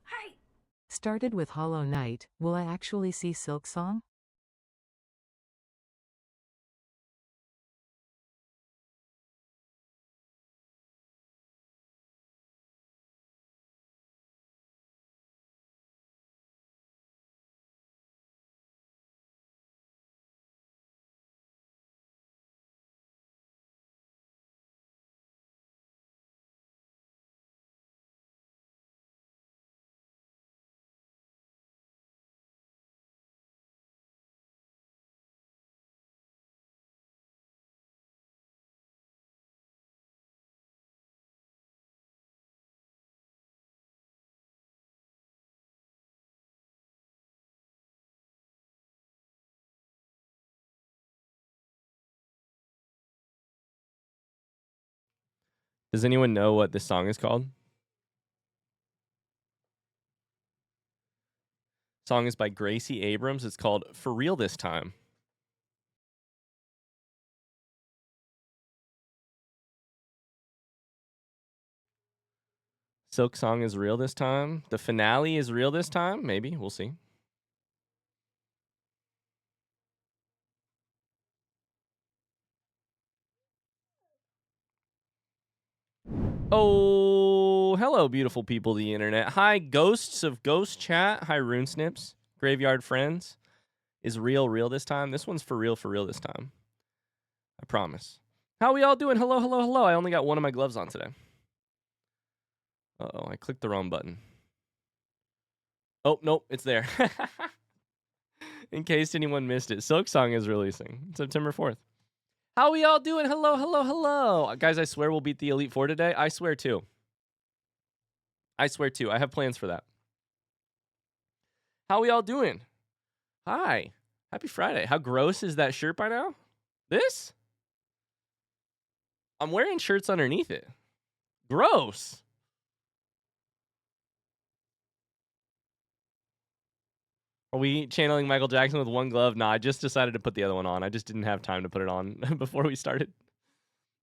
Hi. Started with Hollow Knight. Will I actually see Silk Song? Does anyone know what this song is called? Song is by Gracie Abrams. It's called For Real This Time. Silk Song is real this time. The finale is real this time. Maybe. We'll see. Oh, hello, beautiful people of the internet. Hi, ghosts of Ghost Chat. Hi, Rune Snips. Graveyard Friends. Is real this time? This one's for real this time. I promise. How we all doing? Hello, hello, hello. I only got one of my gloves on today. Uh-oh, I clicked the wrong button. Oh, nope, it's there. In case anyone missed it, Silk Song is releasing September 4th. How we all doing? Hello, hello, hello. Guys, I swear we'll beat the Elite Four today. I swear too. I swear too. I have plans for that. How we all doing? Hi. Happy Friday. How gross is that shirt by now? This? I'm wearing shirts underneath it. Gross. Are we channeling Michael Jackson with one glove? Nah, I just decided to put the other one on. I just didn't have time to put it on before we started.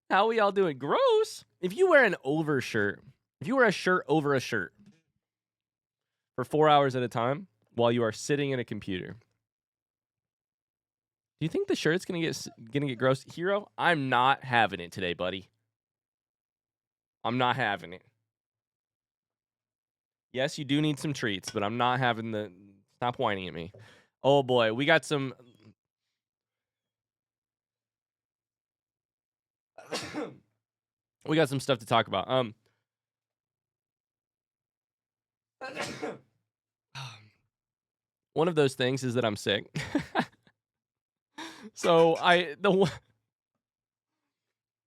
How we all doing? Gross. If you wear an overshirt, if you wear a shirt over a shirt for 4 hours at a time while you are sitting in a computer, do you think the shirt's gonna get gross? Hero, I'm not having it today, buddy. I'm not having it. Yes, you do need some treats, but I'm not having the... Stop whining at me. Oh boy, we got some... we got some stuff to talk about. One of those things is that I'm sick. So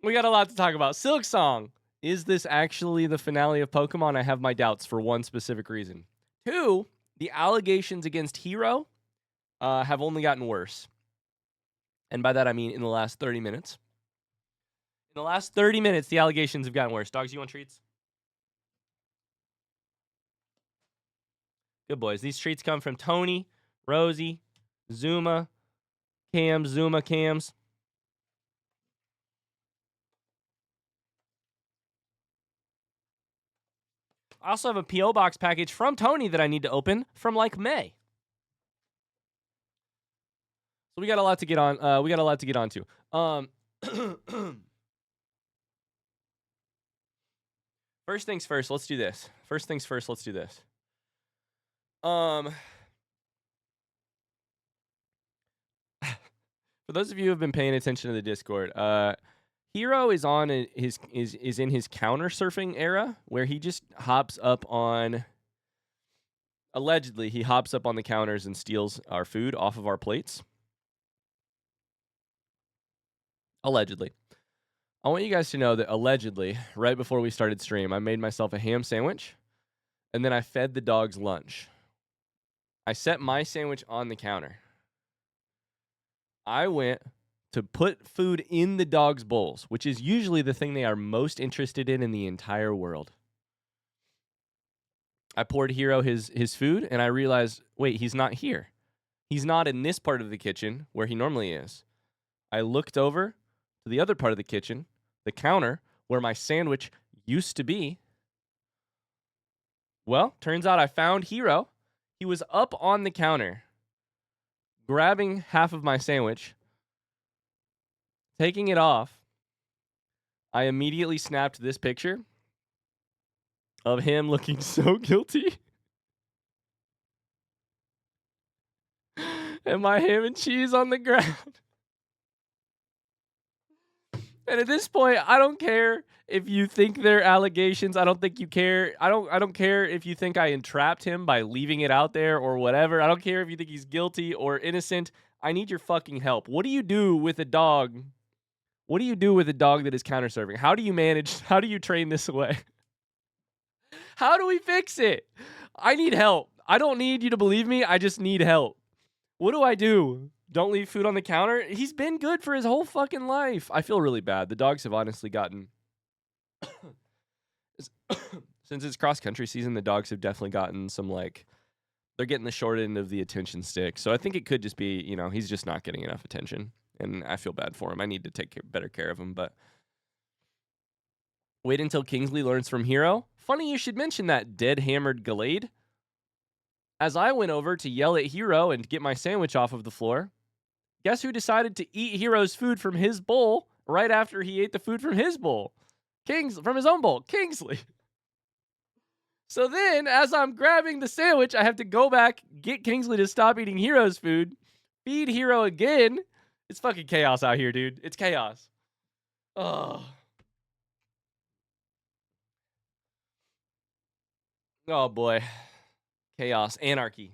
we got a lot to talk about. Silk Song. Is this actually the finale of Pokemon? I have my doubts for one specific reason. Two, the allegations against Hero have only gotten worse. And by that, I mean in the last 30 minutes. In the last 30 minutes, the allegations have gotten worse. Dogs, you want treats? Good boys. These treats come from Tony, Rosie, Zuma, Cams. I also have a P.O. box package from Tony that I need to open from like May. So we got a lot to get on. First things first, let's do this. For those of you who have been paying attention to the Discord, Hero is on is in his counter surfing era where he just hops up on. Allegedly, he hops up on the counters and steals our food off of our plates. Allegedly. I want you guys to know that allegedly, right before we started stream, I made myself a ham sandwich, and then I fed the dogs lunch. I set my sandwich on the counter. I went to put food in the dogs' bowls, which is usually the thing they are most interested in the entire world. I poured Hero his food, and I realized, wait, he's not here. He's not in this part of the kitchen where he normally is. I looked over to the other part of the kitchen, the counter, where my sandwich used to be. Well, turns out I found Hero. He was up on the counter, grabbing half of my sandwich, taking it off. I immediately snapped this picture of him looking so guilty. And my ham and cheese on the ground. And at this point, I don't care if you think they're allegations. I don't think you care. I don't care if you think I entrapped him by leaving it out there or whatever. I don't care if you think he's guilty or innocent. I need your fucking help. What do you do with a dog? What do you do with a dog that is counter serving? How do you manage? How do you train this away? How do we fix it? I need help. I don't need you to believe me. I just need help. What do I do? Don't leave food on the counter? He's been good for his whole fucking life. I feel really bad. The dogs have honestly gotten... Since it's cross-country season, the dogs have definitely gotten some, like... They're getting the short end of the attention stick. So I think it could just be, you know, he's just not getting enough attention. And I feel bad for him. I need to take better care of him, but... Wait until Kingsley learns from Hero. Funny you should mention that, dead-hammered Gallade. As I went over to yell at Hero and get my sandwich off of the floor, guess who decided to eat Hero's food from his bowl right after he ate the food from his bowl? From his own bowl, Kingsley. So then, as I'm grabbing the sandwich, I have to go back, get Kingsley to stop eating Hero's food, feed Hero again. It's fucking chaos out here, dude. It's chaos. Oh. Oh, boy. Chaos. Anarchy.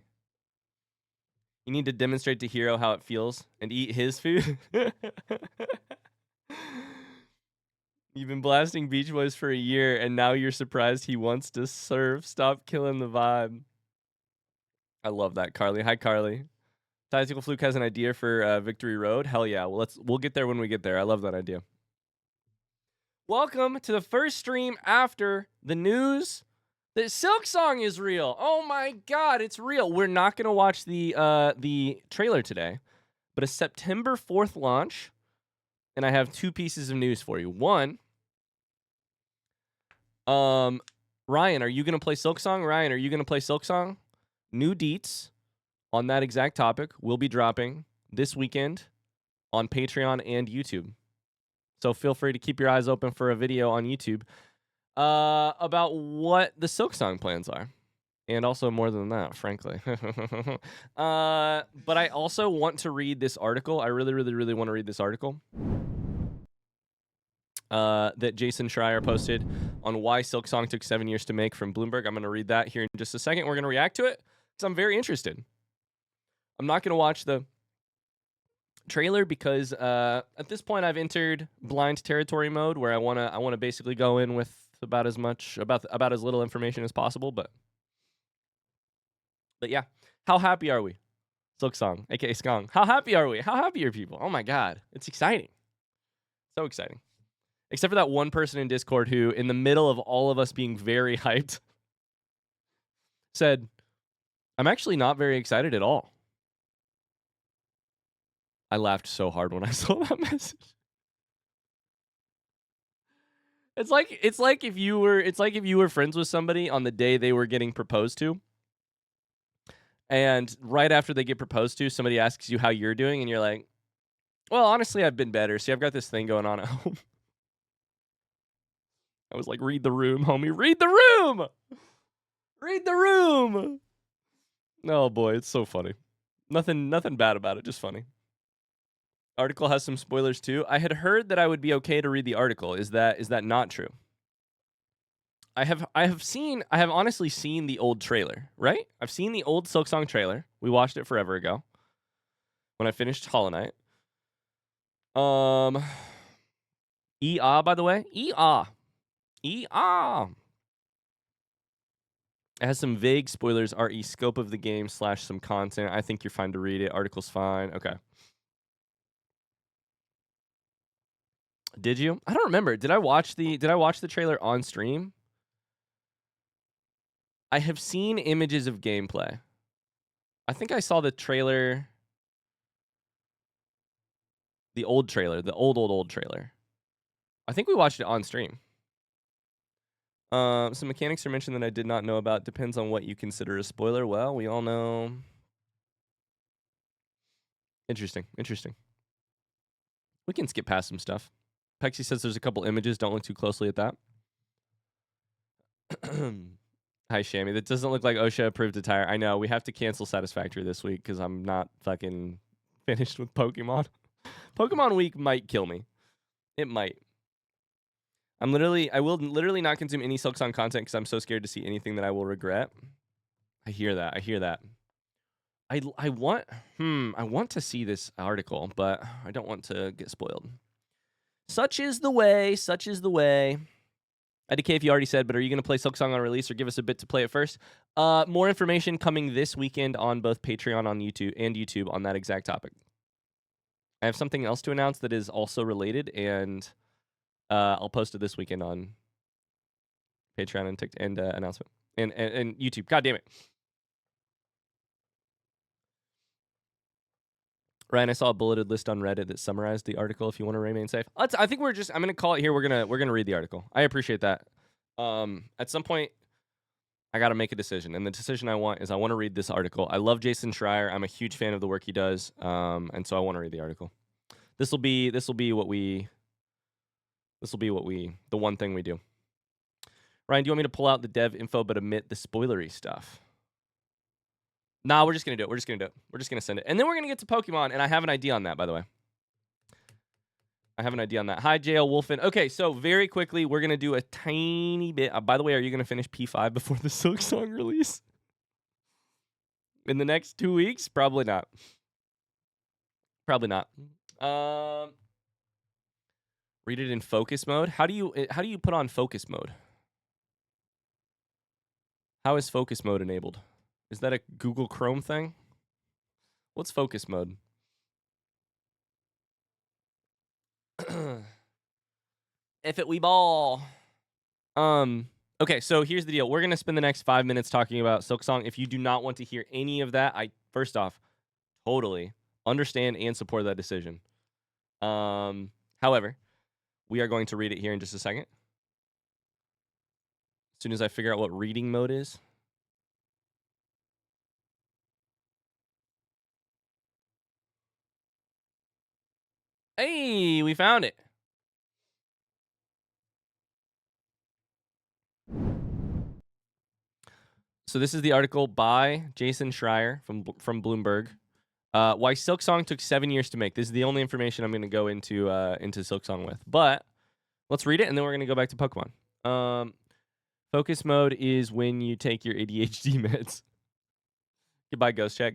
You need to demonstrate to Hero how it feels and eat his food. You've been blasting Beach Boys for a year, and now you're surprised he wants to serve. Stop killing the vibe. I love that, Carly. Hi, Carly. Tactical Fluke has an idea for Victory Road. Hell yeah. Well, we'll get there when we get there. I love that idea. Welcome to the first stream after the news. The Silk Song is real. Oh my God, it's real. We're not going to watch the trailer today, but a September 4th launch, and I have two pieces of news for you. One, Ryan, are you going to play Silk Song? Ryan, are you going to play Silk Song? New deets on that exact topic will be dropping this weekend on Patreon and YouTube. So feel free to keep your eyes open for a video on YouTube about what the Silk Song plans are. And also more than that, frankly. But I also want to read this article. I really, really, really want to read this article that Jason Schreier posted on why Silk Song took 7 years to make from Bloomberg. I'm going to read that here in just a second. We're going to react to it because I'm very interested. I'm not going to watch the trailer because at this point I've entered blind territory mode where I want to basically go in with about as much about as little information as possible, but yeah, how happy are we? Silk Song, aka Skong. How happy are we? How happy are people? Oh my God, it's exciting. So exciting. Except for that one person in Discord who, in the middle of all of us being very hyped, said, I'm actually not very excited at all. I laughed so hard when I saw that message. It's like if you were friends with somebody on the day they were getting proposed to, and right after they get proposed to, somebody asks you how you're doing, and you're like, well, honestly, I've been better. See, I've got this thing going on at home. I was like, read the room, homie. Read the room! Read the room! Oh, boy, it's so funny. Nothing bad about it, just funny. Article has some spoilers, too. I had heard that I would be okay to read the article. Is that not true? I have honestly seen the old trailer, right? I've seen the old Silk Song trailer. We watched it forever ago when I finished Hollow Knight. EA, by the way. EA. It has some vague spoilers, RE scope of the game / some content. I think you're fine to read it. Article's fine. Okay. Did you? I don't remember. Did I watch the trailer on stream? I have seen images of gameplay. I think I saw the trailer, the old trailer, the old trailer. I think we watched it on stream. Some mechanics are mentioned that I did not know about. Depends on what you consider a spoiler. Well, we all know. Interesting. We can skip past some stuff. Pexy says there's a couple images. Don't look too closely at that. Hi, Shammy. That doesn't look like OSHA approved attire. I know. We have to cancel Satisfactory this week because I'm not fucking finished with Pokemon. Pokemon Week might kill me. It might. I will literally not consume any Silksong content because I'm so scared to see anything that I will regret. I hear that. I want to see this article, but I don't want to get spoiled. Such is the way. IDK, if you already said, but are you going to play Silksong on release or give us a bit to play it first? More information coming this weekend on both Patreon on YouTube on that exact topic. I have something else to announce that is also related, and I'll post it this weekend on Patreon and announcement and YouTube. God damn it. Ryan, I saw a bulleted list on Reddit that summarized the article. If you want to remain safe, I think I'm gonna call it here. We're gonna read the article. I appreciate that. At some point, I got to make a decision, and the decision I want to read this article. I love Jason Schreier. I'm a huge fan of the work he does, and so I want to read the article. This will be the one thing we do. Ryan, do you want me to pull out the dev info but omit the spoilery stuff? Nah, we're just going to do it. We're just going to send it. And then we're going to get to Pokemon, and I have an idea on that, by the way. Hi, JL Wolfen. Okay, so very quickly, we're going to do a tiny bit. By the way, are you going to finish P5 before the Silksong release? In the next 2 weeks? Probably not. Read it in focus mode. How do you put on focus mode? How is focus mode enabled? Is that a Google Chrome thing? What's focus mode? If it we ball. Okay, so here's the deal. We're going to spend the next 5 minutes talking about Silksong. If you do not want to hear any of that, first off, totally understand and support that decision. However, we are going to read it here in just a second. As soon as I figure out what reading mode is. Hey, we found it. So this is the article by Jason Schreier from Bloomberg. Why Silksong took 7 years to make. This is the only information I'm going to go into Silksong with. But let's read it, and then we're going to go back to Pokemon. Focus mode is when you take your ADHD meds. Goodbye, Ghost Chat.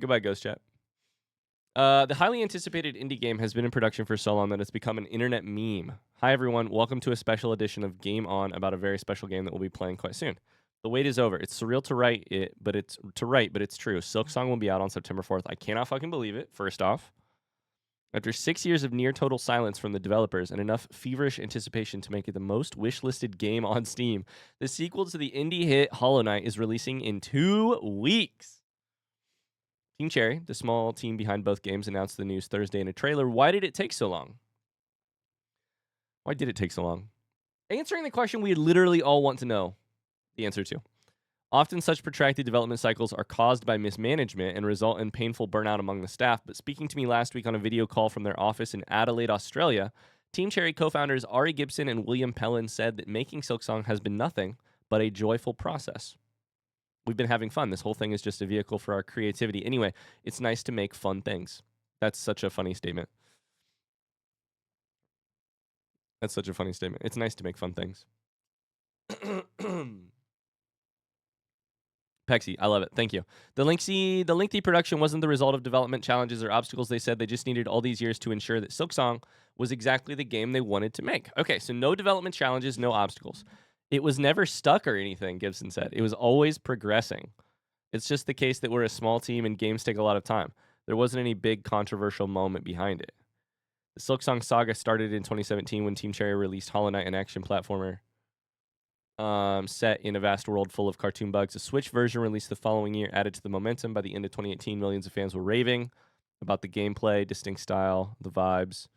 The highly anticipated indie game has been in production for so long that it's become an internet meme. Hi, everyone. Welcome to a special edition of Game On about a very special game that we'll be playing quite soon. The wait is over. It's surreal to write it, but it's true. Silksong will be out on September 4th. I cannot fucking believe it, first off. After 6 years of near total silence from the developers and enough feverish anticipation to make it the most wishlisted game on Steam, the sequel to the indie hit Hollow Knight is releasing in 2 weeks. Team Cherry, the small team behind both games, announced the news Thursday in a trailer. Why did it take so long? Answering the question we literally all want to know the answer to. Often such protracted development cycles are caused by mismanagement and result in painful burnout among the staff. But speaking to me last week on a video call from their office in Adelaide, Australia, Team Cherry co-founders Ari Gibson and William Pellin said that making Silksong has been nothing but a joyful process. We've been having fun. This whole thing is just a vehicle for our creativity. Anyway, it's nice to make fun things. That's such a funny statement. It's nice to make fun things. Pexy, I love it. Thank you. The lengthy production wasn't the result of development challenges or obstacles. They said they just needed all these years to ensure that Silksong was exactly the game they wanted to make. Okay, so no development challenges, no obstacles. It was never stuck or anything, Gibson said. It was always progressing. It's just the case that we're a small team and games take a lot of time. There wasn't any big controversial moment behind it. The Silksong saga started in 2017 when Team Cherry released Hollow Knight, an action platformer set in a vast world full of cartoon bugs. A Switch version released the following year added to the momentum. By the end of 2018, millions of fans were raving about the gameplay, distinct style, the vibes.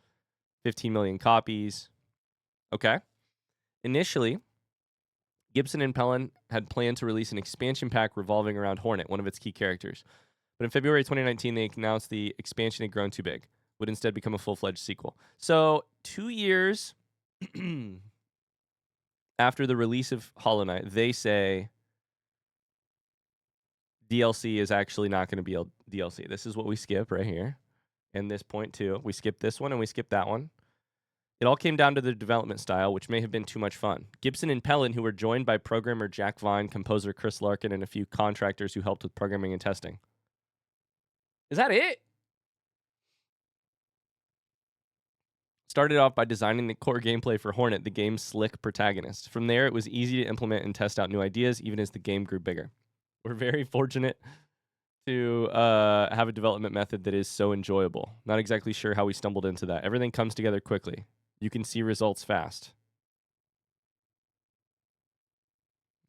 15 million copies. Okay. Initially, Gibson and Pellin had planned to release an expansion pack revolving around Hornet, one of its key characters. But in February 2019, they announced the expansion had grown too big, would instead become a full-fledged sequel. So 2 years after the release of Hollow Knight, they say DLC is actually not going to be a DLC. This is what we skip right here. And this point too. We skip this one and we skip that one. It all came down to the development style, which may have been too much fun. Gibson and Pellin, who were joined by programmer Jack Vine, composer Chris Larkin, and a few contractors who helped with programming and testing. Is that it? Started off by designing the core gameplay for Hornet, the game's slick protagonist. From there, it was easy to implement and test out new ideas, even as the game grew bigger. We're very fortunate to have a development method that is so enjoyable. Not exactly sure how we stumbled into that. Everything comes together quickly. You can see results fast.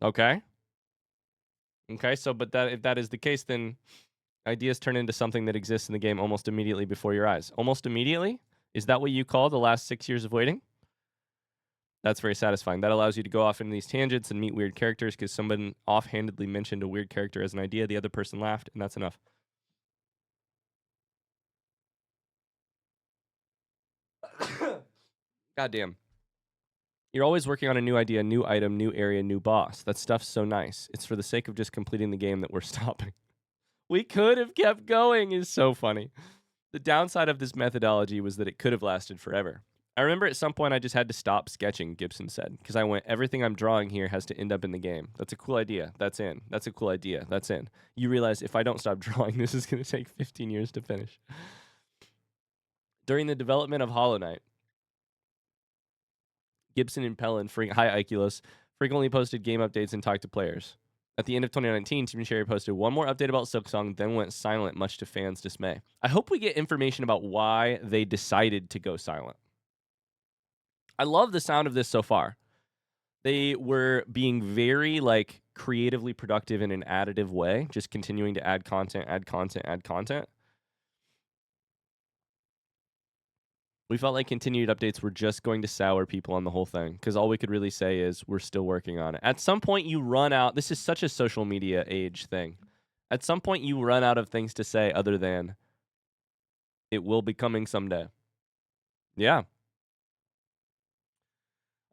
Okay. Okay, so but that if that is the case, then ideas turn into something that exists in the game almost immediately before your eyes. Almost immediately? Is that what you call the last 6 years of waiting? That's very satisfying. That allows you to go off into these tangents and meet weird characters because someone offhandedly mentioned a weird character as an idea. The other person laughed, and that's enough. Goddamn. You're always working on a new idea, new item, new area, new boss. That stuff's so nice. It's for the sake of just completing the game that we're stopping. We could have kept going is so funny. The downside of this methodology was that it could have lasted forever. I remember at some point I just had to stop sketching, Gibson said, because I went, everything I'm drawing here has to end up in the game. That's a cool idea. That's in. That's a cool idea. That's in. You realize if I don't stop drawing, this is going to take 15 years to finish. During the development of Hollow Knight, Gibson and Pellin, hi Iculos, frequently posted game updates and talked to players. At the end of 2019, Team Cherry posted one more update about Silksong, then went silent, much to fans' dismay. I hope we get information about why they decided to go silent. I love the sound of this so far. They were being very like creatively productive in an additive way, just continuing to add content, add content, add content. We felt like continued updates were just going to sour people on the whole thing because all we could really say is we're still working on it. At some point, you run out. This is such a social media age thing. At some point, you run out of things to say other than it will be coming someday. Yeah.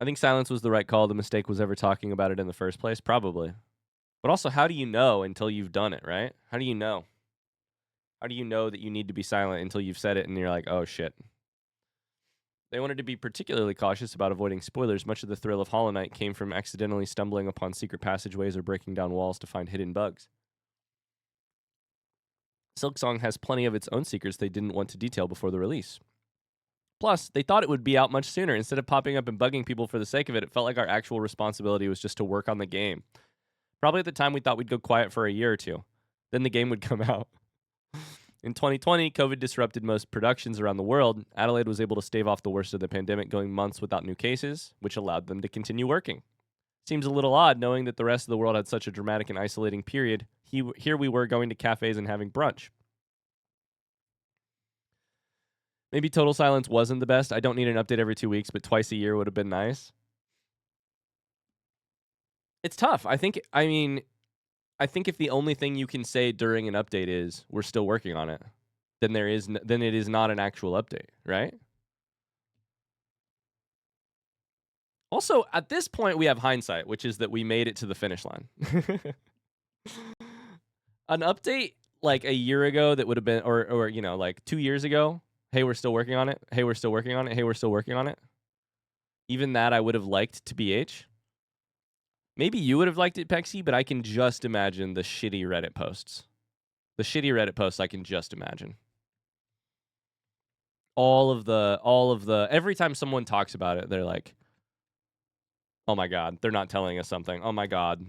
I think silence was the right call. The mistake was ever talking about it in the first place, probably. But also, how do you know until you've done it, right? How do you know? How do you know that you need to be silent until you've said it and you're like, oh, shit. They wanted to be particularly cautious about avoiding spoilers. Much of the thrill of Hollow Knight came from accidentally stumbling upon secret passageways or breaking down walls to find hidden bugs. Silksong has plenty of its own secrets they didn't want to detail before the release. Plus, they thought it would be out much sooner. Instead of popping up and bugging people for the sake of it, it felt like our actual responsibility was just to work on the game. Probably at the time we thought we'd go quiet for a year or two. Then the game would come out. In 2020, COVID disrupted most productions around the world. Adelaide was able to stave off the worst of the pandemic, going months without new cases, which allowed them to continue working. Seems a little odd knowing that the rest of the world had such a dramatic and isolating period. Here we were going to cafes and having brunch. Maybe total silence wasn't the best. I don't need an update every 2 weeks, but twice a year would have been nice. It's tough. I think if the only thing you can say during an update is we're still working on it, then it is not an actual update, right? Also, at this point, we have hindsight, which is that we made it to the finish line. An update like a year ago that would have been, or like 2 years ago. Hey, we're still working on it. Hey, we're still working on it. Hey, we're still working on it. Even that I would have liked to BH. Maybe you would have liked it, Pexy, but I can just imagine the shitty Reddit posts. The shitty Reddit posts I can just imagine. All of the every time someone talks about it, they're like, oh my God, they're not telling us something. Oh my God.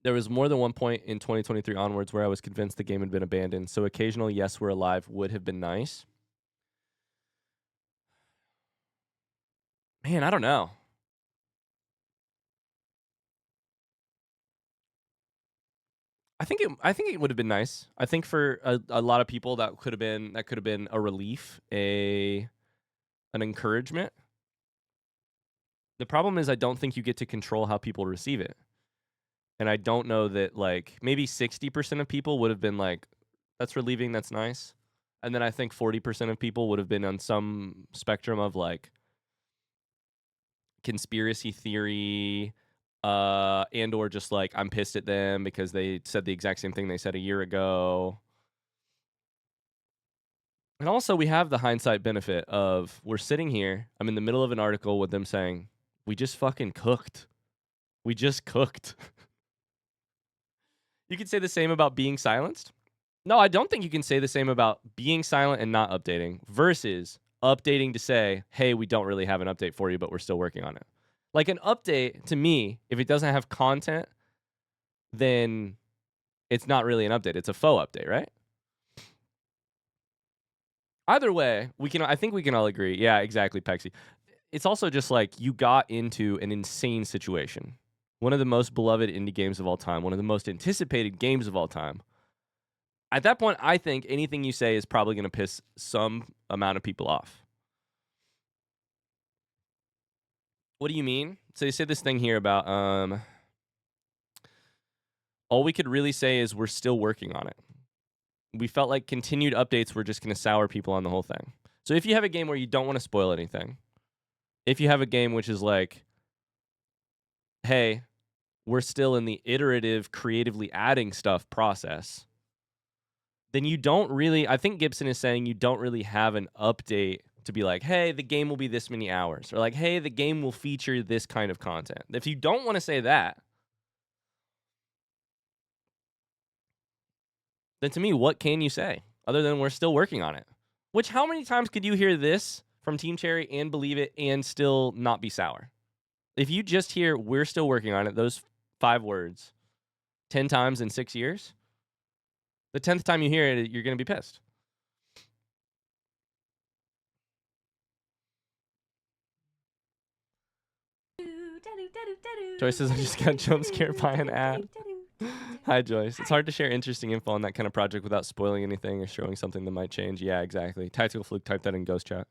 There was more than one point in 2023 onwards where I was convinced the game had been abandoned, so occasional yes, we're alive would have been nice. Man, I don't know. I think it would have been nice. I think for a lot of people that could have been a relief, an encouragement. The problem is I don't think you get to control how people receive it. And I don't know that, like, maybe 60% of people would have been like, that's relieving, that's nice. And then I think 40% of people would have been on some spectrum of, like, conspiracy theory, and or just, like, I'm pissed at them because they said the exact same thing they said a year ago. And also, we have the hindsight benefit of we're sitting here, I'm in the middle of an article with them saying, we just fucking cooked. We just cooked. You could say the same about being silenced. No, I don't think you can say the same about being silent and not updating versus updating to say, hey, we don't really have an update for you, but we're still working on it. Like an update, to me, if it doesn't have content, then it's not really an update. It's a faux update, right? Either way, I think we can all agree. Yeah, exactly, Pexy. It's also just like you got into an insane situation. One of the most beloved indie games of all time, one of the most anticipated games of all time. At that point, I think anything you say is probably going to piss some amount of people off. What do you mean? So you say this thing here about all we could really say is we're still working on it. We felt like continued updates were just going to sour people on the whole thing. So if you have a game where you don't want to spoil anything, if you have a game which is like, hey, we're still in the iterative, creatively adding stuff process, then you don't really, I think Gibson is saying you don't really have an update to be like, hey, the game will be this many hours, or like, hey, the game will feature this kind of content. If you don't want to say that, then to me, what can you say other than we're still working on it? Which, how many times could you hear this from Team Cherry and believe it and still not be sour? If you just hear we're still working on it, those 5 words, 10 times in 6 years, the 10th time you hear it, you're going to be pissed. Joyce says I just got jump scared by an ad. Hi, Joyce. It's hard to share interesting info on that kind of project without spoiling anything or showing something that might change. Yeah, exactly. Tactical Fluke, type that in Ghost Chat.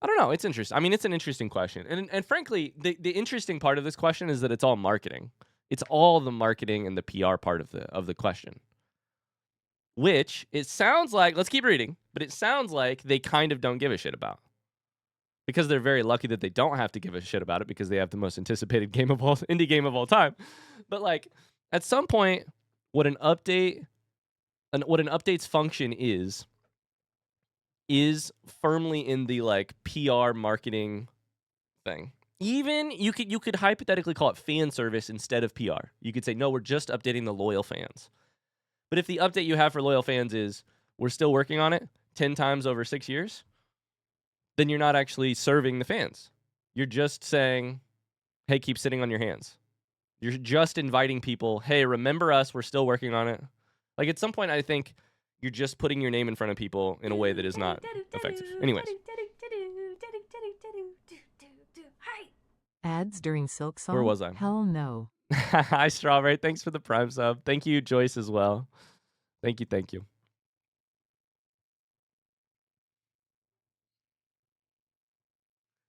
I don't know. It's interesting. I mean, it's an interesting question. And frankly, the interesting part of this question is that it's all marketing. It's all the marketing and the PR part of the question. Which it sounds like, let's keep reading, but it sounds like they kind of don't give a shit about. Because they're very lucky that they don't have to give a shit about it because they have the most anticipated indie game of all time. But like at some point, what an update's function is firmly in the like PR marketing thing. Even you could hypothetically call it fan service instead of PR. You could say, no, we're just updating the loyal fans. But if the update you have for loyal fans is we're still working on it 10 times over 6 years, then you're not actually serving the fans. You're just saying, hey, keep sitting on your hands. You're just inviting people, hey, remember us, we're still working on it. Like at some point, I think you're just putting your name in front of people in a way that is not effective. Anyways. Ads during Silk Song? Where was I? Hell no. Hi, Strawberry. Thanks for the Prime sub. Thank you, Joyce, as well. Thank you.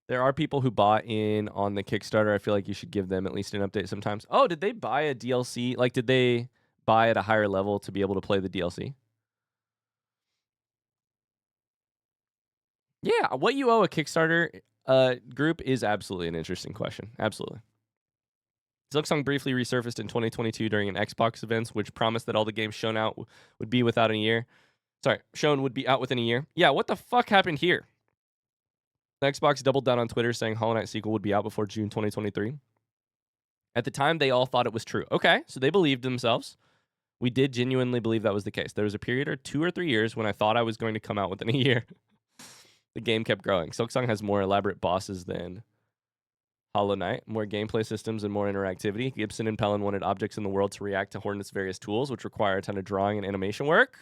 There are people who bought in on the Kickstarter. I feel like you should give them at least an update sometimes. Oh, did they buy a DLC? Like, did they buy at a higher level to be able to play the DLC? Yeah, what you owe a Kickstarter group is absolutely an interesting question. Absolutely. Silksong briefly resurfaced in 2022 during an Xbox event, which promised that all the games shown out would be within a year. Shown would be out within a year. Yeah, what the fuck happened here? The Xbox doubled down on Twitter saying Hollow Knight sequel would be out before June 2023. At the time, they all thought it was true. Okay, so they believed themselves. We did genuinely believe that was the case. There was a period of 2 or 3 years when I thought I was going to come out within a year. The game kept growing. Silksong has more elaborate bosses than Hollow Knight, more gameplay systems and more interactivity. Gibson and Pellin wanted objects in the world to react to Hornet's various tools, which require a ton of drawing and animation work.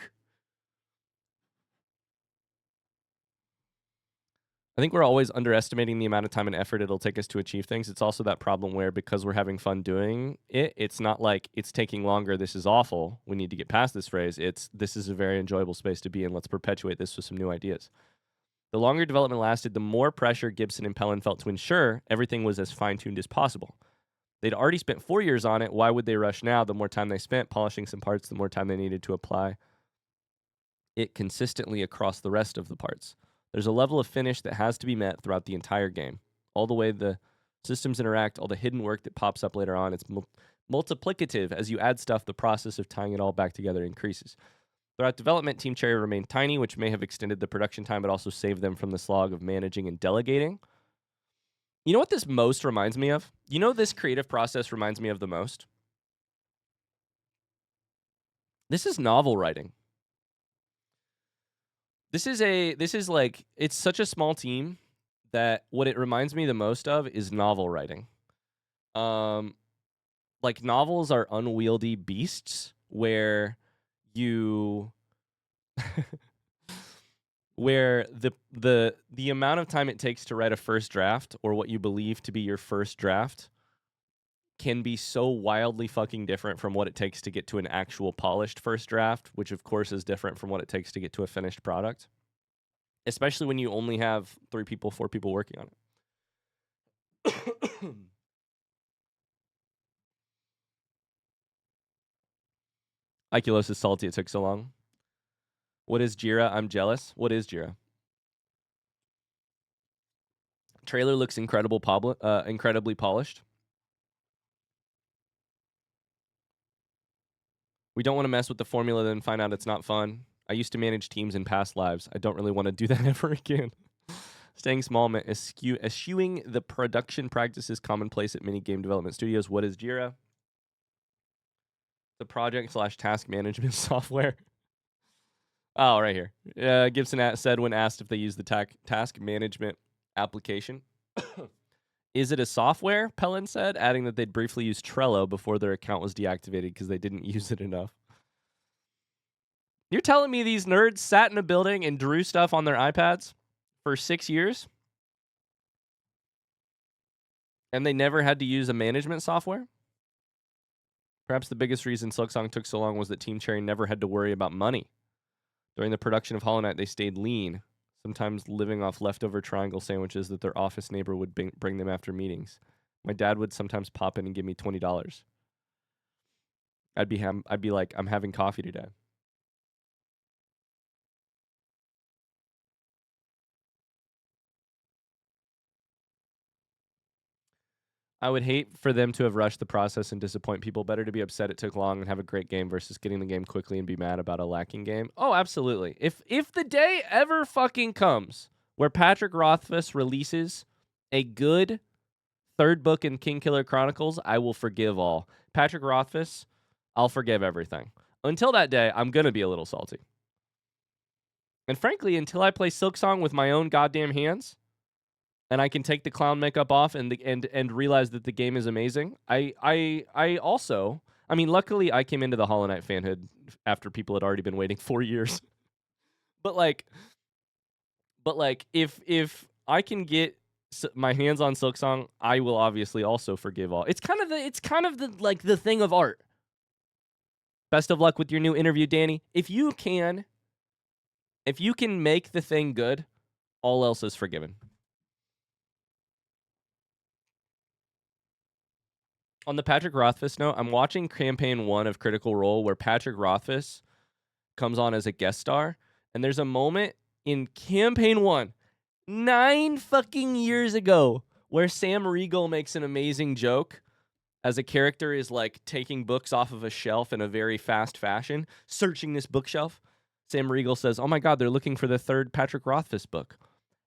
I think we're always underestimating the amount of time and effort it'll take us to achieve things. It's also that problem where because we're having fun doing it, it's not like it's taking longer, this is awful, we need to get past this phase. It's this is a very enjoyable space to be in. Let's perpetuate this with some new ideas. The longer development lasted, the more pressure Gibson and Pellin felt to ensure everything was as fine-tuned as possible. They'd already spent 4 years on it. Why would they rush now? The more time they spent polishing some parts, the more time they needed to apply it consistently across the rest of the parts. There's a level of finish that has to be met throughout the entire game. All the way the systems interact, all the hidden work that pops up later on, it's multiplicative. As you add stuff, the process of tying it all back together increases. Throughout development, Team Cherry remained tiny, which may have extended the production time, but also saved them from the slog of managing and delegating. You know what this most reminds me of? You know this creative process reminds me of the most? This is novel writing. This is like, it's such a small team that what it reminds me the most of is novel writing. Like novels are unwieldy beasts where you where the amount of time it takes to write a first draft or what you believe to be your first draft can be so wildly fucking different from what it takes to get to an actual polished first draft, which of course is different from what it takes to get to a finished product, especially when you only have 3 people, 4 people working on it. Ikelos is salty it took so long. What is Jira? I'm jealous. What is Jira? Trailer looks incredibly polished. We don't want to mess with the formula, then find out it's not fun. I used to manage teams in past lives. I don't really want to do that ever again. Staying small meant eschewing the production practices commonplace at many game development studios. What is Jira? The project/task management software. Oh, right here. Gibson said when asked if they use the task management application. Is it a software? Pellin said, adding that they'd briefly used Trello before their account was deactivated because they didn't use it enough. You're telling me these nerds sat in a building and drew stuff on their iPads for 6 years? And they never had to use a management software? Perhaps the biggest reason Silksong took so long was that Team Cherry never had to worry about money. During the production of Hollow Knight, they stayed lean, sometimes living off leftover triangle sandwiches that their office neighbor would bring them after meetings. My dad would sometimes pop in and give me $20. I'd be like, I'm having coffee today. I would hate for them to have rushed the process and disappoint people. Better to be upset it took long and have a great game versus getting the game quickly and be mad about a lacking game. Oh, absolutely. If the day ever fucking comes where Patrick Rothfuss releases a good third book in King Killer Chronicles, I will forgive all. Patrick Rothfuss, I'll forgive everything. Until that day, I'm going to be a little salty. And frankly, until I play Silksong with my own goddamn hands, and I can take the clown makeup off and realize that the game is amazing. I also, I mean, luckily I came into the Hollow Knight fanhood after people had already been waiting 4 years. but like, if I can get my hands on Silksong, I will obviously also forgive all. It's kind of the thing of art. Best of luck with your new interview, Danny. If you can make the thing good, all else is forgiven. On the Patrick Rothfuss note, I'm watching Campaign 1 of Critical Role where Patrick Rothfuss comes on as a guest star, and there's a moment in Campaign 1, 9 fucking years ago, where Sam Riegel makes an amazing joke as a character is like taking books off of a shelf in a very fast fashion, searching this bookshelf. Sam Riegel says, "Oh my God, they're looking for the 3rd Patrick Rothfuss book."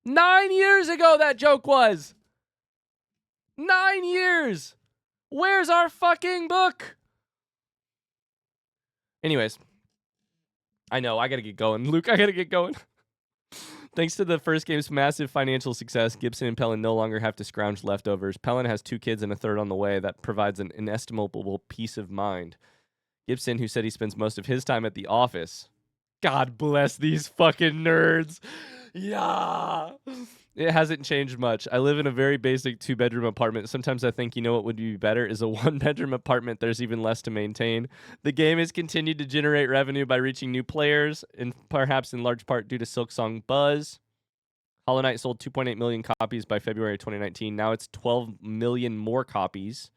9 years ago that joke was! 9 years! Where's our fucking book? Anyways, I know, I gotta get going. Luke, I gotta get going. Thanks to the first game's massive financial success, Gibson and Pellin no longer have to scrounge leftovers. Pellin has 2 kids and a 3rd on the way. That provides an inestimable peace of mind. Gibson, who said he spends most of his time at the office. God bless these fucking nerds. Yeah. It hasn't changed much. I live in a very basic 2-bedroom apartment. Sometimes I think, you know what would be better is a 1-bedroom apartment. There's even less to maintain. The game has continued to generate revenue by reaching new players, and perhaps in large part due to Silksong buzz. Hollow Knight sold 2.8 million copies by February 2019. Now it's 12 million more copies.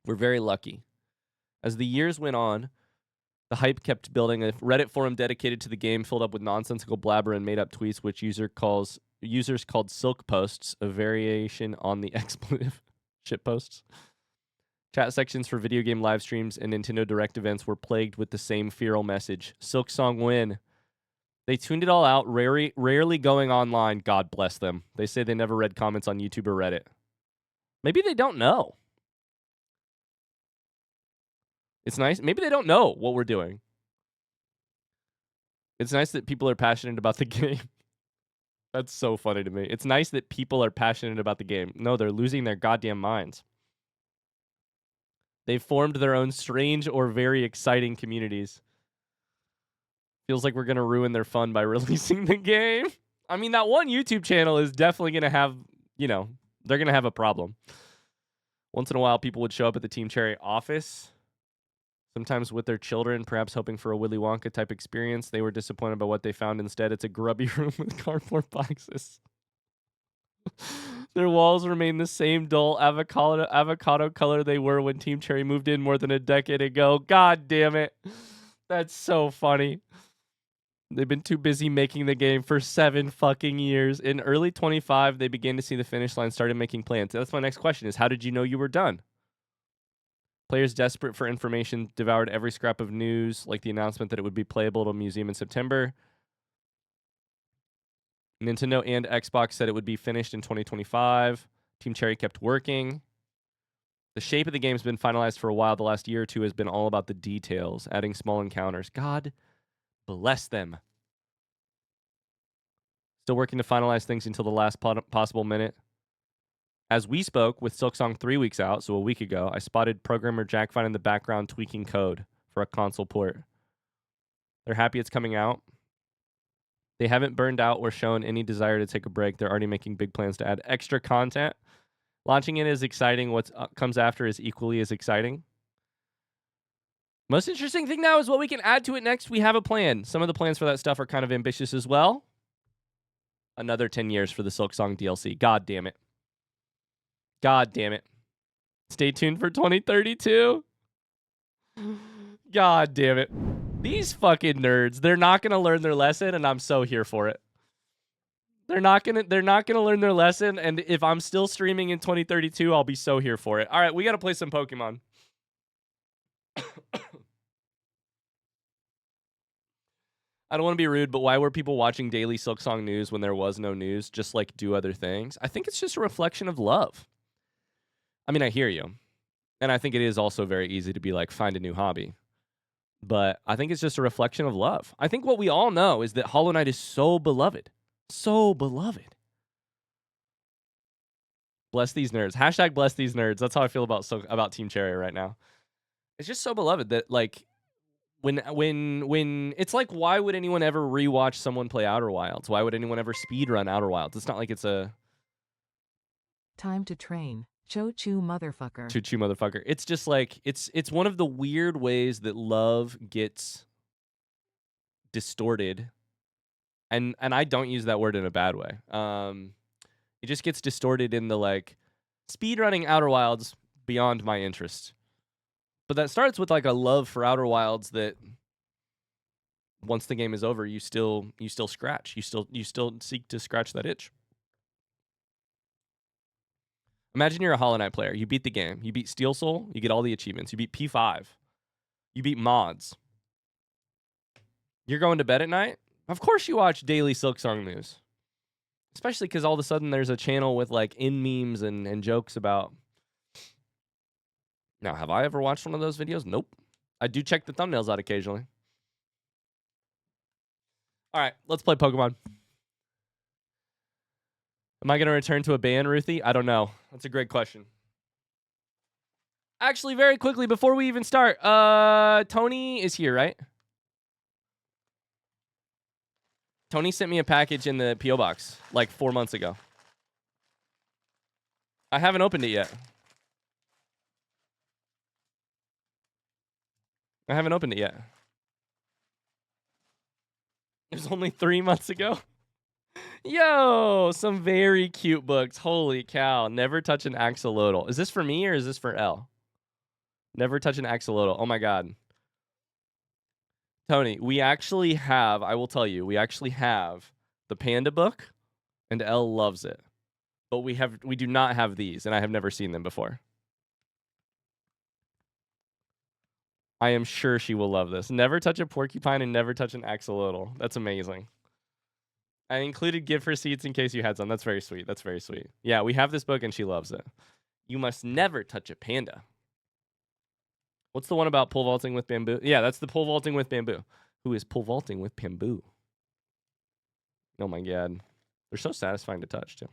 We're very lucky. As the years went on, the hype kept building. A Reddit forum dedicated to the game filled up with nonsensical blabber and made-up tweets, which users called silk posts, a variation on the expletive shit posts. Chat sections for video game live streams and Nintendo Direct events were plagued with the same feral message. Silksong win. They tuned it all out, rarely going online. God bless them. They say they never read comments on YouTube or Reddit. Maybe they don't know. It's nice. Maybe they don't know what we're doing. It's nice that people are passionate about the game. That's so funny to me. It's nice that people are passionate about the game. No, they're losing their goddamn minds. They've formed their own strange or very exciting communities. Feels like we're going to ruin their fun by releasing the game. I mean, that one YouTube channel is definitely going to have, you know, they're going to have a problem. Once in a while, people would show up at the Team Cherry office, sometimes with their children, perhaps hoping for a Willy Wonka type experience. They were disappointed by what they found instead. It's a grubby room with cardboard boxes. Their walls remain the same dull avocado color they were when Team Cherry moved in more than a decade ago. God damn it. That's so funny. They've been too busy making the game for 7 fucking years. In early 25, they began to see the finish line, started making plans. That's my next question is, how did you know you were done? Players desperate for information devoured every scrap of news, like the announcement that it would be playable at a museum in September. Nintendo and Xbox said it would be finished in 2025. Team Cherry kept working. The shape of the game's been finalized for a while. The last year or two has been all about the details, adding small encounters. God bless them. Still working to finalize things until the last possible minute. As we spoke with Silksong 3 weeks out, so a week ago, I spotted programmer Jack Fine in the background tweaking code for a console port. They're happy it's coming out. They haven't burned out or shown any desire to take a break. They're already making big plans to add extra content. Launching it is exciting. What comes after is equally as exciting. Most interesting thing now is what we can add to it next. We have a plan. Some of the plans for that stuff are kind of ambitious as well. Another 10 years for the Silksong DLC. God damn it. God damn it. Stay tuned for 2032. God damn it. These fucking nerds, they're not going to learn their lesson, and I'm so here for it. They're not going to learn their lesson, and if I'm still streaming in 2032, I'll be so here for it. All right, we got to play some Pokemon. I don't want to be rude, but why were people watching daily Silksong news when there was no news? Just like do other things. I think it's just a reflection of love. I mean, I hear you. And I think it is also very easy to be like, find a new hobby. But I think it's just a reflection of love. I think what we all know is that Hollow Knight is so beloved. So beloved. Bless these nerds. Hashtag bless these nerds. That's how I feel about Team Cherry right now. It's just so beloved that like when it's like, why would anyone ever rewatch someone play Outer Wilds? Why would anyone ever speedrun Outer Wilds? It's not like it's a time to train. Choo-choo motherfucker. Choo-choo motherfucker. It's just like it's one of the weird ways that love gets distorted. And I don't use that word in a bad way. It just gets distorted in the like speedrunning Outer Wilds beyond my interest. But that starts with like a love for Outer Wilds that once the game is over, you still scratch. You still seek to scratch that itch. Imagine you're a Hollow Knight player. You beat the game. You beat Steel Soul. You get all the achievements. You beat P5. You beat mods. You're going to bed at night? Of course you watch daily Silksong news. Especially because all of a sudden there's a channel with like in memes and jokes about... Now, have I ever watched one of those videos? Nope. I do check the thumbnails out occasionally. All right, let's play Pokemon. Am I going to return to a ban, Ruthie? I don't know. That's a great question. Actually, very quickly, before we even start, Tony is here, right? Tony sent me a package in the P.O. box like 4 months ago. I haven't opened it yet. I haven't opened it yet. It was only 3 months ago. Yo, some very cute books. Holy cow. Never touch an axolotl. Is this for me or is this for L? Never touch an axolotl. Oh my God. Tony, we actually have, I will tell you, we actually have the panda book and L loves it. But we do not have these and I have never seen them before. I am sure she will love this. Never touch a porcupine and never touch an axolotl. That's amazing. I included gift receipts in case you had some. That's very sweet. That's very sweet. Yeah, we have this book and she loves it. You must never touch a panda. What's the one about pole vaulting with bamboo? Yeah, that's the pole vaulting with bamboo. Who is pole vaulting with bamboo? Oh my God. They're so satisfying to touch too.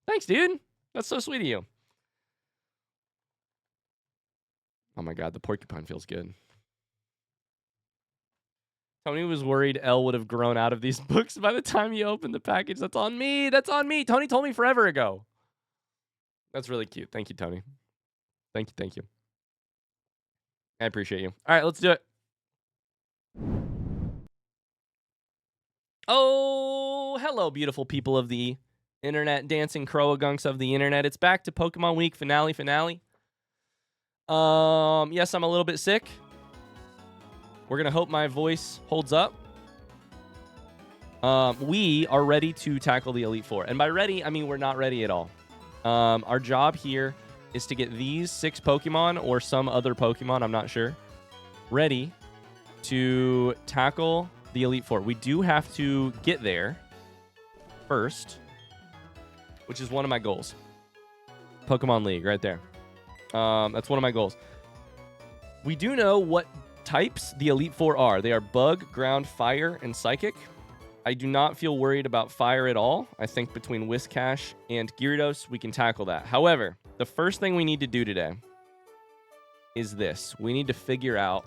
Thanks, dude. That's so sweet of you. Oh my God, the porcupine feels good. Tony was worried Elle would have grown out of these books by the time you opened the package. That's on me. That's on me. Tony told me forever ago. That's really cute. Thank you, Tony. Thank you. Thank you. I appreciate you. All right, let's do it. Oh, hello, beautiful people of the internet, dancing crowagunks of the internet. It's back to Pokemon Week finale. Yes, I'm a little bit sick. We're going to hope my voice holds up. We are ready to tackle the Elite Four. And by ready, I mean we're not ready at all. Our job here is to get these 6 Pokemon or some other Pokemon, I'm not sure, ready to tackle the Elite Four. We do have to get there first, which is one of my goals. Pokemon League right there. That's one of my goals. We do know what types the Elite Four are. They are Bug, Ground, Fire, and Psychic. I do not feel worried about Fire at all. I think between Whiscash and Gyarados, we can tackle that. However, the first thing we need to do today is this. We need to figure out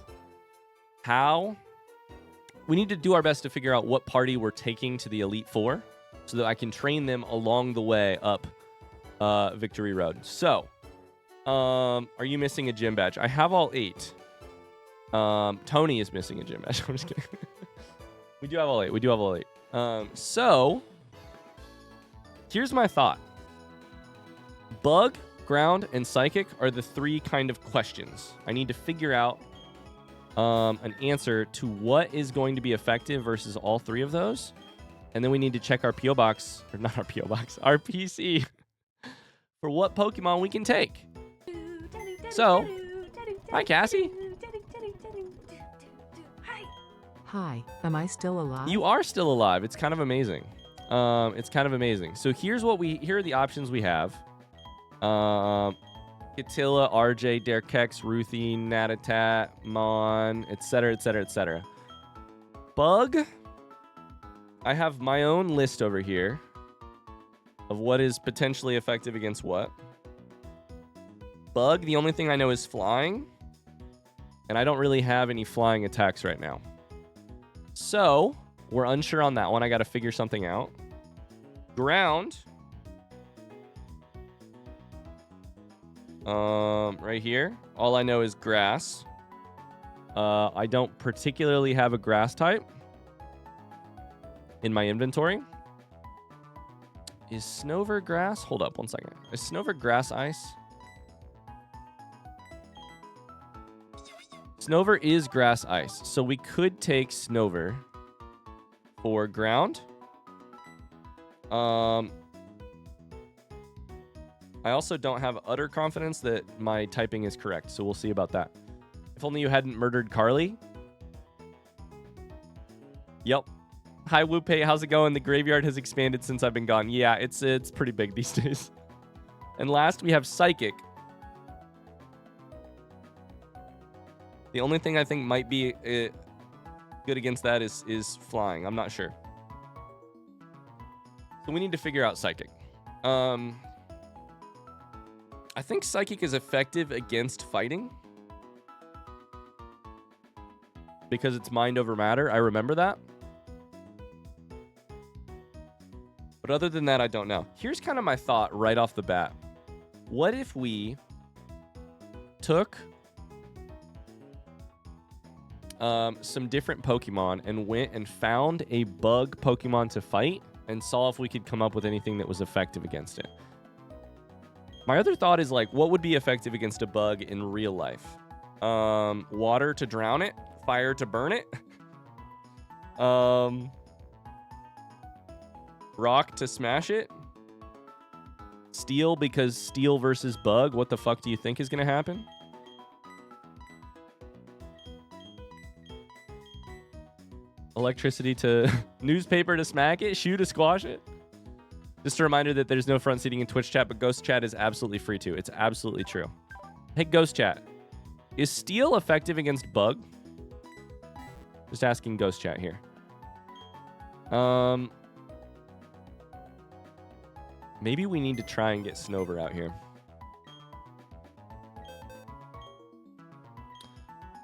how... We need to do our best to figure out what party we're taking to the Elite Four so that I can train them along the way up Victory Road. So, are you missing a gym badge? I have all 8. Tony is missing a gym badge. I'm just kidding. We do have all 8. So, here's my thought. Bug, Ground, and Psychic are the 3 kind of questions. I need to figure out an answer to what is going to be effective versus all 3 of those. And then we need to check our P.O. box, or not our P.O. box, our PC for what Pokemon we can take. So, hi, Cassie. Hi, am I still alive? You are still alive. It's kind of amazing. So here are the options we have. Catilla, RJ, Derkex, Ruthie, Natatat, Mon, etc. Bug. I have my own list over here of what is potentially effective against what. Bug, the only thing I know is flying. And I don't really have any flying attacks right now. So, we're unsure on that one. I got to figure something out. Ground. Right here. All I know is grass. I don't particularly have a grass type in my inventory. Is Snover grass? Hold up one second. Is Snover grass ice? Snover is grass ice. So we could take Snover for ground. I also don't have utter confidence that my typing is correct, so we'll see about that. If only you hadn't murdered Carly. Yep. Hi, Whoopay. How's it going? The graveyard has expanded since I've been gone. Yeah, it's pretty big these days. And last, we have Psychic. The only thing I think might be good against that is flying. I'm not sure. So we need to figure out Psychic. I think Psychic is effective against fighting. Because it's mind over matter. I remember that. But other than that, I don't know. Here's kind of my thought right off the bat. What if we took some different Pokemon and went and found a bug Pokemon to fight and saw if we could come up with anything that was effective against it? My other thought is, like, what would be effective against a bug in real life? Water to drown it? Fire to burn it? Rock to smash it? Steel, because steel versus bug? What the fuck do you think is going to happen? Electricity to newspaper to smack it? Shoe to squash it? Just a reminder that there's no front seating in Twitch chat, but Ghost Chat is absolutely free too. It's absolutely true. Hey, Ghost Chat. Is steel effective against bug? Just asking Ghost Chat here. Maybe we need to try and get Snover out here.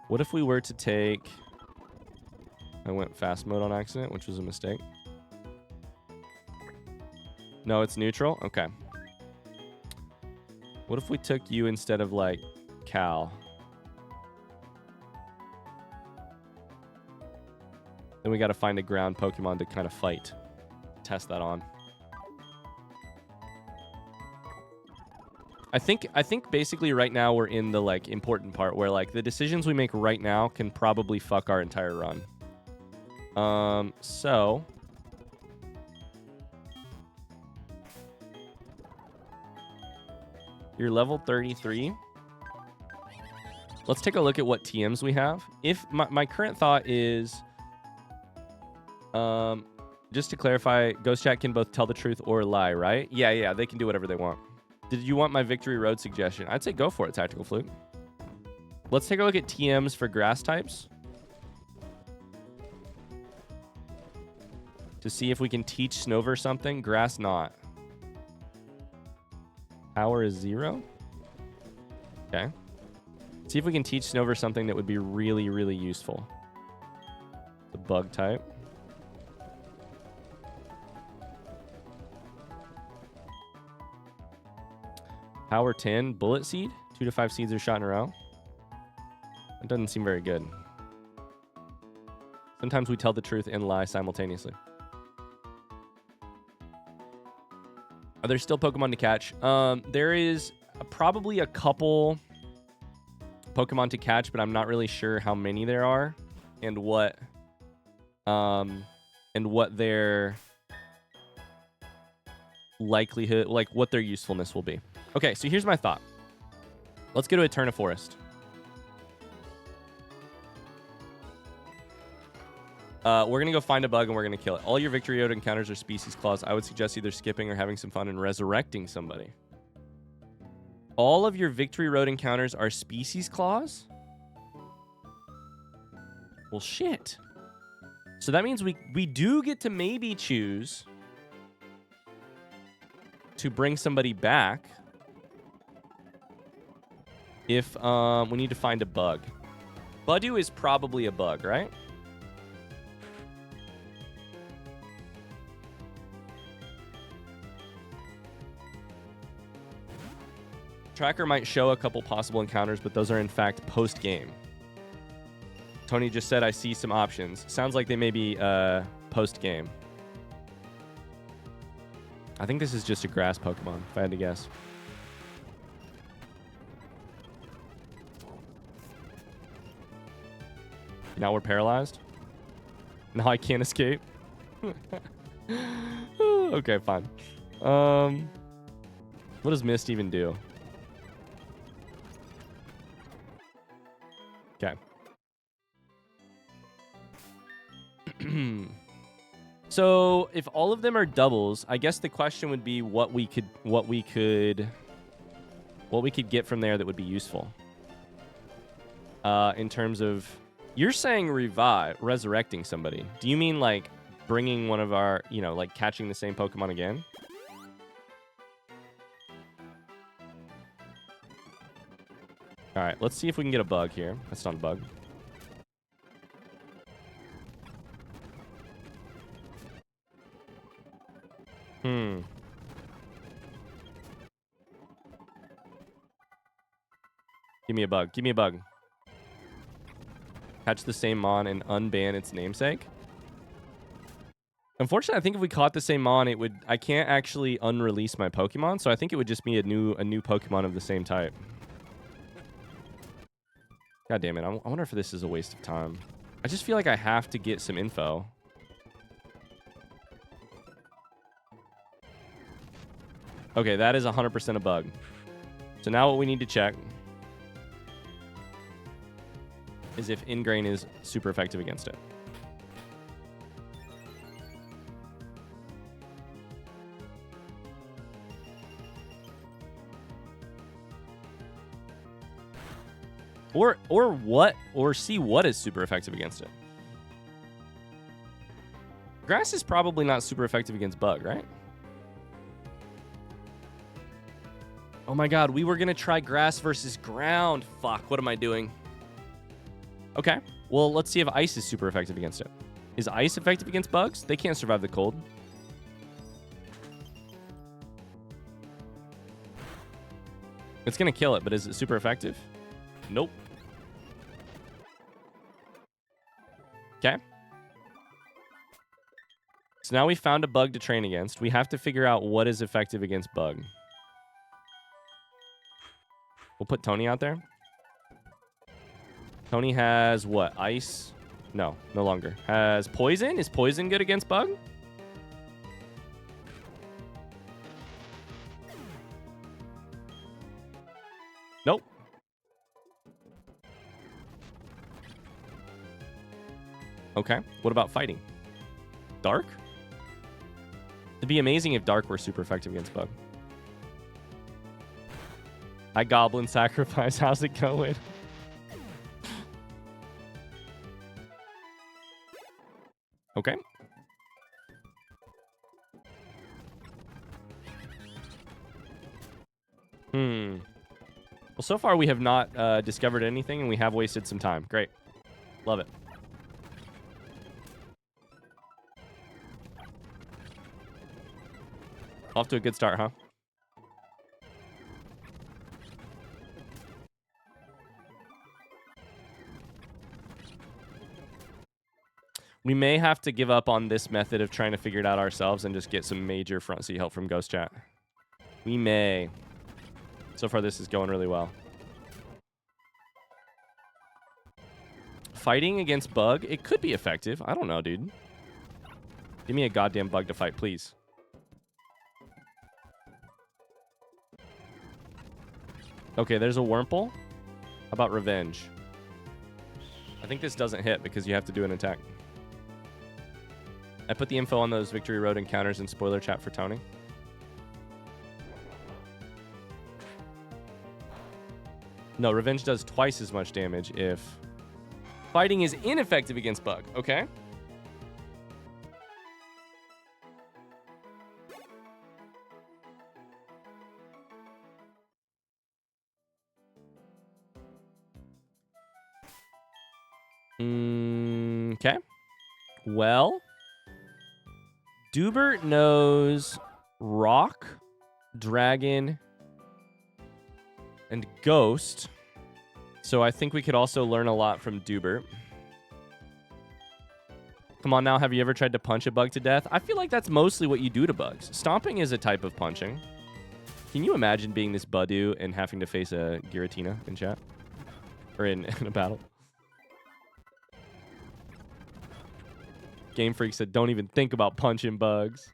What if we were to take... I went fast mode on accident, which was a mistake. No, it's neutral? Okay. What if we took you instead of, like, Cal? Then we got to find a ground Pokemon to kind of fight. Test that on. I think basically right now we're in the, like, important part where, like, the decisions we make right now can probably fuck our entire run. So... You're level 33. Let's take a look at what TMs we have. If my current thought is, just to clarify, Ghost Chat can both tell the truth or lie, right? Yeah, they can do whatever they want. Did you want my Victory Road suggestion? I'd say go for it, Tactical Flute. Let's take a look at TMs for grass types. To see if we can teach Snover something. Grass not. Power is 0. Okay. See if we can teach Snover something that would be really, really useful. The bug type. Power 10. Bullet Seed. 2 to 5 seeds are shot in a row. That doesn't seem very good. Sometimes we tell the truth and lie simultaneously. Are there still Pokemon to catch? There is probably a couple Pokemon to catch, but I'm not really sure how many there are and what their likelihood, like what their usefulness will be. Okay, so here's my thought. Let's go to Eterna Forest. We're going to go find a bug and we're going to kill it. All your Victory Road encounters are species claws. I would suggest either skipping or having some fun and resurrecting somebody. All of your Victory Road encounters are species claws? Well, shit. So that means we do get to maybe choose to bring somebody back if we need to find a bug. Budew is probably a bug, right? Tracker might show a couple possible encounters, but those are in fact post-game. Tony just said, I see some options. Sounds like they may be post-game. I think this is just a grass Pokemon, if I had to guess. Now we're paralyzed? Now I can't escape? Okay, fine. What does Mist even do? Okay. So if all of them are doubles, I guess the question would be what we could get from there that would be useful. In terms of, you're saying resurrecting somebody. Do you mean like bringing one of our, like catching the same Pokemon again? All right, let's see if we can get a bug here. That's not a bug. me a bug. Give me a bug. Catch the same mon and unban its namesake. Unfortunately, I think if we caught the same mon, it would. I can't actually unrelease my Pokemon, so I think it would just be a new Pokemon of the same type. God damn it! I wonder if this is a waste of time. I just feel like I have to get some info. Okay, that is 100% a bug. So now what we need to check is if Ingrain is super effective against it. Or see what is super effective against it. Grass is probably not super effective against bug, right? Oh my god, we were gonna try grass versus ground. Fuck, what am I doing? Okay, well, let's see if ice is super effective against it. Is ice effective against bugs? They can't survive the cold. It's gonna kill it, but is it super effective? Nope. Okay. So now we found a bug to train against. We have to figure out what is effective against bug. We'll put Tony out there. Tony has what? Ice? No, no longer. Has poison? Is poison good against bug? Nope. Okay. What about fighting? Dark? It'd be amazing if Dark were super effective against bug. I Goblin Sacrifice. How's it going? Okay. Well, so far we have not discovered anything, and we have wasted some time. Great. Love it. Off to a good start, huh? We may have to give up on this method of trying to figure it out ourselves and just get some major front seat help from Ghost Chat. We may. So far, this is going really well. Fighting against bug, it could be effective. I don't know, dude. Give me a goddamn bug to fight, please. Okay, there's a Wurmple. How about Revenge? I think this doesn't hit because you have to do an attack. I put the info on those Victory Road encounters in spoiler chat for Tony. No, Revenge does twice as much damage if fighting is ineffective against bug. Okay. Okay. Well, Dubert knows Rock, Dragon, and Ghost. So I think we could also learn a lot from Dubert. Come on now, have you ever tried to punch a bug to death? I feel like that's mostly what you do to bugs. Stomping is a type of punching. Can you imagine being this Budu and having to face a Giratina in chat? Or in a battle? Game Freak said, don't even think about punching bugs.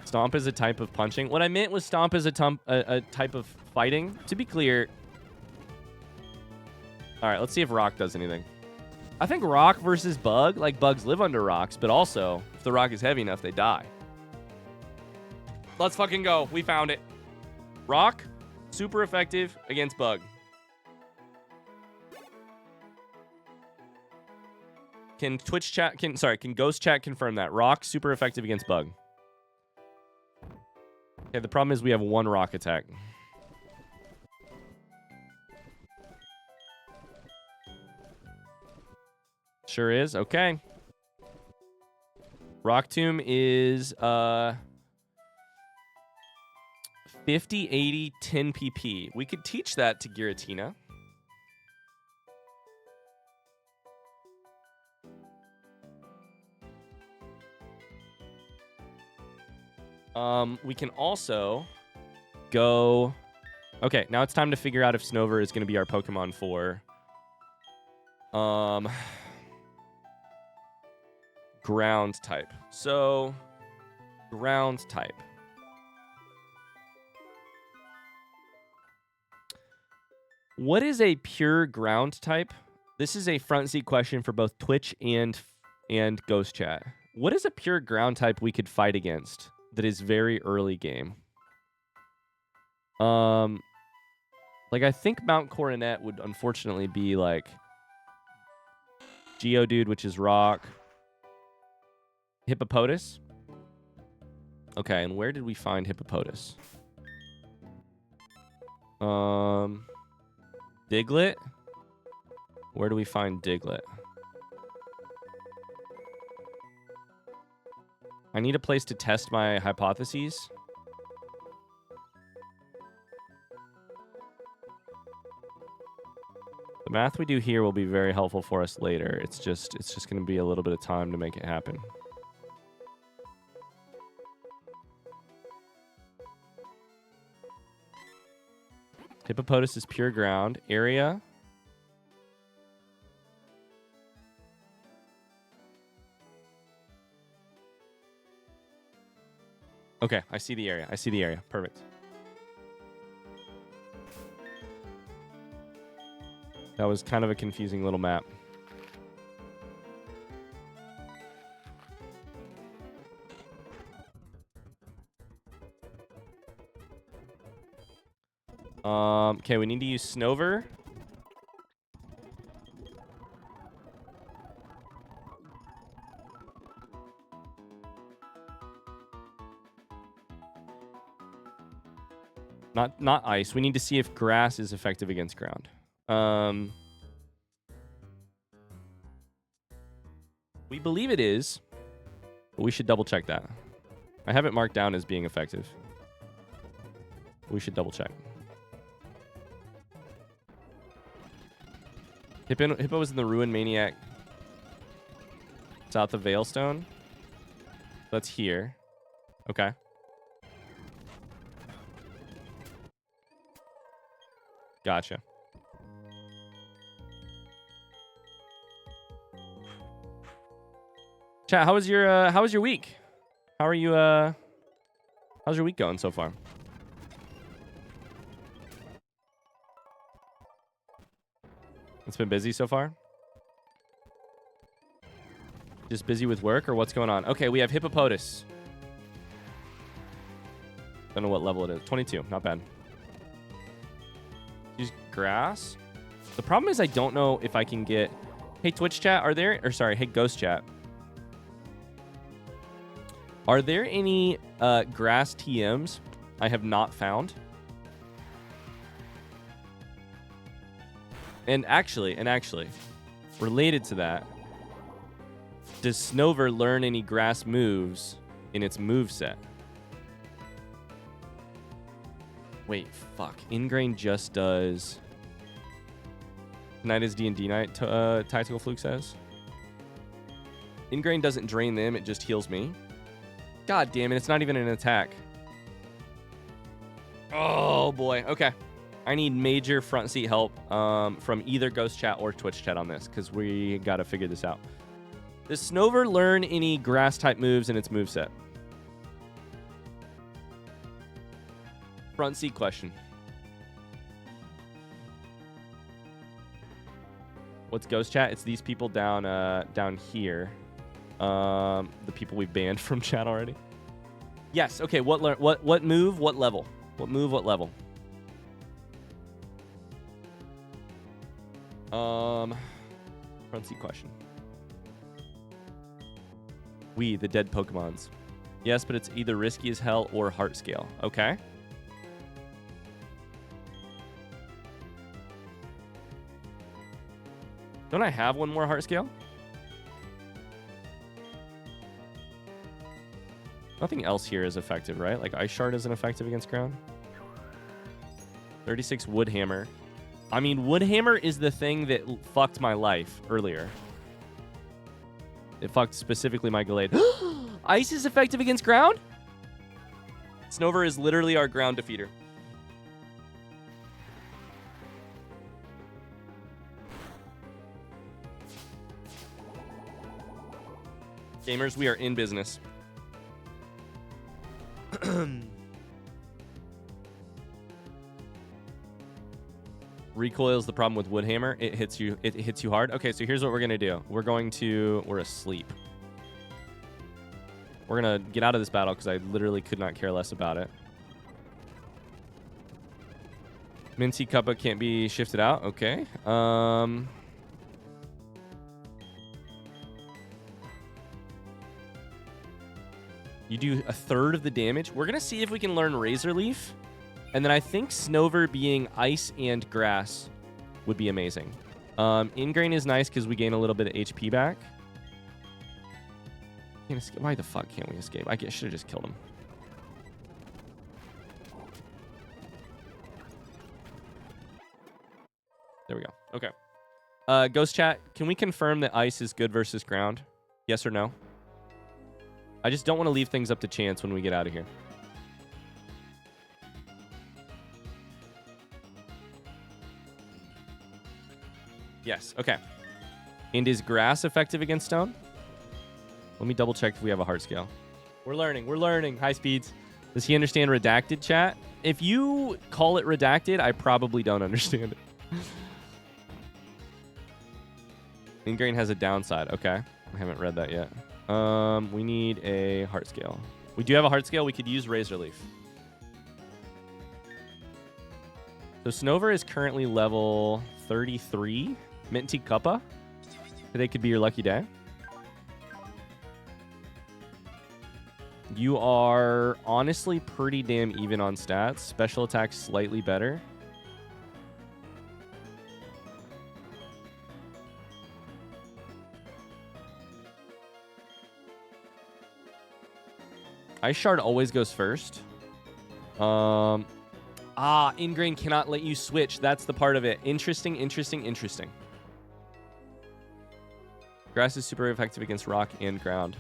Stomp is a type of punching. What I meant was stomp is a type of fighting. To be clear. All right, let's see if rock does anything. I think rock versus bug, like bugs live under rocks, but also if the rock is heavy enough, they die. Let's fucking go. We found it. Rock, super effective against bug. Can Twitch chat, can Ghost chat confirm that? Rock, super effective against bug. Okay, the problem is we have one rock attack. Sure is. Okay. Rock Tomb is 50, 80, 10 PP. We could teach that to Giratina. We can also go... Okay, now it's time to figure out if Snover is going to be our Pokemon for... ground type. So, ground type. What is a pure ground type? This is a front seat question for both Twitch and Ghost Chat. What is a pure ground type we could fight against that is very early game? Like I think Mount Coronet would unfortunately be like Geodude, which is rock. Hippopotas. Okay, and where did we find Hippopotas? Diglett. Where do we find Diglett? I need a place to test my hypotheses. The math we do here will be very helpful for us later. It's just going to be a little bit of time to make it happen. Hippopotas is pure ground. Area. Okay, I see the area. I see the area. Perfect. That was kind of a confusing little map. Okay, we need to use Snover. Not ice. We need to see if grass is effective against ground. We believe it is, but we should double check that. I have it marked down as being effective. We should double check. Hippo was in the Ruin Maniac south of Veilstone. That's here. Okay. Gotcha. Chat, how was your week? How are you how's your week going so far? It's been busy so far? Just busy with work or what's going on? Okay, we have Hippopotas. Don't know what level it is. 22, not bad. Use grass. The problem is I don't know if I can get... Hey, Twitch chat, are there... Or sorry, hey, Ghost chat. Are there any grass TMs I have not found? And actually, related to that, does Snover learn any grass moves in its moveset? Wait, fuck. Ingrain just does... Tonight is D&D night, Tactical Fluke says. Ingrain doesn't drain them, it just heals me. God damn it, it's not even an attack. Oh, boy. Okay. I need major front seat help from either Ghost Chat or Twitch Chat on this, because we got to figure this out. Does Snover learn any grass-type moves in its moveset? Front seat question. What's Ghost Chat? It's these people down here. The people we banned from chat already. Yes. Okay. What move? What level? What move? What level? Front seat question. We, the dead Pokemons. Yes, but it's either risky as hell or heart scale. Okay. Don't I have one more heart scale? Nothing else here is effective, right? Like Ice Shard isn't effective against ground. 36 Woodhammer. I mean, Woodhammer is the thing that fucked my life earlier. It fucked specifically my Gallade. Ice is effective against ground? Snover is literally our ground defeater. Gamers, we are in business. Recoil is the problem with Woodhammer. It hits you hard. Okay, so here's what we're gonna do. We're asleep. We're gonna get out of this battle because I literally could not care less about it. Mincy Cuppa can't be shifted out. Okay. You do a third of the damage. We're gonna see if we can learn Razor Leaf. And then I think Snover being ice and grass would be amazing. Ingrain is nice because we gain a little bit of HP back. Can't escape. Why the fuck can't we escape? I should have just killed him. There we go. Okay. Ghost Chat, can we confirm that ice is good versus ground? Yes or no? I just don't want to leave things up to chance when we get out of here. Yes, okay. And is grass effective against stone? Let me double check if we have a heart scale. We're learning. High speeds. Does he understand redacted, chat? If you call it redacted, I probably don't understand it. Ingrain has a downside. Okay. I haven't read that yet. We need a heart scale. We do have a heart scale. We could use Razor Leaf. So Snover is currently level 33. Minty Cuppa. Today could be your lucky day. You are honestly pretty damn even on stats. Special attack slightly better. Ice Shard always goes first. Ingrain cannot let you switch. That's the part of it. Interesting. Grass is super effective against rock and ground.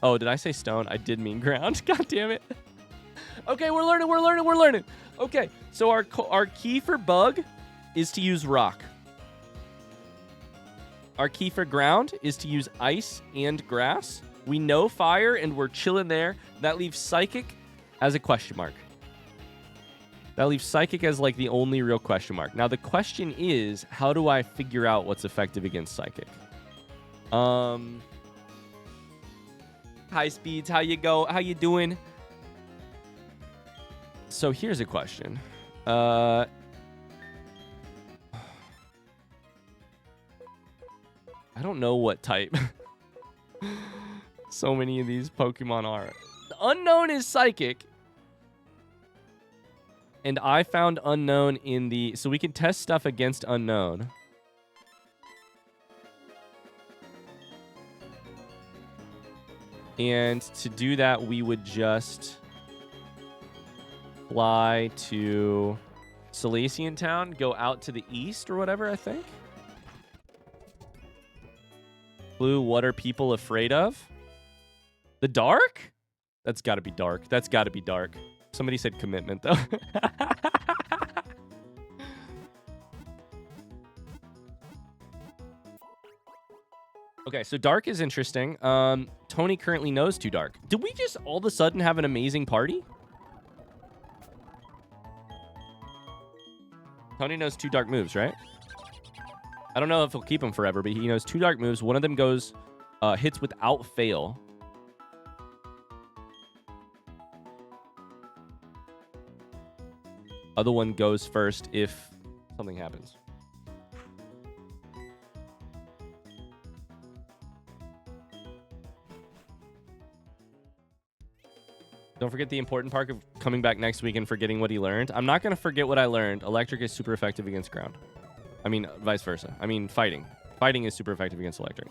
Oh, did I say stone? I did mean ground. God damn it. Okay, we're learning. Okay, so our key for bug is to use rock. Our key for ground is to use ice and grass. We know fire, and we're chilling there. That leaves psychic as a question mark. That leaves psychic as like the only real question mark. Now the question is, how do I figure out what's effective against psychic? High speeds, how you doing? So here's a question. I don't know what type so many of these Pokemon are. The unknown is psychic. And I found unknown in the... So we can test stuff against unknown. And to do that, we would just fly to Salacian Town, go out to the east or whatever, I think. Blue, what are people afraid of? The dark? That's got to be dark. Somebody said commitment, though. Okay, so dark is interesting. Tony currently knows 2 dark. Did we just all of a sudden have an amazing party? Tony knows 2 dark moves, right? I don't know if he'll keep them forever, but he knows 2 dark moves. One of them goes, hits without fail. Other one goes first if something happens. Don't forget the important part of coming back next week and forgetting what he learned. I'm not going to forget what I learned. Electric is super effective against ground. I mean, vice versa. I mean, fighting. Fighting is super effective against electric.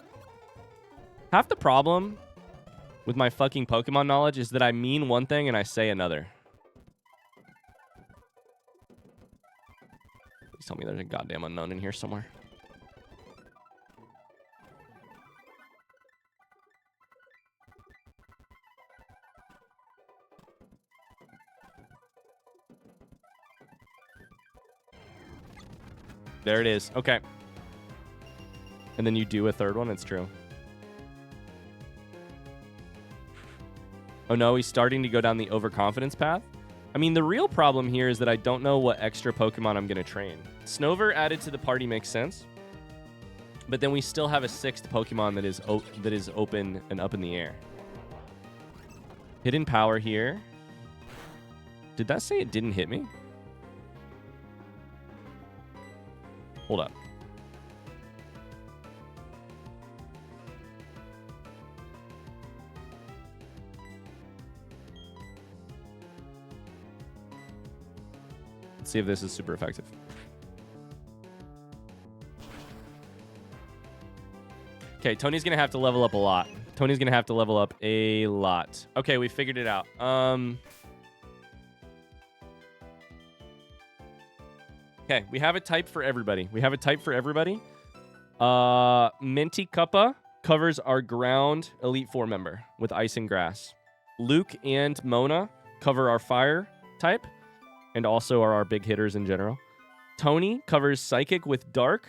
Half the problem with my fucking Pokemon knowledge is that I mean one thing and I say another. Please tell me there's a goddamn unknown in here somewhere. There it is. Okay. And then you do a third one. It's true. Oh no, he's starting to go down the overconfidence path. I mean, the real problem here is that I don't know what extra Pokemon I'm going to train. Snover added to the party makes sense. But then we still have a 6th Pokemon that is open and up in the air. Hidden Power here. Did that say it didn't hit me? Hold up. Let's see if this is super effective. Okay, Tony's going to have to level up a lot. Tony's going to have to level up a lot. Okay, we figured it out. Okay, we have a type for everybody. Minty Cuppa covers our ground Elite Four member with Ice and Grass. Luke and Mona cover our fire type and also are our big hitters in general. Tony covers Psychic with Dark.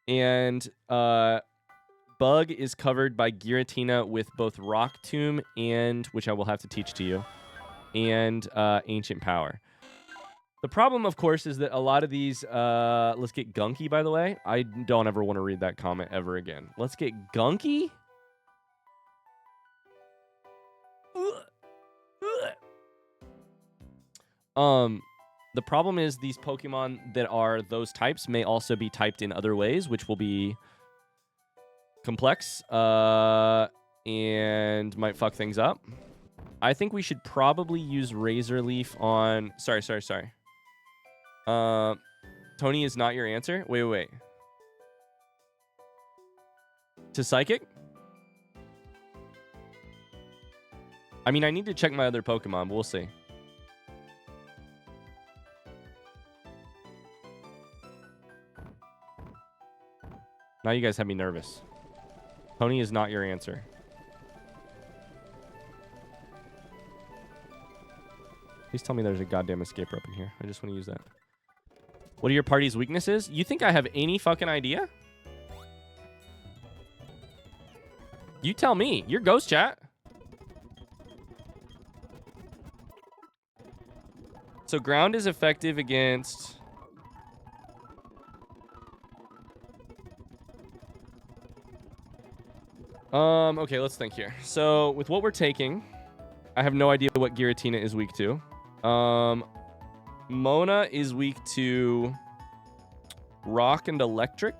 And Bug is covered by Giratina with both Rock Tomb and, which I will have to teach to you, and Ancient Power. The problem, of course, is that a lot of these... let's get Gunky, by the way. I don't ever want to read that comment ever again. Let's get Gunky? The problem is these Pokemon that are those types may also be typed in other ways, which will be complex and might fuck things up. I think we should probably use Razor Leaf on... Sorry. Tony is not your answer? Wait. To Psychic? I mean, I need to check my other Pokemon, but we'll see. Now you guys have me nervous. Tony is not your answer. Please tell me there's a goddamn escape rope in here. I just want to use that. What are your party's weaknesses? You think I have any fucking idea? You tell me. You're Ghost Chat. So ground is effective against... Okay, let's think here. So with what we're taking, I have no idea what Giratina is weak to. Mona is weak to Rock and Electric.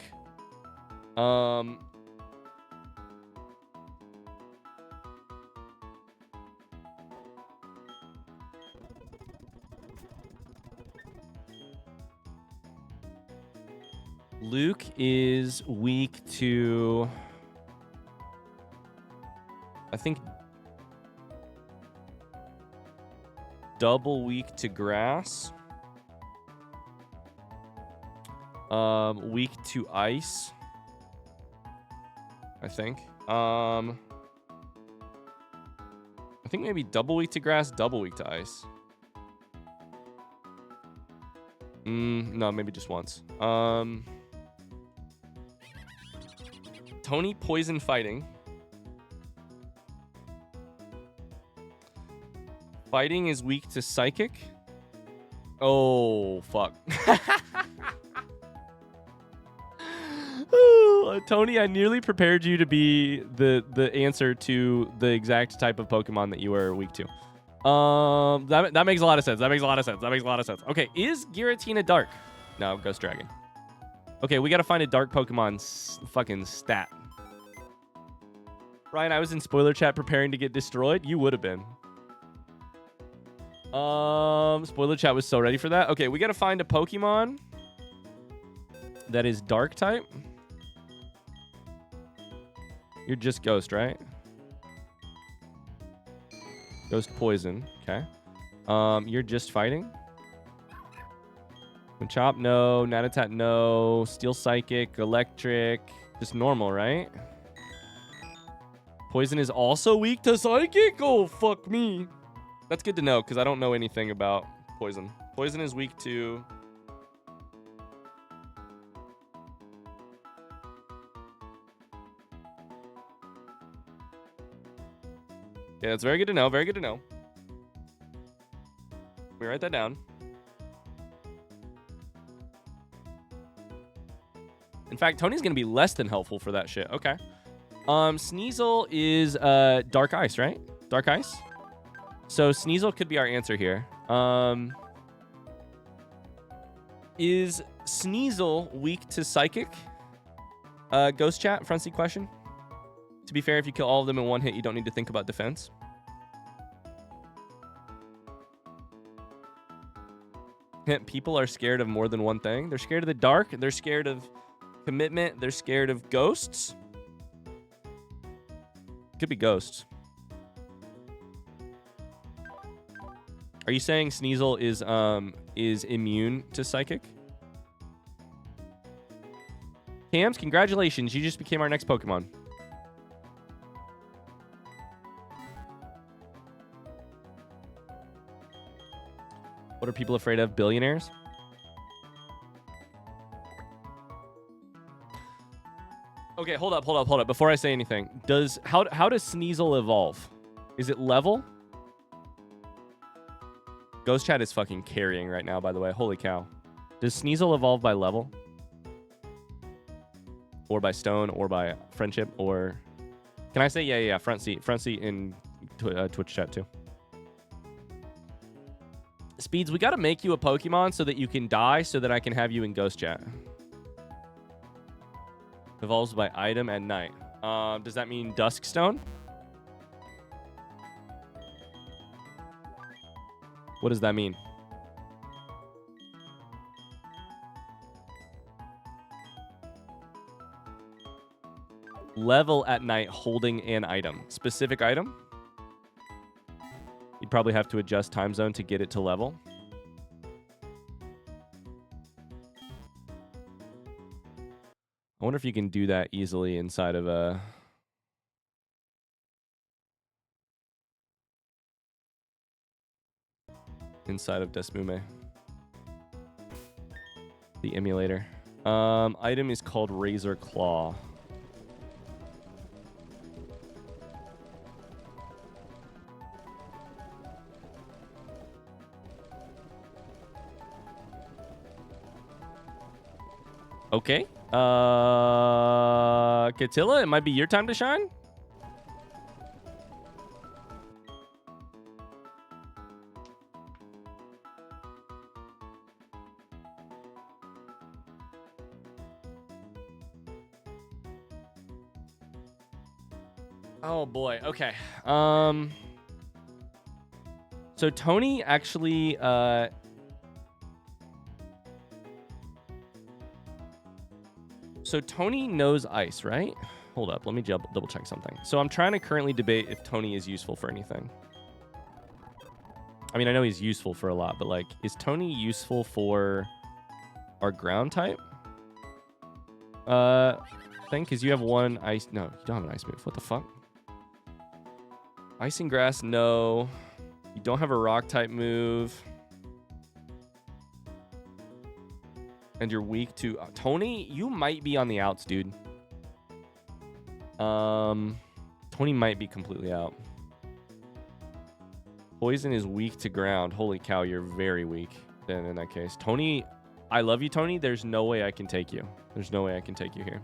Luke is weak to... I think double weak to grass. Weak to ice. I think. I think maybe double weak to grass, double weak to ice. No, maybe just once. Tony poison fighting. Fighting is weak to Psychic. Oh, fuck. Ooh, Tony, I nearly prepared you to be the answer to the exact type of Pokemon that you were weak to. That makes a lot of sense. Okay, is Giratina dark? No, Ghost Dragon. Okay, we got to find a dark Pokemon fucking stat. Ryan, I was in spoiler chat preparing to get destroyed. You would have been. Spoiler chat was so ready for that. Okay, we got to find a Pokemon that is dark type. You're just Ghost, right? Ghost Poison. Okay. You're just fighting. Chop, no. Natatat, no. Steel Psychic, Electric. Just normal, right? Poison is also weak to Psychic? Oh, fuck me. That's good to know, because I don't know anything about Poison. Poison is weak to... Yeah, that's very good to know. Very good to know. Let me write that down. In fact, Tony's going to be less than helpful for that shit. Okay. Sneasel is Dark Ice, right? Dark Ice? So Sneasel could be our answer here. Is Sneasel weak to Psychic? Ghost chat, front seat question. To be fair, if you kill all of them in one hit, you don't need to think about defense. People are scared of more than one thing. They're scared of the dark. They're scared of commitment. They're scared of ghosts. Could be ghosts. Are you saying Sneasel is immune to Psychic? Cams, congratulations. You just became our next Pokemon. What are people afraid of? Billionaires? Okay, hold up. Before I say anything, how does Sneasel evolve? Is it level? Ghost chat is fucking carrying right now, by the way. Holy cow. Does Sneasel evolve by level? Or by stone, or by friendship, or... Can I say, yeah, front seat in Twitch chat too. Speeds, we gotta make you a Pokemon so that you can die, so that I can have you in Ghost chat. Evolves by item at night. Does that mean Duskstone? What does that mean? Level at night holding an item. Specific item? You'd probably have to adjust time zone to get it to level. I wonder if you can do that easily inside of a... Inside of Desmume. The emulator. Item is called Razor Claw. Okay. Catilla, it might be your time to shine. Oh boy. Okay. So Tony actually So Tony knows ice, right? Hold up, let me double check something. So I'm trying to currently debate if Tony is useful for anything. I mean, I know he's useful for a lot, but like, is Tony useful for our ground type? Thing, because you have one ice. No, you don't have an ice move. What the fuck? Ice and grass, no. You don't have a rock type move. And you're weak to... Tony, you might be on the outs, dude. Tony might be completely out. Poison is weak to ground. Holy cow, you're very weak then in that case. Tony, I love you, Tony. There's no way I can take you. There's no way I can take you here.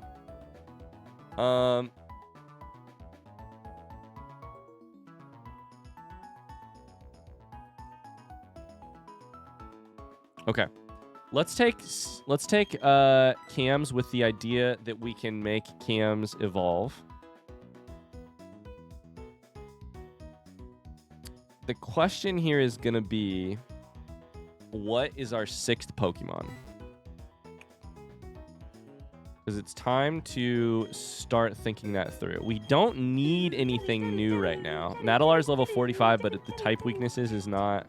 Okay. Let's take Cams with the idea that we can make Cams evolve. The question here is going to be, what is our 6th Pokemon? Because it's time to start thinking that through. We don't need anything new right now. Madalar's level 45, but the type weaknesses is not...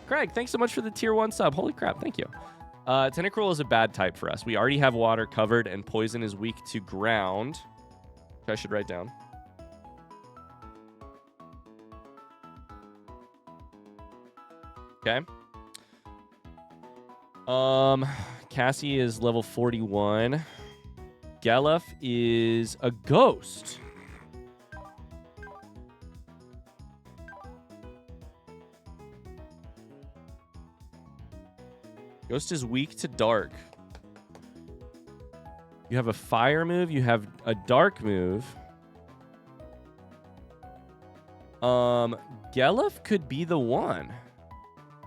Craig, thanks so much for the tier 1 sub. Holy crap, thank you. Tentacruel is a bad type for us. We already have water covered, and poison is weak to ground. Which I should write down. Okay. Cassie is level 41. Gelef is a ghost. Ghost is weak to dark. You have a fire move. You have a dark move. Gelef could be the one.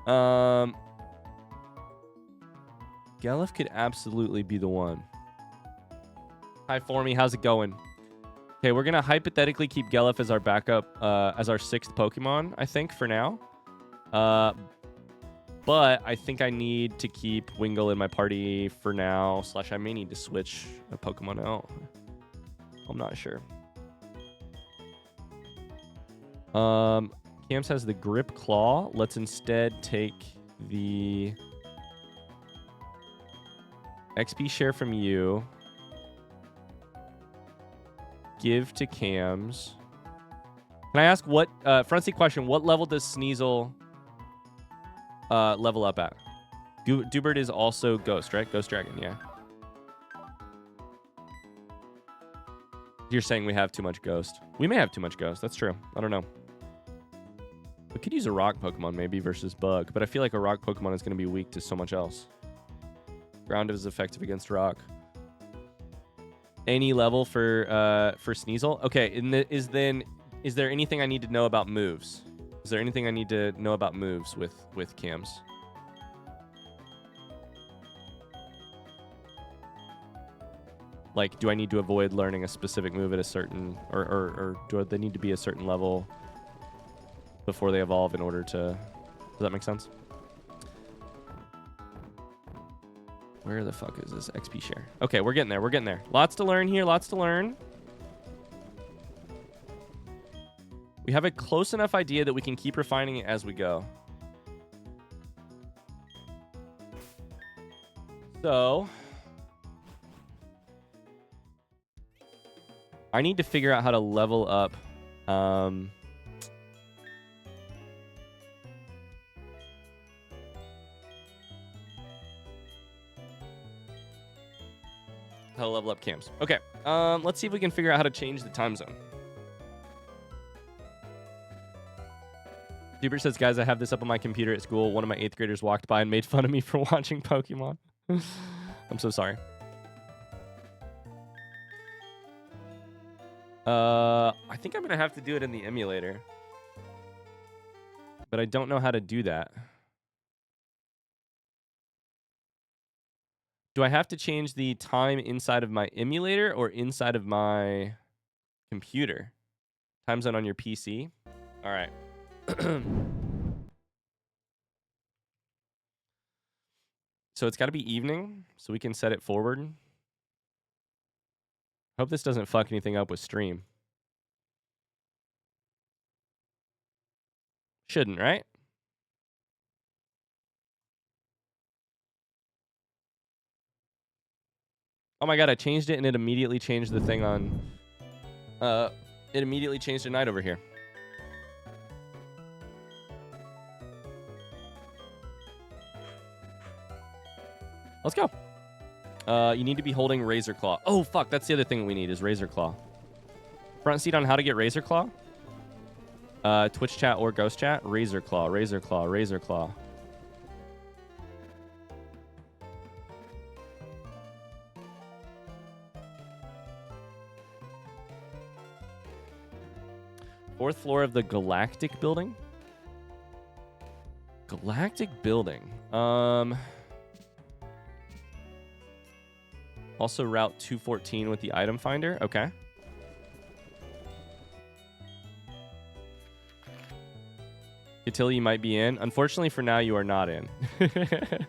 Gelef could absolutely be the one. Hi, Formy. How's it going? Okay, we're going to hypothetically keep Gelef as our backup, as our 6th Pokemon, I think, for now. But I think I need to keep Wingull in my party for now. / I may need to switch a Pokemon out. I'm not sure. Camps has the Grip Claw. Let's instead take the XP share from you. Give to Cams. Can I ask what, front seat question, what level does Sneasel level up at? Dubert is also Ghost, right? Ghost Dragon, yeah. You're saying we have too much Ghost. We may have too much Ghost. That's true. I don't know. We could use a Rock Pokemon maybe versus Bug, but I feel like a Rock Pokemon is going to be weak to so much else. Ground is effective against Rock. Any level for Sneasel? Okay, is there anything I need to know about moves? Is there anything I need to know about moves with Cams? Like, do I need to avoid learning a specific move at a certain, or do they need to be a certain level before they evolve in order to, does that make sense? Where the fuck is this XP share? Okay, we're getting there. We're getting there. Lots to learn here. Lots to learn. We have a close enough idea that we can keep refining it as we go. So I need to figure out how to level up. How to level up Cams. Okay, let's see if we can figure out how to change the time zone. Dubert says, guys, I have this up on my computer at school. One of my 8th graders walked by and made fun of me for watching Pokemon. I'm so sorry. I think I'm going to have to do it in the emulator. But I don't know how to do that. Do I have to change the time inside of my emulator or inside of my computer? Time zone on your PC? All right. So it's got to be evening, so we can set it forward. Hope this doesn't fuck anything up with stream. Shouldn't, right? Oh my god, I changed it and it immediately changed the thing on... it immediately changed to night over here. Let's go. You need to be holding Razor Claw. Oh, fuck. That's the other thing we need is Razor Claw. Front seat on how to get Razor Claw. Twitch chat or Ghost chat. Razor Claw, Razor Claw, Razor Claw. Fourth floor of the Galactic Building. Galactic Building. Also Route 214 with the item finder. Okay. Until you might be in. Unfortunately, for now, you are not in. I'm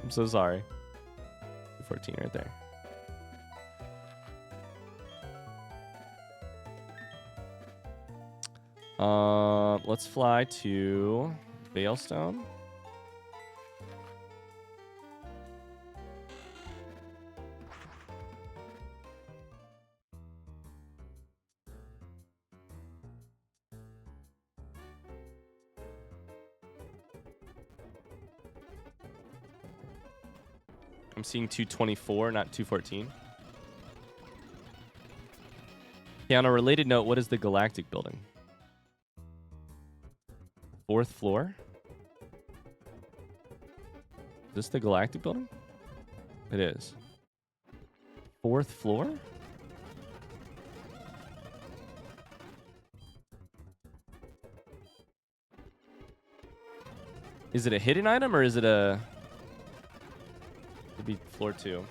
so sorry. 214 right there. Let's fly to Veilstone. I'm seeing 224, not 214. Okay, on a related note, what is the Galactic building? 4th floor? Is this the Galactic building? It is. 4th floor? Is it a hidden item or is it a... It'd be floor 2.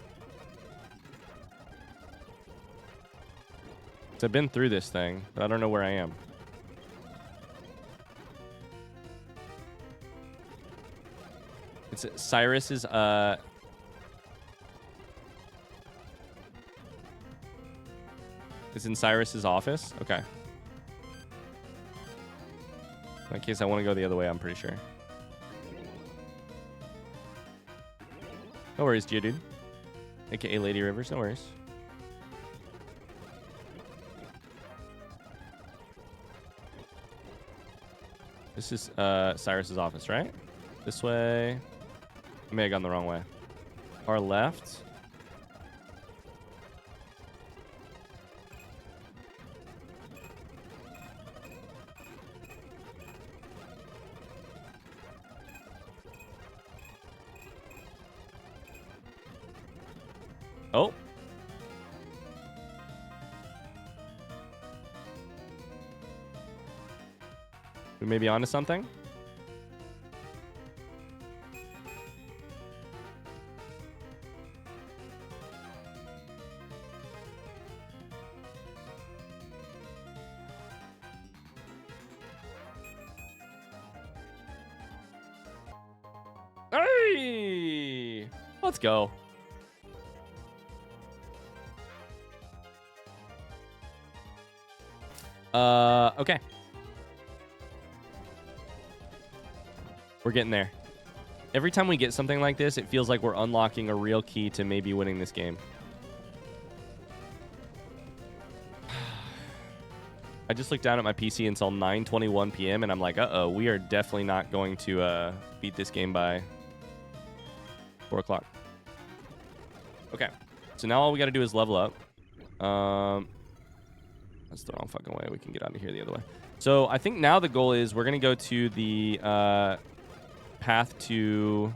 So I've been through this thing, but I don't know where I am. It's Cyrus's, It's in Cyrus's office? Okay. In that case, I want to go the other way, I'm pretty sure. No worries, Geodude. AKA Lady Rivers, no worries. This is Cyrus's office, right? This way. I may have gone the wrong way. Our left. Oh. We may be onto something. Hey! Let's go. Okay. We're getting there. Every time we get something like this, it feels like we're unlocking a real key to maybe winning this game. I just looked down at my PC until 9:21 p.m. and I'm like, uh-oh, we are definitely not going to beat this game by 4 o'clock. Okay. So now all we got to do is level up. That's the wrong fucking way. We can get out of here the other way. So I think now the goal is we're going to go to the path to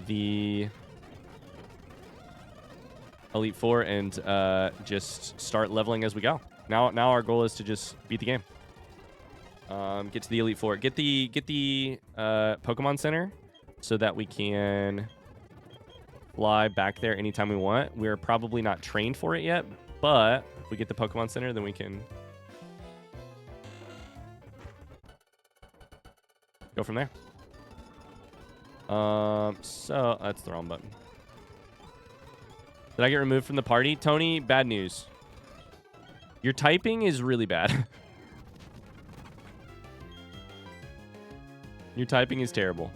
the Elite Four and just start leveling as we go. Now our goal is to just beat the game. Get to the Elite Four. Get the Pokemon Center so that we can fly back there anytime we want. We're probably not trained for it yet, but if we get the Pokemon Center, then we can go from there. So that's the wrong button. Did I get removed from the party? Tony, bad news. Your typing is really bad. Your typing is terrible.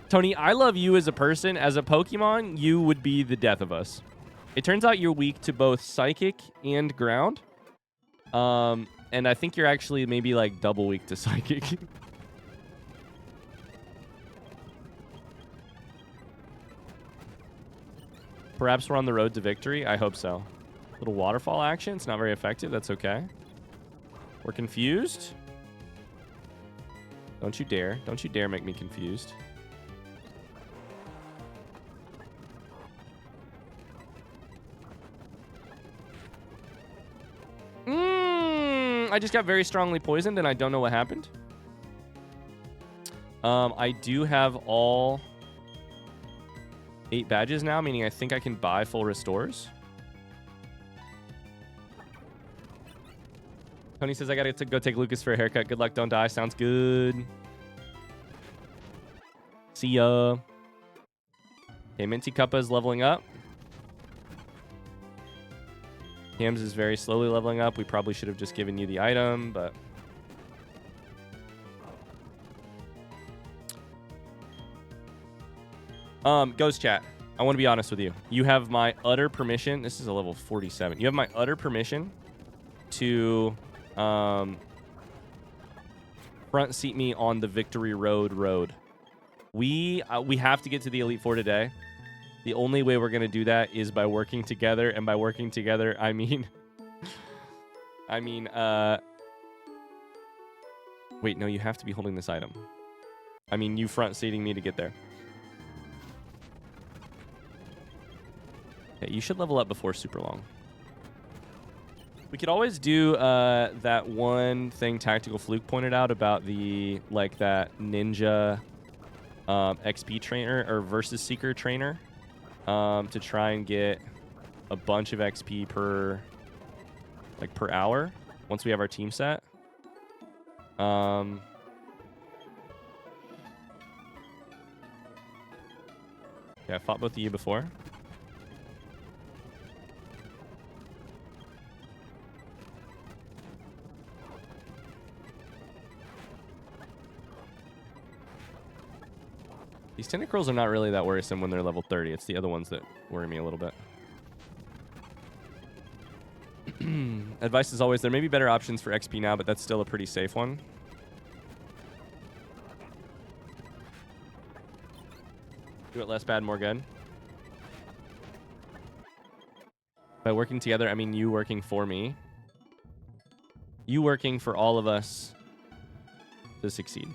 Tony, I love you as a person. As a Pokemon, you would be the death of us. It turns out you're weak to both Psychic and Ground. And I think you're actually maybe like double weak to Psychic. Perhaps we're on the road to victory. I hope so. Little waterfall action. It's not very effective. That's okay. We're confused. Don't you dare. Don't you dare make me confused. I just got very strongly poisoned and I don't know what happened. I do have all 8 badges now, meaning I think I can buy full restores. Tony says I gotta go take Lucas for a haircut. Good luck, don't die. Sounds good. See ya. Okay, Minty Cuppa is leveling up. Cams is very slowly leveling up. We probably should have just given you the item, but... Ghost Chat, I want to be honest with you. You have my utter permission. This is a level 47. You have my utter permission to front seat me on the Victory Road. We have to get to the Elite Four today. The only way we're going to do that is by working together. And by working together, I mean... Wait, no, you have to be holding this item. I mean, you front seating me to get there. Okay, you should level up before super long. We could always do that one thing Tactical Fluke pointed out about the, like, that ninja XP trainer or versus seeker trainer to try and get a bunch of XP per hour once we have our team set. Yeah, I fought both of you before. These tentacles are not really that worrisome when they're level 30. It's the other ones that worry me a little bit. Advice is always, there may be better options for XP now, but that's still a pretty safe one. Do it less bad, more good. By working together, I mean you working for me. You working for all of us to succeed.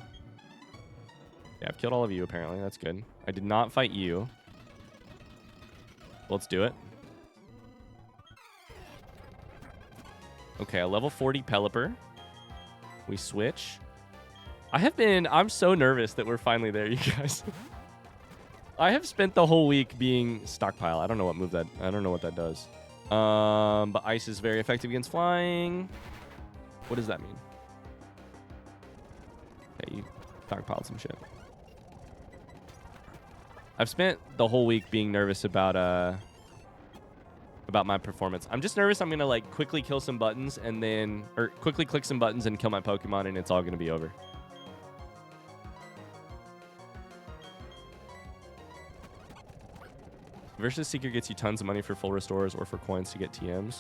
Yeah, I've killed all of you, apparently. That's good. I did not fight you. Let's do it. Okay, a level 40 Pelipper. We switch. I'm so nervous that we're finally there, you guys. I have spent the whole week being stockpile. I don't know what move that, I don't know what that does. But ice is very effective against flying. What does that mean? Okay, you stockpiled some shit. I've spent the whole week being nervous about my performance. I'm just nervous I'm gonna like quickly kill some buttons and then, or quickly click some buttons and kill my Pokemon and it's all gonna be over. Versus Seeker gets you tons of money for full restores or for coins to get TMs.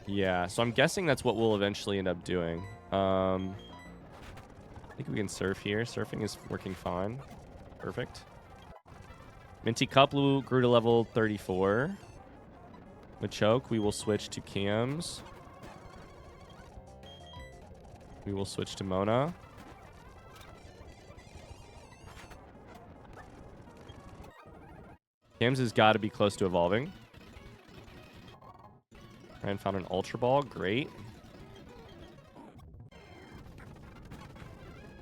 Yeah, so I'm guessing that's what we'll eventually end up doing. I think we can surf here. Surfing is working fine. Perfect. Minty Cuplu grew to level 34. Machoke, we will switch to Cams. We will switch to Mona. Cams has got to be close to evolving. Ryan found an Ultra Ball. Great.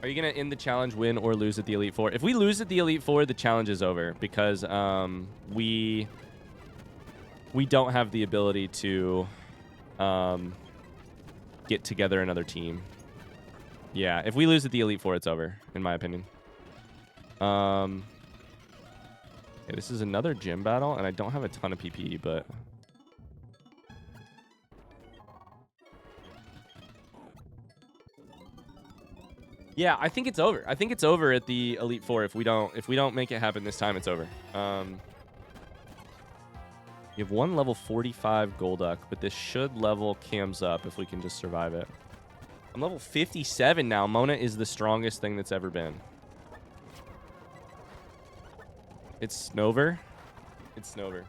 Are you going to end the challenge, win, or lose at the Elite Four? If we lose at the Elite Four, the challenge is over because we don't have the ability to get together another team. Yeah, if we lose at the Elite Four, it's over, in my opinion. Okay, this is another gym battle, and I don't have a ton of PPE, but... Yeah, I think it's over. I think it's over at the Elite Four. If we don't make it happen this time, it's over. You have one level 45 Golduck, but this should level Cams up if we can just survive it. I'm level 57 now. Mona is the strongest thing that's ever been. It's Snover. It's Snover.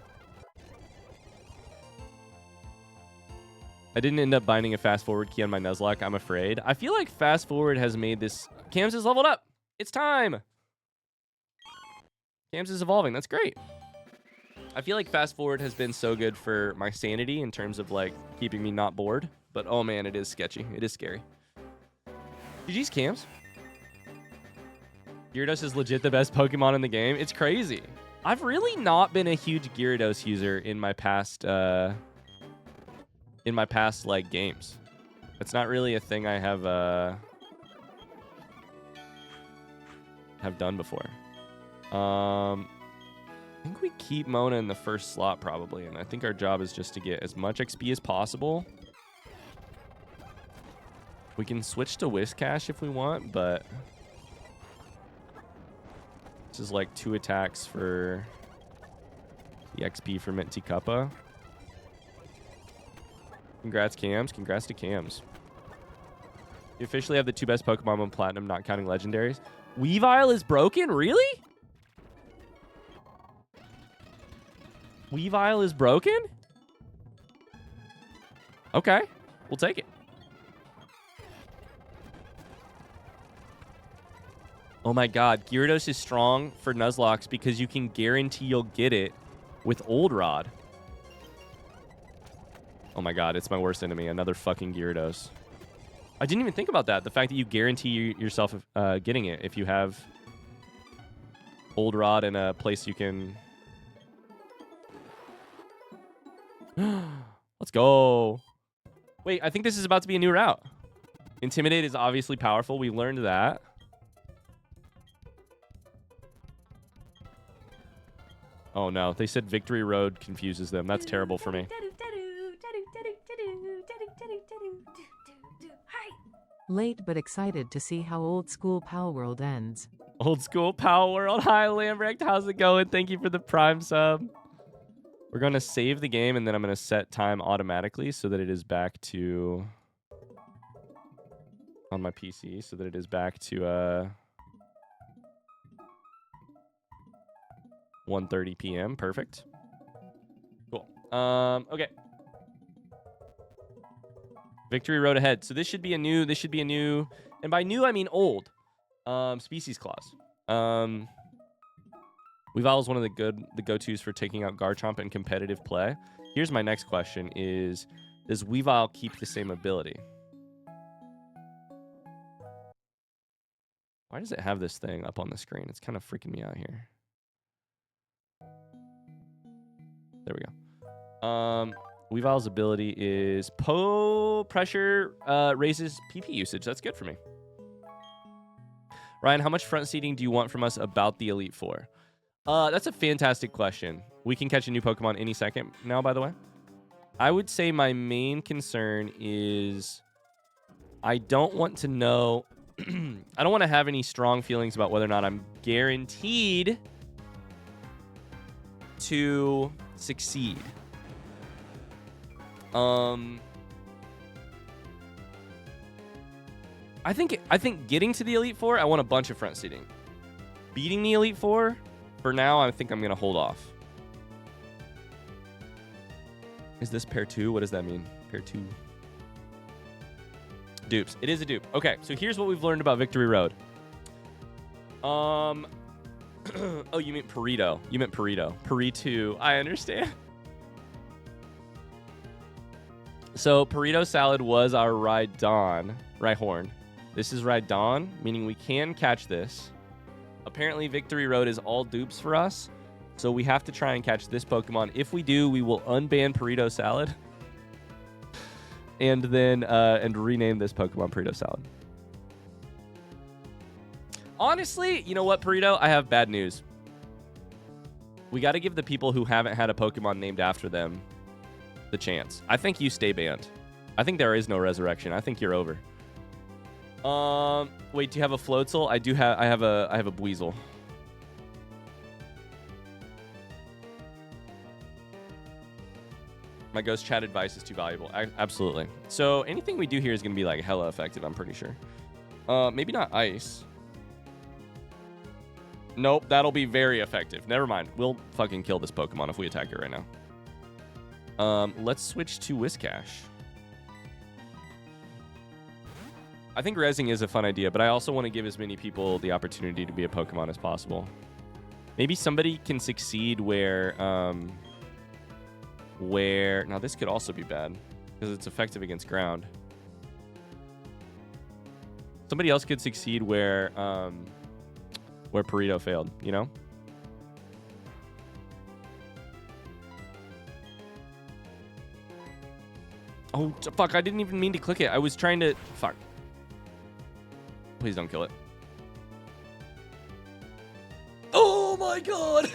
I didn't end up binding a fast forward key on my Nuzlocke, I'm afraid. I feel like fast forward has made this... Cams is leveled up. It's time. Cams is evolving. That's great. I feel like fast forward has been so good for my sanity in terms of like keeping me not bored. But oh man, it is sketchy. It is scary. GG's Cams. Gyarados is legit the best Pokemon in the game. It's crazy. I've really not been a huge Gyarados user in my past like games. It's not really a thing I have done before. think we keep Mona in the first slot probably, and I think our job is just to get as much XP as possible. We can switch to Whiscash if we want, but this is like 2 attacks for the XP for Minty Kappa. Congrats, Cams. Congrats to Cams. You officially have the 2 best Pokemon on Platinum, not counting legendaries. Weavile is broken? Really? Weavile is broken? Okay. We'll take it. Oh my god. Gyarados is strong for Nuzlocke because you can guarantee you'll get it with Old Rod. Oh my god. It's my worst enemy. Another fucking Gyarados. I didn't even think about that. The fact that you guarantee yourself getting it if you have Old Rod in a place you can... Let's go. Wait, I think this is about to be a new route. Intimidate is obviously powerful. We learned that. Oh no, they said Victory Road confuses them. That's terrible for me. Late but excited to see how Old School Pal World ends. Old School Pal World. Hi, Lambrecht. How's it going? Thank you for the Prime sub. We're going to save the game, and then I'm going to set time automatically so that it is back to... on my PC, so that it is back to... 1:30 p.m. Perfect. Cool. Okay. Victory Road ahead. So this should be a new, and by new I mean old. Species Clause. Weavile is one of the go-tos for taking out Garchomp in competitive play. Here's my next question is, does Weavile keep the same ability? Why does it have this thing up on the screen? It's kind of freaking me out here. There we go. Weavile's ability is pressure raises PP usage. That's good for me. Ryan, how much front seating do you want from us about the Elite Four? That's a fantastic question. We can catch a new Pokemon any second now, by the way. I would say my main concern is I don't want to know... I don't want to have any strong feelings about whether or not I'm guaranteed to succeed. I think getting to the Elite Four, I want a bunch of front seating. Beating the Elite Four, for now, I think I'm gonna hold off. Is this pair 2? What does that mean? Pair 2. Dupes. It is a dupe. Okay, so here's what we've learned about Victory Road. Oh, you meant Perito. You meant Perito. Perito. I understand. So Perito Salad was our Rhyhorn. This is Rhydon, meaning we can catch this. Apparently Victory Road is all dupes for us, so we have to try and catch this Pokemon. If we do, we will unban Perito Salad and then and rename this Pokemon Perito Salad. Honestly, you know what, Perito? I have bad news. We got to give the people who haven't had a Pokemon named after them the chance. I think you stay banned. I think there is no resurrection. I think you're over. Wait, do you have a Floatzel? I do have. I have a Buizel. My ghost chat advice is too valuable. Absolutely. So anything we do here is going to be like hella effective, I'm pretty sure. Maybe not ice. Nope, that'll be very effective. Never mind. We'll fucking kill this Pokemon if we attack it right now. Let's switch to Whiscash. I think rezzing is a fun idea, but I also want to give as many people the opportunity to be a Pokemon as possible. Maybe somebody can succeed where now this could also be bad because it's effective against ground. Somebody else could succeed where Perito failed, you know? Oh, fuck, I didn't even mean to click it. I was trying to... Fuck. Please don't kill it. Oh my my god!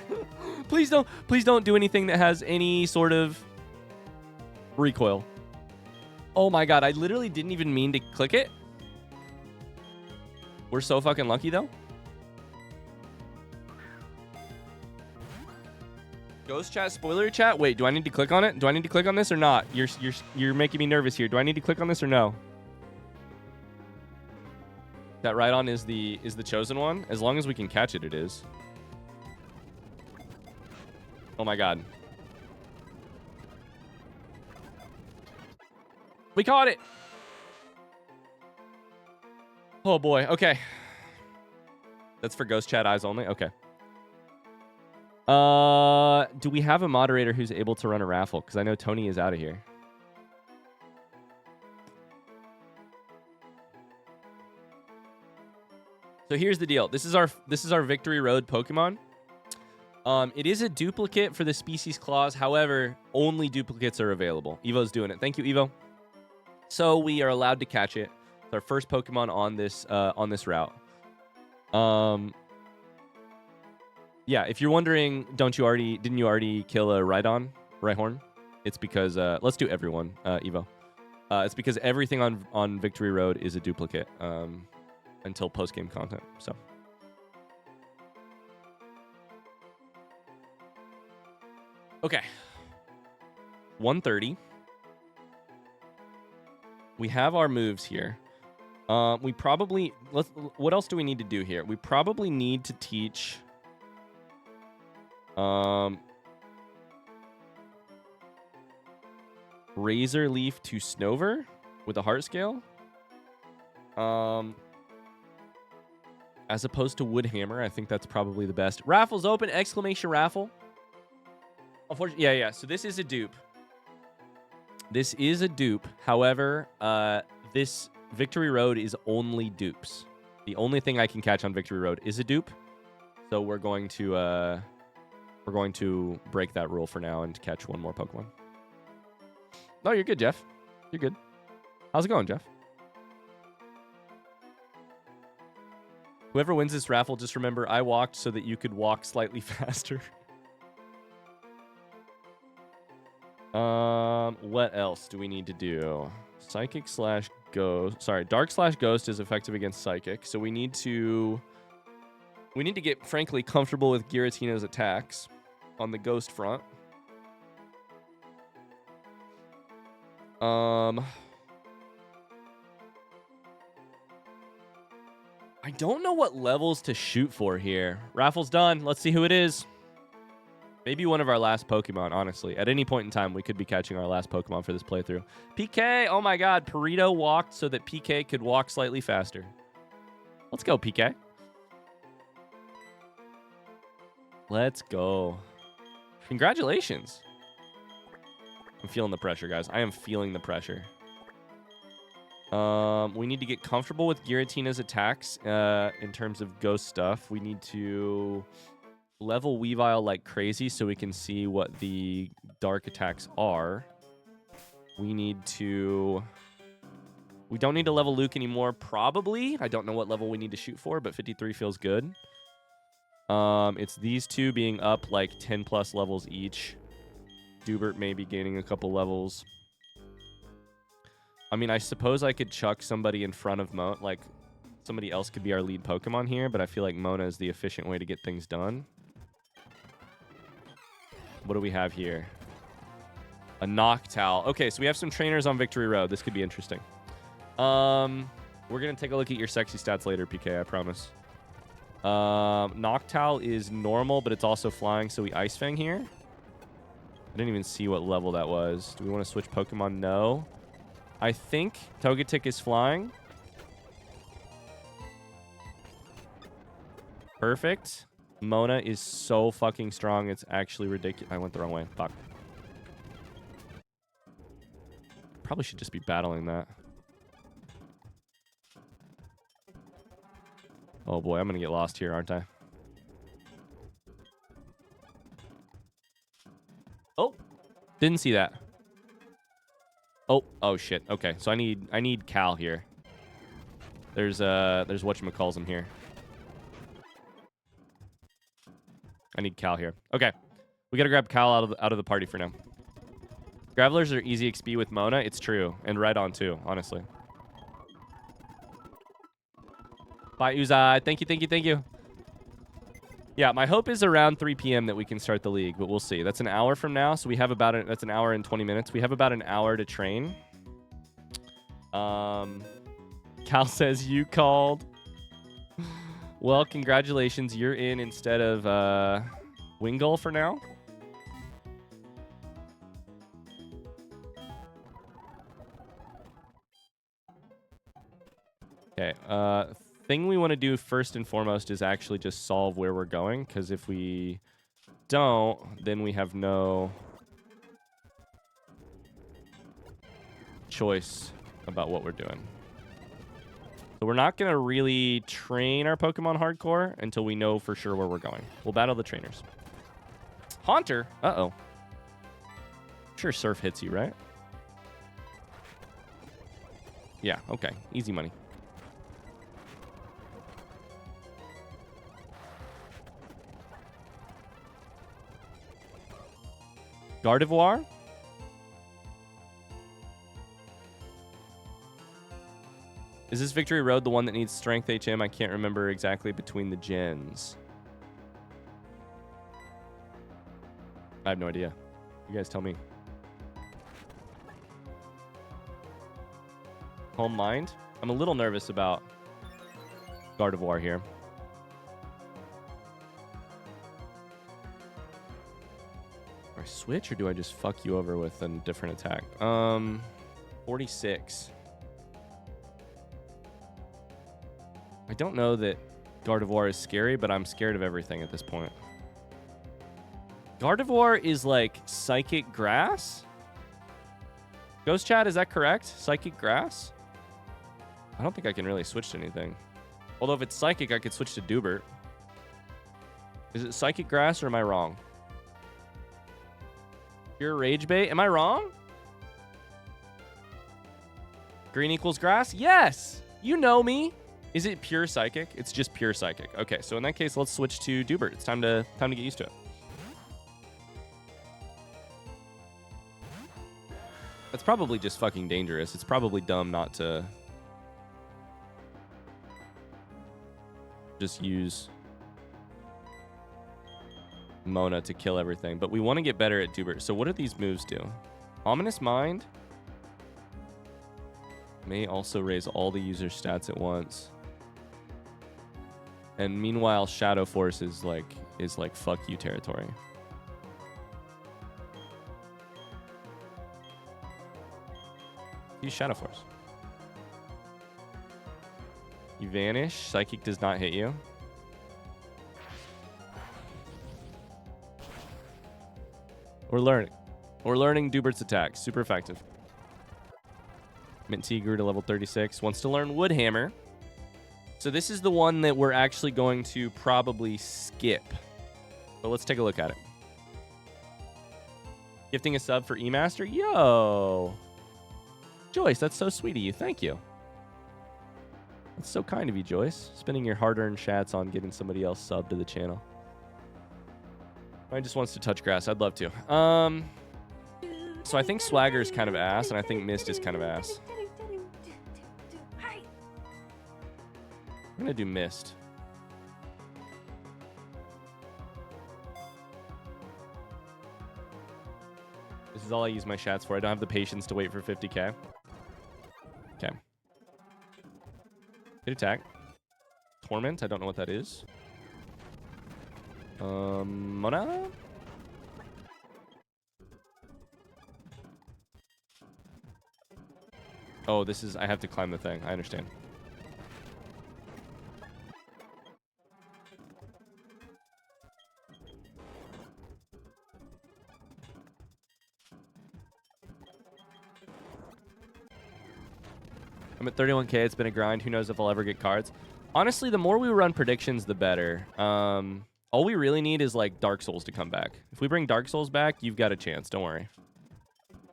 Please don't do anything that has any sort of recoil. Oh my god, I literally didn't even mean to click it. We're so fucking lucky though. Ghost chat, spoiler chat. Wait, do I need to click on it? Do I need to click on this or not? You're making me nervous here. Do I need to click on this or no? That Rhydon is the chosen one. As long as we can catch it, it is. Oh my god. We caught it. Oh boy. Okay. That's for ghost chat eyes only. Okay. Do we have a moderator who's able to run a raffle? Because I know Tony is out of here. So here's the deal. This is our Victory Road Pokemon. It is a duplicate for the species clause. However, only duplicates are available. Evo's doing it. Thank you, Evo. So we are allowed to catch it. It's our first Pokemon on this route. Yeah, if you're wondering, didn't you already kill a Rhyhorn? It's because let's do everyone, Evo. It's because everything on Victory Road is a duplicate until post-game content. So okay. 130. We have our moves here. We probably what else do we need to do here? We probably need to teach Razor Leaf to Snover with a heart scale. As opposed to Wood Hammer, I think that's probably the best. Raffle's open! Exclamation raffle. Unfortunately, yeah. So this is a dupe. This is a dupe. However, this Victory Road is only dupes. The only thing I can catch on Victory Road is a dupe. So we're going to break that rule for now and catch one more Pokemon. No, you're good, Jeff. You're good. How's it going, Jeff? Whoever wins this raffle, just remember I walked so that you could walk slightly faster. What else do we need to do? Psychic slash Ghost. Sorry, Dark slash Ghost is effective against Psychic. So we need to get, frankly, comfortable with Giratina's attacks on the Ghost front. I don't know what levels to shoot for here. Raffle's done. Let's see who it is. Maybe one of our last Pokemon, honestly. At any point in time, we could be catching our last Pokemon for this playthrough. PK! Oh my god, Perito walked so that PK could walk slightly faster. Let's go, PK. Let's go. Congratulations. I'm feeling the pressure, guys. I am feeling the pressure. We need to get comfortable with Giratina's attacks in terms of ghost stuff. We need to level Weavile like crazy so we can see what the dark attacks are. We don't need to level Luke anymore, probably. I don't know what level we need to shoot for, but 53 feels good. It's these two being up like 10 plus levels each. Dubert may be gaining a couple levels. I mean, I suppose I could chuck somebody in front of Mona. Like, somebody else could be our lead Pokemon here, but I feel like Mona is the efficient way to get things done. What do we have here? A Noctowl. Okay, so we have some trainers on Victory Road. This could be interesting. We're going to take a look at your sexy stats later, PK, I promise. Noctowl is normal, but it's also flying, so we Ice Fang here. I didn't even see what level that was. Do we want to switch Pokemon? No. I think Togetic is flying. Perfect. Mona is so fucking strong. It's actually ridiculous. I went the wrong way. Fuck. Probably should just be battling that. Oh boy, I'm going to get lost here, aren't I? Oh, didn't see that. Oh shit. Okay, so I need Cal here. There's whatchamacalls'em here. need Cal here. Okay. We got to grab Cal out of the party for now. Gravelers are easy XP with Mona. It's true. And right on, too, honestly. Bye, Uzai. Thank you, thank you, thank you. Yeah, my hope is around 3 p.m. that we can start the league, but we'll see. That's an hour from now, so we have about that's an hour and 20 minutes. We have about an hour to train. Cal says you called. Well, congratulations. You're in instead of Wingull for now. Okay. Thing we want to do first and foremost is actually just solve where we're going, because if we don't, then we have no choice about what we're doing. So we're not going to really train our Pokemon hardcore until we know for sure where we're going. We'll battle the trainers. Haunter? Uh-oh. Sure Surf hits you, right? Yeah, okay. Easy money. Gardevoir? Is this Victory Road the one that needs Strength HM? I can't remember exactly between the gens. I have no idea. You guys tell me. Home Mind? I'm a little nervous about Gardevoir here. Do I switch or do I just fuck you over with a different attack? 46. I don't know that Gardevoir is scary, but I'm scared of everything at this point. Gardevoir is like Psychic Grass? Ghost Chat, is that correct? Psychic Grass? I don't think I can really switch to anything. Although if it's Psychic, I could switch to Dubert. Is it Psychic Grass or am I wrong? Pure Rage Bait? Am I wrong? Green equals grass? Yes! You know me. Is it pure Psychic? It's just pure Psychic. Okay, so in that case, let's switch to Dubert. It's time to get used to it. That's probably just fucking dangerous. It's probably dumb not to just use Mona to kill everything. But we want to get better at Dubert. So what do these moves do? Ominous Mind may also raise all the user's stats at once. And meanwhile, Shadow Force is like fuck you territory. Use Shadow Force. You vanish. Psychic does not hit you. We're learning. We're learning Dubert's attack. Super effective. Mint T grew to level 36. Wants to learn Wood Hammer. So this is the one that we're actually going to probably skip. But let's take a look at it. Gifting a sub for E-Master? Yo! Joyce, that's so sweet of you. Thank you. That's so kind of you, Joyce. Spending your hard-earned shats on getting somebody else sub to the channel. I just wants to touch grass. I'd love to. So I think Swagger is kind of ass, and I think Mist is kind of ass. I'm going to do Mist. This is all I use my shats for. I don't have the patience to wait for 50k. Okay. Good attack. Torment. I don't know what that is. Mona? Oh, this is... I have to climb the thing. I understand. I'm at 31k. It's been a grind. Who knows if I'll ever get cards. Honestly, the more we run predictions, the better. All we really need is, like, Dark Souls to come back. If we bring Dark Souls back, you've got a chance. Don't worry.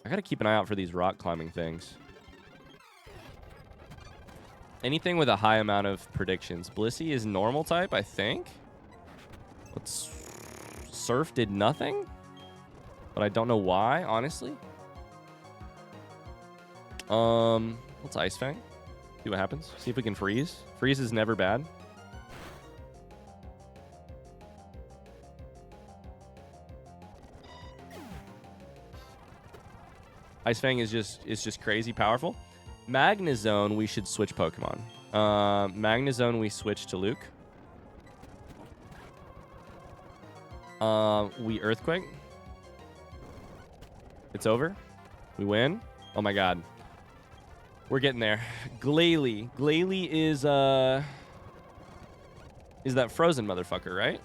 I gotta keep an eye out for these rock climbing things. Anything with a high amount of predictions. Blissey is normal type, I think. Let's Surf did nothing, but I don't know why, honestly. Let's Ice Fang. See what happens. See if we can freeze. Freeze is never bad. Ice Fang is just crazy powerful. Magnezone, we should switch Pokemon. Magnezone, we switch to Luke. We Earthquake. It's over. We win. Oh my god. We're getting there. Glalie. Glalie is that frozen motherfucker, right?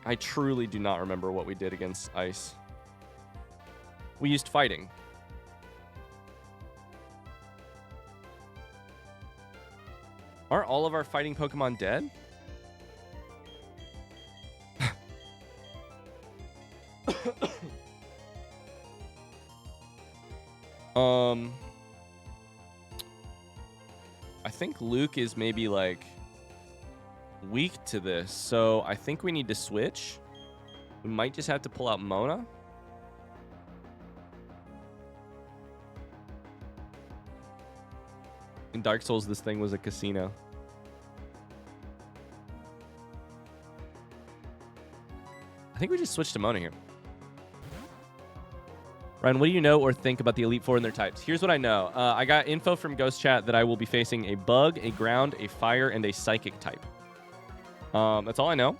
I truly do not remember what we did against Ice. We used fighting. Aren't all of our fighting Pokemon dead? I think Luke is maybe like weak to this, so I think we need to switch. We might just have to pull out Mona. In Dark Souls, this thing was a casino. I think we just switched to Mona here. Ryan, what do you know or think about the Elite Four and their types? Here's what I know. I got info from Ghost Chat that I will be facing a Bug, a Ground, a Fire, and a Psychic type. That's all I know.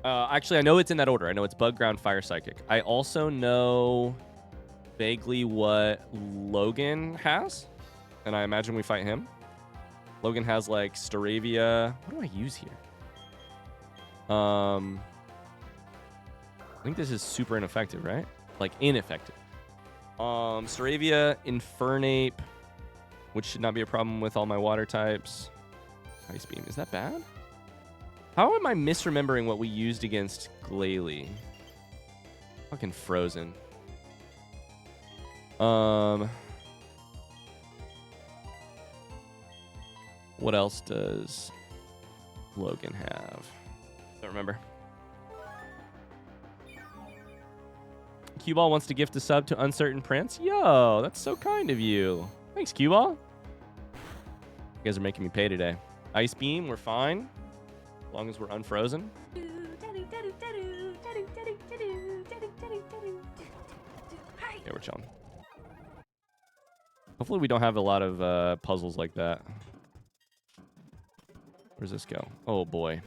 Actually, I know it's in that order. I know it's Bug, Ground, Fire, Psychic. I also know vaguely what Logan has, and I imagine we fight him. Logan has like Staravia. What do I use here? I think this is super ineffective, right? Like ineffective. Staravia, Infernape, which should not be a problem with all my water types. Ice Beam, is that bad? How am I misremembering what we used against Glalie? Fucking frozen. What else does Logan have? Don't remember. Q-Ball wants to gift a sub to Uncertain Prince. Yo, that's so kind of you. Thanks, Q-Ball. You guys are making me pay today. Ice Beam, we're fine. As long as we're unfrozen. Yeah, we're chilling. Hopefully we don't have a lot of puzzles like that. Where's this go? Oh, boy.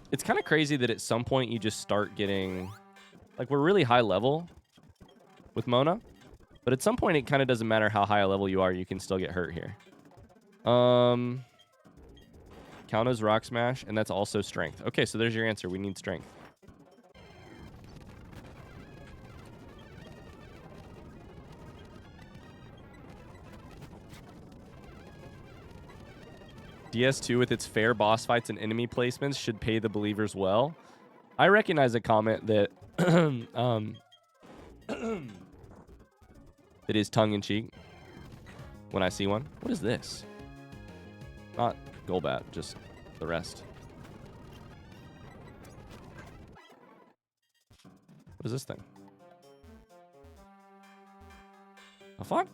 It's kind of crazy that at some point you just start getting... Like, we're really high level with Mona. But at some point, it kind of doesn't matter how high a level you are. You can still get hurt here. Kauna's Rock Smash, and that's also Strength. Okay, so there's your answer. We need Strength. DS2 with its fair boss fights and enemy placements should pay the believers well. I recognize a comment that that is tongue-in-cheek when I see one. What is this? Not Golbat, just the rest. What is this thing? The fuck?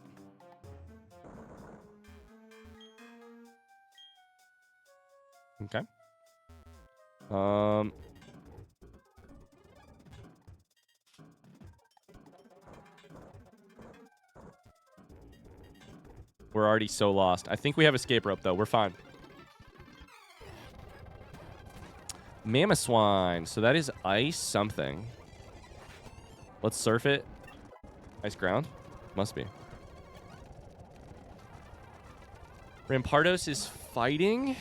Okay. We're already so lost. I think we have escape rope, though. We're fine. Mamoswine. So that is ice something. Let's surf it. Ice ground? Must be. Rampardos is fighting.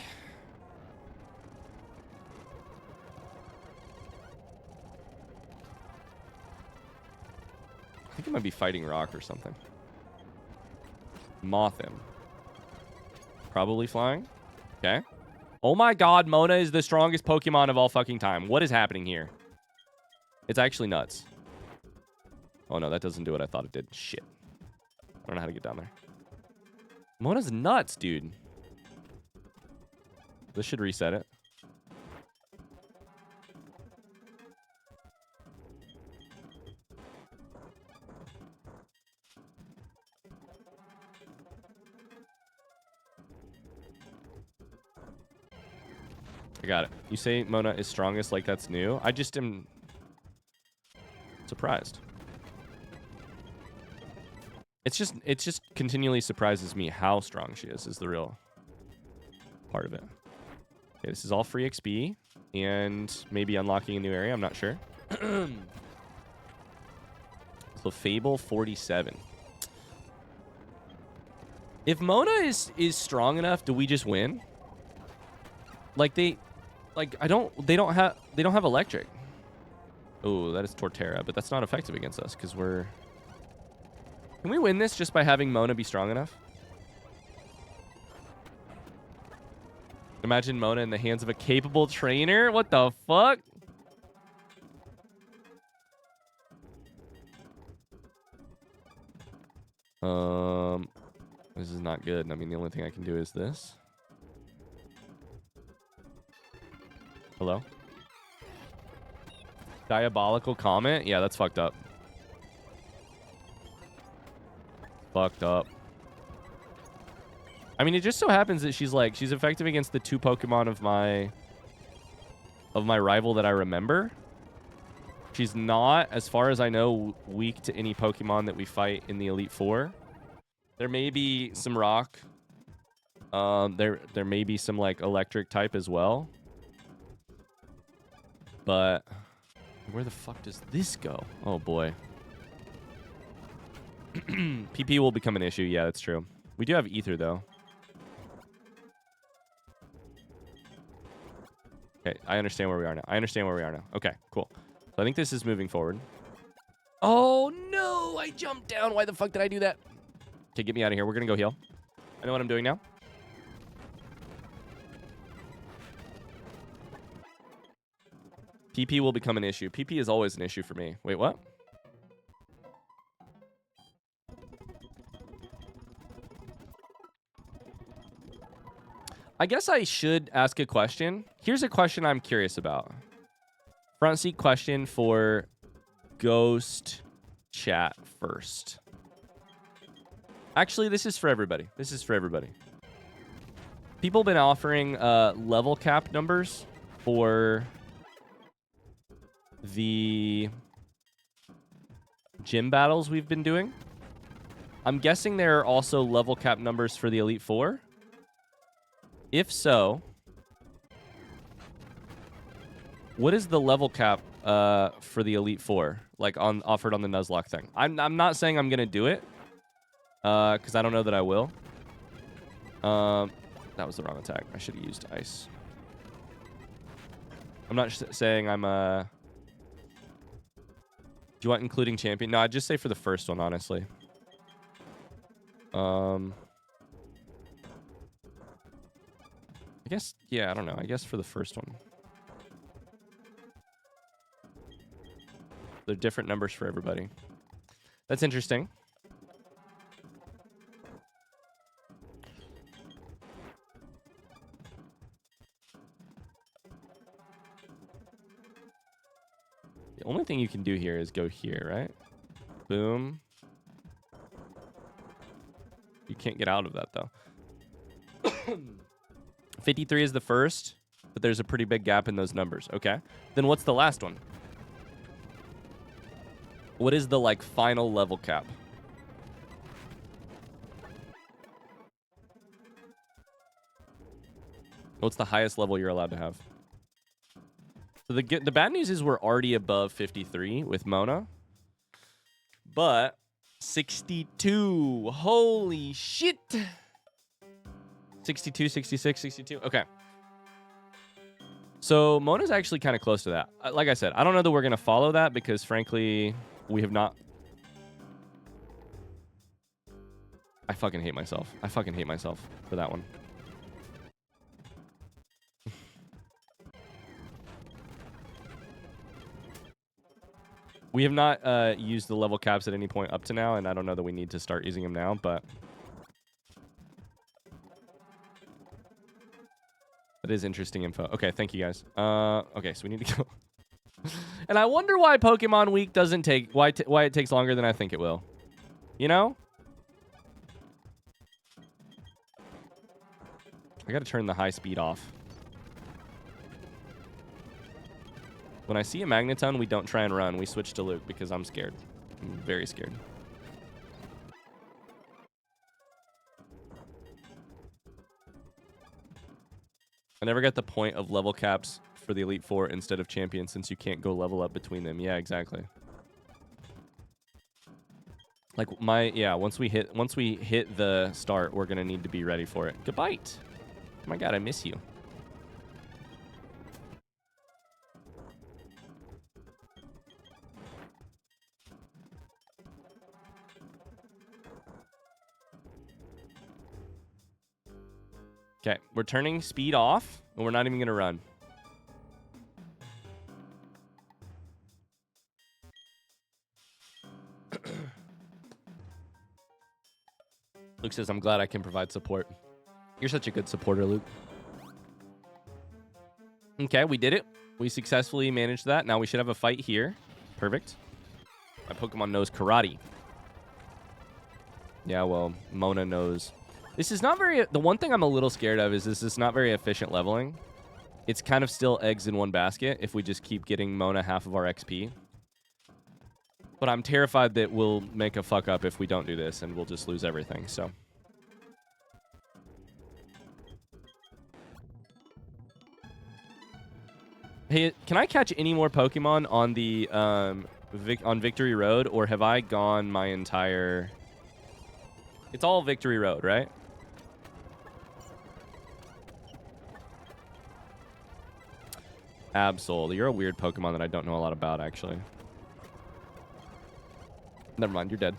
I think it might be fighting rock or something. Mothim. Probably flying. Okay. Oh my god, Mona is the strongest Pokemon of all fucking time. What is happening here? It's actually nuts. Oh no, that doesn't do what I thought it did. Shit. I don't know how to get down there. Mona's nuts, dude. This should reset it. I got it. You say Mona is strongest like that's new? I just am surprised. It just continually surprises me how strong she is the real part of it. Okay, this is all free XP and maybe unlocking a new area. I'm not sure. Clefable 47. If Mona is strong enough, do we just win? Like they don't have electric. Oh, that is Torterra, but that's not effective against us because we're... Can we win this just by having Mona be strong enough? Imagine Mona in the hands of a capable trainer. What the fuck? This is not good. I mean, the only thing I can do is this. Hello? Diabolical comment? Yeah, that's fucked up. Fucked up. I mean, it just so happens that she's effective against the 2 Pokemon of my rival that I remember. She's not, as far as I know, weak to any Pokemon that we fight in the Elite Four. There may be some rock. There may be some like electric type as well. But where the fuck does this go? Oh boy. PP will become an issue. Yeah, that's true. We do have Ether though. Okay, I understand where we are now. Okay, cool. So I think this is moving forward. Oh no, I jumped down. Why the fuck did I do that? Okay, get me out of here. We're gonna go heal. I know what I'm doing now. PP will become an issue. PP is always an issue for me. Wait, what? I guess I should ask a question. Here's a question I'm curious about. Front seat question for Ghost Chat first. Actually, this is for everybody. People have been offering level cap numbers for the gym battles we've been doing. I'm guessing there are also level cap numbers for the Elite Four. If so, what is the level cap for the Elite Four, like offered on the Nuzlocke thing? I'm not saying I'm gonna do it, because I don't know that I will. That was the wrong attack. I should have used ice. I'm not saying I'm Do you want including champion? No, I'd just say for the first one, honestly. I guess, yeah, I don't know. I guess for the first one. They're different numbers for everybody. That's interesting. The only thing you can do here is go here, right? Boom. You can't get out of that, though. 53 is the first, but there's a pretty big gap in those numbers. Okay. Then what's the last one? What is the, like, final level cap? What's the highest level you're allowed to have? So the bad news is we're already above 53 with Mona. But 62. Holy shit. 62, 66, 62. Okay. So Mona's actually kind of close to that. Like I said, I don't know that we're going to follow that because, frankly, we have not. I fucking hate myself. I fucking hate myself for that one. We have not used the level caps at any point up to now, and I don't know that we need to start using them now, but that is interesting info. Okay, thank you guys. Okay, so we need to go. And I wonder why Pokemon Week doesn't take why it takes longer than I think it will. You know? I gotta turn the high speed off. When I see a Magneton, we don't try and run. We switch to Luke because I'm scared. I'm very scared. I never got the point of level caps for the Elite Four instead of champions since you can't go level up between them. Yeah, exactly. Like once we hit the start, we're gonna need to be ready for it. Goodbye. Oh my god, I miss you. Okay, we're turning speed off, and we're not even gonna run. Luke says, I'm glad I can provide support. You're such a good supporter, Luke. Okay, we did it. We successfully managed that. Now we should have a fight here. Perfect. My Pokemon knows karate. Yeah, well, Mona knows. This is not very... The one thing I'm a little scared of is this is not very efficient leveling. It's kind of still eggs in one basket if we just keep getting Mona half of our XP. But I'm terrified that we'll make a fuck up if we don't do this and we'll just lose everything, so... Hey, can I catch any more Pokemon on the on Victory Road, or have I gone my entire... It's all Victory Road, right? Absol. You're a weird Pokemon that I don't know a lot about, actually. Never mind, you're dead.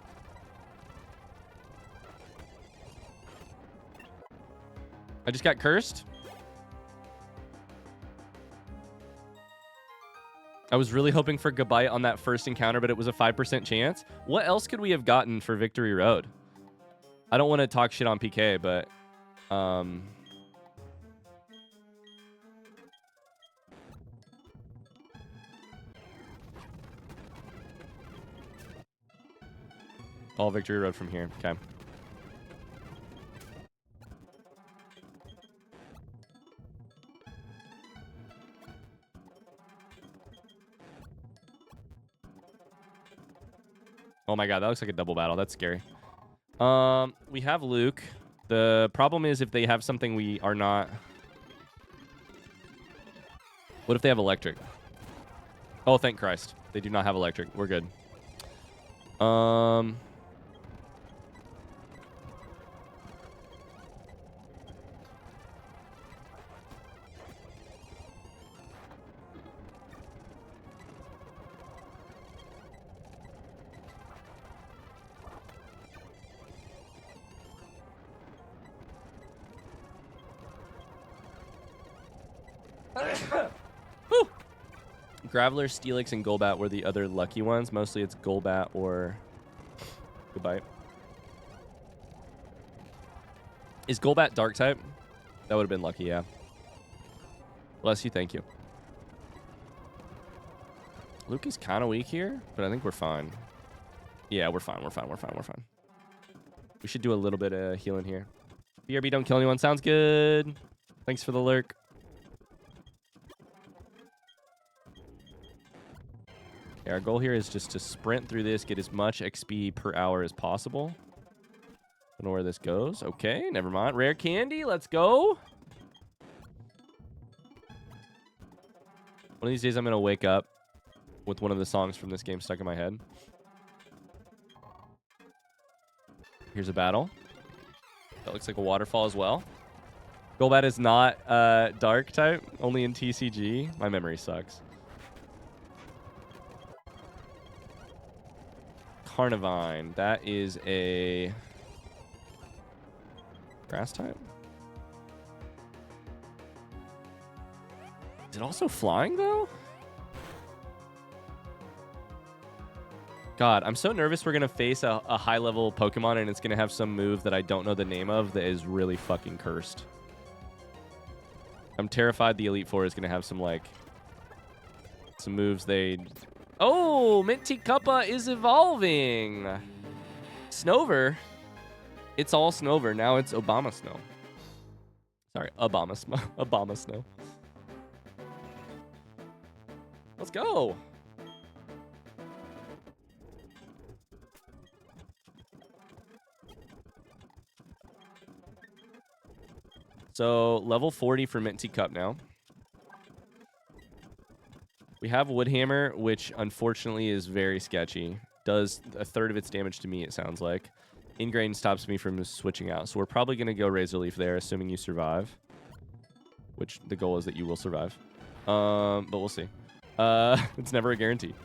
I just got cursed. I was really hoping for Gabite on that first encounter, but it was a 5% chance. What else could we have gotten for Victory Road? I don't want to talk shit on PK, but... all Victory Road from here. Okay. Oh my god, that looks like a double battle. That's scary. We have Luke. The problem is if they have something we are not... What if they have electric? Oh, thank Christ. They do not have electric. We're good. Graveler, Steelix, and Golbat were the other lucky ones. Mostly it's Golbat or Goodbye. Is Golbat dark type? That would have been lucky, yeah. Bless you, thank you. Luke is kind of weak here, but I think we're fine. Yeah, we're fine, we're fine, we're fine, we're fine. We should do a little bit of healing here. BRB, don't kill anyone. Sounds good. Thanks for the lurk. Yeah, our goal here is just to sprint through this, get as much XP per hour as possible. Don't know where this goes. Okay, never mind. Rare candy, let's go. One of these days I'm going to wake up with one of the songs from this game stuck in my head. Here's a battle. That looks like a waterfall as well. Golbat is not dark type, only in TCG. My memory sucks. Carnivine. That is a Grass type? Is it also flying, though? God, I'm so nervous we're going to face a high-level Pokemon and it's going to have some move that I don't know the name of that is really fucking cursed. I'm terrified the Elite Four is going to have some, like, some moves they... Oh, Minty-Cuppa is evolving. Snover. It's all Snover. Now it's Obama Snow. Sorry, Obama Snow. Let's go. So, level 40 for Minty Cup now. We have Woodhammer, which unfortunately is very sketchy. Does a third of its damage to me, it sounds like. Ingrain stops me from switching out. So we're probably going to go Razor Leaf there, assuming you survive. Which the goal is that you will survive. But we'll see. It's never a guarantee.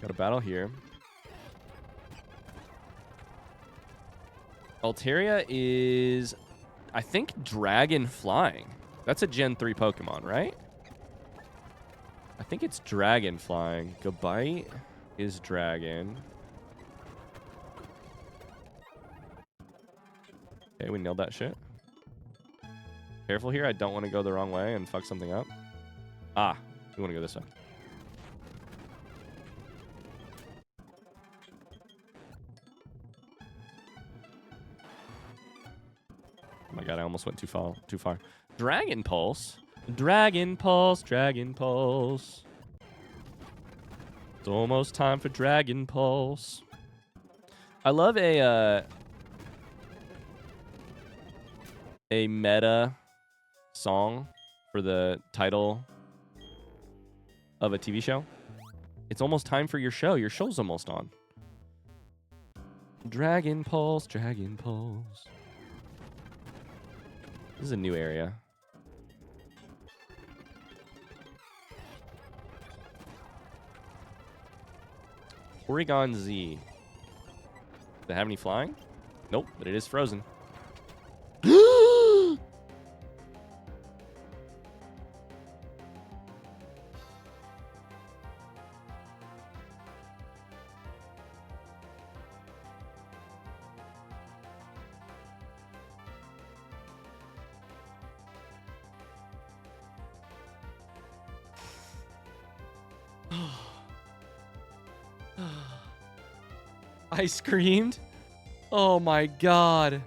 Got a battle here. Altaria is, I think, Dragon Flying. That's a Gen 3 Pokemon, right? I think it's Dragon Flying. Gabite is Dragon. Okay, we nailed that shit. Careful here. I don't want to go the wrong way and fuck something up. Ah, we want to go this way. Oh my god, I almost went too far. Dragon Pulse. Dragon Pulse, Dragon Pulse. It's almost time for Dragon Pulse. I love a meta song for the title of a TV show. It's almost time for your show. Your show's almost on. Dragon Pulse, Dragon Pulse. This is a new area. Porygon Z. Does it have any flying? Nope, but it is frozen. I screamed. Oh my god.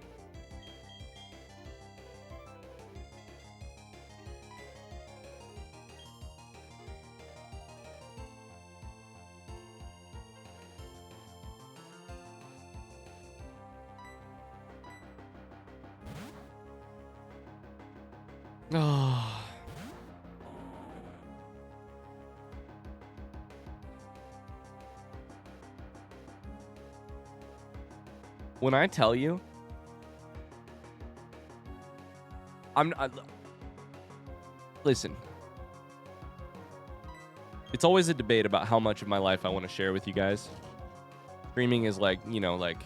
Oh. When I tell you, listen, it's always a debate about how much of my life I want to share with you guys. Streaming is like, you know, like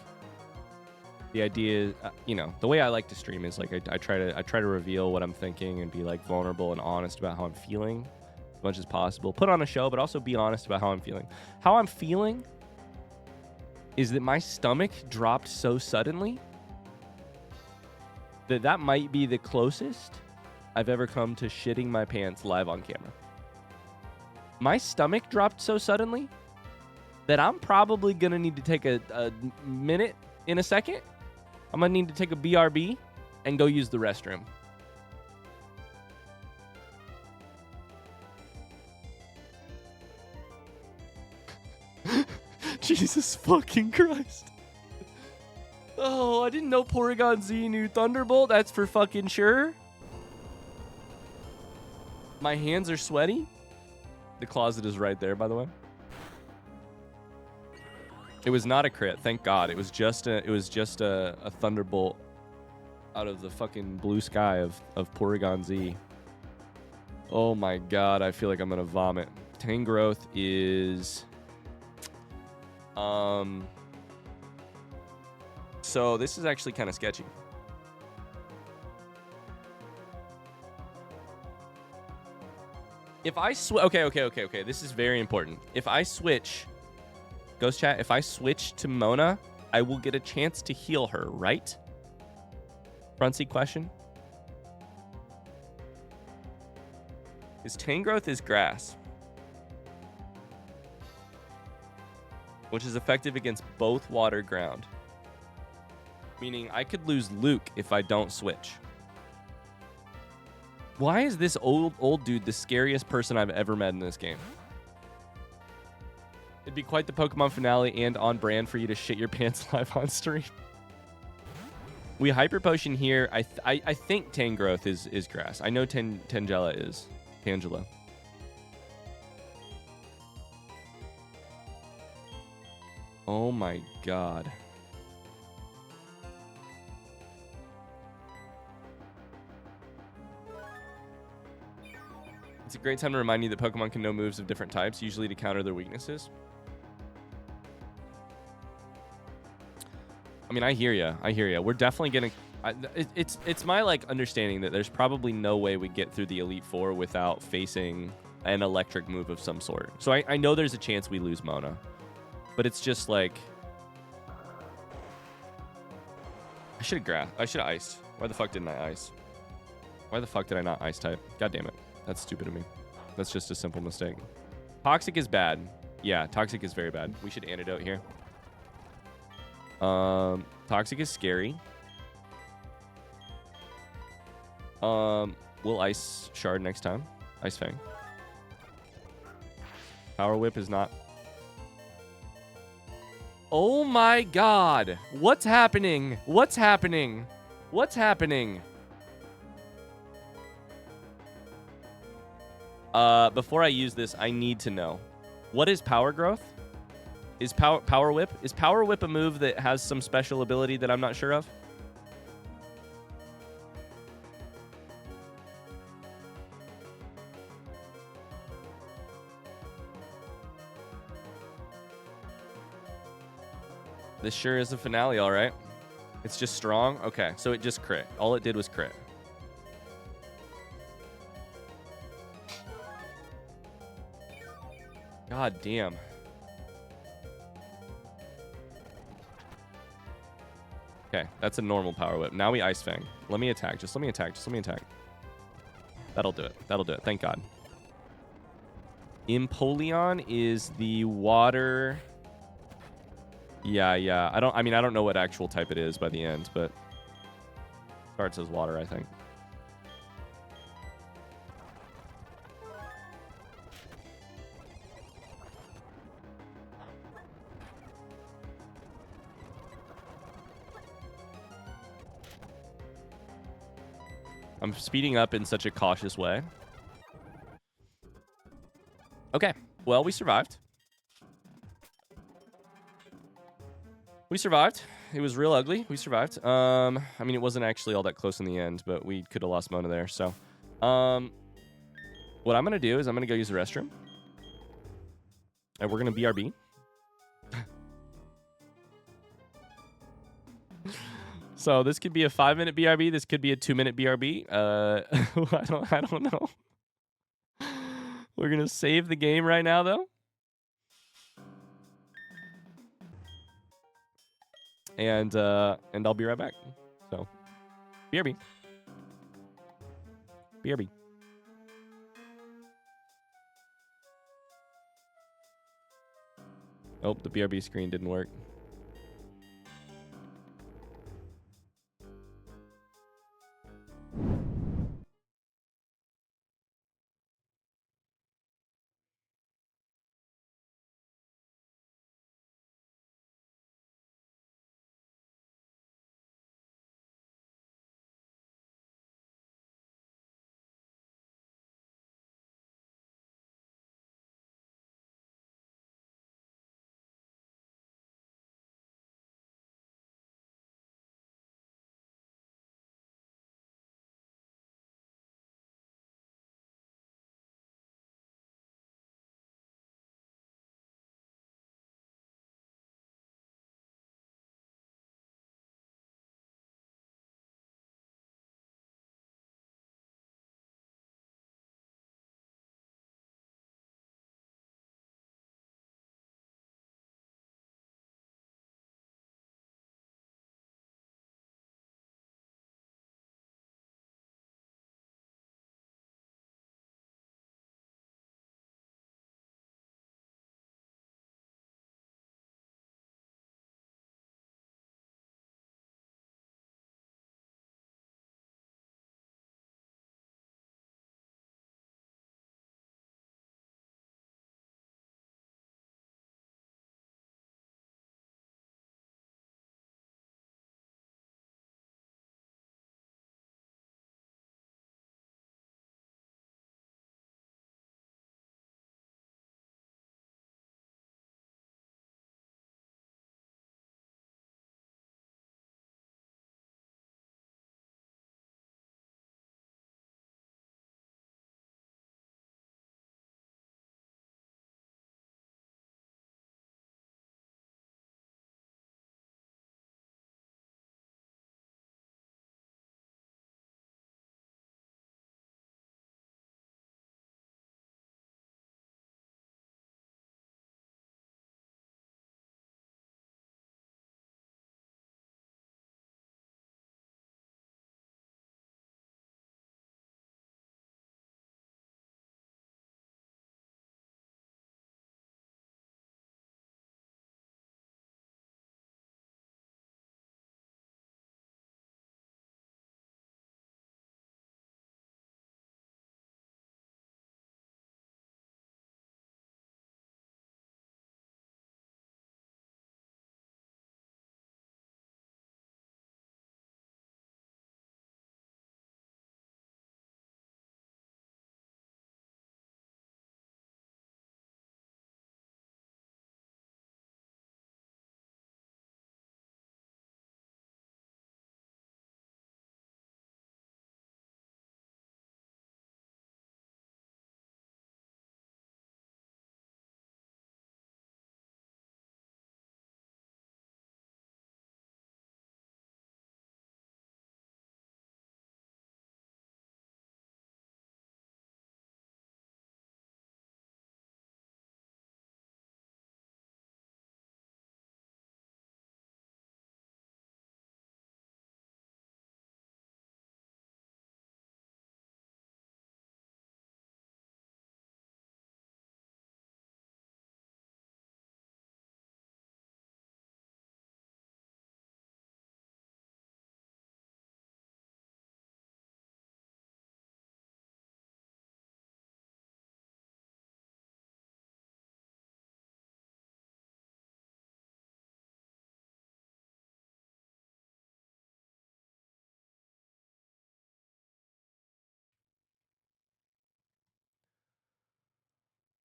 the idea, you know, the way I like to stream is like I try to reveal what I'm thinking and be like vulnerable and honest about how I'm feeling as much as possible. Put on a show, but also be honest about how I'm feeling. How I'm feeling is that my stomach dropped so suddenly that that might be the closest I've ever come to shitting my pants live on camera. My stomach dropped so suddenly that I'm probably going to need to take a minute in a second. I'm going to need to take a BRB and go use the restroom. Jesus fucking Christ. Oh, I didn't know Porygon Z knew Thunderbolt. That's for fucking sure. My hands are sweaty. The closet is right there, by the way. It was not a crit, thank God. It was just a Thunderbolt out of the fucking blue sky of Porygon Z. Oh my God, I feel like I'm gonna vomit. Tangrowth is So this is actually kind of sketchy. If I switch, okay. This is very important. If I switch, Ghost Chat, if I switch to Mona, I will get a chance to heal her, right? Front seat question. His Tangrowth is grass, which is effective against both water ground. Meaning I could lose Luke if I don't switch. Why is this old dude the scariest person I've ever met in this game? It'd be quite the Pokemon finale and on brand for you to shit your pants live on stream. We Hyper Potion here. I think Tangrowth is grass. I know Tangela is. Tangela. Oh my god. It's a great time to remind you that Pokemon can know moves of different types, usually to counter their weaknesses. I mean, I hear ya. We're definitely gonna. It's my like understanding that there's probably no way we get through the Elite Four without facing an electric move of some sort. So I know there's a chance we lose Mona, but it's just like I should have iced. Why the fuck didn't I ice? Why the fuck did I not ice type? God damn it. That's stupid of me. That's just a simple mistake. Toxic is bad. Yeah, Toxic is very bad. We should antidote here. Toxic is scary. We'll Ice Shard next time. Ice Fang. Power Whip is not... Oh my god! What's happening? What's happening? What's happening? Before I use this, I need to know. What is Power Growth? Is Power Whip? Is Power Whip a move that has some special ability that I'm not sure of? This sure is a finale, all right. It's just strong? Okay, so it just crit. All it did was crit. God damn. Okay, that's a normal Power Whip. Now we Ice Fang. Let me attack. Just let me attack. That'll do it. Thank God. Empoleon is the water... Yeah. I don't know what actual type it is by the end, but starts as water, I think. I'm speeding up in such a cautious way. Okay, well, we survived. It was real ugly. We survived. I mean, it wasn't actually all that close in the end, but we could have lost Mona there. So, what I'm going to do is I'm going to go use the restroom. And we're going to BRB. So this could be a 5-minute BRB. This could be a 2-minute BRB. I don't know. We're going to save the game right now, though. And I'll be right back. So, BRB. Oh, the BRB screen didn't work.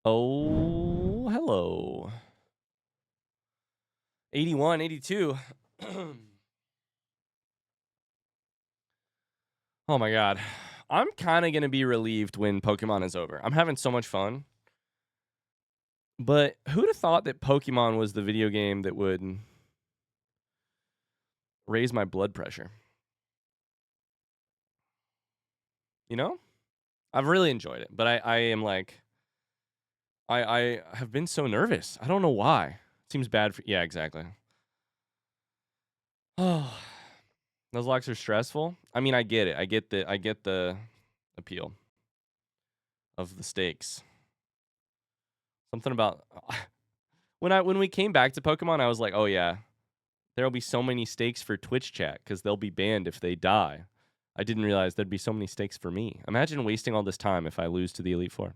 Oh, hello. 81, 82. Oh my god. I'm kind of going to be relieved when Pokemon is over. I'm having so much fun. But who'd have thought that Pokemon was the video game that would raise my blood pressure? You know? I've really enjoyed it, but I am like, I have been so nervous. I don't know why. Seems bad for, yeah, exactly. Oh, Nuzlocks are stressful. I mean, I get it. I get the appeal of the stakes. Something about when we came back to Pokemon, I was like, oh yeah, there'll be so many stakes for Twitch chat because they'll be banned if they die. I didn't realize there'd be so many stakes for me. Imagine wasting all this time if I lose to the Elite Four.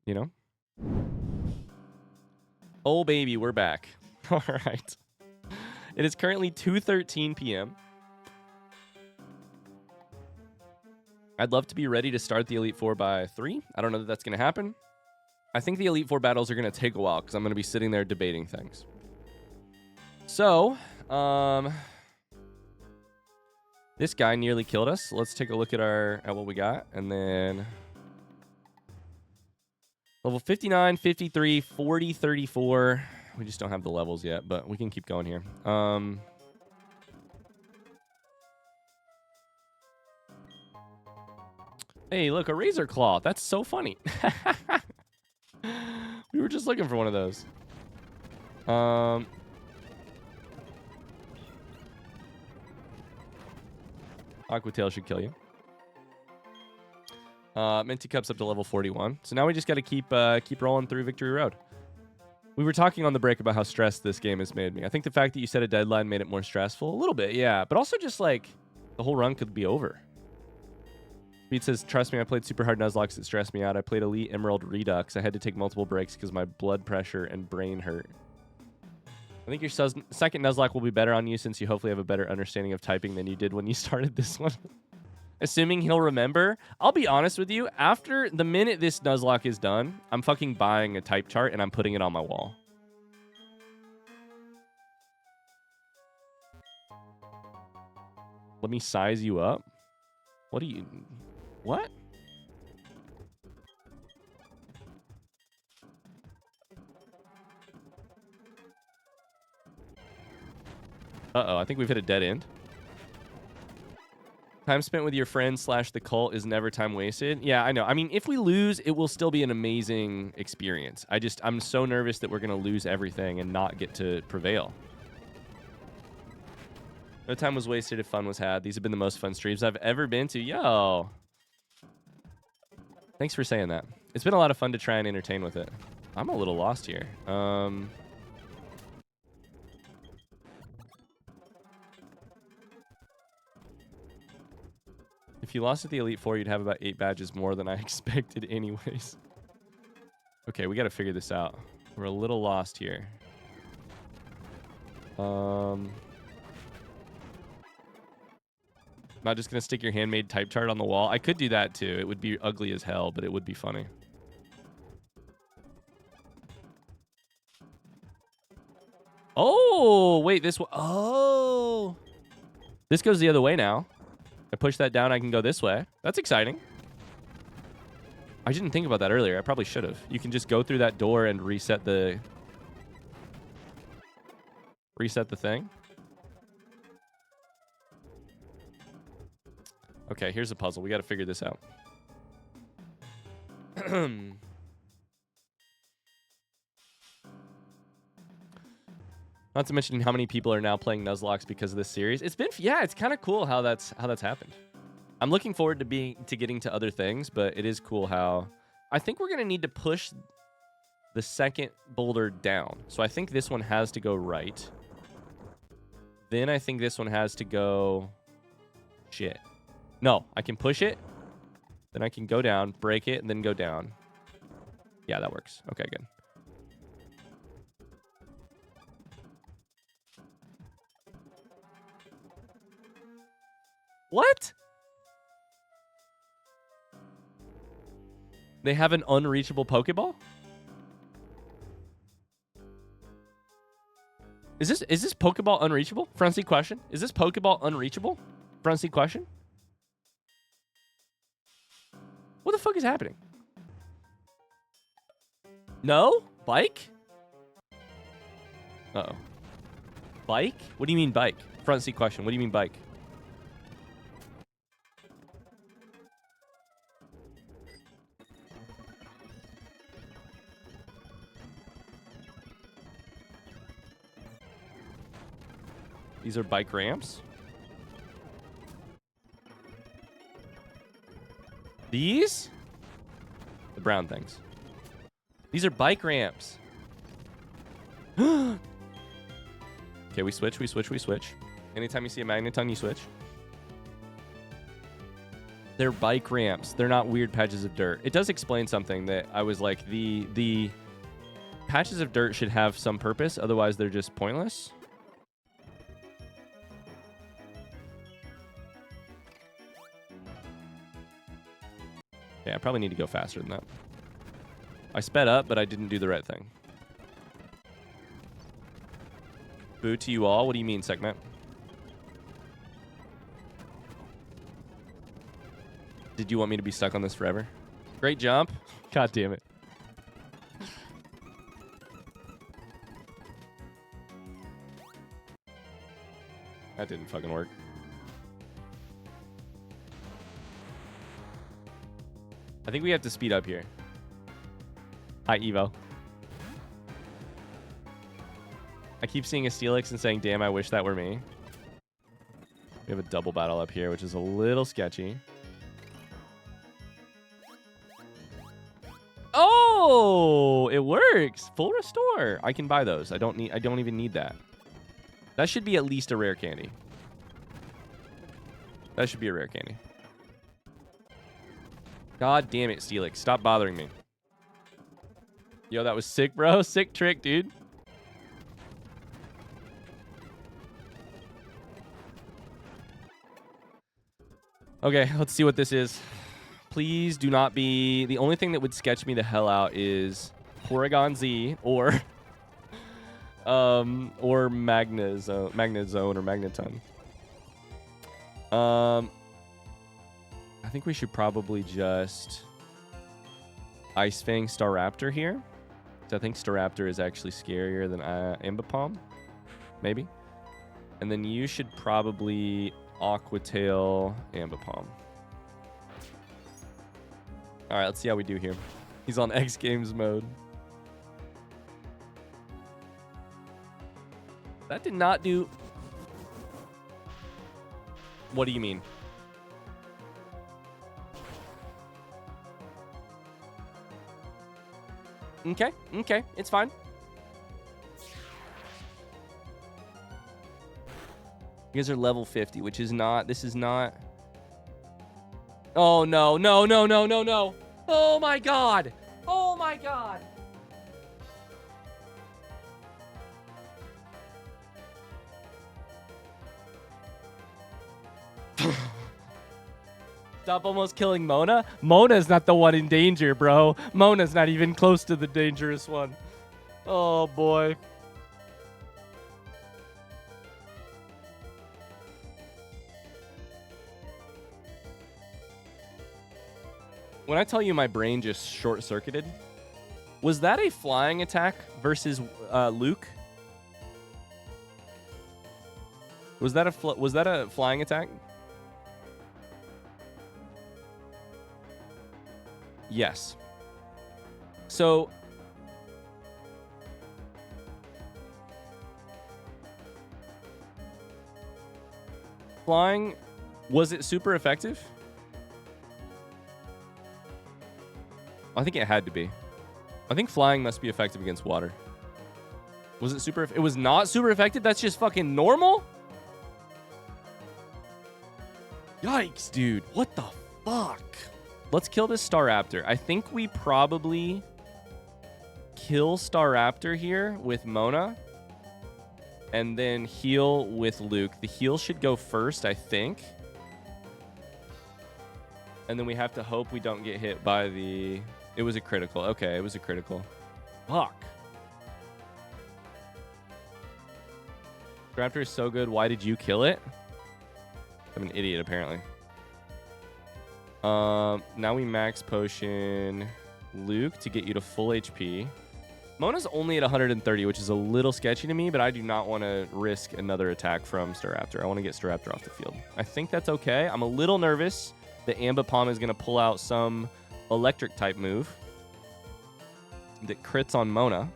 You know? Oh baby, we're back. All right. It is currently 2:13 p.m. I'd love to be ready to start the Elite Four by 3. I don't know that that's going to happen. I think the Elite Four battles are going to take a while because I'm going to be sitting there debating things. So, this guy nearly killed us. Let's take a look at what we got. And then level 59, 53, 40, 34. We just don't have the levels yet, but we can keep going here. Hey, look, a Razor Claw. That's so funny. We were just looking for one of those. Aqua Tail should kill you. Minty Cup's up to level 41. So now we just got to keep rolling through Victory Road. We were talking on the break about how stressed this game has made me. I think the fact that you set a deadline made it more stressful. A little bit, yeah. But also just like the whole run could be over. Beat says, trust me, I played super hard Nuzlocke. It stressed me out. I played Elite Emerald Redux. I had to take multiple breaks because my blood pressure and brain hurt. I think your second Nuzlocke will be better on you since you hopefully have a better understanding of typing than you did when you started this one. Assuming he'll remember. I'll be honest with you. After the minute this Nuzlocke is done, I'm fucking buying a type chart and I'm putting it on my wall. Let me size you up. What do you... What? Uh-oh, I think we've hit a dead end. Time spent with your friends / the cult is never time wasted. Yeah, I know. I mean, if we lose, it will still be an amazing experience. I'm so nervous that we're going to lose everything and not get to prevail. No time was wasted if fun was had. These have been the most fun streams I've ever been to. Yo. Thanks for saying that. It's been a lot of fun to try and entertain with it. I'm a little lost here. If you lost at the Elite Four, you'd have about 8 badges more than I expected anyways. Okay, we got to figure this out. We're a little lost here. Not just going to stick your handmade type chart on the wall. I could do that too. It would be ugly as hell, but it would be funny. Oh, wait, this one. Oh. This goes the other way now. I push that down, I can go this way. That's exciting. I didn't think about that earlier. I probably should have. You can just go through that door and reset the thing. Okay, here's a puzzle. We got to figure this out. Not to mention how many people are now playing Nuzlocke because of this series. It's been, yeah, it's kind of cool how that's happened. I'm looking forward to getting to other things, but it is cool how I think we're gonna need to push the second boulder down. So I think this one has to go right. Then I think this one has to go. Shit. No, I can push it. Then I can go down, break it, and then go down. Yeah, that works. Okay, good. What? They have an unreachable Pokeball? Is this Pokeball unreachable? Front seat question. Is this Pokeball unreachable? Front seat question. What the fuck is happening? No? Bike? Uh-oh. Bike? What do you mean bike? Front seat question. What do you mean bike? These are bike ramps. These? The brown things. These are bike ramps. Okay, we switch. Anytime you see a Magneton, you switch. They're bike ramps. They're not weird patches of dirt. It does explain something that I was like, the patches of dirt should have some purpose. Otherwise, they're just pointless. Okay, I probably need to go faster than that. I sped up, but I didn't do the right thing. Boo to you all. What do you mean, segment? Did you want me to be stuck on this forever? Great jump. God damn it. That didn't fucking work. I think we have to speed up here. Hi, Evo. I keep seeing a Steelix and saying, damn, I wish that were me. We have a double battle up here, which is a little sketchy. Oh, it works. Full restore. I can buy those. I don't even need that. That should be at least a rare candy. That should be a rare candy. God damn it, Steelix. Stop bothering me. Yo, that was sick, bro. Sick trick, dude. Okay, let's see what this is. Please do not be... The only thing that would sketch me the hell out is Porygon Z or... or Magnezone or Magneton. I think we should probably just Ice Fang Staraptor here. So I think Staraptor is actually scarier than Ambipom. Maybe. And then you should probably Aquatail Ambipom. Alright, let's see how we do here. He's on X Games mode. That did not do... What do you mean? Okay, okay, it's fine. You guys are level 50, which is not... This is not... Oh, no, no, no, no, no, no. Oh, my God. Oh, my God. Stop almost killing Mona. Mona's not the one in danger, bro. Mona's not even close to the dangerous one. Oh, boy. When I tell you my brain just short-circuited, was that a flying attack versus Luke? Was that a flying attack? Yes. So flying, was it super effective? I think it had to be. I think flying must be effective against water. Was it super? It was not super effective? That's just fucking normal? Yikes, dude. What the fuck? Let's kill this Staraptor. I think we probably kill Staraptor here with Mona and then heal with Luke. The heal should go first, I think. And then we have to hope we don't get hit by the It was a critical. Okay, it was a critical. Fuck. Raptor is so good. Why did you kill it? I'm an idiot, apparently. Now we max potion Luke to get you to full HP. Mona's only at 130, which is a little sketchy to me, but I do not want to risk another attack from Staraptor. I want to get Staraptor off the field. I think that's okay. I'm a little nervous that Ambipom is going to pull out some electric type move that crits on Mona.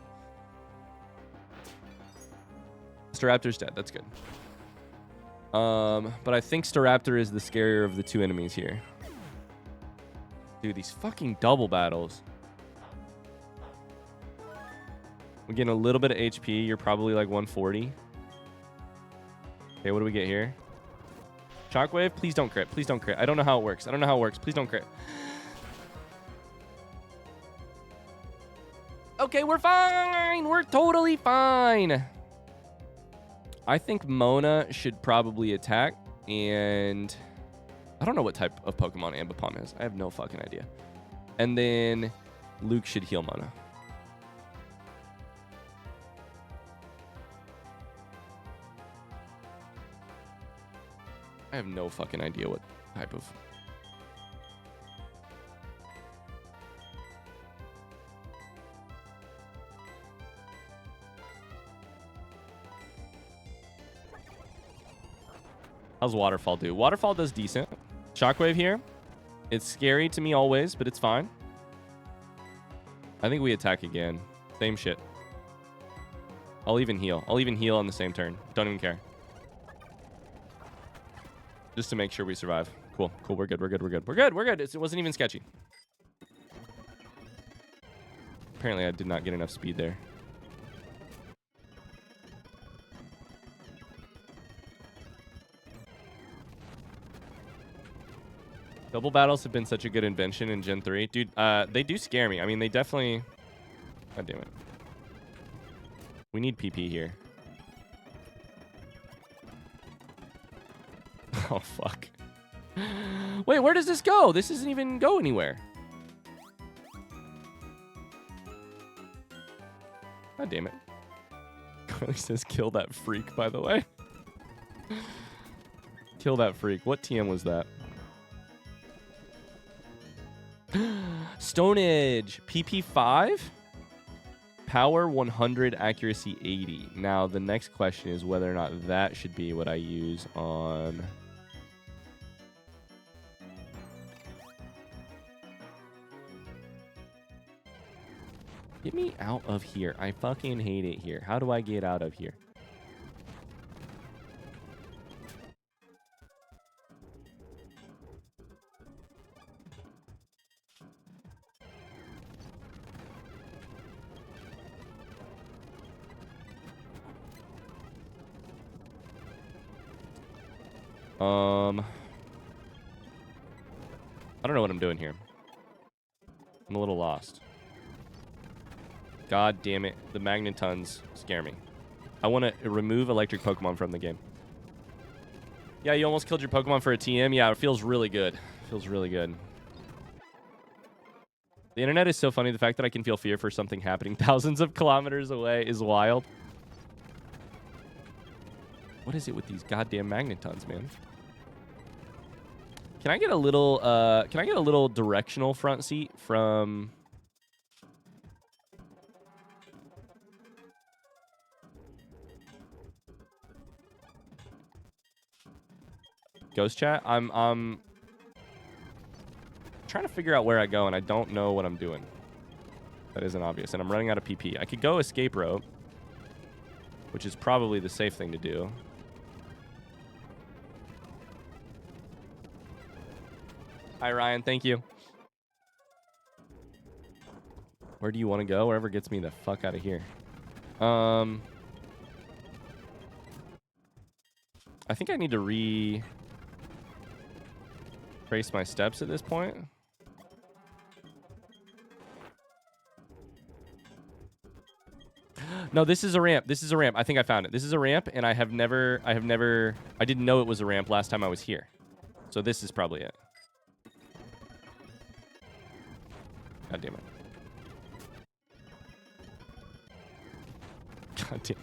Staraptor's dead. That's good. But I think Staraptor is the scarier of the two enemies here. Dude, these fucking double battles. We're getting a little bit of HP. You're probably like 140. Okay, what do we get here? Shockwave? Please don't crit. Please don't crit. I don't know how it works. I don't know how it works. Please don't crit. Okay, we're fine. We're totally fine. I think Mona should probably attack, and I don't know what type of Pokemon Ambipom is. I have no fucking idea. And then Luke should heal Mona. I have no fucking idea what type of... How's Waterfall do? Waterfall does decent. Shockwave here. It's scary to me always, but it's fine. I think we attack again. Same shit. I'll even heal. I'll even heal on the same turn. Don't even care. Just to make sure we survive. Cool. Cool. We're good. We're good. We're good. We're good. We're good. It wasn't even sketchy. Apparently, I did not get enough speed there. Double battles have been such a good invention in Gen 3. Dude, they do scare me. I mean, they definitely... God damn it. We need PP here. Oh, fuck. Wait, where does this go? This doesn't even go anywhere. God damn it. Carly says kill that freak, by the way. Kill that freak. What TM was that? Stone Edge. PP 5? Power 100, accuracy 80. Now, the next question is whether or not that should be what I use on... Get me out of here. I fucking hate it here. How do I get out of here? I don't know what I'm doing here. I'm a little lost. God damn it. The Magnetons scare me. I want to remove electric Pokemon from the game. Yeah, you almost killed your Pokemon for a TM. Yeah, it feels really good. Feels really good. The internet is so funny. The fact that I can feel fear for something happening thousands of kilometers away is wild. What is it with these goddamn Magnetons, man? Can I get a little directional front seat from... Ghost chat? I'm trying to figure out where I go, and I don't know what I'm doing. That isn't obvious, and I'm running out of PP. I could go escape rope, which is probably the safe thing to do. Hi, Ryan. Thank you. Where do you want to go? Wherever gets me the fuck out of here. I think I need to retrace my steps at this point. No, this is a ramp. This is a ramp. I think I found it. This is a ramp, and I didn't know it was a ramp last time I was here. So this is probably it. God damn it. God damn.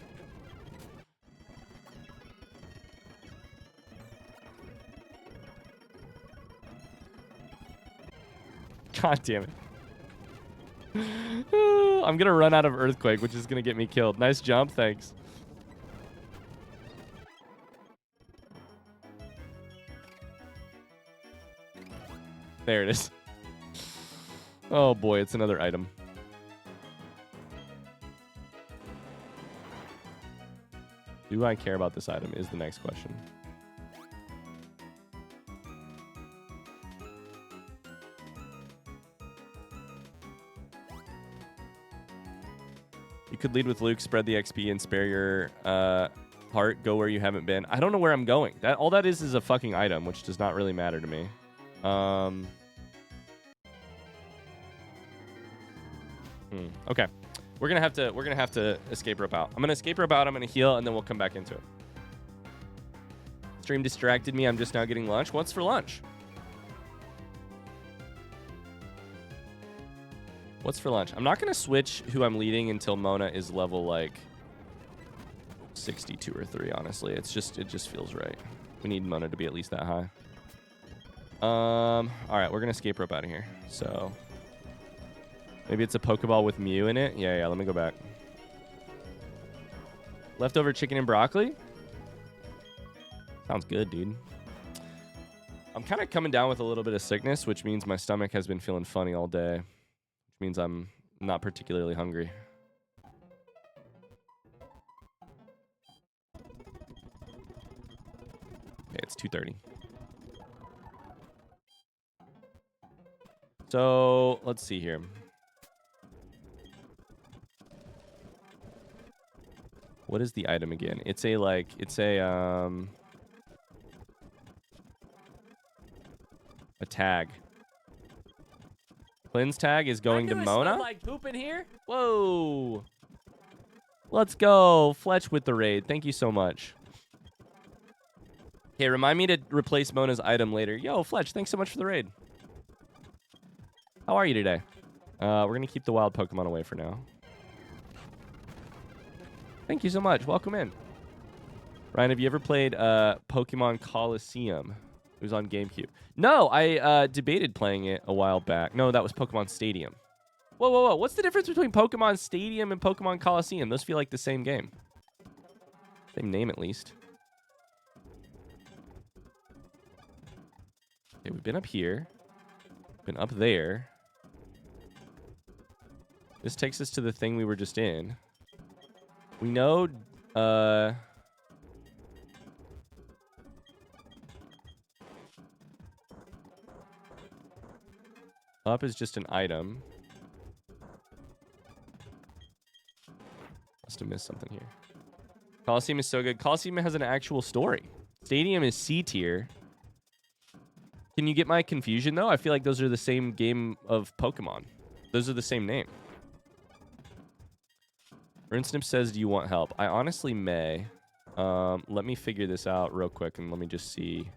God damn it. I'm gonna run out of Earthquake, which is gonna get me killed. Nice jump, thanks. There it is. Oh boy, it's another item. Do I care about this item is the next question. You could lead with Luke, spread the XP, and spare your heart. Go where you haven't been. I don't know where I'm going. All that is a fucking item, which does not really matter to me. Okay. We're gonna have to escape rope out. I'm gonna escape rope out, I'm gonna heal, and then we'll come back into it. Stream distracted me. I'm just now getting lunch. What's for lunch? What's for lunch? I'm not gonna switch who I'm leading until Mona is level like 62 or 3, honestly. It just feels right. We need Mona to be at least that high. Alright, we're gonna escape rope out of here. So maybe it's a Pokeball with Mew in it. Yeah, let me go back. Leftover chicken and broccoli? Sounds good, dude. I'm kind of coming down with a little bit of sickness, which means my stomach has been feeling funny all day. Which means I'm not particularly hungry. Okay, it's 2:30. So, let's see here. What is the item again? It's a tag. Cleanse tag is going to Mona. Like poop in here? Whoa. Let's go. Fletch with the raid. Thank you so much. Okay, remind me to replace Mona's item later. Yo, Fletch, thanks so much for the raid. How are you today? We're going to keep the wild Pokemon away for now. Thank you so much. Welcome in. Ryan, have you ever played Pokemon Coliseum? It was on GameCube. No, I debated playing it a while back. No, that was Pokemon Stadium. Whoa. What's the difference between Pokemon Stadium and Pokemon Coliseum? Those feel like the same game. Same name, at least. Okay, we've been up here. Been up there. This takes us to the thing we were just in. We know... Up is just an item. Must have missed something here. Coliseum is so good. Coliseum has an actual story. Stadium is C tier. Can you get my confusion, though? I feel like those are the same game of Pokemon. Those are the same name. Runesnip says, do you want help? I honestly may. Let me figure this out real quick, and let me just see.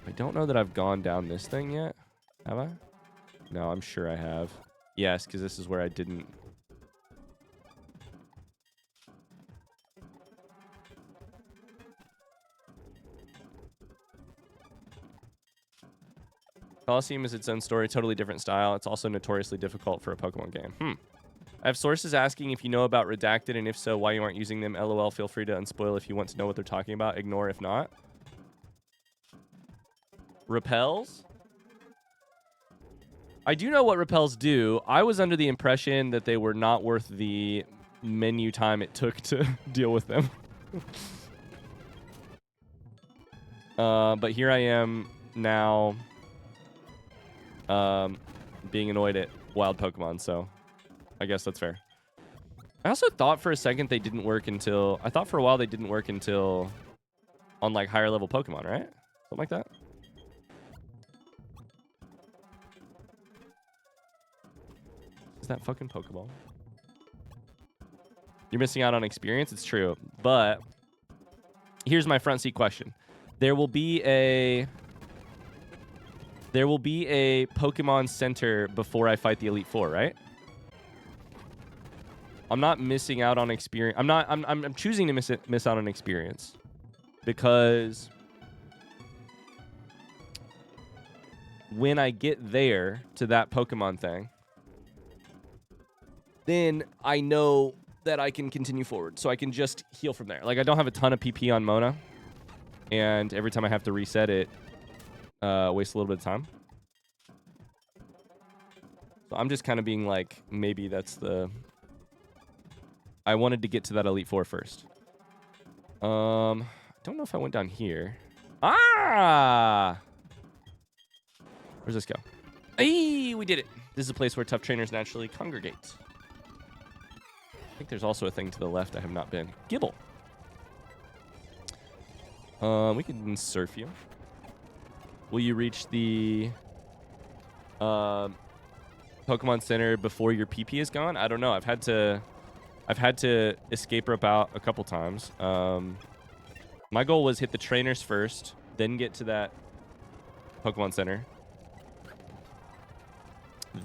I don't know that I've gone down this thing yet. Have I? No, I'm sure I have. Yes, because this is where I didn't... Coliseum is its own story, totally different style. It's also notoriously difficult for a Pokemon game. I have sources asking if you know about Redacted, and if so, why you aren't using them. LOL, feel free to unspoil if you want to know what they're talking about. Ignore if not. Repels? I do know what repels do. I was under the impression that they were not worth the menu time it took to deal with them. But here I am now being annoyed at wild Pokemon, so I guess that's fair. I also thought for a second they didn't work until... I thought for a while they didn't work until on, like, higher level Pokemon, right? Something like that? Is that fucking Pokeball? You're missing out on experience? It's true. But here's my front seat question. There will be a... There will be a Pokemon Center before I fight the Elite Four, right? I'm not missing out on experience. I'm choosing to miss out on experience because when I get there to that Pokemon thing, then I know that I can continue forward. So I can just heal from there. Like, I don't have a ton of PP on Mona, and every time I have to reset it, wastes a little bit of time. So I'm just kind of being like, maybe that's the... I wanted to get to that Elite Four first. I don't know if I went down here. Ah! Where's this go? Hey, we did it. This is a place where tough trainers naturally congregate. I think there's also a thing to the left I have not been. Gibble. We can surf you. Will you reach the Pokemon Center before your PP is gone? I don't know. I've had to escape rope out a couple times. My goal was hit the trainers first, then get to that Pokemon Center.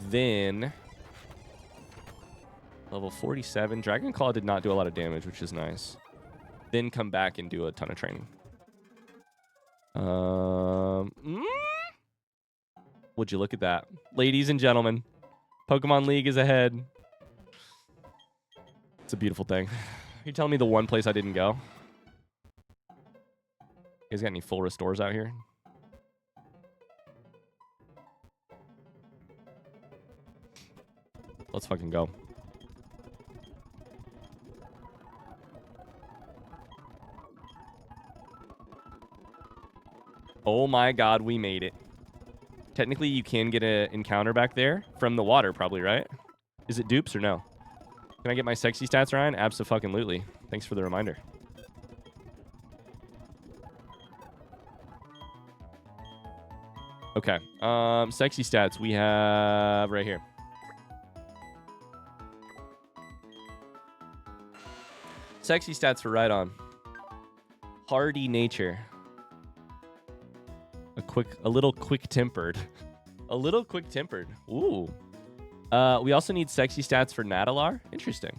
Then level 47. Dragon Claw did not do a lot of damage, which is nice. Then come back and do a ton of training. Would you look at that? Ladies and gentlemen, Pokemon League is ahead. It's a beautiful thing. You telling me the one place I didn't go? You guys got any full restores out here? Let's fucking go. Oh my god, we made it. Technically, you can get an encounter back there from the water, probably, right? Is it dupes or no? Can I get my sexy stats, Ryan? Abso-fucking-lutely. Thanks for the reminder. Okay. Sexy stats we have right here. Sexy stats for Rhydon. Hardy nature. A little quick-tempered. A little quick-tempered. Ooh. We also need sexy stats for Natalar. Interesting.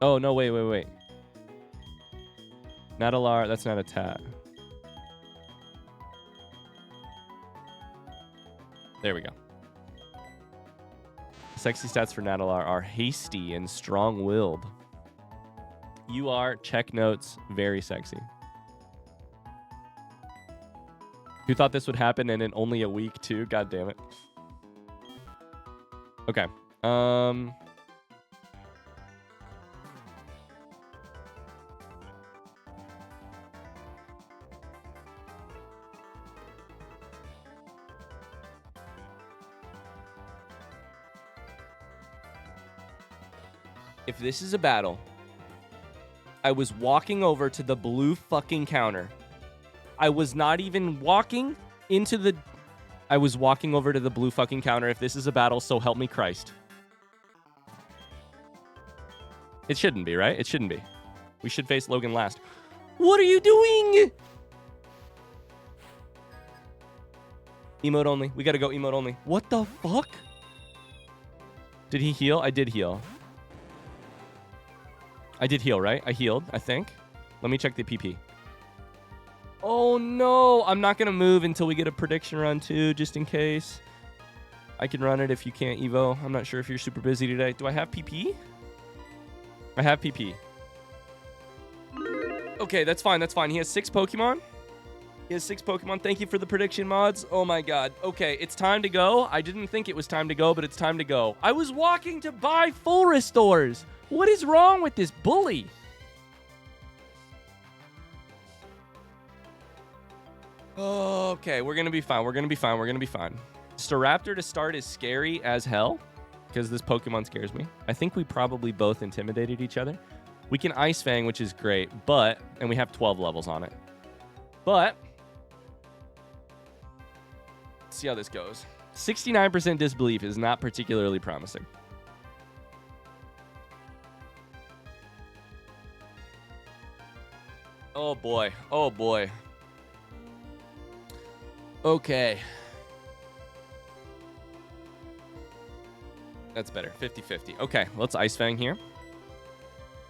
Oh, no, wait. Natalar, that's not a tat. There we go. Sexy stats for Natalar are hasty and strong-willed. You are, check notes, very sexy. Who thought this would happen and in only a week, too? God damn it. Okay. If this is a battle, I was walking over to the blue fucking counter. I was not even walking into the... I was walking over to the blue fucking counter. If this is a battle, so help me Christ. It shouldn't be, right? It shouldn't be. We should face Logan last. What are you doing? Emote only. We gotta go emote only. What the fuck? Did he heal? I did heal. I did heal, right? I healed, I think. Let me check the PP. Oh, no. I'm not going to move until we get a prediction run, too, just in case. I can run it if you can't, Evo. I'm not sure if you're super busy today. Do I have PP? I have PP. Okay, that's fine. That's fine. He has 6 Pokemon. Thank you for the prediction mods. Oh, my God. Okay, it's time to go. I didn't think it was time to go, but it's time to go. I was walking to buy full restores. What is wrong with this bully? Okay, we're going to be fine. We're going to be fine. Staraptor to start is scary as hell because this Pokemon scares me. I think we probably both intimidated each other. We can Ice Fang, which is great, and we have 12 levels on it. But, let's see how this goes. 69% disbelief is not particularly promising. Oh boy. Okay. That's better. 50-50. Okay, let's Ice Fang here.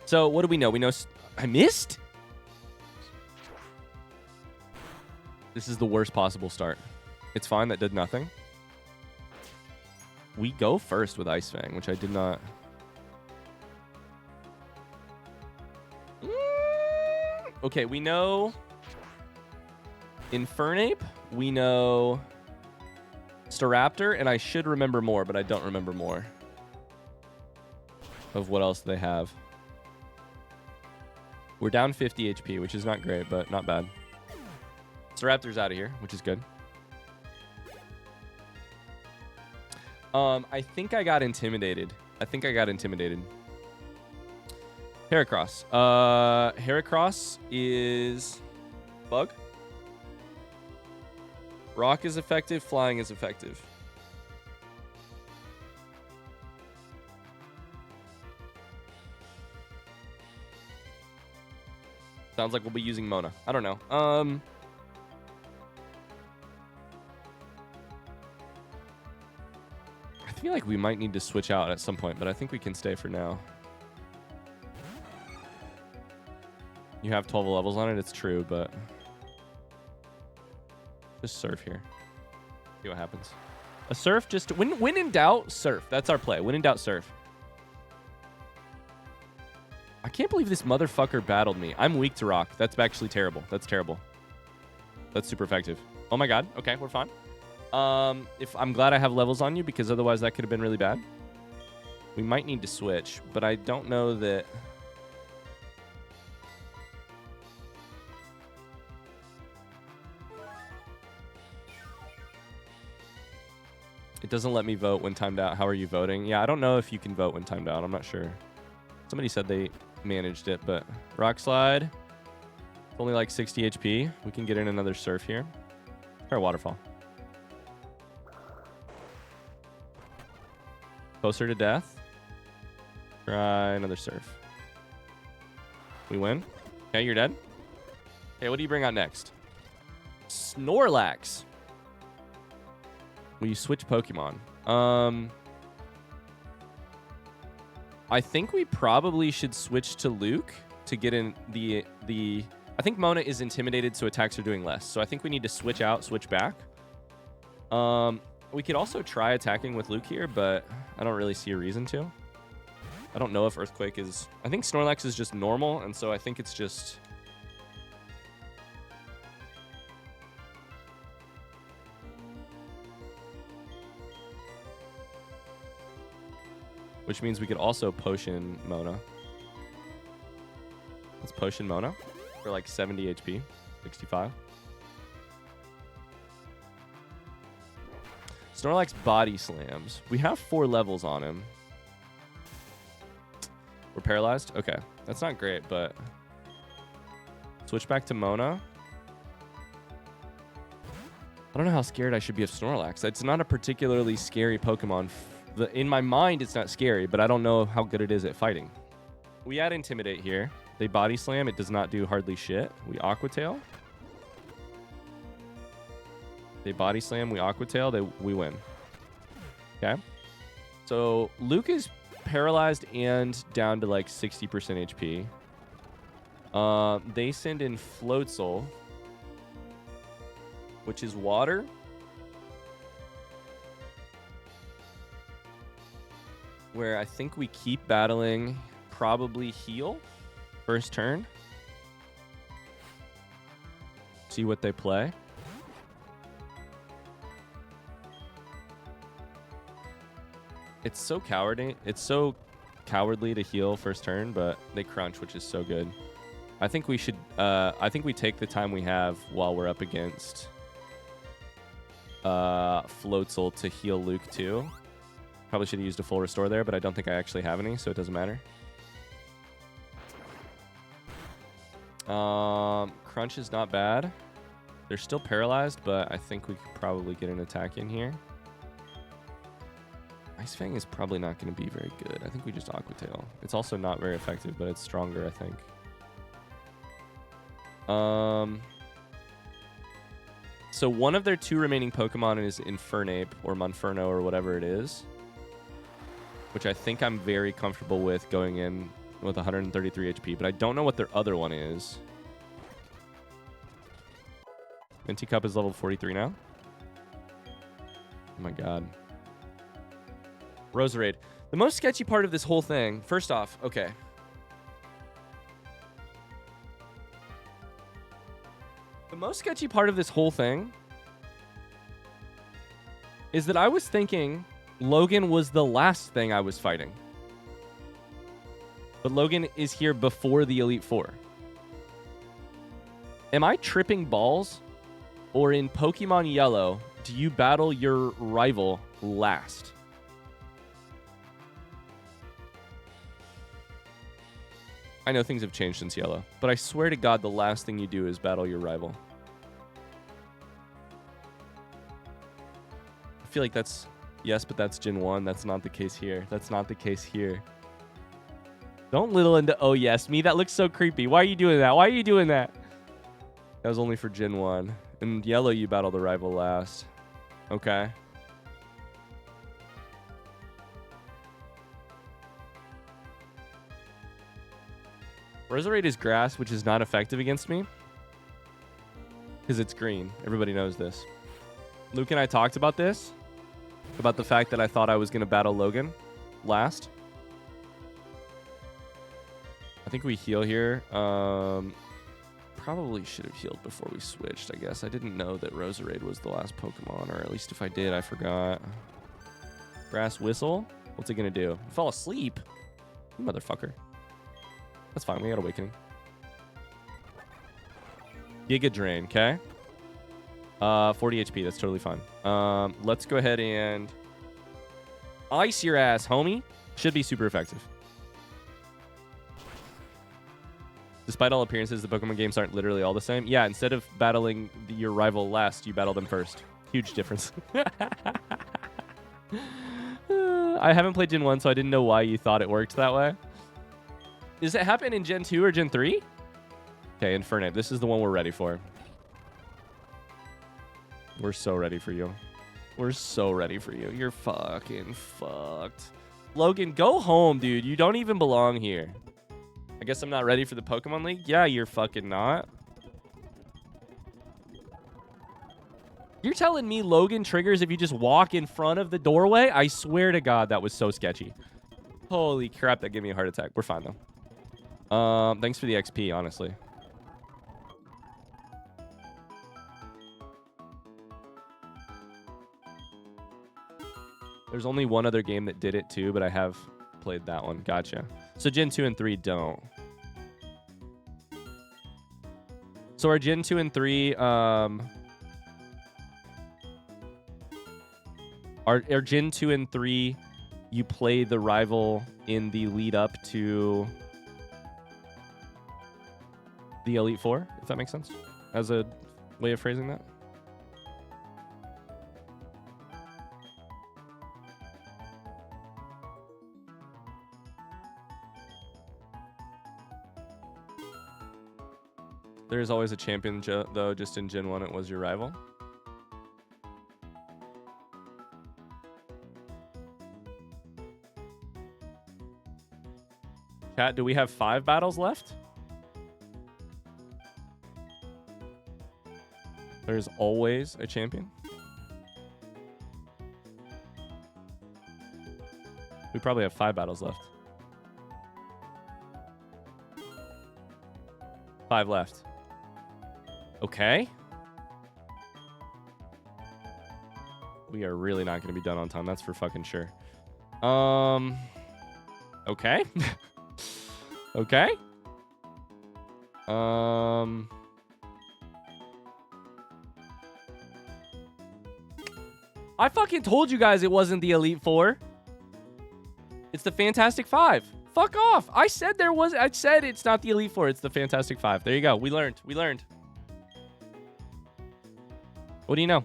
So what do we know? We know I missed? This is the worst possible start. It's fine. That did nothing. We go first with Ice Fang, which I did not... Okay, we know Infernape. We know Staraptor, and I should remember more, but I don't remember more of what else they have. We're down 50 HP, which is not great, but not bad. Staraptor's out of here, which is good. I think I got intimidated. Heracross. Heracross is Bug. Rock is effective. Flying is effective. Sounds like we'll be using Mona. I don't know. I feel like we might need to switch out at some point, but I think we can stay for now. You have 12 levels on it. It's true, but just surf here. See what happens. A surf just when in doubt, surf. That's our play. When in doubt, surf. I can't believe this motherfucker battled me. I'm weak to rock. That's actually terrible. That's terrible. That's super effective. Oh my god. Okay, we're fine. If I'm glad I have levels on you because otherwise that could have been really bad. We might need to switch, but I don't know that. It doesn't let me vote when timed out. How are you voting? Yeah, I don't know if you can vote when timed out. I'm not sure. Somebody said they managed it, but Rock Slide. It's only like 60 HP. We can get in another surf here. Try Waterfall. Closer to death. Try another surf. We win. Okay, you're dead. Okay, what do you bring out next? Snorlax. Will you switch Pokemon? I think we probably should switch to Luke to get in the. I think Mona is intimidated, so attacks are doing less. So I think we need to switch out, switch back. We could also try attacking with Luke here, but I don't really see a reason to. I don't know if Earthquake is... I think Snorlax is just normal, and so I think it's just... Which means we could also Potion Mona. Let's Potion Mona for like 70 HP, 65. Snorlax Body Slams. We have 4 levels on him. We're paralyzed? Okay. That's not great, but... Switch back to Mona. I don't know how scared I should be of Snorlax. It's not a particularly scary Pokemon. In my mind, it's not scary, but I don't know how good it is at fighting. We add Intimidate here. They Body Slam. It does not do hardly shit. We Aqua Tail. They Body Slam. We Aqua Tail. We win. Okay. So Luke is paralyzed and down to like 60% HP. They send in Floatzel, which is water. Where I think we keep battling, probably heal first turn. See what they play. It's so cowardly. It's so cowardly to heal first turn, but they crunch, which is so good. I think we should. I think we take the time we have while we're up against Floatzel to heal Luke too. Probably should have used a full restore there, but I don't think I actually have any, so it doesn't matter. Crunch is not bad. They're still paralyzed, but I think we could probably get an attack in here. Ice Fang is probably not going to be very good. I think we just Aqua Tail. It's also not very effective, but it's stronger, I think. So one of their 2 remaining Pokemon is Infernape or Monferno or whatever it is, which I think I'm very comfortable with going in with 133 HP, but I don't know what their other one is. Minty Cup is level 43 now. Oh my god. Roserade. The most sketchy part of this whole thing, first off, okay. The most sketchy part of this whole thing is that I was thinking Logan was the last thing I was fighting. But Logan is here before the Elite Four. Am I tripping balls? Or in Pokemon Yellow, do you battle your rival last? I know things have changed since Yellow, but I swear to God the last thing you do is battle your rival. I feel like that's... Yes, but that's Gen 1. That's not the case here. That's not the case here. Don't little into oh yes me. That looks so creepy. Why are you doing that? Why are you doing that? That was only for Gen 1. In Yellow, you battle the rival last. Okay. Roserade is grass, which is not effective against me. Because it's green. Everybody knows this. Luke and I talked about this. About the fact that I thought I was going to battle Logan last. I think we heal here. Probably should have healed before we switched, I guess. I didn't know that Roserade was the last Pokemon, or at least if I did, I forgot. Grass Whistle? What's it going to do? Fall asleep? You motherfucker. That's fine. We got Awakening. Giga Drain, okay? 40 HP. That's totally fine. Let's go ahead and ice your ass, homie. Should be super effective. Despite all appearances, the Pokemon games aren't literally all the same. Yeah, instead of battling your rival last, you battle them first. Huge difference. I haven't played Gen 1, so I didn't know why you thought it worked that way. Does it happen in Gen 2 or Gen 3? Okay, Infernape. This is the one we're ready for. We're so ready for you. We're so ready for you. You're fucking fucked. Logan, go home, dude. You don't even belong here. I guess I'm not ready for the Pokemon League? Yeah, you're fucking not. You're telling me Logan triggers if you just walk in front of the doorway? I swear to God, that was so sketchy. Holy crap, that gave me a heart attack. We're fine, though. Thanks for the XP, honestly. There's only one other game that did it, too, but I have played that one. Gotcha. So Gen 2 and 3 don't. So our Gen 2 and 3, our Gen 2 and 3, you play the rival in the lead up to the Elite Four, if that makes sense, as a way of phrasing that. There is always a champion, though. Just in Gen 1, it was your rival. Chat, do we have 5 battles left? There's always a champion. We probably have 5 battles left. 5 left. Okay. We are really not going to be done on time. That's for fucking sure. Okay. Okay. I fucking told you guys it wasn't the Elite Four. It's the Fantastic Five. Fuck off. I said it's not the Elite Four. It's the Fantastic Five. There you go. We learned. We learned. What do you know?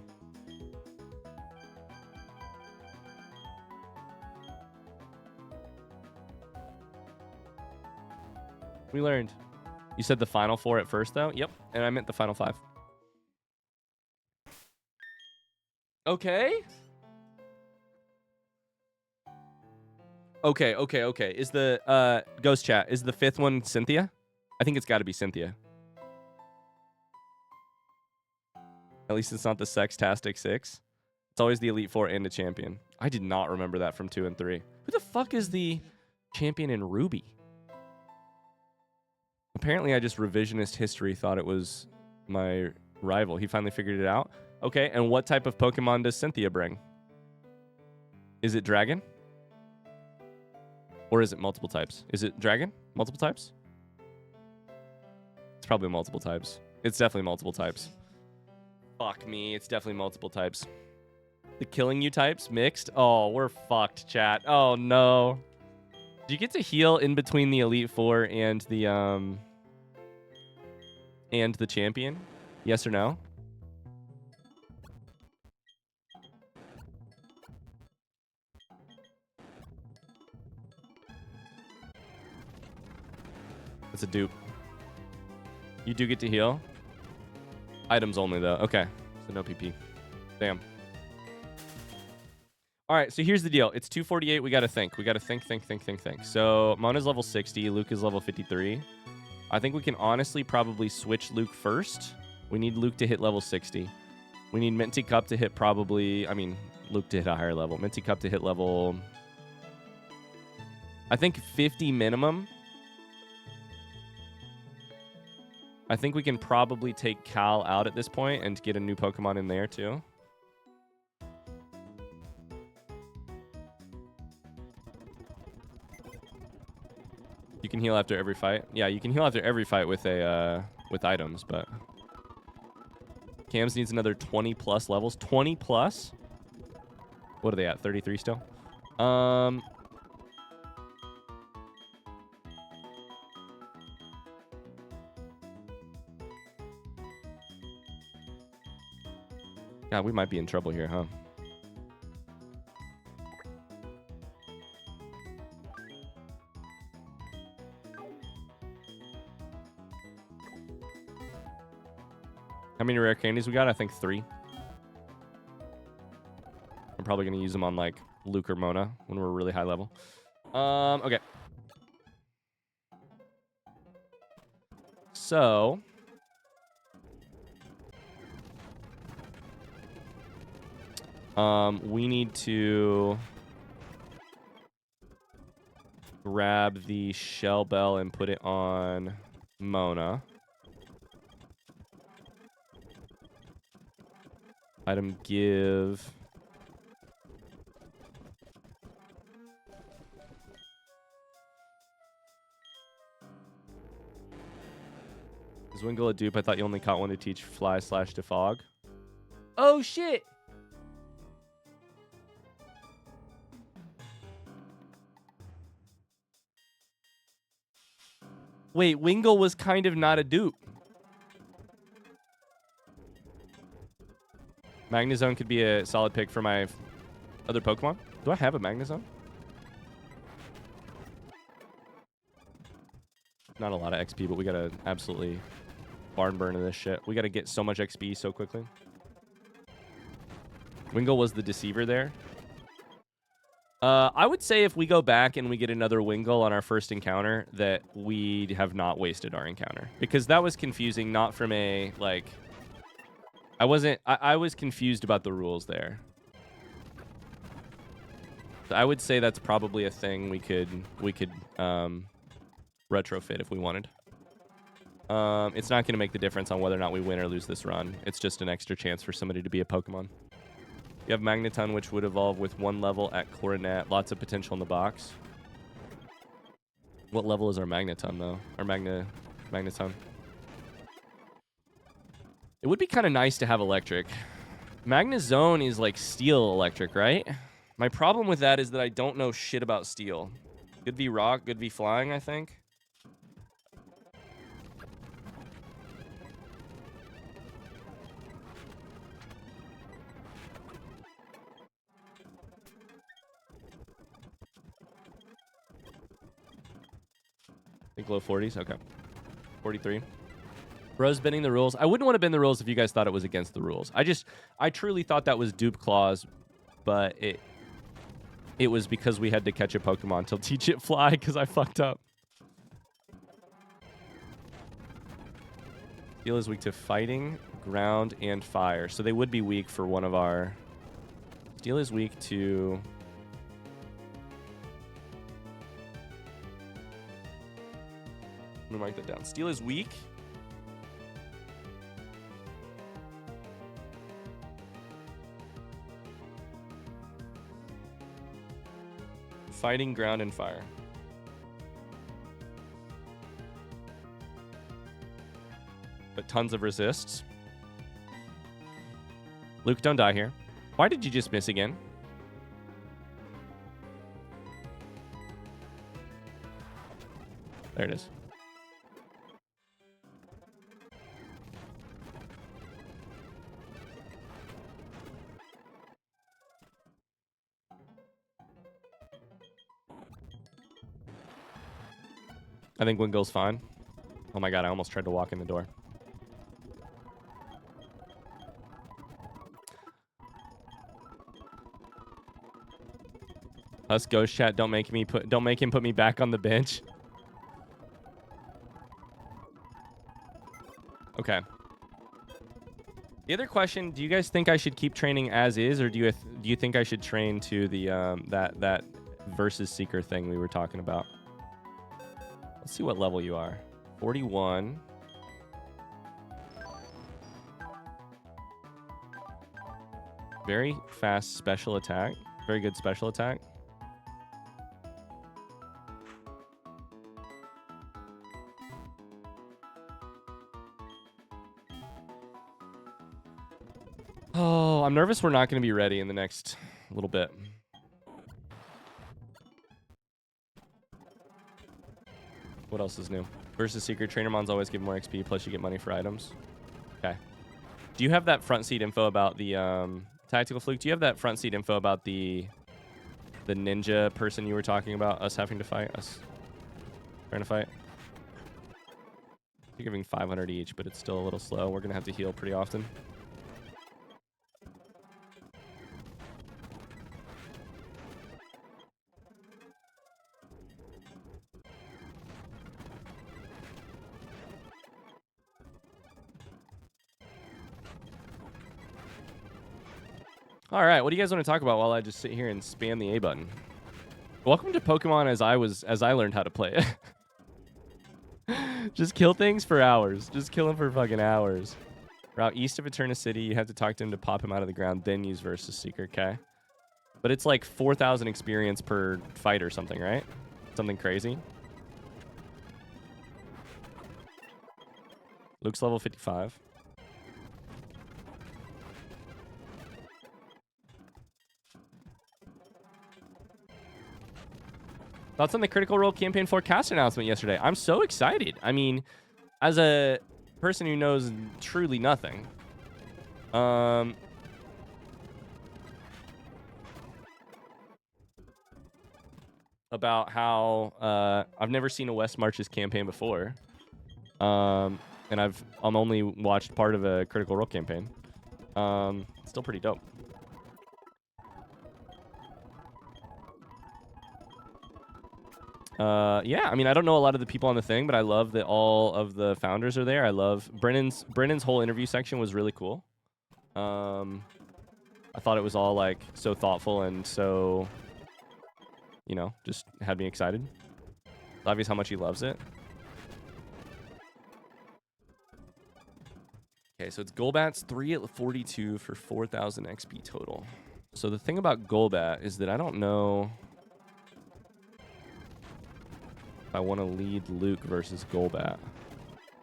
We learned. You said the Final Four at first, though? Yep. And I meant the Final Five. Okay. Okay. Is the Ghost Chat, is the 5th one Cynthia? I think it's got to be Cynthia. At least it's not the Sextastic 6. It's always the Elite Four and a champion. I did not remember that from 2 and 3. Who the fuck is the champion in Ruby? Apparently, I just revisionist history thought it was my rival. He finally figured it out. Okay, and what type of Pokemon does Cynthia bring? Is it Dragon? Or is it multiple types? Is it Dragon? Multiple types? It's probably multiple types. It's definitely multiple types. Fuck me, it's definitely multiple types. The Killing You types mixed? Oh, we're fucked, chat. Oh, no. Do you get to heal in between the Elite Four and the champion? Yes or no? It's a dupe. You do get to heal? Items only, though. Okay. So no PP. Damn. All right, so here's the deal. It's 248. We got to think. We got to think. So Mona's level 60. Luke is level 53. I think we can honestly probably switch Luke first. We need Luke to hit level 60. We need Minty Cup to hit probably... I mean, Luke to hit a higher level. Minty Cup to hit level... I think 50 minimum. I think we can probably take Cal out at this point and get a new Pokemon in there, too. You can heal after every fight. Yeah, you can heal after every fight with a with items, but Cam's needs another 20 plus levels. 20 plus? What are they at? 33 still? God, we might be in trouble here, huh? How many rare candies we got? I think 3. I'm probably going to use them on, like, Luke or Mona when we're really high level. Okay. So... we need to... grab the Shell Bell and put it on Mona. Item give. Is Wingull a dupe? I thought you only caught one to teach Fly/Defog. Oh, shit! Wait, Wingull was kind of not a dupe. Magnezone could be a solid pick for my other Pokemon. Do I have a Magnezone? Not a lot of XP, but we gotta absolutely barn burn this shit. We gotta get so much XP so quickly. Wingull was the deceiver there. I would say if we go back and we get another Wingull on our first encounter, that we have not wasted our encounter. Because that was confusing, not from a, like... I was confused about the rules there. So I would say that's probably a thing we could retrofit if we wanted. It's not going to make the difference on whether or not we win or lose this run. It's just an extra chance for somebody to be a Pokemon. You have Magneton, which would evolve with 1 level at Coronet. Lots of potential in the box. What level is our Magneton, though? Our Magneton. It would be kind of nice to have electric. Magnezone is like steel electric, right? My problem with that is that I don't know shit about steel. Good v rock, good v flying, I think. I think low 40s. Okay. 43. Bro's bending the rules. I wouldn't want to bend the rules if you guys thought it was against the rules. I truly thought that was dupe clause, but it was because we had to catch a Pokemon to teach it fly because I fucked up. Steel is weak to fighting, ground, and fire. So they would be weak for one of our... Steel is weak to... Let me mark that down. Steel is weak. Fighting, ground, and fire. But tons of resists. Luke, don't die here. Why did you just miss again? There it is. I think Wingull's fine. Oh my god, I almost tried to walk in the door. Us ghost chat, don't make him put me back on the bench. Okay. The other question, do you guys think I should keep training as is, or do you think I should train to the that versus seeker thing we were talking about? Let's see what level you are. 41. Very fast special attack. Very good special attack. Oh, I'm nervous we're not going to be ready in the next little bit. What else is new? Versus Secret Trainer Mons always give more XP, plus you get money for items. Okay. Do you have that front seat info about the Tactical Fluke? Do you have that front seat info about the ninja person you were talking about? Us having to fight? Us trying to fight? You're giving 500 each, but it's still a little slow. We're going to have to heal pretty often. All right, what do you guys want to talk about while I just sit here and spam the A button? Welcome to Pokemon as I learned how to play it. Just kill things for hours. Just kill them for fucking hours. Route east of Eterna City, you have to talk to him to pop him out of the ground, then use Versus Seeker, okay? But it's like 4,000 experience per fight or something, right? Something crazy. Luke's level 55. Thoughts on the Critical Role Campaign 4 cast announcement yesterday? I'm so excited. I mean, as a person who knows truly nothing, about how I've never seen a West Marches campaign before, and I'm only watched part of a Critical Role campaign. Still pretty dope. Yeah, I mean, I don't know a lot of the people on the thing, but I love that all of the founders are there. I love Brennan's whole interview section was really cool. I thought it was all like so thoughtful and so, you know, just had me excited. It's obvious how much he loves it. Okay, so it's Golbat's 3 at 42 for 4,000 XP total. So the thing about Golbat is that I don't know I want to lead Luke versus Golbat.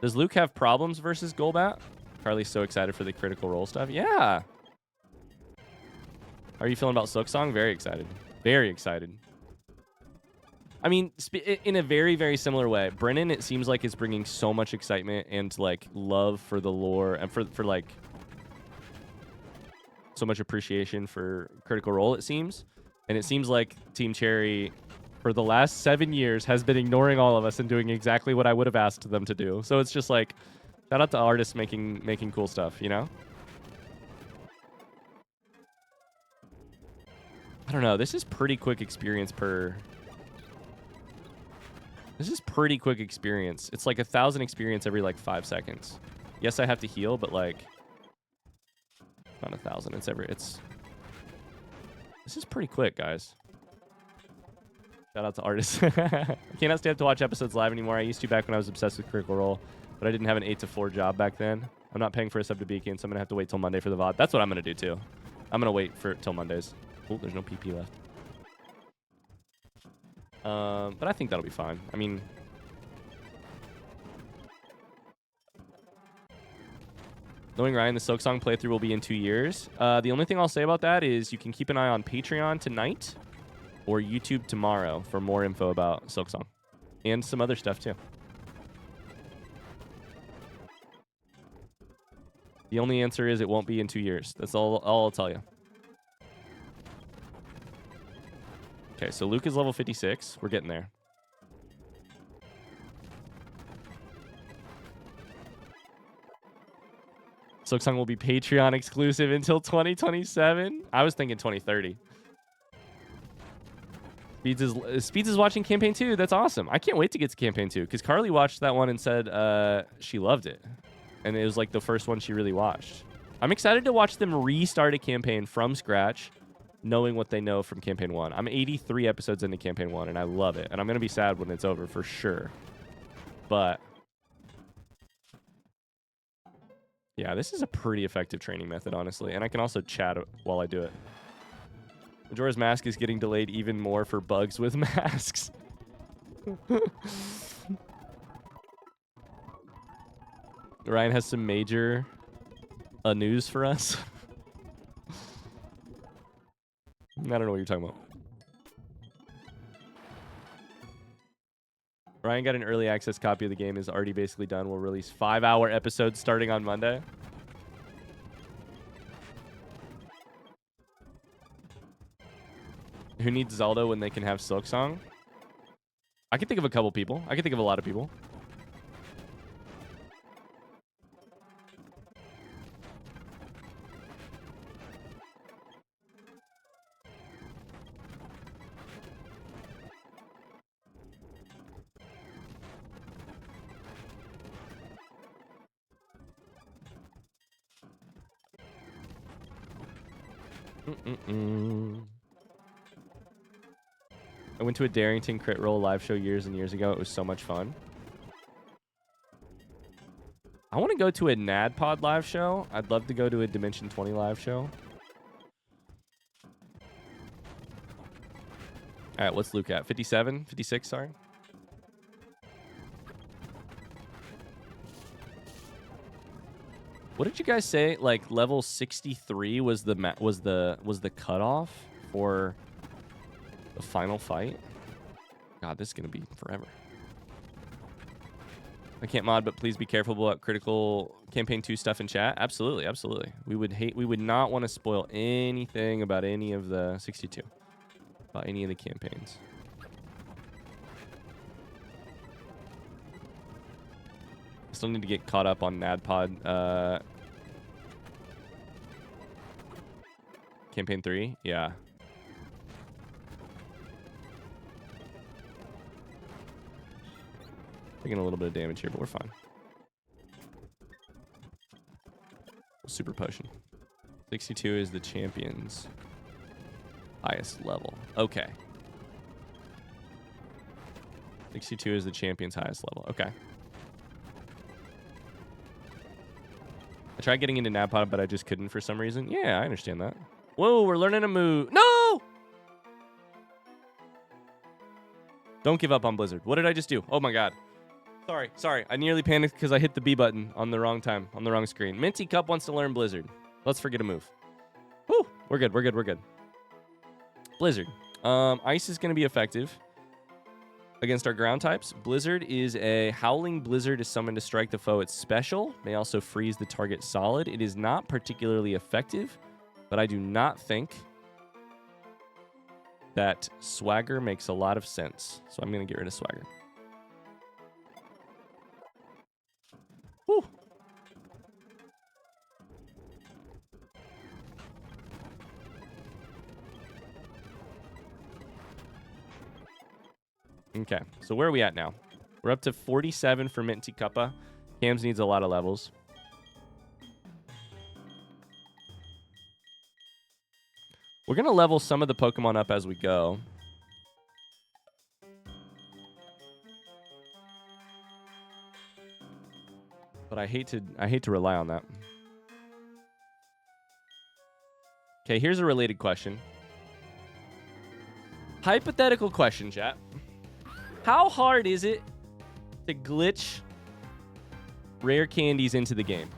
Does Luke have problems versus Golbat? Carly's so excited for the Critical Role stuff. Yeah. How are you feeling about Silksong? Very excited. Very excited. I mean, in a very, very similar way, Brennan, it seems like, is bringing so much excitement and like love for the lore and for like so much appreciation for Critical Role, it seems. And it seems like Team Cherry, for the last 7 years, has been ignoring all of us and doing exactly what I would have asked them to do. So it's just like, Shout out to artists making cool stuff, you know? I don't know. This is pretty quick experience per... This is pretty quick experience. It's like 1,000 experience every like 5 seconds. Yes, I have to heal, but like... Not 1,000. It's... This is pretty quick, guys. Shout out to artists. I cannot stay up to watch episodes live anymore. I used to back when I was obsessed with Critical Role, but I didn't have an 8 to 4 job back then. I'm not paying for a sub to Beacon, so I'm going to have to wait till Monday for the VOD. That's what I'm going to do, too. I'm going to wait till Mondays. Oh, there's no PP left. But I think that'll be fine. I mean... Knowing Ryan, the Silksong playthrough will be in 2 years. The only thing I'll say about that is you can keep an eye on Patreon tonight or YouTube tomorrow for more info about Silksong. And some other stuff, too. The only answer is it won't be in 2 years. That's all I'll tell you. Okay, so Luke is level 56. We're getting there. Silksong will be Patreon exclusive until 2027. I was thinking 2030. Speeds is watching Campaign 2. That's awesome. I can't wait to get to Campaign 2 because Carly watched that one and said she loved it. And it was like the first one she really watched. I'm excited to watch them restart a campaign from scratch, knowing what they know from Campaign 1. I'm 83 episodes into Campaign 1, and I love it. And I'm going to be sad when it's over, for sure. But, yeah, this is a pretty effective training method, honestly. And I can also chat while I do it. Majora's Mask is getting delayed even more for bugs with masks. Ryan has some major news for us. I don't know what you're talking about. Ryan got an early access copy of the game. Is already basically done. We'll release 5-hour episodes starting on Monday. Who needs Zelda when they can have Silksong? I can think of a couple people. I can think of a lot of people. I went to a Darrington Crit Roll live show years and years ago. It was so much fun. I want to go to a NADPOD live show. I'd love to go to a Dimension 20 live show. All right, what's Luke at? 57? 56, sorry. What did you guys say? Like level 63 was the cutoff for the final fight? God, this is gonna be forever. I can't mod, but please be careful about critical campaign 2 stuff in chat. Absolutely, absolutely. We would not want to spoil anything about any of the 62, about any of the campaigns. I still need to get caught up on NADPOD. Campaign 3, yeah. Taking a little bit of damage here, but we're fine. Super potion. 62 is the champion's highest level. Okay. 62 is the champion's highest level. Okay. I tried getting into NADPOD, but I just couldn't for some reason. Yeah, I understand that. Whoa, we're learning a move. No! Don't give up on Blizzard. What did I just do? Oh my god. Sorry. I nearly panicked because I hit the B button on the wrong time, on the wrong screen. Minty Cup wants to learn Blizzard. Let's forget a move. Woo! We're good. Blizzard. Ice is going to be effective against our ground types. Blizzard is a Howling Blizzard is summoned to strike the foe. It's special. May also freeze the target solid. It is not particularly effective, but I do not think that Swagger makes a lot of sense. So I'm going to get rid of Swagger. Whew. Okay, so where are we at now? We're up to 47 for Minty Cuppa. Cams needs a lot of levels. We're going to level some of the Pokemon up as we go. But I hate to rely on that. Okay, here's a related question. Hypothetical question, chat. How hard is it to glitch rare candies into the game?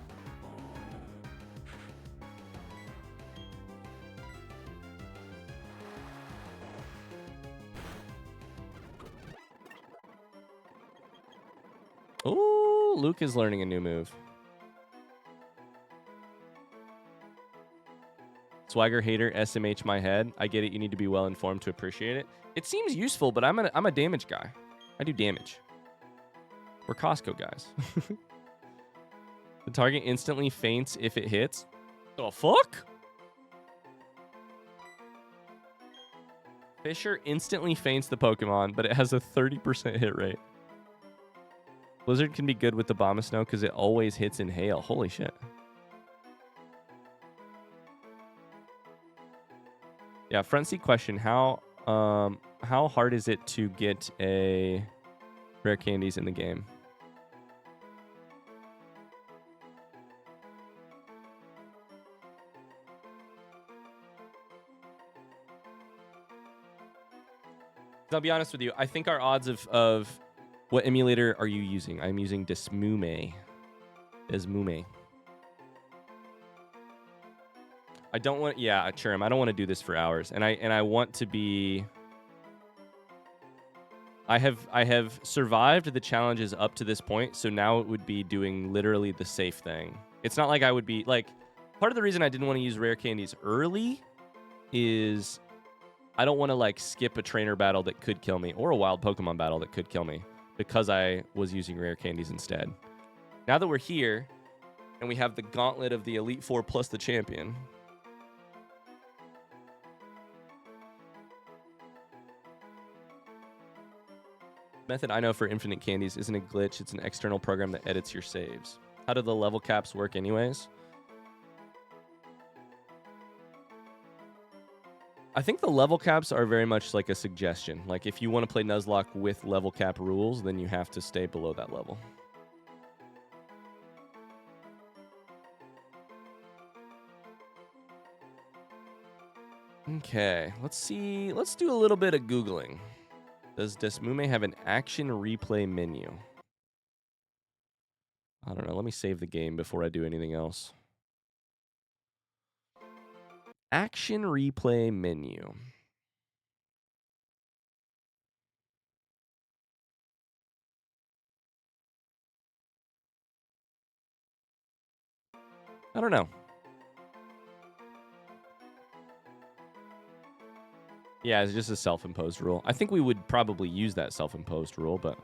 Ooh, Luke is learning a new move. Swagger hater, SMH my head. I get it. You need to be well informed to appreciate it. It seems useful, but I'm a damage guy. I do damage. We're Costco guys. The target instantly faints if it hits. The fuck? Fisher instantly faints the Pokemon, but it has a 30% hit rate. Blizzard can be good with the Bombasnow because it always hits in hail. Holy shit. Yeah, front seat question. How hard is it to get a rare candies in the game? I'll be honest with you. I think our odds of what emulator are you using? I'm using Desmume. Desmume. I don't want, yeah, Churm. I don't want to do this for hours, and I want to be. I have survived the challenges up to this point, so now it would be doing literally the safe thing. It's not like I would be like. Part of the reason I didn't want to use rare candies early is I don't want to like skip a trainer battle that could kill me or a wild Pokemon battle that could kill me because I was using rare candies instead. Now that we're here and we have the gauntlet of the Elite Four plus the champion. Method I know for infinite candies isn't a glitch. It's an external program that edits your saves. How do the level caps work anyways? I think the level caps are very much like a suggestion. Like if you want to play Nuzlocke with level cap rules, then you have to stay below that level. Okay, let's see. Let's do a little bit of Googling. Does Desmume have an action replay menu? I don't know. Let me save the game before I do anything else. Action replay menu. I don't know. Yeah, it's just a self-imposed rule. I think we would probably use that self-imposed rule, but...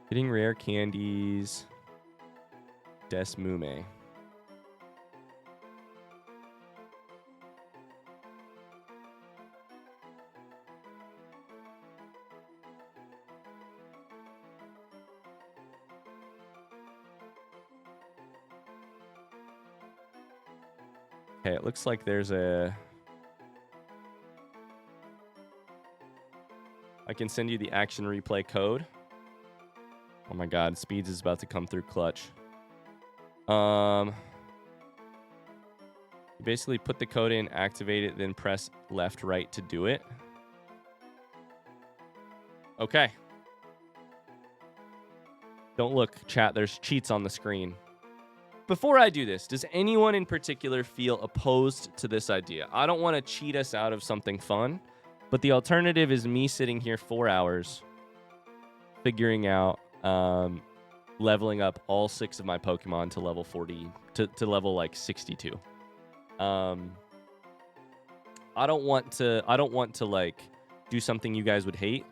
Getting rare candies... Desmume. Okay, it looks like there's a... I can send you the action replay code. Oh my god, Speeds is about to come through clutch. You basically put the code in, activate it, then press left, right to do it. Okay. Don't look, chat. There's cheats on the screen. Before I do this, does anyone in particular feel opposed to this idea? I don't want to cheat us out of something fun, but the alternative is me sitting here 4 hours figuring out leveling up all 6 of my Pokemon to level 40 to level like 62. I don't want to like do something you guys would hate,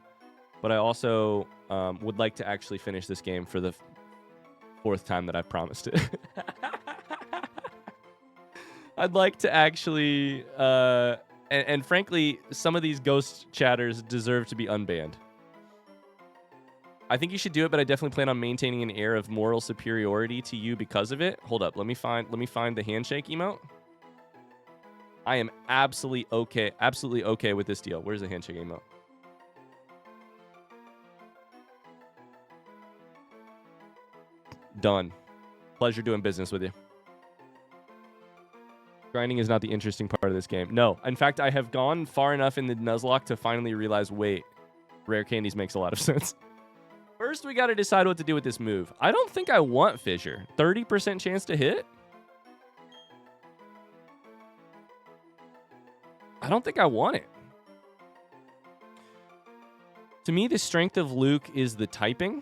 but I also would like to actually finish this game for the 4th time that I've promised it. I'd like to actually And frankly, some of these ghost chatters deserve to be unbanned. I think you should do it, but I definitely plan on maintaining an air of moral superiority to you because of it. Hold up, let me find the handshake emote. I am absolutely okay with this deal. Where's the handshake emote? Done. Pleasure doing business with you. Grinding is not the interesting part of this game. No. In fact, I have gone far enough in the Nuzlocke to finally realize, wait, rare candies makes a lot of sense. First, we got to decide what to do with this move. I don't think I want Fissure. 30% chance to hit? I don't think I want it. To me, the strength of Luke is the typing.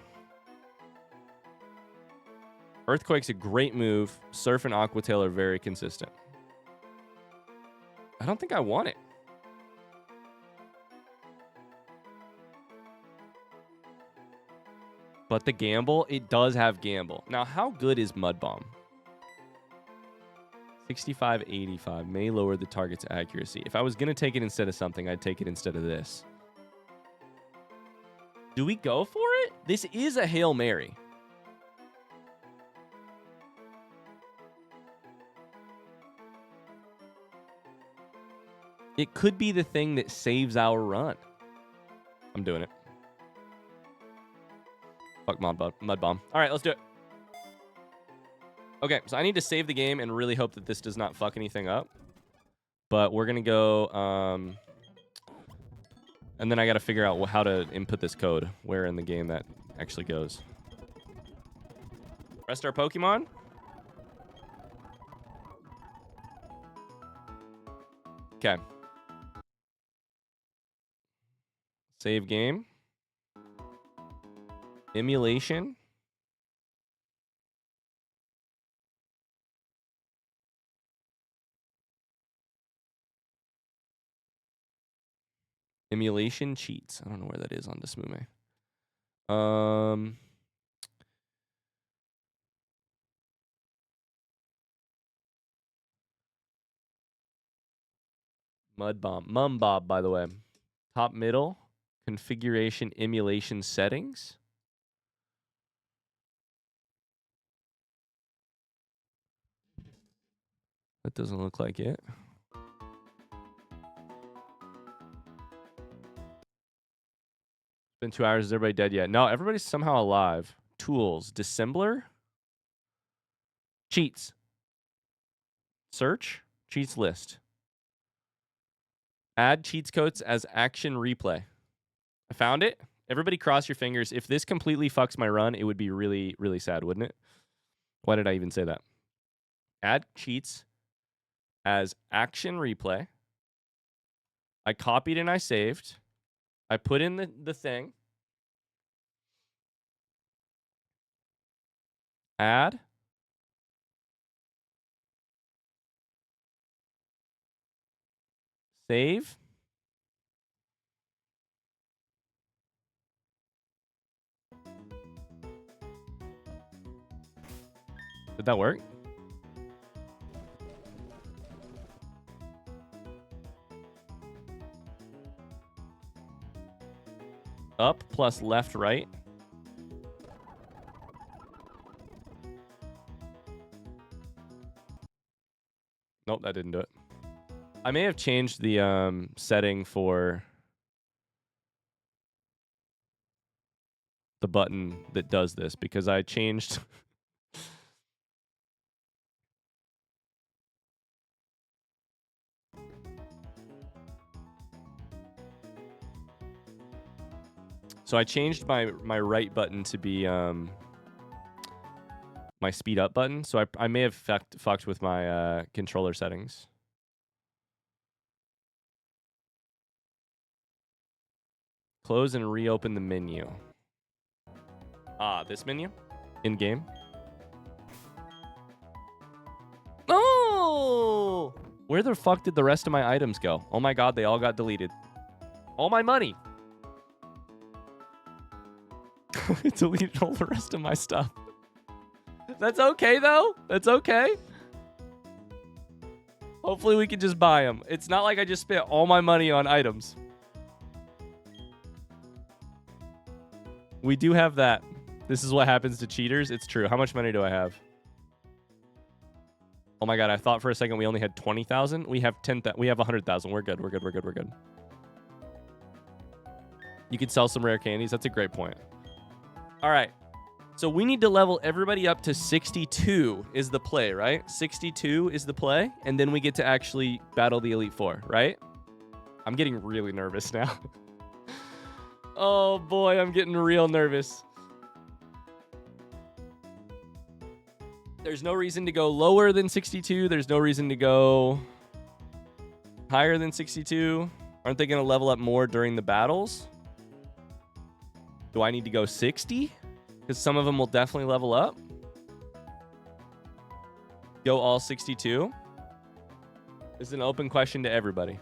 Earthquake's a great move. Surf and Aqua Tail are very consistent. I don't think I want it. But the gamble, it does have gamble. Now, how good is Mud Bomb? 65, 85 may lower the target's accuracy. If I was going to take it instead of something, I'd take it instead of this. Do we go for it? This is a Hail Mary. It could be the thing that saves our run. I'm doing it. Fuck Mud Bomb. All right, let's do it. Okay, so I need to save the game and really hope that this does not fuck anything up. But we're going to go... and then I got to figure out how to input this code. Where in the game that actually goes. Rest our Pokemon. Okay. Save game. Emulation. Emulation cheats. I don't know where that is on this movie. Mumbob, by the way. Top middle. Configuration emulation settings. That doesn't look like it. Been 2 hours. Is everybody dead yet? No, everybody's somehow alive. Tools. Dissembler. Cheats. Search. Cheats list. Add cheats codes as action replay. I found it. Everybody cross your fingers. If this completely fucks my run, it would be really, really sad, wouldn't it? Why did I even say that? Add cheats as action replay. I copied and I saved. I put in the thing. Add. Save. Did that work? Up plus left, right. Nope, that didn't do it. I may have changed the setting for the button that does this because I changed... So I changed my right button to be my speed up button. So I may have fucked with my controller settings. Close and reopen the menu. Ah, this menu? In game? Oh! Where the fuck did the rest of my items go? Oh my god, they all got deleted. All my money! It deleted all the rest of my stuff. That's okay, though. That's okay. Hopefully we can just buy them. It's not like I just spent all my money on items. We do have that. This is what happens to cheaters. It's true. How much money do I have? Oh my god, I thought for a second we only had 20,000. We have 10,000. We have 100,000. We're good. We're good. We're good. We're good. You could sell some rare candies. That's a great point. All right. So we need to level everybody up to 62 is the play, right? 62 is the play. And then we get to actually battle the Elite Four, right? I'm getting really nervous now. Oh boy, I'm getting real nervous. There's no reason to go lower than 62. There's no reason to go higher than 62. Aren't they going to level up more during the battles? Do I need to go 60? Because some of them will definitely level up. Go all 62. This is an open question to everybody.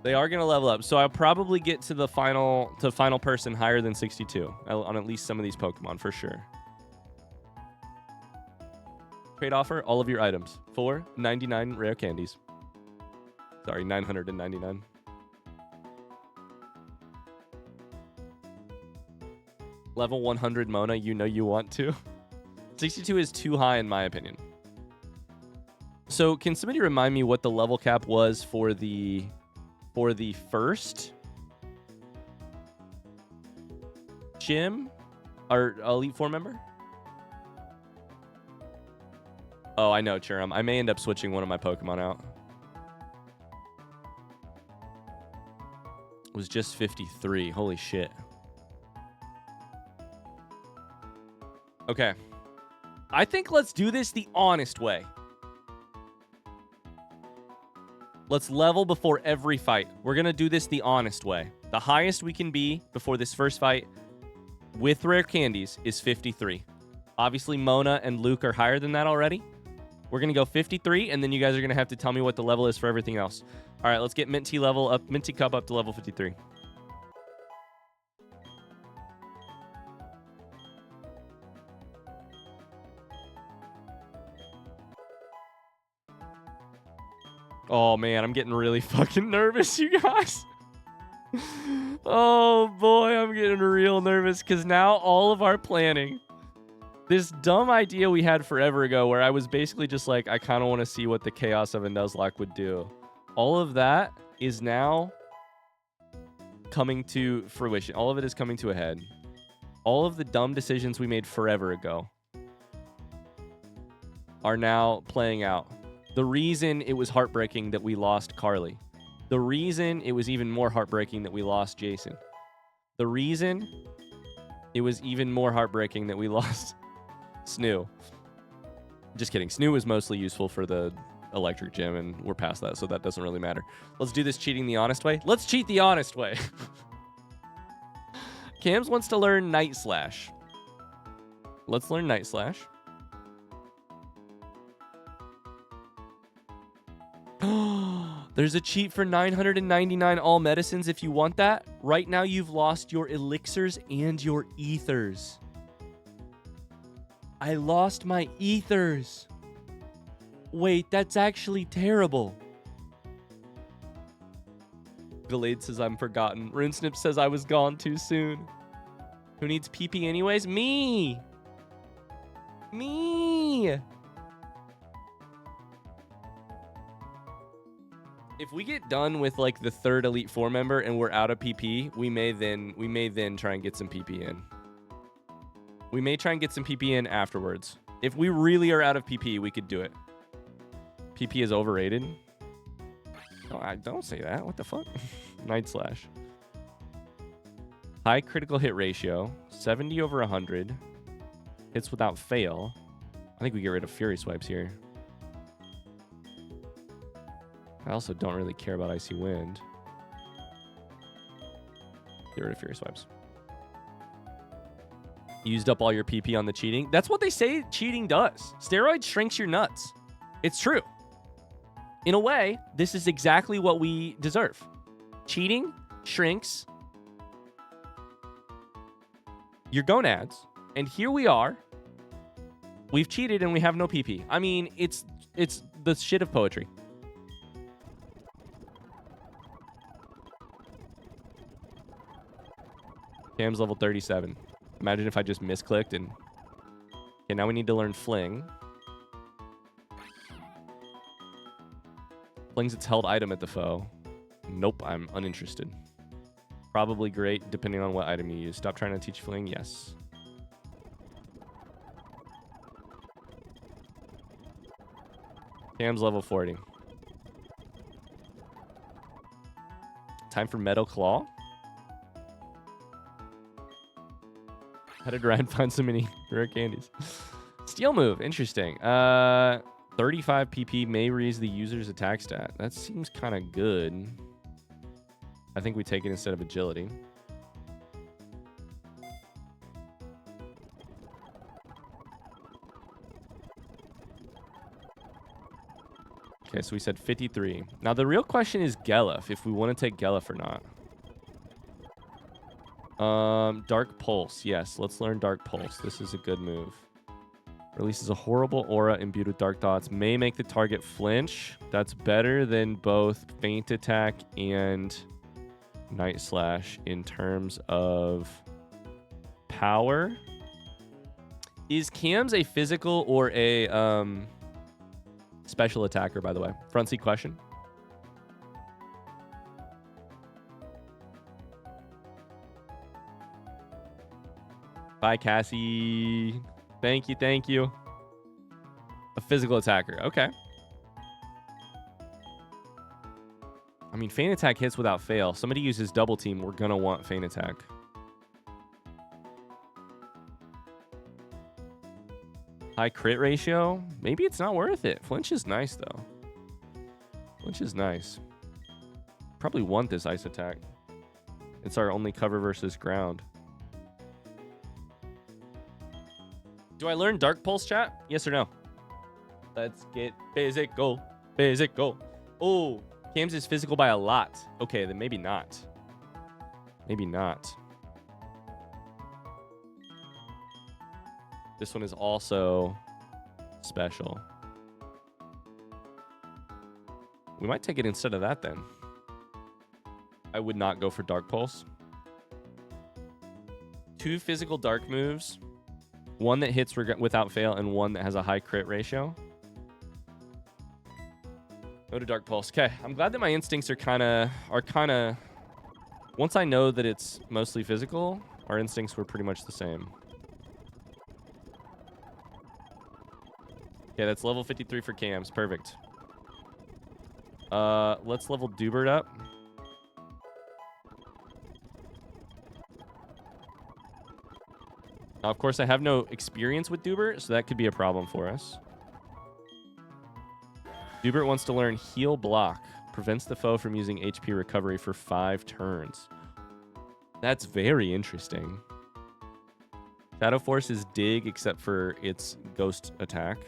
They are going to level up. So I'll probably get to the final person higher than 62 on at least some of these Pokemon for sure. Trade offer, all of your items for 99 rare candies. Sorry, 999. Level 100 Mona, you know you want to. 62 is too high in my opinion. So can somebody remind me what the level cap was for the first gym, our Elite Four member? Oh, I know, Churum. I may end up switching one of my Pokemon out. It was just 53. Holy shit. Okay. I think let's do this the honest way. Let's level before every fight. We're going to do this the honest way. The highest we can be before this first fight with rare candies is 53. Obviously, Mona and Luke are higher than that already. We're going to go 53, and then you guys are going to have to tell me what the level is for everything else. All right, let's get Minty Cup up to level 53. Oh, man, I'm getting really fucking nervous, you guys. Oh, boy, I'm getting real nervous because now all of our planning, this dumb idea we had forever ago where I was basically just like, I kind of want to see what the chaos of a Nuzlocke would do. All of that is now coming to fruition. All of it is coming to a head. All of the dumb decisions we made forever ago are now playing out. The reason it was heartbreaking that we lost Carly. The reason it was even more heartbreaking that we lost Jason. The reason it was even more heartbreaking that we lost Snoo. Just kidding. Snoo was mostly useful for the electric gym, and we're past that, so that doesn't really matter. Let's do this cheating the honest way. Let's cheat the honest way. Cams wants to learn Night Slash. Let's learn Night Slash. There's a cheat for 999 all medicines if you want that. Right now, you've lost your elixirs and your ethers. I lost my ethers. Wait, that's actually terrible. Gallade says I'm forgotten. RuneSnip says I was gone too soon. Who needs PP anyways? Me! Me! If we get done with like the third Elite Four member and we're out of PP, we may then try and get some PP in. We may try and get some PP in afterwards. If we really are out of PP, we could do it. PP is overrated. Oh, I don't say that. What the fuck? Night Slash. High critical hit ratio. 70 over 100. Hits without fail. I think we get rid of Fury Swipes here. I also don't really care about Icy Wind. Get rid of Fury Swipes. Used up all your PP on the cheating. That's what they say cheating does. Steroids shrinks your nuts. It's true. In a way, this is exactly what we deserve. Cheating shrinks your gonads. And here we are. We've cheated and we have no PP. I mean, it's the shit of poetry. Cam's level 37. Imagine if I just misclicked and... Okay, now we need to learn Fling. Fling's its held item at the foe. Nope, I'm uninterested. Probably great, depending on what item you use. Stop trying to teach Fling, yes. Cam's level 40. Time for Metal Claw. How did Ryan find so many rare candies? Steel move, interesting. 35 PP may raise the user's attack stat. That seems kind of good. I think we take it instead of agility. Okay, so we said 53. Now the real question is Gelef, if we want to take Gelef or not. Dark Pulse. Yes, let's learn Dark Pulse. This is a good move. Releases a horrible aura imbued with dark thoughts. May make the target flinch. That's better than both Feint Attack and Night Slash in terms of power. Is Cam's a physical or a special attacker, by the way? Front seat question. Bye, Cassie. Thank you, thank you. A physical attacker. Okay. I mean, Feint Attack hits without fail. Somebody uses double team. We're going to want Feint Attack. High crit ratio. Maybe it's not worth it. Flinch is nice, though. Flinch is nice. Probably want this ice attack. It's our only cover versus ground. Do I learn Dark Pulse, chat? Yes or no? Let's get physical. Physical. Oh, Cam's is physical by a lot. Okay, then maybe not. Maybe not. This one is also special. We might take it instead of that then. I would not go for Dark Pulse. 2 physical dark moves. One that hits without fail and one that has a high crit ratio. Go to Dark Pulse. Okay, I'm glad that my instincts are kind of... Once I know that it's mostly physical, our instincts were pretty much the same. Okay, that's level 53 for Cams. Perfect. Let's level Dubert up. Now, of course, I have no experience with Dubert, so that could be a problem for us. Dubert wants to learn Heal Block. Prevents the foe from using HP recovery for 5 turns. That's very interesting. Shadow Force is Dig, except for its Ghost attack.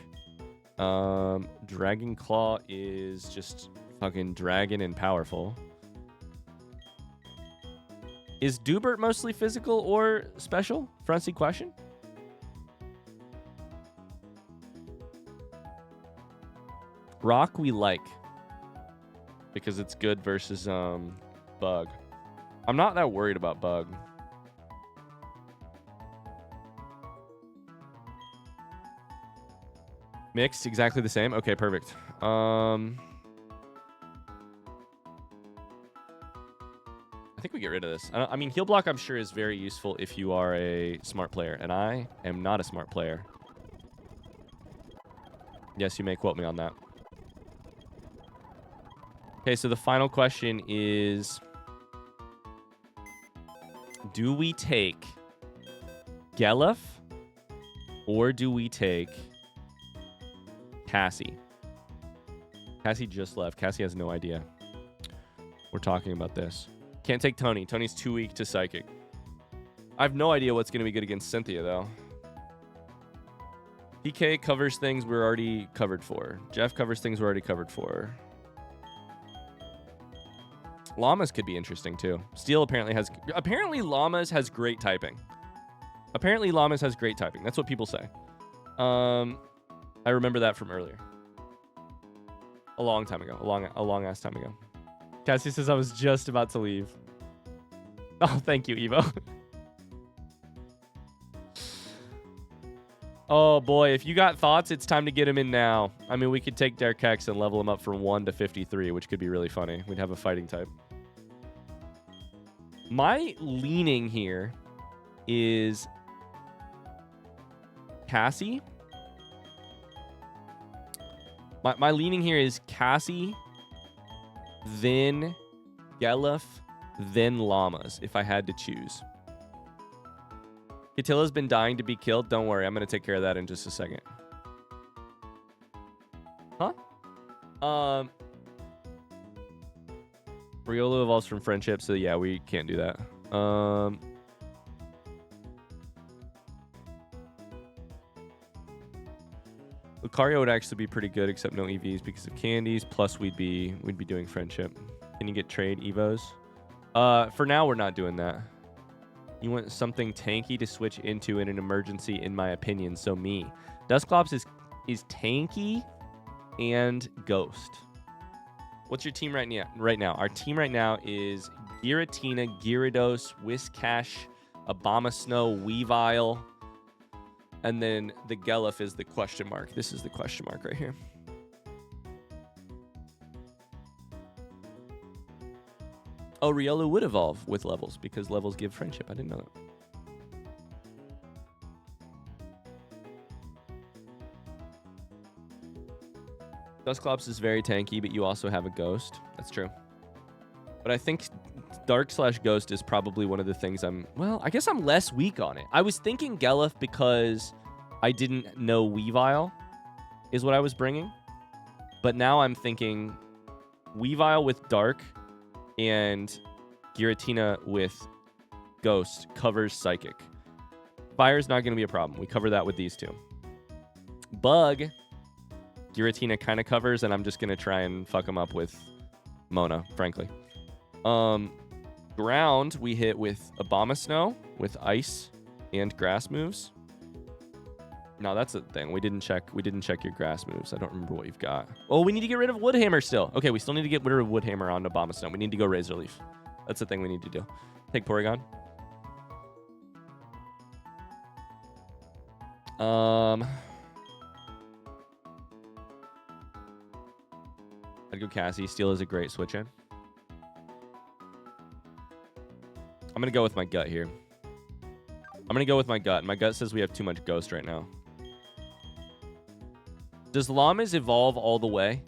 Dragon Claw is just fucking dragon and powerful. Is Dubert mostly physical or special? Front seat question. Rock we like because it's good versus Bug. I'm not that worried about Bug. Mixed, exactly the same. Okay, perfect. I think we get rid of this. I mean, Heal Block, I'm sure, is very useful if you are a smart player, and I am not a smart player. Yes, you may quote me on that. Okay, so the final question is, do we take Gelef or do we take Cassie? Cassie just left. Cassie has no idea. We're talking about this. Can't take Tony. Tony's too weak to Psychic. I have no idea what's going to be good against Cynthia, though. PK covers things we're already covered for. Jeff covers things we're already covered for. Llamas could be interesting, too. Steel apparently has... Apparently, Llamas has great typing. Apparently, Llamas has great typing. That's what people say. I remember that from earlier. A long time ago. A long-ass time ago. Cassie says I was just about to leave. Oh, thank you, Evo. Oh boy, if you got thoughts, it's time to get him in now. I mean, we could take Derek Hex and level him up from 1 to 53, which could be really funny. We'd have a fighting type. My leaning here is Cassie. My leaning here is Cassie, then Gelef, then Llamas, if I had to choose. Catilla's been dying to be killed. Don't worry, I'm going to take care of that in just a second. Huh? Riolu evolves from friendship, so yeah, we can't do that. Lucario would actually be pretty good, except no EVs because of candies. Plus, we'd be doing friendship. Can you get trade Evos? For now, we're not doing that. You want something tanky to switch into in an emergency, in my opinion. So me, Dusclops is tanky and Ghost. What's your team right now? Our team right now is Giratina, Gyarados, Whiscash, Abomasnow, Weavile, and then the Gelef is the question mark. This is the question mark right here. Oh, Riolu would evolve with levels because levels give friendship. I didn't know that. Dusclops is very tanky, but you also have a Ghost. That's true. But I think Dark/Ghost is probably one of the things well, I guess I'm less weak on it. I was thinking Gelef because I didn't know Weavile is what I was bringing. But now I'm thinking Weavile with Dark and Giratina with Ghost covers Psychic. Fire's not going to be a problem. We cover that with these two. Bug, Giratina kind of covers, and I'm just going to try and fuck them up with Mona, frankly. Ground, we hit with Abomasnow, with Ice and Grass moves. No, that's the thing. We didn't check your Grass moves. I don't remember what you've got. Oh, we need to get rid of Woodhammer still. Okay, we still need to get rid of Woodhammer on Abomasnow. We need to go Razor Leaf. That's the thing we need to do. Take Porygon. I'd go Cassie. Steel is a great switch in. I'm going to go with my gut here. I'm going to go with my gut. My gut says we have too much Ghost right now. Does Llamas evolve all the way?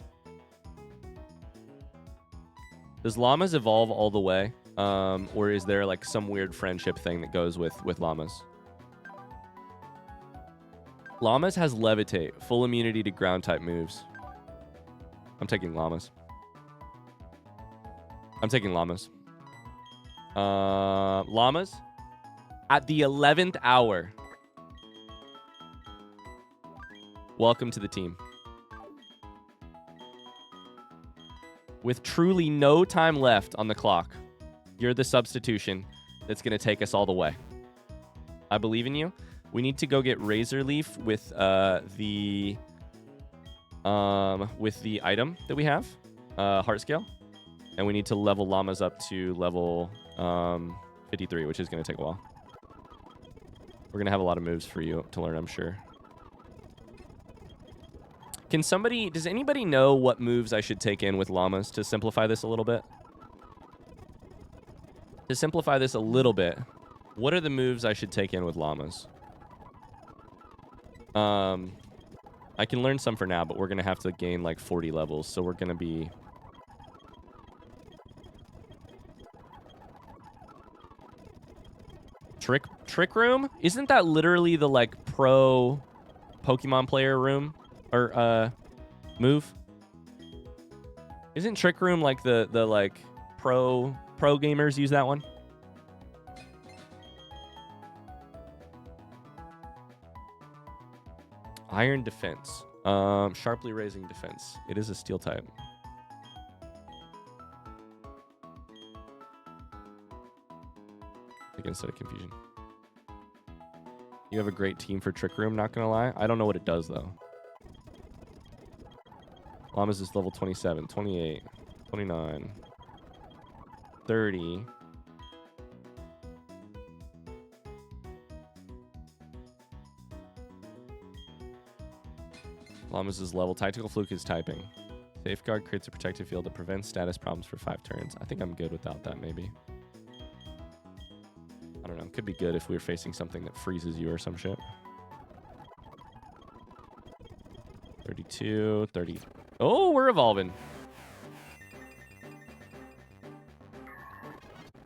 Does Llamas evolve all the way? Or is there like some weird friendship thing that goes with Llamas? Llamas has Levitate, full immunity to ground type moves. I'm taking Llamas. Llamas at the 11th hour. Welcome to the team. With truly no time left on the clock, you're the substitution that's going to take us all the way. I believe in you. We need to go get Razor Leaf with the item that we have, Heart Scale, and we need to level Llamas up to level 53, which is going to take a while. We're going to have a lot of moves for you to learn, I'm sure. Does anybody know what moves I should take in with Llamas to simplify this a little bit? To simplify this a little bit, what are the moves I should take in with Llamas? I can learn some for now, but we're going to have to gain like 40 levels, so we're going to be... Trick Room? Isn't that literally the like pro Pokemon player room? Or move? Isn't Trick Room like the like pro gamers use that one? Iron Defense. Sharply raising defense. It is a steel type. Against a confusion. You have a great team for Trick Room, not gonna lie. I don't know what it does though. Llamas is level 27, 28, 29, 30. Llamas' level. Tactical Fluke is typing. Safeguard creates a protective field that prevents status problems for 5 turns. I think I'm good without that, maybe. I don't know. Could be good if we were facing something that freezes you or some shit. 32, 30. Oh, we're evolving.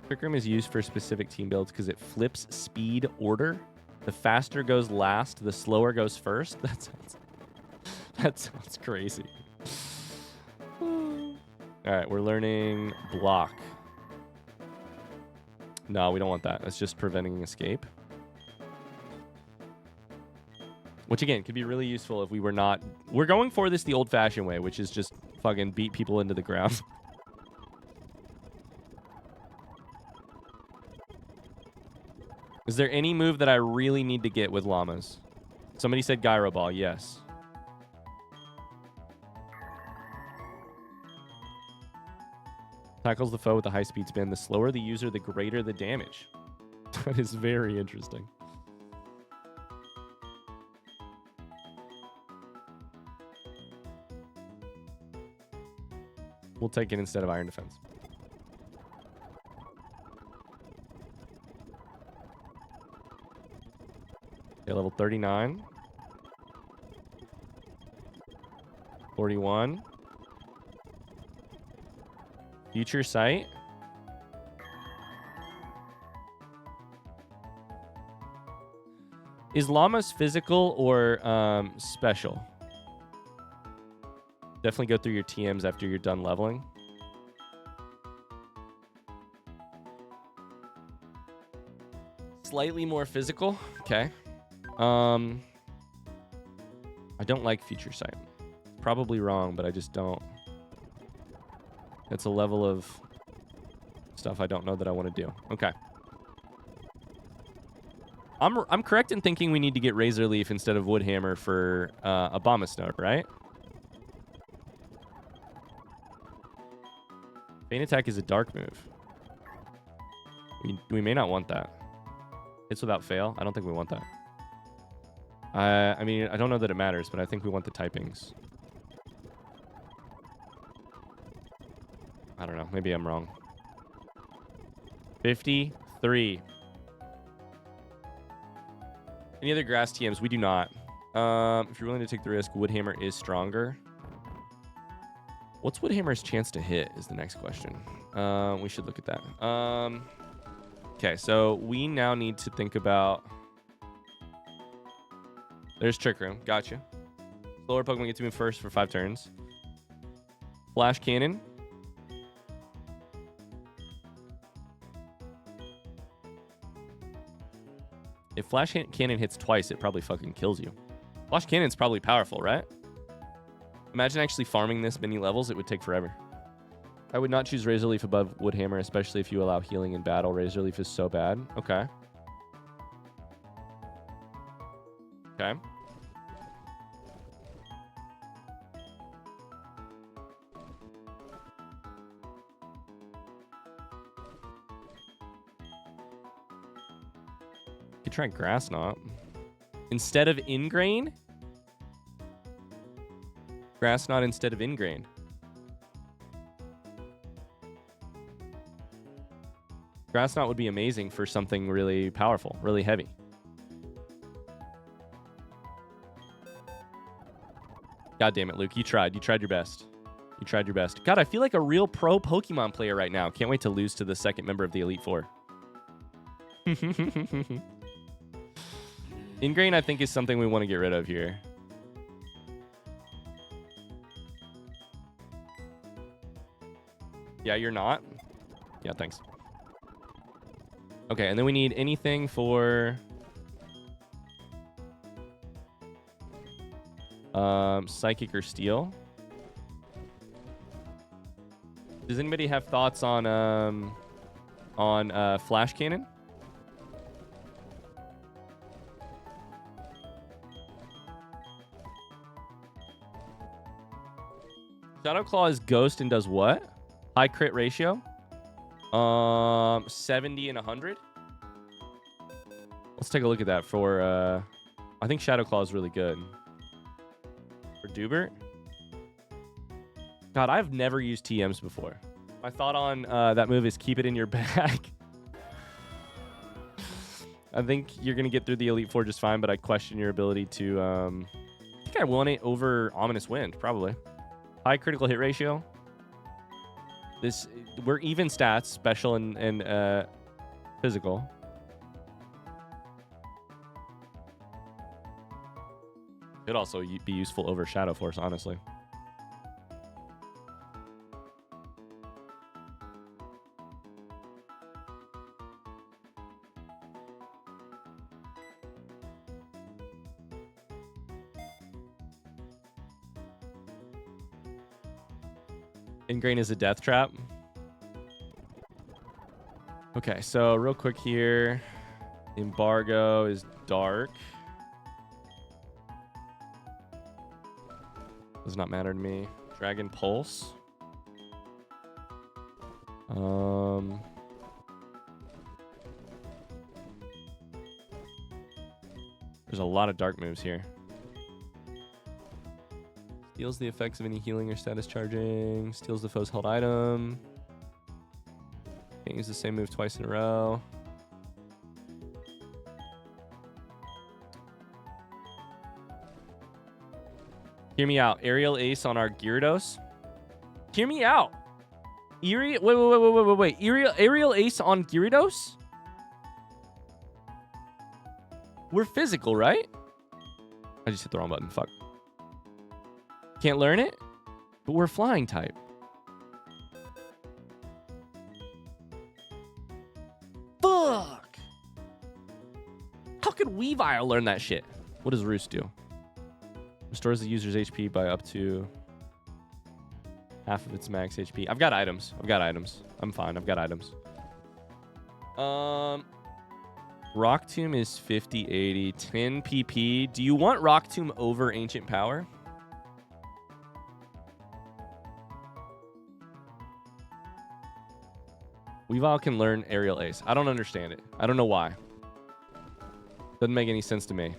Trick Room is used for specific team builds because it flips speed order. The faster goes last, the slower goes first. That sounds crazy. All right, we're learning block. No, we don't want that. That's just preventing escape. Which, again, could be really useful if we were not... We're going for this the old-fashioned way, which is just fucking beat people into the ground. Is there any move that I really need to get with llamas? Somebody said Gyro Ball. Yes. Tackles the foe with a high-speed spin. The slower the user, the greater the damage. That is very interesting. We'll take it instead of Iron Defense. Okay, level 39. 41. Future Sight. Is Llamas physical or special? Definitely go through your TMs after you're done leveling. Slightly more physical. Okay. I don't like Future Sight. Probably wrong, but I just don't. It's a level of stuff I don't know that I want to do. Okay. I'm correct in thinking we need to get Razor Leaf instead of Woodhammer for Abomasnow, right? Feint Attack is a dark move. We may not want that. Hits without fail. I don't think we want that. I mean, I don't know that it matters, but I think we want the typings. I don't know. Maybe I'm wrong. 53. Any other grass TMs? We do not. If you're willing to take the risk, Woodhammer is stronger. What's Woodhammer's chance to hit is the next question. We should look at that. Okay, so we now need to think about... There's Trick Room. Gotcha. Slower Pokemon get to move first for 5 turns. Flash Cannon. If Flash Cannon hits twice, it probably fucking kills you. Flash Cannon's probably powerful, right? Imagine actually farming this many levels. It would take forever. I would not choose Razor Leaf above Woodhammer, especially if you allow healing in battle. Razor Leaf is so bad. Okay. Okay. You could try Grass Knot. Instead of Ingrain? Grass Knot instead of Ingrain. Grass Knot would be amazing for something really powerful, really heavy. God damn it, Luke. You tried. You tried your best. You tried your best. God, I feel like a real pro Pokemon player right now. Can't wait to lose to the second member of the Elite Four. Ingrain, I think, is something we want to get rid of here. Yeah, you're not? Yeah, thanks. Okay, and then we need anything for... Psychic or Steel. Does anybody have thoughts on Flash Cannon? Shadow Claw is Ghost and does what? High crit ratio? 70 and 100. Let's take a look at that for... I think Shadow Claw is really good. For Dubert. God, I've never used TMs before. My thought on that move is keep it in your bag. I think you're going to get through the Elite Four just fine, but I question your ability to... I think I won it over Ominous Wind, probably. High critical hit ratio. We're even stats, special and physical. Could also be useful over Shadow Force, honestly. Ingrain is a death trap. Okay, so real quick here. Embargo is dark. Does not matter to me. Dragon Pulse. There's a lot of dark moves here. Steals the effects of any healing or status charging. Steals the foe's held item. Can't use the same move twice in a row. Hear me out. Aerial Ace on our Gyarados. Hear me out. Wait. Aerial Ace on Gyarados? We're physical, right? I just hit the wrong button. Fuck. Can't learn it? But we're flying type. Fuck! How could Weavile learn that shit? What does Roost do? Restores the user's HP by up to half of its max HP. I've got items. I'm fine. I've got items. Rock Tomb is 50, 80, 10 PP. Do you want Rock Tomb over Ancient Power? Weavile can learn Aerial Ace. I don't understand it. I don't know why. Doesn't make any sense to me.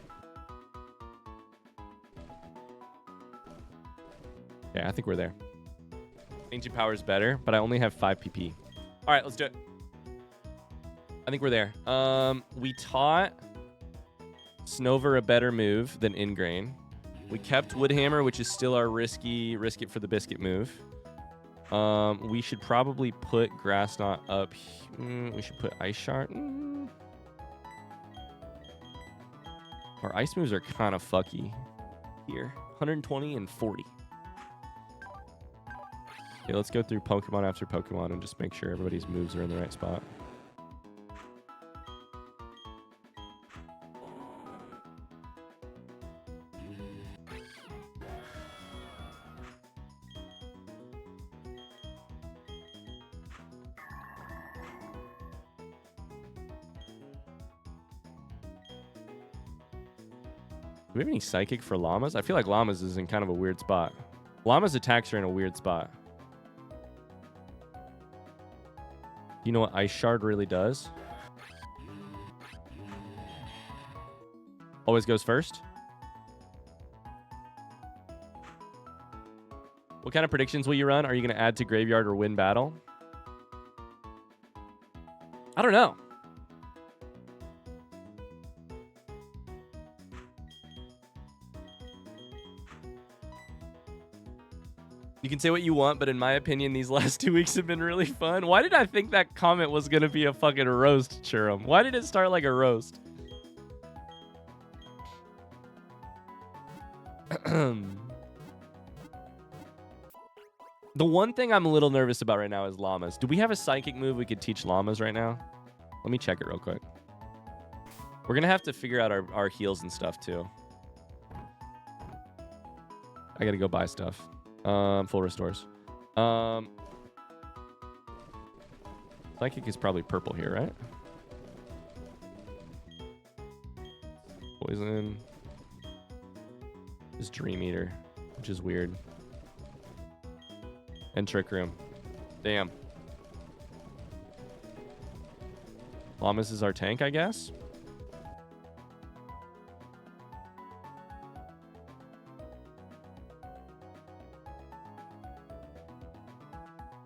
Yeah, I think we're there. Ancient Power is better, but I only have 5 PP. All right, let's do it. I think we're there. We taught Snover a better move than Ingrain. We kept Woodhammer, which is still our risk it for the biscuit move. We should probably put Grass Knot up. We should put Ice Shard. Our ice moves are kind of fucky here. 120 and 40. Okay, let's go through Pokemon after Pokemon and just make sure everybody's moves are in the right spot. Do we have any Psychic for Llamas? I feel like Llamas is in kind of a weird spot. Llama's attacks are in a weird spot. You know what Ice Shard really does? Always goes first. What kind of predictions will you run? Are you going to add to Graveyard or win battle? I don't know. You can say what you want, but in my opinion, these last 2 weeks have been really fun. Why did I think that comment was going to be a fucking roast, Churum? Why did it start like a roast? The one thing I'm a little nervous about right now is Llamas. Do we have a Psychic move we could teach Llamas right now? Let me check it real quick. We're going to have to figure out our heals and stuff, too. I got to go buy stuff. Full restores. Psychic is probably purple here, right? Poison. Is Dream Eater, which is weird. And Trick Room. Damn. Llamas is our tank, I guess.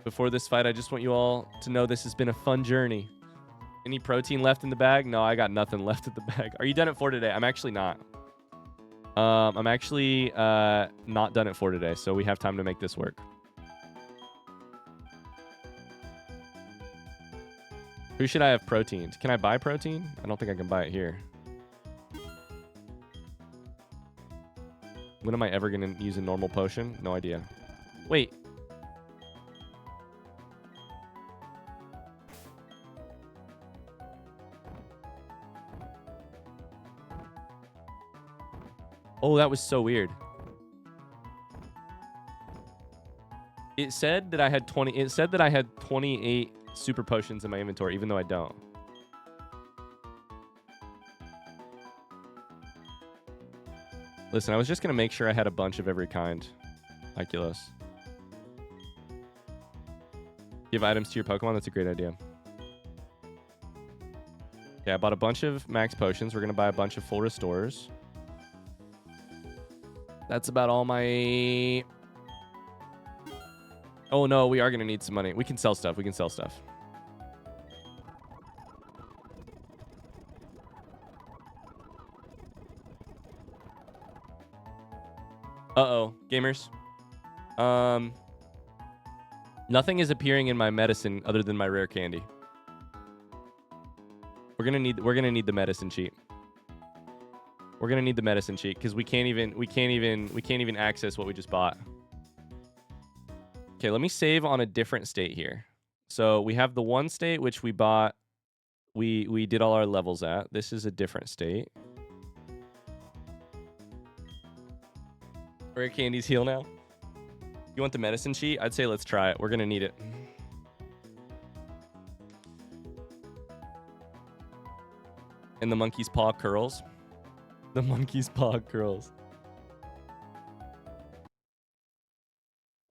Before this fight, I just want you all to know this has been a fun journey. Any protein left in the bag? No, I got nothing left in the bag. Are you done at 4 today? I'm actually not. I'm actually not done at 4 today, so we have time to make this work. Who should I have proteins? Can I buy protein? I don't think I can buy it here. When am I ever going to use a normal potion? No idea. Wait. Oh, that was so weird. It said that I had 20. It said that I had 28 super potions in my inventory, even though I don't. Listen, I was just gonna make sure I had a bunch of every kind. Iculos. Give items to your Pokemon. That's a great idea. Okay, I bought a bunch of max potions. We're gonna buy a bunch of full restores. That's about all my... Oh, no, we are going to need some money. We can sell stuff. We can sell stuff. Uh-oh. Gamers. Nothing is appearing in my medicine other than my rare candy. We're going to need the medicine sheet. We're gonna need the medicine sheet because we can't even access what we just bought. Okay, let me save on a different state here. So we have the one state which we bought. We did all our levels at. This is a different state. Rare candies heal now. You want the medicine sheet? I'd say let's try it. We're gonna need it. And the monkey's paw curls. The monkey's paw curls.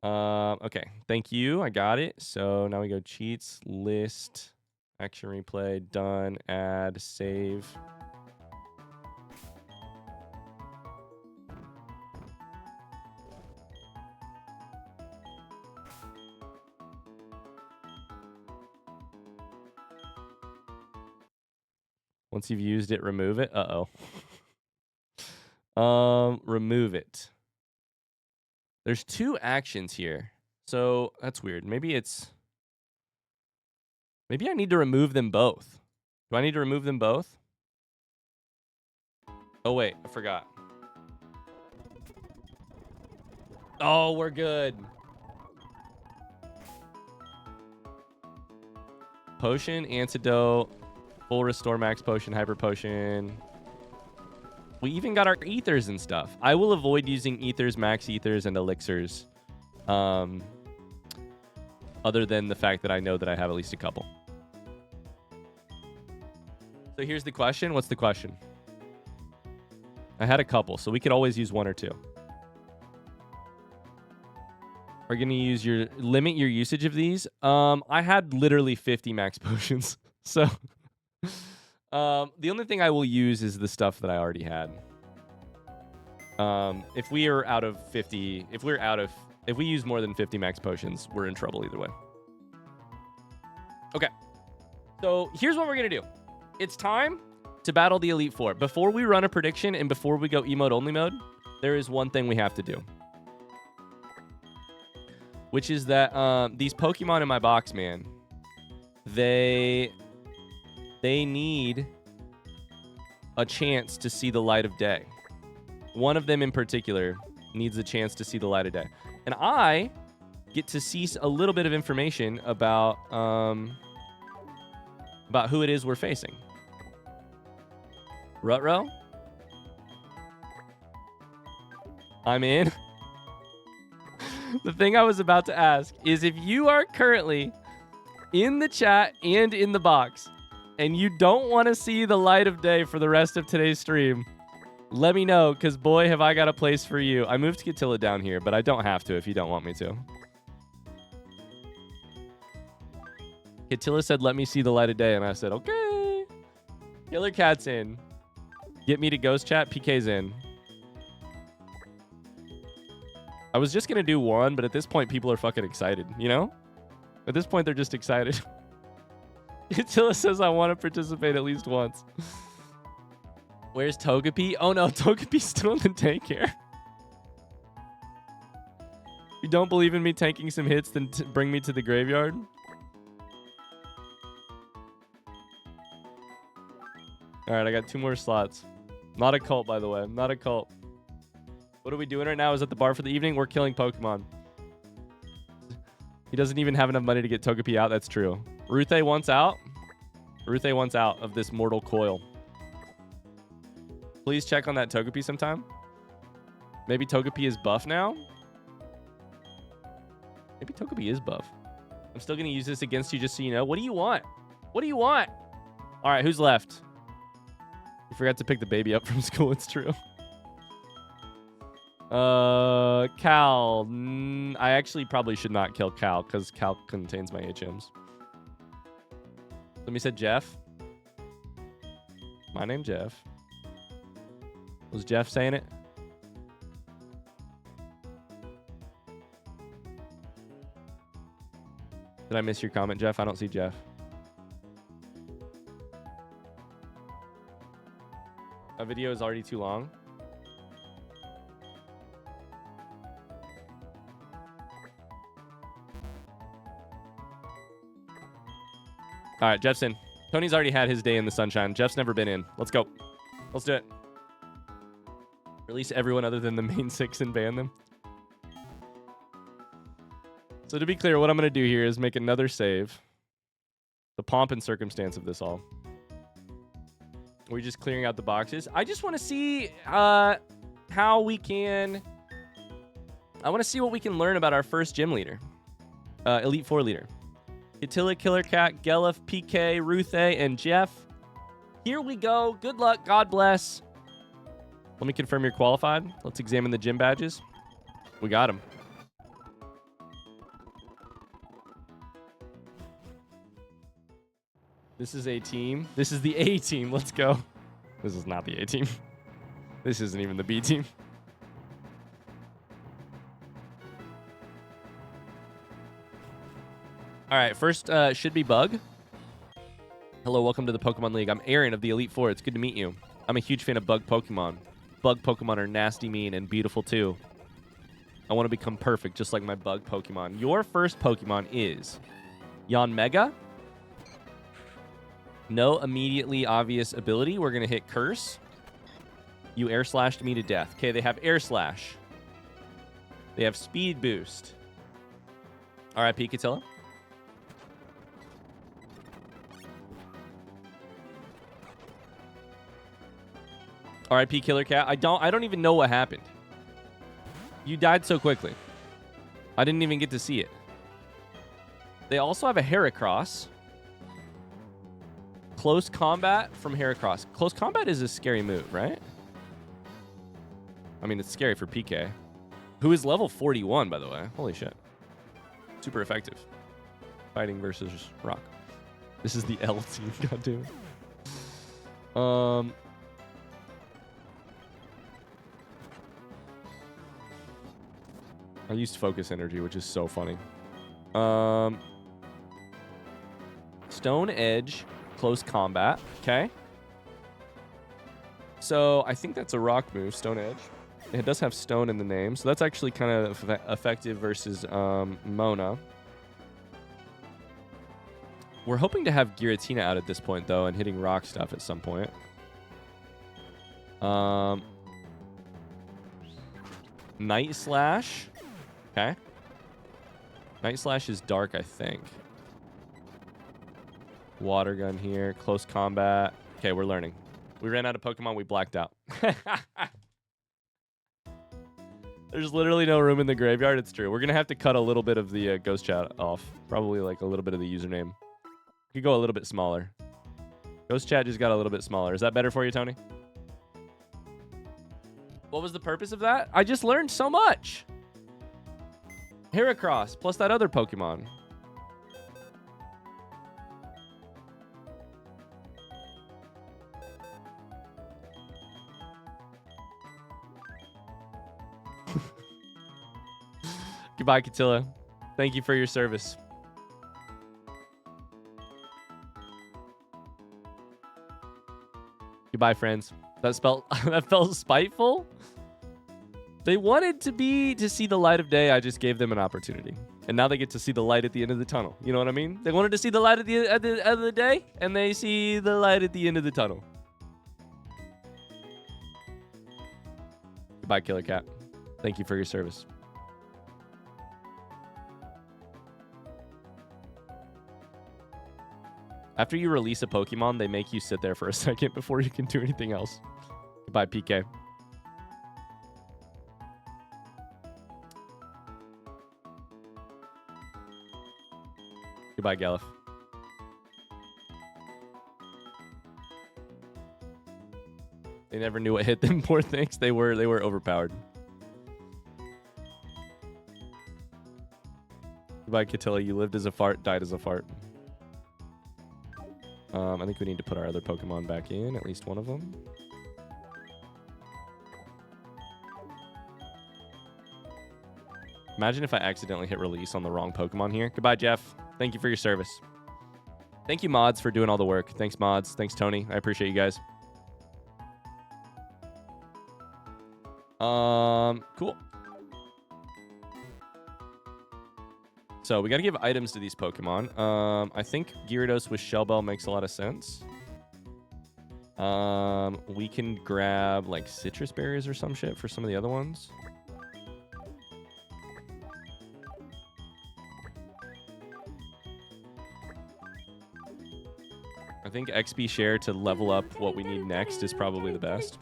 Okay. Thank you. I got it. So now we go cheats, list, action replay, done, add, save. Once you've used it, remove it. Uh-oh. Remove it. There's 2 actions here. So that's weird. Maybe I need to remove them both. Do I need to remove them both? Oh, wait. I forgot. Oh, we're good. Potion, antidote, full restore max potion, hyper potion. We even got our ethers and stuff. I will avoid using ethers, max ethers, and elixirs. Other than the fact that I know that I have at least a couple. So here's the question. What's the question? I had a couple, so we could always use 1 or 2. Are you going to limit your usage of these? I had literally 50 max potions. So... the only thing I will use is the stuff that I already had. If we are out of 50, if we use more than 50 max potions, we're in trouble either way. Okay. So here's what we're going to do. It's time to battle the Elite Four. Before we run a prediction and before we go emote only mode, there is one thing we have to do. Which is that these Pokemon in my box, man, they need a chance to see the light of day. One of them in particular needs a chance to see the light of day. And I get to see a little bit of information about who it is we're facing. Rutro? I'm in. The thing I was about to ask is if you are currently in the chat and in the box, and you don't want to see the light of day for the rest of today's stream, let me know, because boy, have I got a place for you. I moved Catilla down here, but I don't have to if you don't want me to. Catilla said, let me see the light of day, and I said, okay. Killer Cat's in. Get me to ghost chat. PK's in. I was just going to do 1, but at this point, people are fucking excited, you know? At this point, they're just excited. Attila says, I want to participate at least once. Where's Togepi? Oh no, Togepi's still in the daycare. You don't believe in me tanking some hits, then bring me to the graveyard? Alright, I got 2 more slots. Not a cult, by the way. Not a cult. What are we doing right now? Is at the bar for the evening? We're killing Pokemon. He doesn't even have enough money to get Togepi out. That's true. Ruthe wants out. Ruthe wants out of this mortal coil. Please check on that Togepi sometime. Maybe Togepi is buff now? Maybe Togepi is buff. I'm still going to use this against you just so you know. What do you want? What do you want? All right, who's left? You forgot to pick the baby up from school. It's true. Cal. I actually probably should not kill Cal because Cal contains my HMs. Somebody said Jeff. My name Jeff. Was Jeff saying it? Did I miss your comment, Jeff? I don't see Jeff. A video is already too long. All right, Jeff's in. Tony's already had his day in the sunshine. Jeff's never been in. Let's go. Let's do it. Release everyone other than the main 6 and ban them. So to be clear, what I'm going to do here is make another save. The pomp and circumstance of this all. We're just clearing out the boxes. I just want to see how we can... I want to see what we can learn about our first gym leader. Elite 4 leader. Attila, Killer Cat, Gelef, PK, Ruthe, and Jeff. Here we go. Good luck. God bless. Let me confirm you're qualified. Let's examine the gym badges. We got them. This is A team. This is the A team. Let's go. This is not the A team. This isn't even the B team. All right, first should be Bug. Hello, welcome to the Pokemon League. I'm Aaron of the Elite Four. It's good to meet you. I'm a huge fan of Bug Pokemon. Bug Pokemon are nasty, mean, and beautiful too. I want to become perfect, just like my Bug Pokemon. Your first Pokemon is Yanmega. No immediately obvious ability. We're going to hit Curse. You air slashed me to death. Okay, they have Air Slash. They have Speed Boost. RIP Catilla. RIP Killer Cat. I don't even know what happened. You died so quickly. I didn't even get to see it. They also have a Heracross. Close Combat from Heracross. Close Combat is a scary move, right? I mean, it's scary for PK. Who is level 41, by the way. Holy shit. Super effective. Fighting versus Rock. This is the L team. God damn it. I used Focus Energy, which is so funny. Stone Edge, Close Combat. Okay. So I think that's a rock move, Stone Edge. It does have stone in the name, so that's actually kind of effective versus Mona. We're hoping to have Giratina out at this point, though, and hitting rock stuff at some point. Night Slash. Okay. Night Slash is dark, I think. Water Gun here. Close Combat. Okay, we're learning. We ran out of Pokemon. We blacked out. There's literally no room in the graveyard. It's true. We're going to have to cut a little bit of the ghost chat off. Probably like a little bit of the username. We could go a little bit smaller. Ghost chat just got a little bit smaller. Is that better for you, Tony? What was the purpose of that? I just learned so much. Heracross, plus that other Pokemon. Goodbye, Catilla. Thank you for your service. Goodbye, friends. That felt spiteful. They wanted to see the light of day. I just gave them an opportunity. And now they get to see the light at the end of the tunnel. You know what I mean? They wanted to see the light at the end of the day, and they see the light at the end of the tunnel. Goodbye, Killer Cat. Thank you for your service. After you release a Pokemon, they make you sit there for a second before you can do anything else. Goodbye, PK. Goodbye, Galef. They never knew what hit them, poor things. They were overpowered. Goodbye, Catilla. You lived as a fart, died as a fart. I think we need to put our other Pokemon back in, at least one of them. Imagine if I accidentally hit release on the wrong Pokemon here. Goodbye, Jeff. Thank you for your service. Thank you, mods, for doing all the work. Thanks, mods. Thanks, Tony. I appreciate you guys. Cool. So we got to give items to these Pokemon. I think Gyarados with Shell Bell makes a lot of sense. We can grab like citrus berries or some shit for some of the other ones. I think XP share to level up what we need next is probably the best.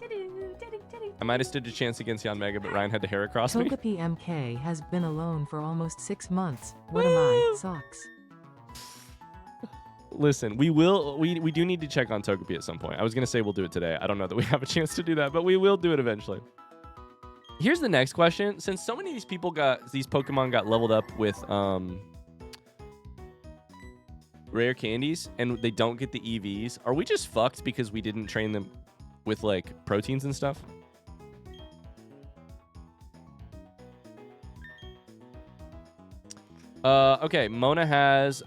I might have stood a chance against Jan Mega, but Ryan had to hair across me. Togepi MK has been alone for almost 6 months. What am I? Socks. Listen, we do need to check on Togepi at some point. I was going to say we'll do it today. I don't know that we have a chance to do that, but we will do it eventually. Here's the next question. Since so many of these Pokemon got leveled up with rare candies and they don't get the EVs, are we just fucked because we didn't train them with like proteins and stuff? Okay, Mona has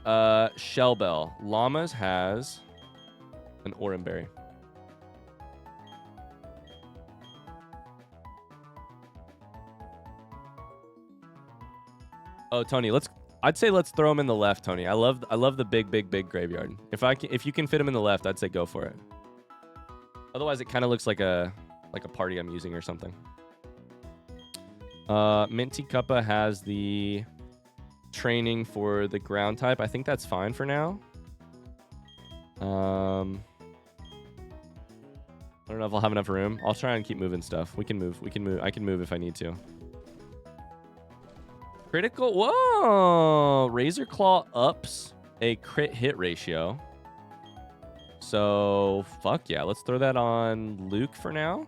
Shell Bell. Llamas has an Oranberry. Oh, Tony, I'd say let's throw him in the left, Tony. I love the big graveyard. If you can fit him in the left, I'd say go for it. Otherwise, it kind of looks like a party I'm using or something. Minty Cuppa has the training for the ground type. I think that's fine for now. I don't know if I'll have enough room. I'll try and keep moving stuff. We can move. I can move if I need to. Critical. Whoa! Razor Claw ups a crit hit ratio. So fuck yeah. Let's throw that on Luke for now.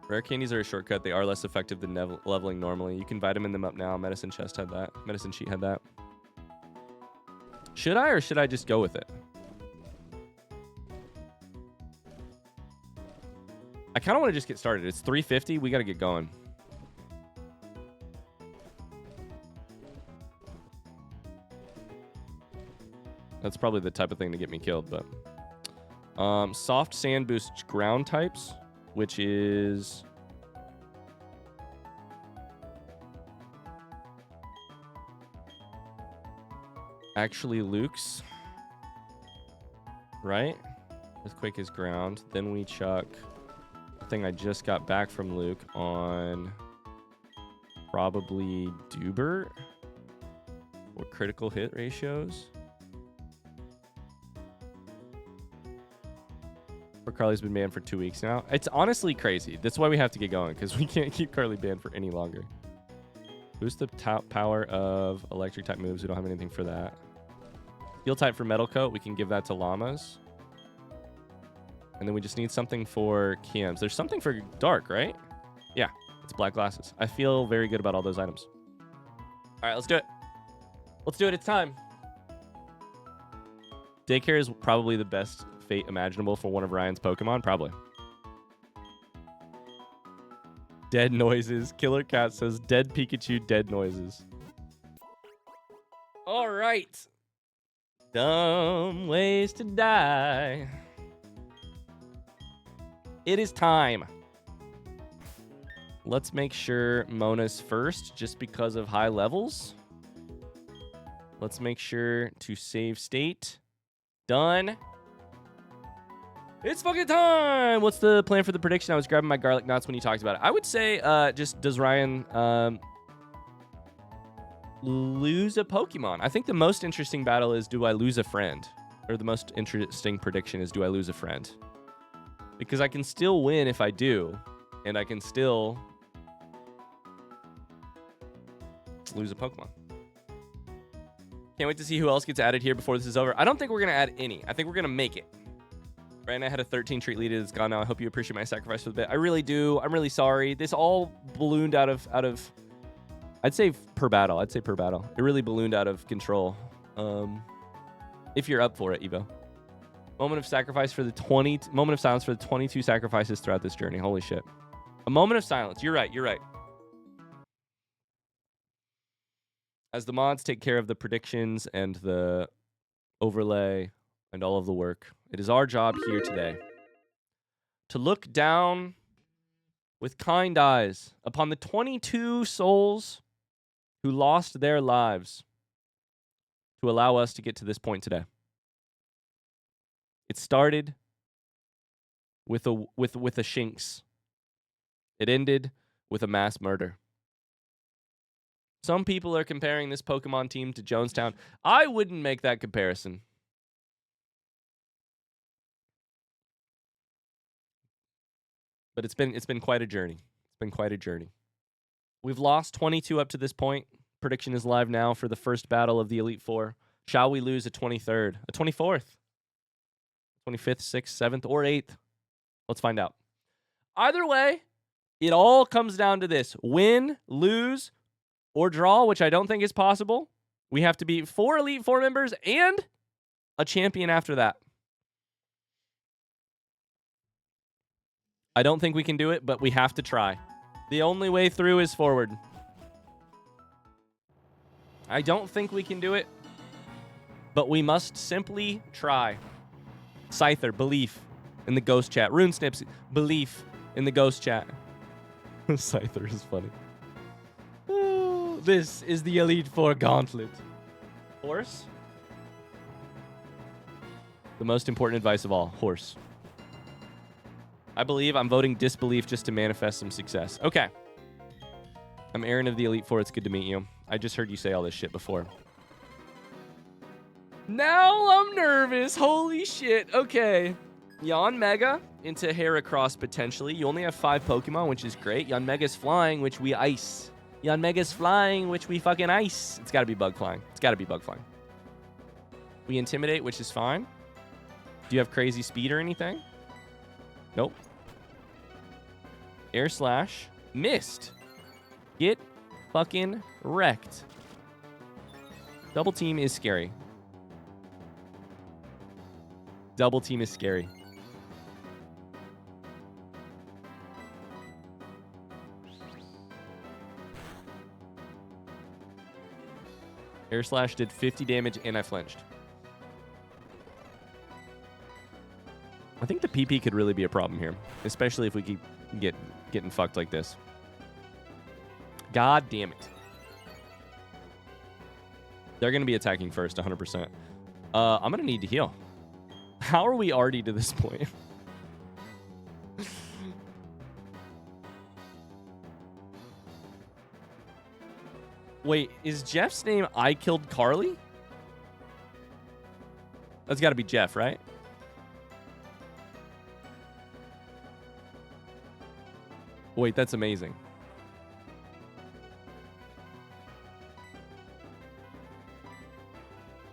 Rare candies are a shortcut. They are less effective than leveling normally. You can vitamin them up now. Medicine Chest had that. Medicine Sheet had that. Should I or should I just go with it? I kind of want to just get started. It's 350. We got to get going. That's probably the type of thing to get me killed, but... Soft Sand boosts ground types, which is... actually Luke's. Right? Earthquake is ground. Then we chuck the thing I just got back from Luke on probably Dubert. Or critical hit ratios. Carly's been banned for 2 weeks now. It's honestly crazy. That's why we have to get going, because we can't keep Carly banned for any longer. Boost the power of electric type moves. We don't have anything for that. Steel type for Metal Coat. We can give that to Llamas. And then we just need something for Kims. There's something for Dark, right? Yeah, it's Black Glasses. I feel very good about all those items. All right, let's do it. Let's do it. It's time. Daycare is probably the best fate imaginable for one of Ryan's Pokemon. Probably. Dead noises. Killer Cat says dead Pikachu, dead noises. All right. Dumb ways to die. It is time. Let's make sure Mona's first just because of high levels. Let's make sure to save state. Done. It's fucking time. What's the plan for the prediction? I was grabbing my garlic nuts when you talked about it. I would say just does Ryan lose a Pokemon? I think the most interesting battle is do I lose a friend? Or the most interesting prediction is do I lose a friend? Because I can still win if I do. And I can still lose a Pokemon. Can't wait to see who else gets added here before this is over. I don't think we're going to add any. I think we're going to make it. Right, I had a 13 treat lead. It's gone now. I hope you appreciate my sacrifice for the bit. I really do. I'm really sorry. This all ballooned out of I'd say per battle. It really ballooned out of control. If you're up for it, Evo. Moment of silence for the 22 sacrifices throughout this journey. Holy shit. A moment of silence. You're right. As the mods take care of the predictions and the overlay and all of the work, it is our job here today to look down with kind eyes upon the 22 souls who lost their lives to allow us to get to this point today. It started with a Shinx. It ended with a mass murder. Some people are comparing this Pokemon team to Jonestown. I wouldn't make that comparison. But it's been quite a journey. We've lost 22 up to this point. Prediction is live now for the first battle of the Elite Four. Shall we lose a 23rd, a 24th, 25th, 6th, 7th, or 8th? Let's find out. Either way, it all comes down to this. Win, lose, or draw, which I don't think is possible. We have to beat 4 Elite Four members and a champion after that. I don't think we can do it, but we have to try. The only way through is forward. I don't think we can do it, but we must simply try. Scyther, belief in the ghost chat. RuneSnips, belief in the ghost chat. Scyther is funny. Oh, this is the Elite Four gauntlet. Horse? The most important advice of all, horse. I believe I'm voting disbelief just to manifest some success. Okay. I'm Aaron of the Elite Four. It's good to meet you. I just heard you say all this shit before. Now I'm nervous. Holy shit. Okay. Yanmega into Heracross potentially. You only have 5 Pokemon, which is great. Yanmega's flying, which we ice. Yanmega's flying, which we fucking ice. It's got to be bug flying. We intimidate, which is fine. Do you have crazy speed or anything? Nope. Air slash. Missed. Get fucking wrecked. Double team is scary. Air slash did 50 damage and I flinched. I think the PP could really be a problem here, especially if we keep getting fucked like this. God damn it. They're going to be attacking first, 100%. I'm going to need to heal. How are we already to this point? Wait, is Jeff's name I Killed Carly? That's got to be Jeff, right? Wait, that's amazing.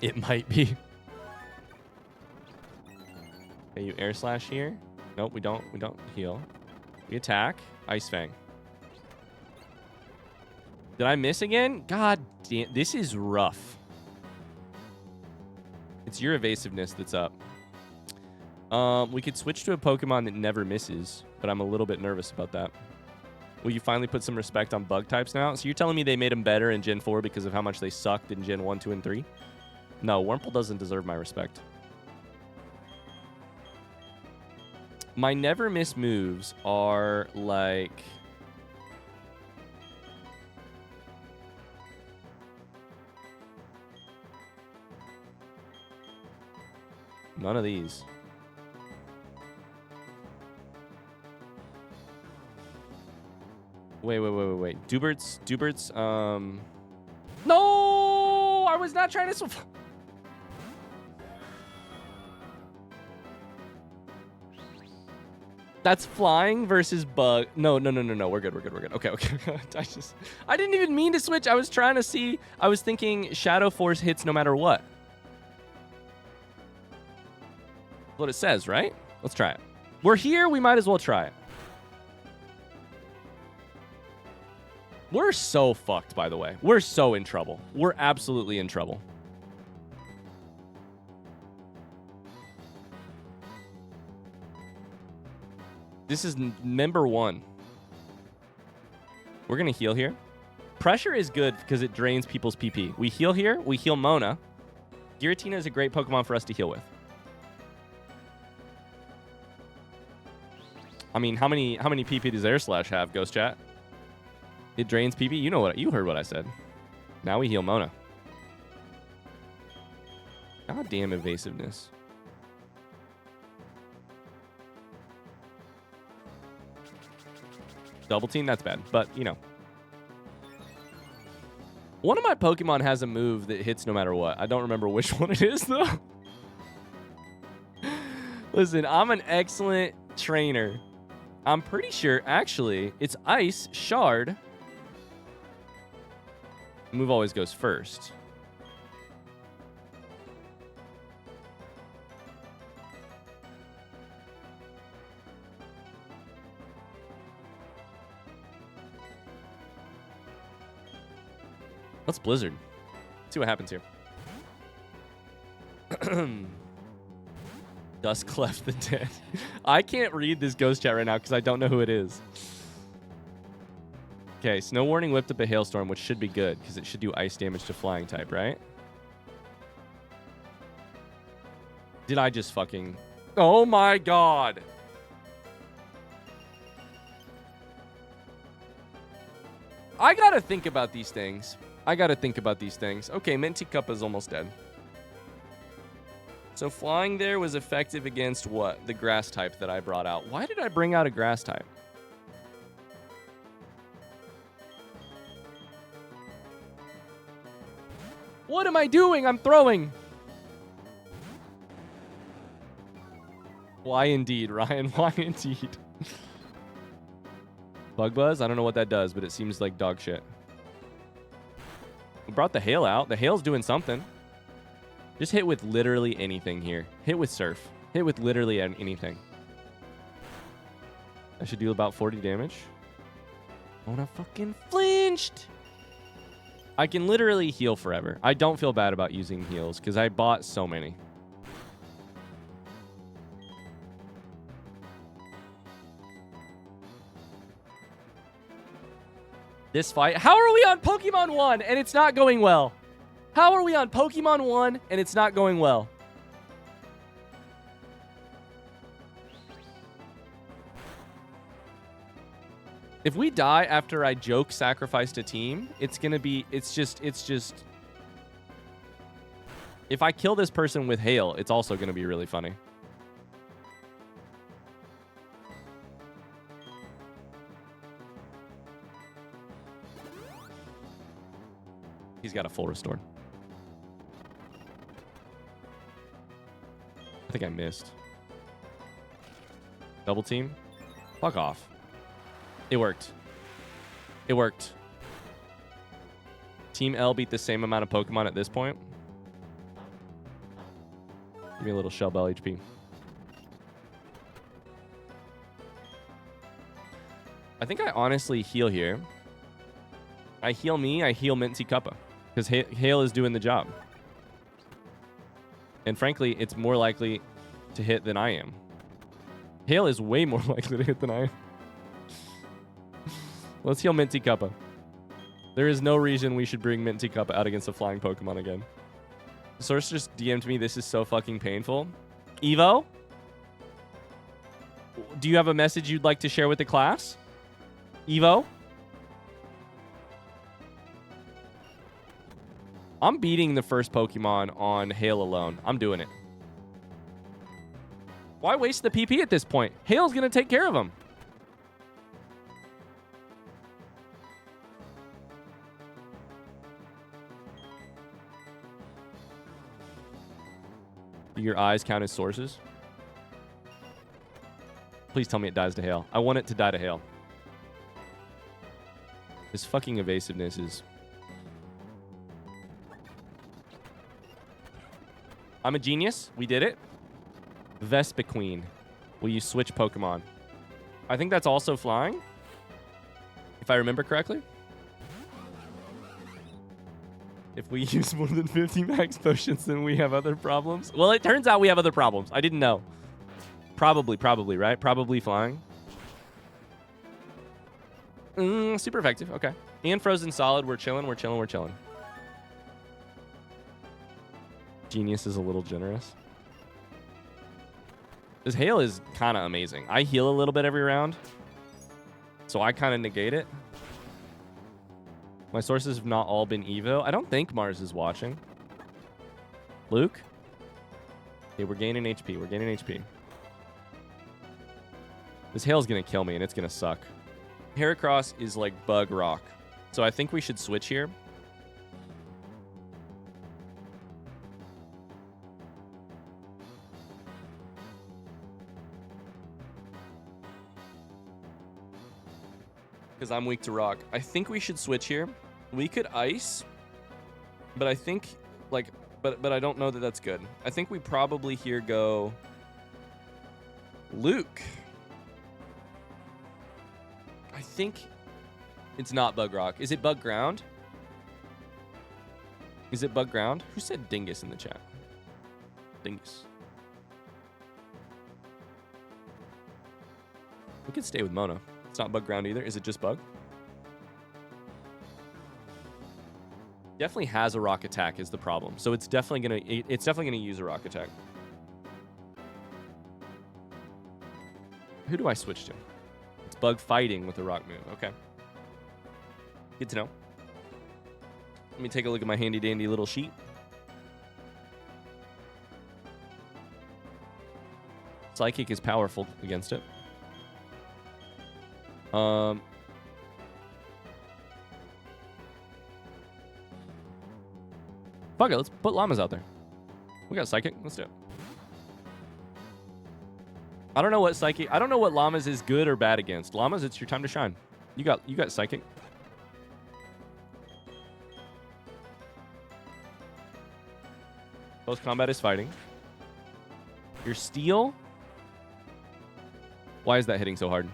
It might be. Okay, you air slash here. Nope, we don't heal. We attack. Ice Fang. Did I miss again? God damn, this is rough. It's your evasiveness that's up. We could switch to a Pokemon that never misses, but I'm a little bit nervous about that. Will you finally put some respect on bug types now? So you're telling me they made them better in Gen 4 because of how much they sucked in Gen 1, 2, and 3? No, Wurmple doesn't deserve my respect. My never miss moves are like... None of these. Wait. Dubert's, No! I was not trying to... That's flying versus bug. No. We're good. Okay. I didn't even mean to switch. I was trying to see. I was thinking Shadow Force hits no matter what. That's what it says, right? Let's try it. We're here. We might as well try it. We're so fucked, by the way. We're so in trouble. We're absolutely in trouble. This is member 1. We're going to heal here. Pressure is good because it drains people's PP. We heal here. We heal Mona. Giratina is a great Pokemon for us to heal with. I mean, how many PP does Air Slash have, Ghost Chat? It drains PP. You heard what I said. Now we heal Mona. Goddamn evasiveness. Double team, that's bad. But, you know. One of my Pokemon has a move that hits no matter what. I don't remember which one it is, though. Listen, I'm an excellent trainer. I'm pretty sure, actually, it's Ice, Shard. Move always goes first. Let's Blizzard. See what happens here. Dusk left the dead. I can't read this Ghost Chat right now because I don't know who it is. Okay, Snow Warning whipped up a Hailstorm, which should be good because it should do ice damage to flying type, right? Did I just fucking... Oh my god! I gotta think about these things. Okay, Minty Cup is almost dead. So flying there was effective against what? The grass type that I brought out. Why did I bring out a grass type? What am I doing? I'm throwing. Why indeed, Ryan? Why indeed? Bug Buzz? I don't know what that does, but it seems like dog shit. We brought the Hail out. The Hail's doing something. Just hit with literally anything here. Hit with Surf. Hit with literally anything. I should do about 40 damage. Mona fucking flinched. I can literally heal forever. I don't feel bad about using heals because I bought so many. This fight. How are we on Pokemon 1 and it's not going well? How are we on Pokemon 1 and it's not going well? If we die after I joke sacrificed a team, it's going to be, it's just. If I kill this person with Hail, it's also going to be really funny. He's got a full restore. I think I missed. Double team? Fuck off. It worked. It worked. Team L beat the same amount of Pokemon at this point. Give me a little Shell Bell HP. I think I honestly heal here. I heal me, I heal Minty Cuppa. Because Hail is doing the job. And frankly, it's more likely to hit than I am. Hail is way more likely to hit than I am. Let's heal Minty Cuppa. There is no reason we should bring Minty Cuppa out against a flying Pokemon again. Source just DM'd me. This is so fucking painful. Evo? Do you have a message you'd like to share with the class? Evo? I'm beating the first Pokemon on Hail alone. I'm doing it. Why waste the PP at this point? Hail's going to take care of him. Do your eyes count as sources? Please tell me it dies to Hail. I want it to die to Hail. This fucking evasiveness is... I'm a genius. We did it. Vespiquen. Will you switch Pokemon? I think that's also flying. If I remember correctly. If we use more than 50 max potions, then we have other problems. Well, it turns out we have other problems. I didn't know. Probably, right? Probably flying. Super effective. Okay. And frozen solid. We're chilling. Genius is a little generous. This Hail is kind of amazing. I heal a little bit every round, so I kind of negate it. My sources have not all been Evo. I don't think Mars is watching. Luke? Okay, we're gaining HP. This Hail's going to kill me, and it's going to suck. Heracross is like Bug Rock, so I think we should switch here. Because I'm weak to rock. I think we should switch here. We could ice, but I think, like, but I don't know that that's good. I think we probably here go Luke. I think it's not Bug Rock. Is it Bug Ground? Is it Bug Ground? Who said Dingus in the chat? Dingus. We could stay with Mona. It's not Bug Ground either. Is it just Bug? Definitely has a rock attack is the problem. So it's definitely gonna use a rock attack. Who do I switch to? It's Bug fighting with a rock move. Okay. Good to know. Let me take a look at my handy dandy little sheet. Psychic is powerful against it. Fuck it, let's put llamas out there. We got Psychic. Let's do it. I don't know what Psychic... I don't know what llamas is good or bad against. Llamas, it's your time to shine. You got Psychic. Close combat is fighting. Your Steel... Why is that hitting so hard?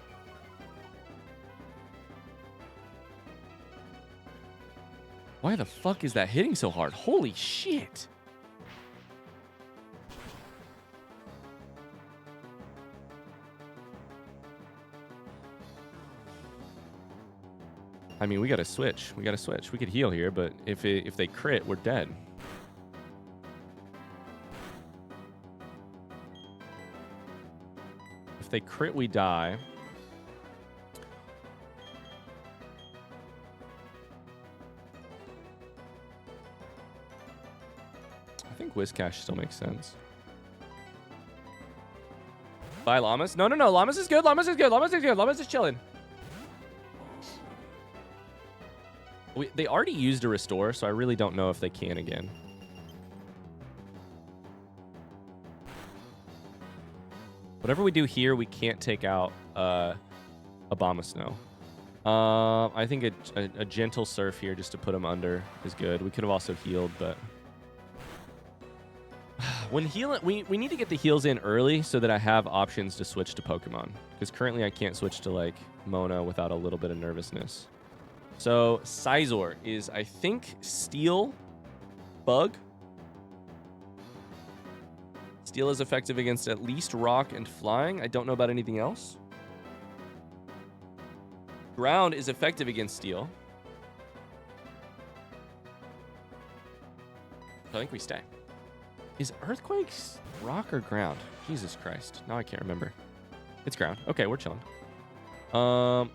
Why the fuck is that hitting so hard? Holy shit. I mean, we gotta switch. We could heal here, but if they crit, we're dead. If they crit, we die. I think Whiscash still makes sense. Bye, llamas. No. Llamas is good. Llamas is chilling. They already used a restore, so I really don't know if they can again. Whatever we do here, we can't take out Abomasnow. I think a gentle surf here just to put him under is good. We could have also healed, but when healing, we need to get the heals in early so that I have options to switch to Pokemon. Because currently I can't switch to like Mona without a little bit of nervousness. So Scizor is, I think, Steel, Bug. Steel is effective against at least Rock and Flying. I don't know about anything else. Ground is effective against Steel. I think we stay. Is Earthquakes rock or ground? Jesus Christ. Now I can't remember. It's ground. Okay, we're chilling. I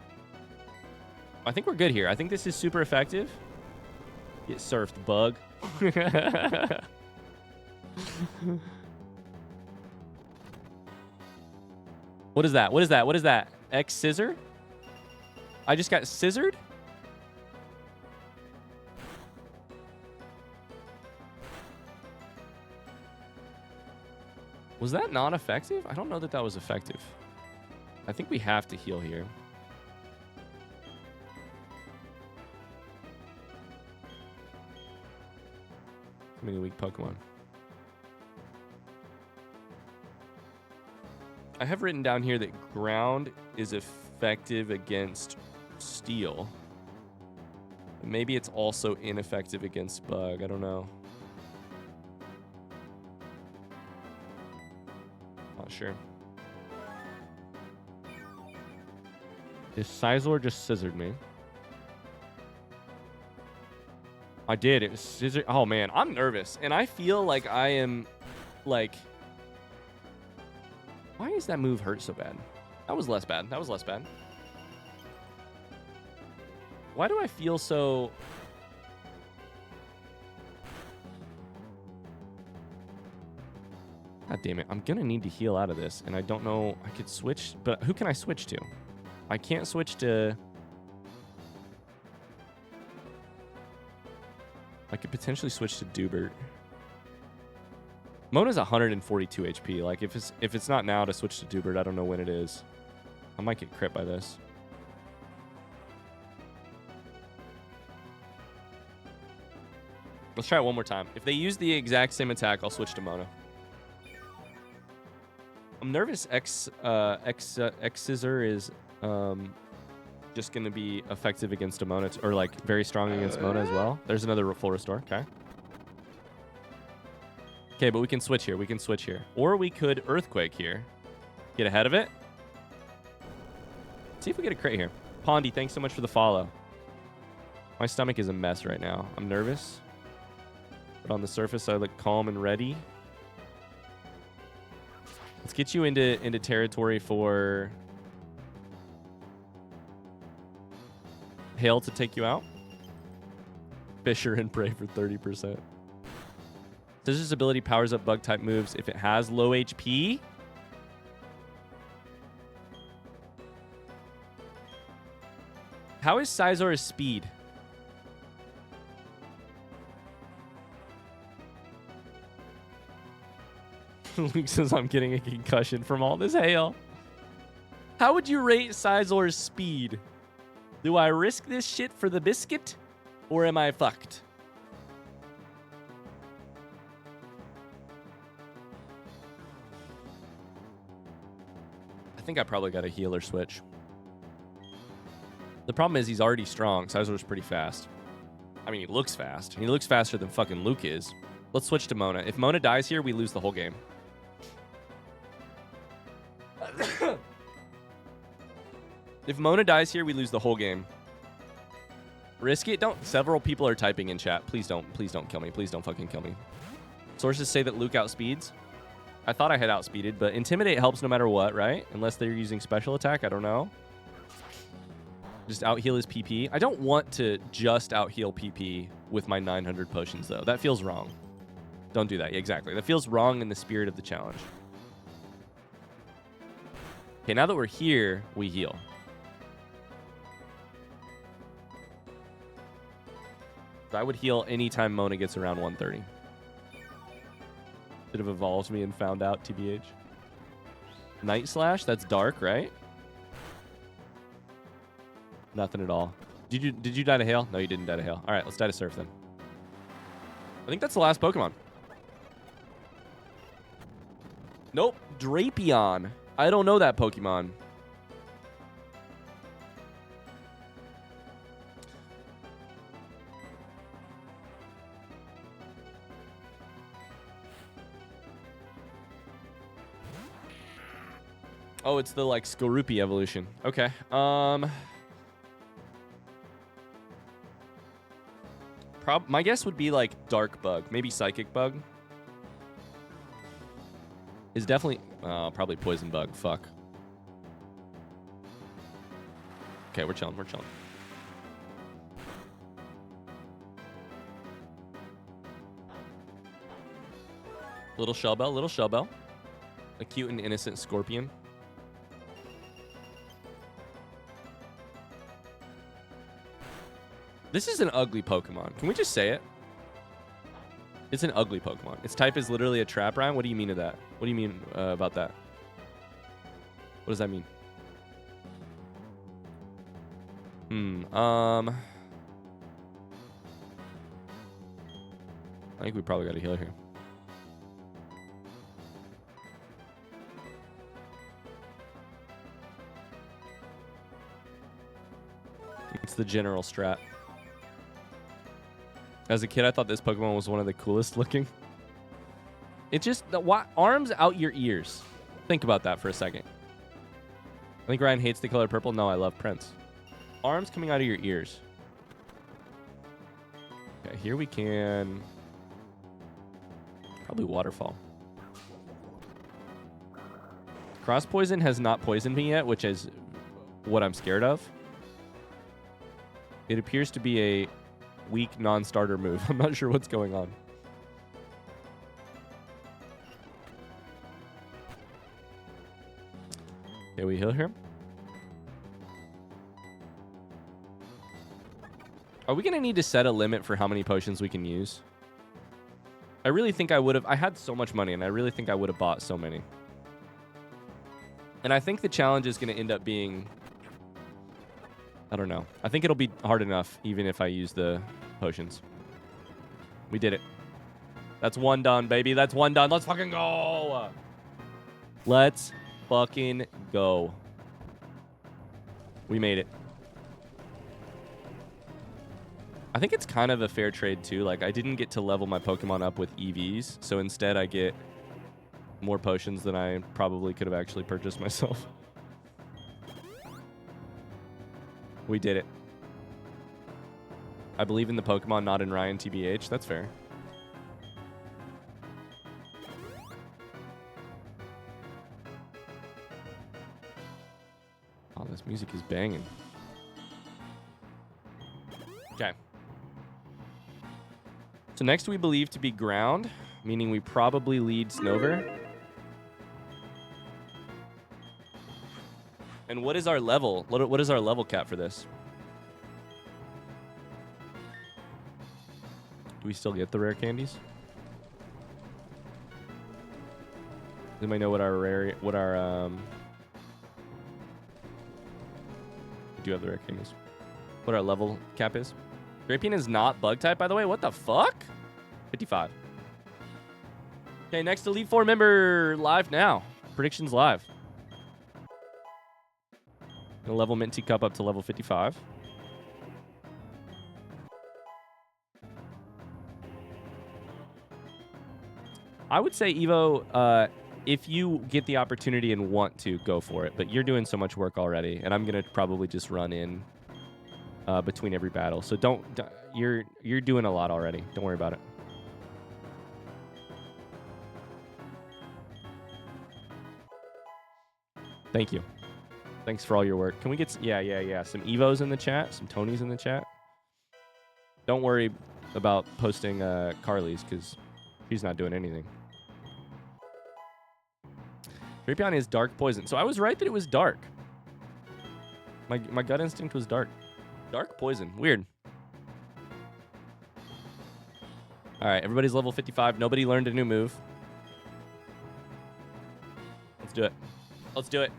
think we're good here. I think this is super effective. Get surfed, bug. What is that? What is that? What is that? X scissor? I just got scissored? Was that not effective? I don't know that that was effective. I think we have to heal here. Too many weak Pokemon. I have written down here that ground is effective against steel. Maybe it's also ineffective against bug. I don't know. Not sure. This Scizor just scissored me. I did. It was scissor. Oh, man. I'm nervous. And I feel like I am, like... Why does that move hurt so bad? That was less bad. That was less bad. Why do I feel so... God damn it. I'm going to need to heal out of this. And I don't know. I could switch. But who can I switch to? I can't switch to... I could potentially switch to Dubert. Mona's 142 HP. Like, if it's not now to switch to Dubert, I don't know when it is. I might get crit by this. Let's try it one more time. If they use the exact same attack, I'll switch to Mona. I'm nervous. X Scissor is just going to be effective against a Mona, or like very strong against Mona as well. There's another full restore. Okay. Okay, but we can switch here. We can switch here. Or we could Earthquake here. Get ahead of it. See if we get a crit here. Pondy, thanks so much for the follow. My stomach is a mess right now. I'm nervous. But on the surface, I look calm and ready. Let's get you into territory for Hail to take you out. Fisher and Prey for 30%. Scissor's ability powers up bug-type moves if it has low HP. How is Scizor's speed? Luke says I'm getting a concussion from all this hail. How would you rate Scizor's speed? Do I risk this shit for the biscuit? Or am I fucked? I think I probably got a healer switch. The problem is he's already strong. Scizor's pretty fast. I mean, he looks fast. He looks faster than fucking Luke is. Let's switch to Mona. If Mona dies here, we lose the whole game. If Mona dies here, we lose the whole game. Risk it? Don't. Several people are typing in chat. Please don't kill me. Please don't fucking kill me. Sources say that Luke outspeeds. I thought I had outspeeded, but Intimidate helps no matter what, right? Unless they're using special attack. I don't know. Just out-heal his PP. I don't want to just out-heal PP with my 900 potions, though. That feels wrong. Don't do that. Yeah, exactly. That feels wrong in the spirit of the challenge. Okay, now that we're here, we heal. I would heal anytime Mona gets around 130. Should have evolved me and found out, TBH. Night Slash? That's dark, right? Nothing at all. Did you die to hail? No, you didn't die to hail. All right, let's die to surf then. I think that's the last Pokemon. Nope. Drapion. I don't know that Pokemon. Oh, it's the, like, Skorupi evolution. Okay. My guess would be, like, Dark Bug. Maybe Psychic Bug. is definitely probably poison bug. Fuck. Okay, we're chilling. We're chilling. Little shell bell. Little shell bell. A cute and innocent scorpion. This is an ugly Pokemon. Can we just say it? It's an ugly Pokemon. Its type is literally a trap round. What do you mean to that? What do you mean about that? What does that mean? I think we probably got a healer here. It's the general strat. As a kid, I thought this Pokemon was one of the coolest looking. It just, arms out your ears. Think about that for a second. I think Ryan hates the color purple. No, I love Prince. Arms coming out of your ears. Okay, here we can... Probably Waterfall. Cross Poison has not poisoned me yet, which is what I'm scared of. It appears to be a weak non-starter move. I'm not sure what's going on. Okay, we heal here. Are we going to need to set a limit for how many potions we can use? I really think I would have... I had so much money, and I really think I would have bought so many. And I think the challenge is going to end up being... I don't know. I think it'll be hard enough, even if I use the potions. We did it. That's one done, baby. That's one done. Let's fucking go. Let's fucking go. We made it. I think it's kind of a fair trade, too. Like, I didn't get to level my Pokemon up with EVs, so instead I get more potions than I probably could have actually purchased myself. We did it. I believe in the Pokemon, not in Ryan TBH. That's fair. Oh, this music is banging. Okay. So next we believe to be ground, meaning we probably lead Snover. And what is our level? What is our level cap for this? Do we still get the rare candies? Does anybody know what our we do have the rare candies. What our level cap is? Drapion is not bug type, by the way. What the fuck? 55. Okay, next Elite Four member live now. Predictions live. Gonna level Minty Cup up to level 55. I would say, Evo, if you get the opportunity and want to, go for it. But you're doing so much work already, and I'm gonna probably just run in between every battle. So you're doing a lot already. Don't worry about it. Thank you. Thanks for all your work. Can we get... Yeah. Some Evos in the chat. Some Tonys in the chat. Don't worry about posting Carly's, because she's not doing anything. Drapion is dark poison. So I was right that it was dark. My gut instinct was dark. Dark poison. Weird. All right, everybody's level 55. Nobody learned a new move. Let's do it. Let's do it.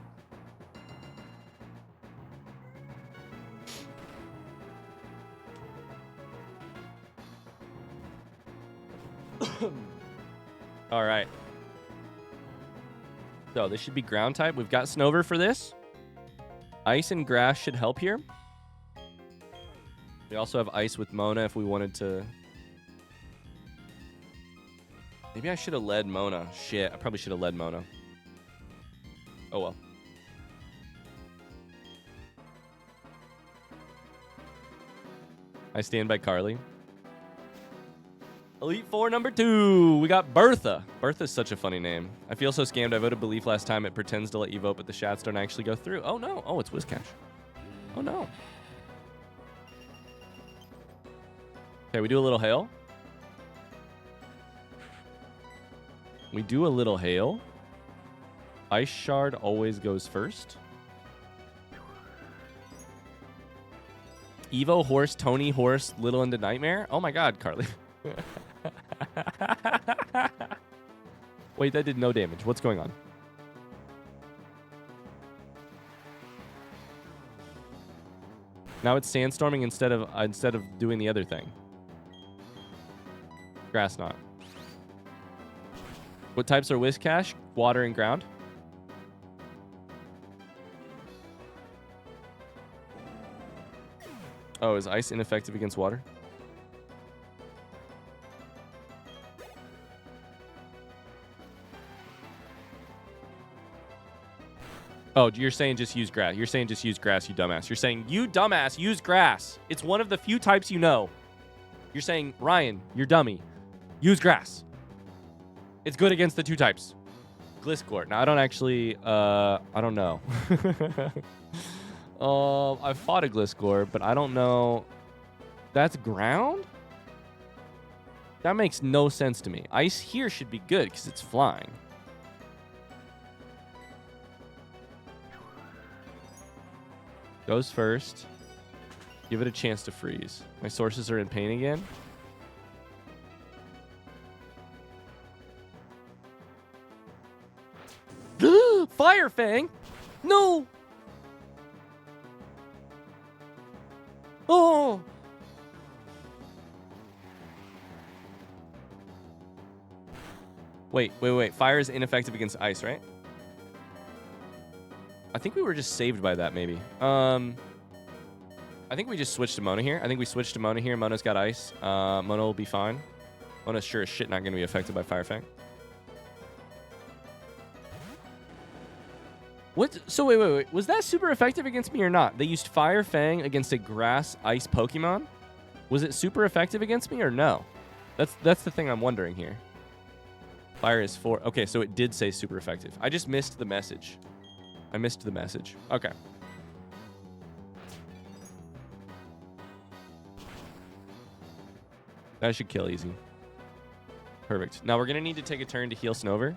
All right. So this should be ground type. We've got Snover for this. Ice and grass should help here. We also have ice with Mona if we wanted to. Maybe I should have led Mona. Shit, I probably should have led Mona. Oh well. I stand by Carly. Elite Four number 2. We got Bertha. Bertha's such a funny name. I feel so scammed. I voted Belief last time. It pretends to let you vote, but the chats don't actually go through. Oh, no. Oh, it's Whiscash. Oh, no. Okay, we do a little hail. We do a little hail. Ice Shard always goes first. Evo, Horse, Tony, Horse, Little into Nightmare. Oh my god, Carly. Wait, that did no damage. What's going on? Now it's sandstorming instead of doing the other thing. Grass knot. What types are Whiscash? Water and ground. Oh, is ice ineffective against water? Oh, you're saying just use grass. You're saying just use grass, you dumbass. You're saying, you dumbass, use grass. It's one of the few types you know. You're saying, Ryan, you're dummy. Use grass. It's good against the 2 types. Gliscor. Now, I don't actually, I don't know. I've fought a Gliscor, but I don't know. That's ground? That makes no sense to me. Ice here should be good because it's flying. Goes first. Give it a chance to freeze. My sources are in pain again. Fire Fang! No! Oh! Wait. Fire is ineffective against ice, right? I think we were just saved by that, maybe. I think we just switched to Mona here. I think we switched to Mona here. Mona's got ice. Mona will be fine. Mona's sure as shit not going to be affected by Fire Fang. What? So wait. Was that super effective against me or not? They used Fire Fang against a grass ice Pokemon. Was it super effective against me or no? That's the thing I'm wondering here. Fire is 4. Okay, so it did say super effective. I just missed the message. I missed the message. Okay. That should kill easy. Perfect. Now we're going to need to take a turn to heal Snover.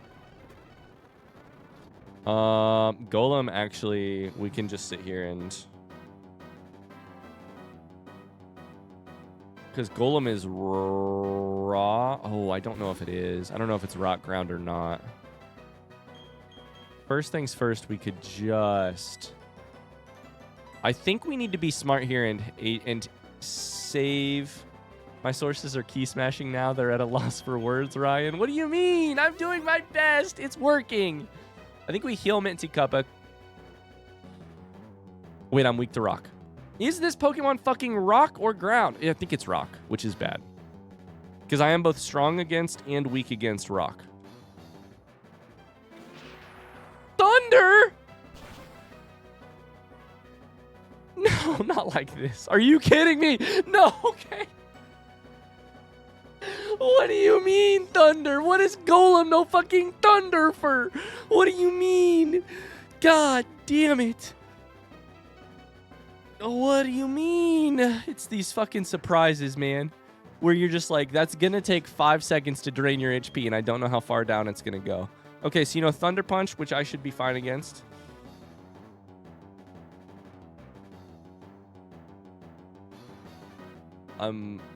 Golem, actually, we can just sit here and... Because Golem is raw. Oh, I don't know if it is. I don't know if it's rock ground or not. First things first, we could just... I think we need to be smart here and save... My sources are key smashing now. They're at a loss for words, Ryan. What do you mean? I'm doing my best. It's working. I think we heal Minty Cuppa. Wait, I'm weak to rock. Is this Pokemon fucking rock or ground? Yeah, I think it's rock, which is bad. Because I am both strong against and weak against rock. Thunder? No, not like this. Are you kidding me? No, okay. What do you mean, thunder? What is Golem no fucking thunder for? What do you mean? God damn it. What do you mean? It's these fucking surprises, man. Where you're just like, that's gonna take 5 seconds to drain your HP, and I don't know how far down it's gonna go. Okay, so you know Thunder Punch, which I should be fine against.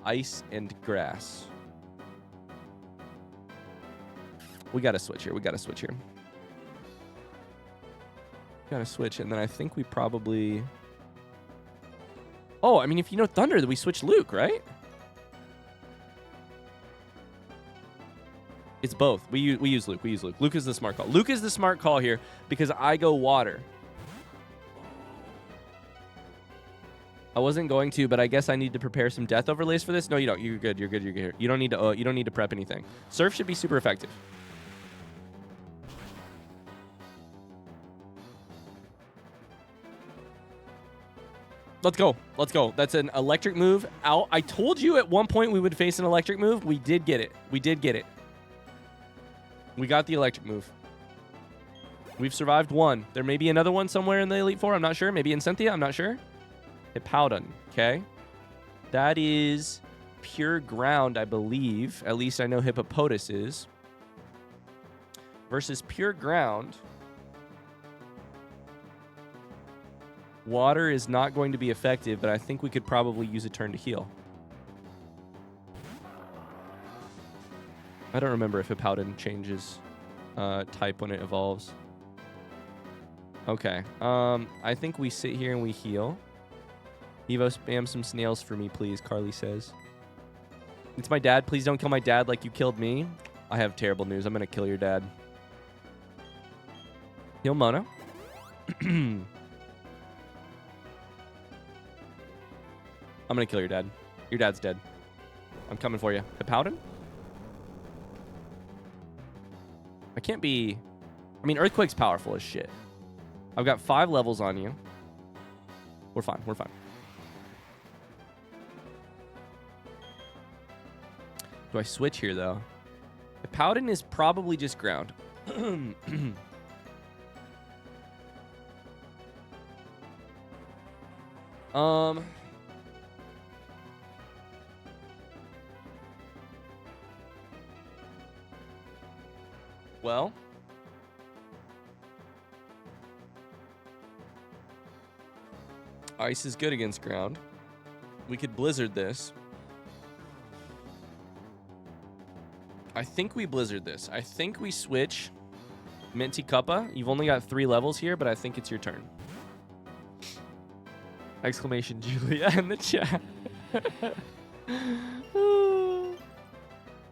Ice and grass. We gotta switch here. We gotta switch, and then I think we probably... Oh, I mean, if you know Thunder, then we switch Luke, right? It's both. We use Luke. Luke is the smart call. Luke is the smart call here because I go water. I wasn't going to, but I guess I need to prepare some death overlays for this. No, you don't. You're good. You're good. You don't need to prep anything. Surf should be super effective. Let's go. Let's go. That's an electric move out. I told you at one point we would face an electric move. We did get it. We did get it. We got the electric move. We've survived one. There may be another one somewhere in the Elite Four. I'm not sure. Maybe in Cynthia. I'm not sure. Hippowdon. Okay. That is pure ground, I believe. At least I know Hippopotas is. Versus pure ground. Water is not going to be effective, but I think we could probably use a turn to heal. I don't remember if Hippowdon changes type when it evolves. Okay. I think we sit here and we heal. Evo, spam some snails for me, please, Carly says. It's my dad. Please don't kill my dad like you killed me. I have terrible news. I'm going to kill your dad. Heal Mona. I'm going to kill your dad. Your dad's dead. I'm coming for you. Hippowdon? I can't be... I mean, Earthquake's powerful as shit. I've got 5 levels on you. We're fine. We're fine. Do I switch here, though? Hippowdon is probably just ground. Well... Ice is good against ground. We could Blizzard this. I think we Blizzard this. I think we switch Minty Cuppa. You've only got 3 levels here, but I think it's your turn. Exclamation Julia in the chat.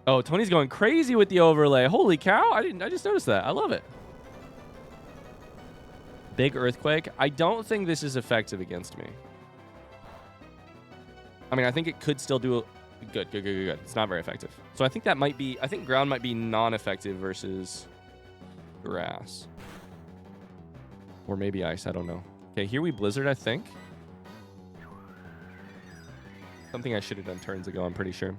Oh, Tony's going crazy with the overlay. Holy cow. I just noticed that. I love it. Big Earthquake. I don't think this is effective against me. I mean, I think it could still do good. It's not very effective. So I think that might be... I think ground might be non-effective versus grass. Or maybe ice. I don't know. Okay, here we Blizzard, I think. Something I should have done turns ago, I'm pretty sure.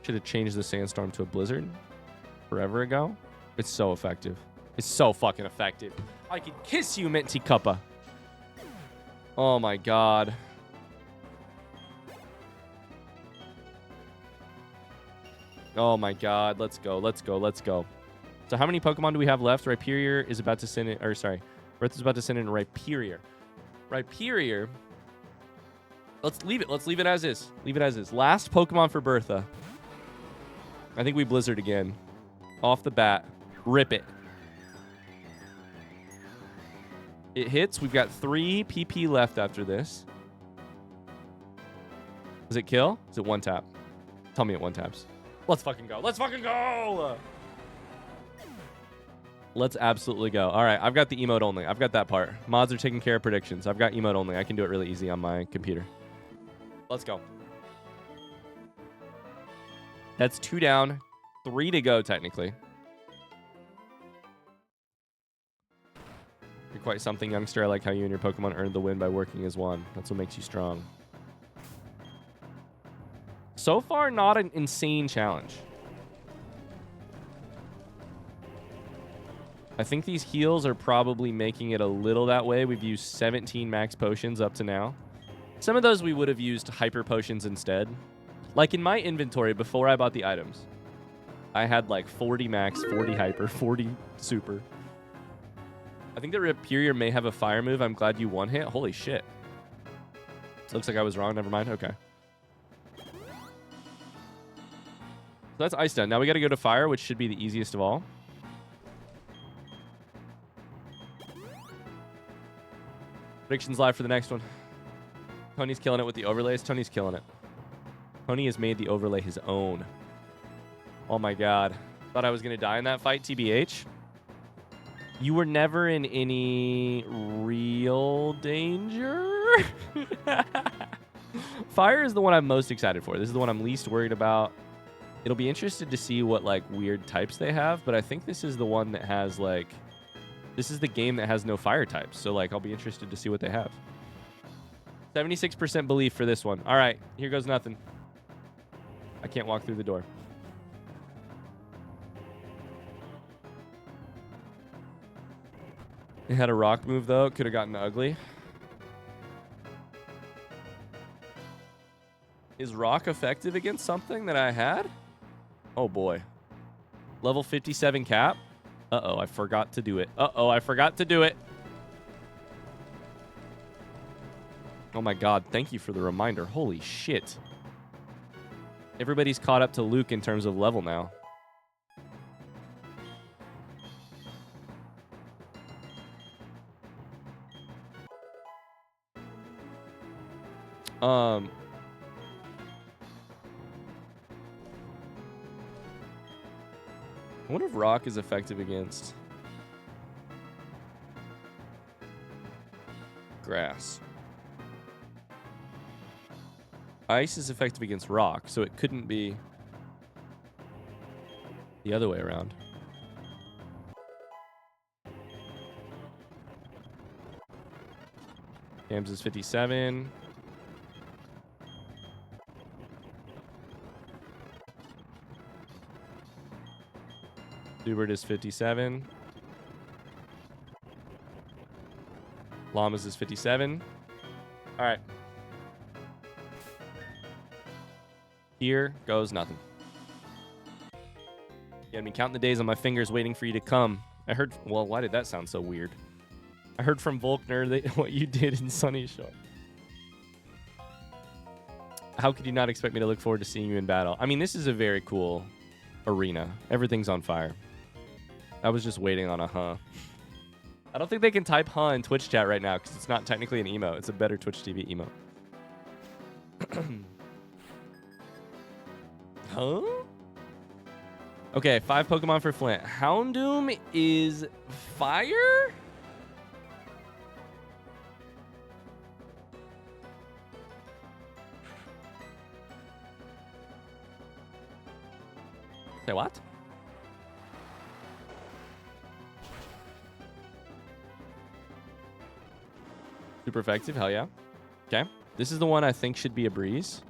Should have changed the Sandstorm to a Blizzard forever ago. It's so effective. It's so fucking effective. I could kiss you, Minty Cuppa. Oh my god. Oh my god. Let's go. Let's go. Let's go. So how many Pokemon do we have left? Rhyperior is about to send in... Or sorry. Breath is about to send in Rhyperior. Rhyperior... Let's leave it. Let's leave it as is. Leave it as is. Last Pokemon for Bertha. I think we Blizzard again. Off the bat. Rip it. It hits. We've got 3 PP left after this. Does it kill? Is it one tap? Tell me it one taps. Let's fucking go. Let's fucking go! Let's absolutely go. All right, I've got the emote only. I've got that part. Mods are taking care of predictions. I've got emote only. I can do it really easy on my computer. Let's go. That's 2 down. 3 to go, technically. You're quite something, youngster. I like how you and your Pokemon earned the win by working as one. That's what makes you strong. So far, not an insane challenge. I think these heals are probably making it a little that way. We've used 17 max potions up to now. Some of those we would have used hyper potions instead. Like in my inventory before I bought the items, I had like 40 max, 40 hyper, 40 super. I think the Rhyperior may have a fire move. I'm glad you one hit. Holy shit. Looks like I was wrong. Never mind. Okay. So that's ice done. Now we got to go to fire, which should be the easiest of all. Predictions live for the next one. Tony's killing it with the overlays. Tony's killing it. Tony has made the overlay his own. Oh my god. Thought I was going to die in that fight, TBH. You were never in any real danger. Fire is the one I'm most excited for. This is the one I'm least worried about. It'll be interesting to see what like weird types they have, but I think this is the one that has like This is the game that has no fire types, so like I'll be interested to see what they have. 76% belief for this one. All right, here goes nothing. I can't walk through the door. It had a rock move though. It could have gotten ugly. Is rock effective against something that I had? Oh boy. Level 57 cap. Uh-oh, I forgot to do it. Uh-oh, I forgot to do it. Oh my god, thank you for the reminder. Holy shit. Everybody's caught up to Luke in terms of level now. I wonder if rock is effective against grass. Ice is effective against rock, so it couldn't be the other way around. Gams is 57. Dubert is 57. Llamas is 57. All right. Here goes nothing. Yeah, I've been counting the days on my fingers waiting for you to come. I heard... Well, why did that sound so weird? I heard from Volkner that what you did in Sunny's show. How could you not expect me to look forward to seeing you in battle? I mean, this is a very cool arena. Everything's on fire. I was just waiting on a huh. I don't think they can type huh in Twitch chat right now because it's not technically an emote. It's a better Twitch TV emote. Huh? Okay, 5 Pokemon for Flint. Houndoom is fire? Say what? Super effective, hell yeah. Okay. This is the one I think should be a breeze.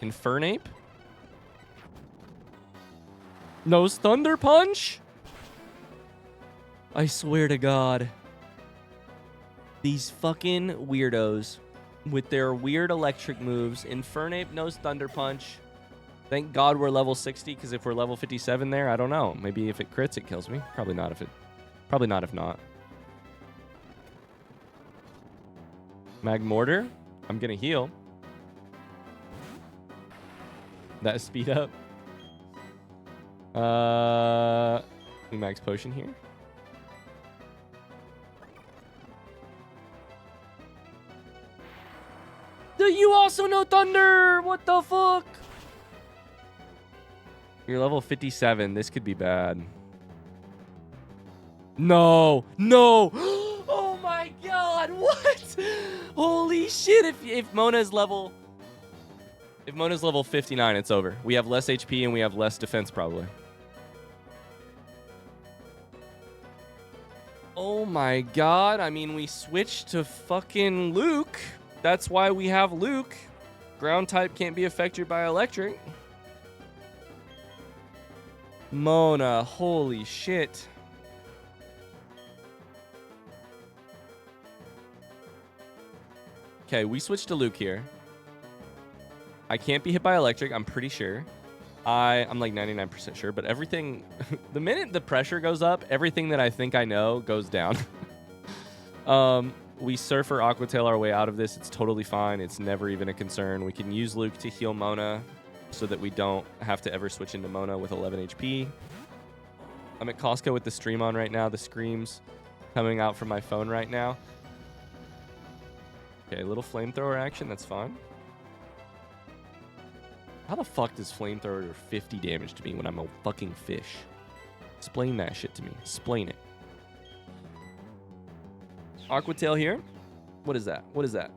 Infernape. Nose Thunder Punch? I swear to God. These fucking weirdos with their weird electric moves. Infernape, Nose Thunder Punch. Thank God we're level 60, because if we're level 57 there, I don't know. Maybe if it crits, it kills me. Probably not if not. Magmortar. I'm gonna heal. That speed up. Max Potion here. Do you also know Thunder? What the fuck? You're level 57. This could be bad. No. No. Oh my god. What? Holy shit. If Mona's level 59, it's over. We have less HP and we have less defense probably. Oh my god. I mean, we switched to fucking Luke. That's why we have Luke. Ground type can't be affected by electric. Mona, holy shit. Okay, we switched to Luke here. I can't be hit by electric, I'm pretty sure. I'm like 99% sure, but everything... the minute the pressure goes up, everything that I think I know goes down. We Surf or Aqua Tail our way out of this. It's totally fine. It's never even a concern. We can use Luke to heal Mona so that we don't have to ever switch into Mona with 11 HP. I'm at Costco with the stream on right now. The scream's coming out from my phone right now. Okay, a little flamethrower action. That's fine. How the fuck does flamethrower do 50 damage to me when I'm a fucking fish? Explain that shit to me. Explain it. Aqua Tail here. What is that? What is that?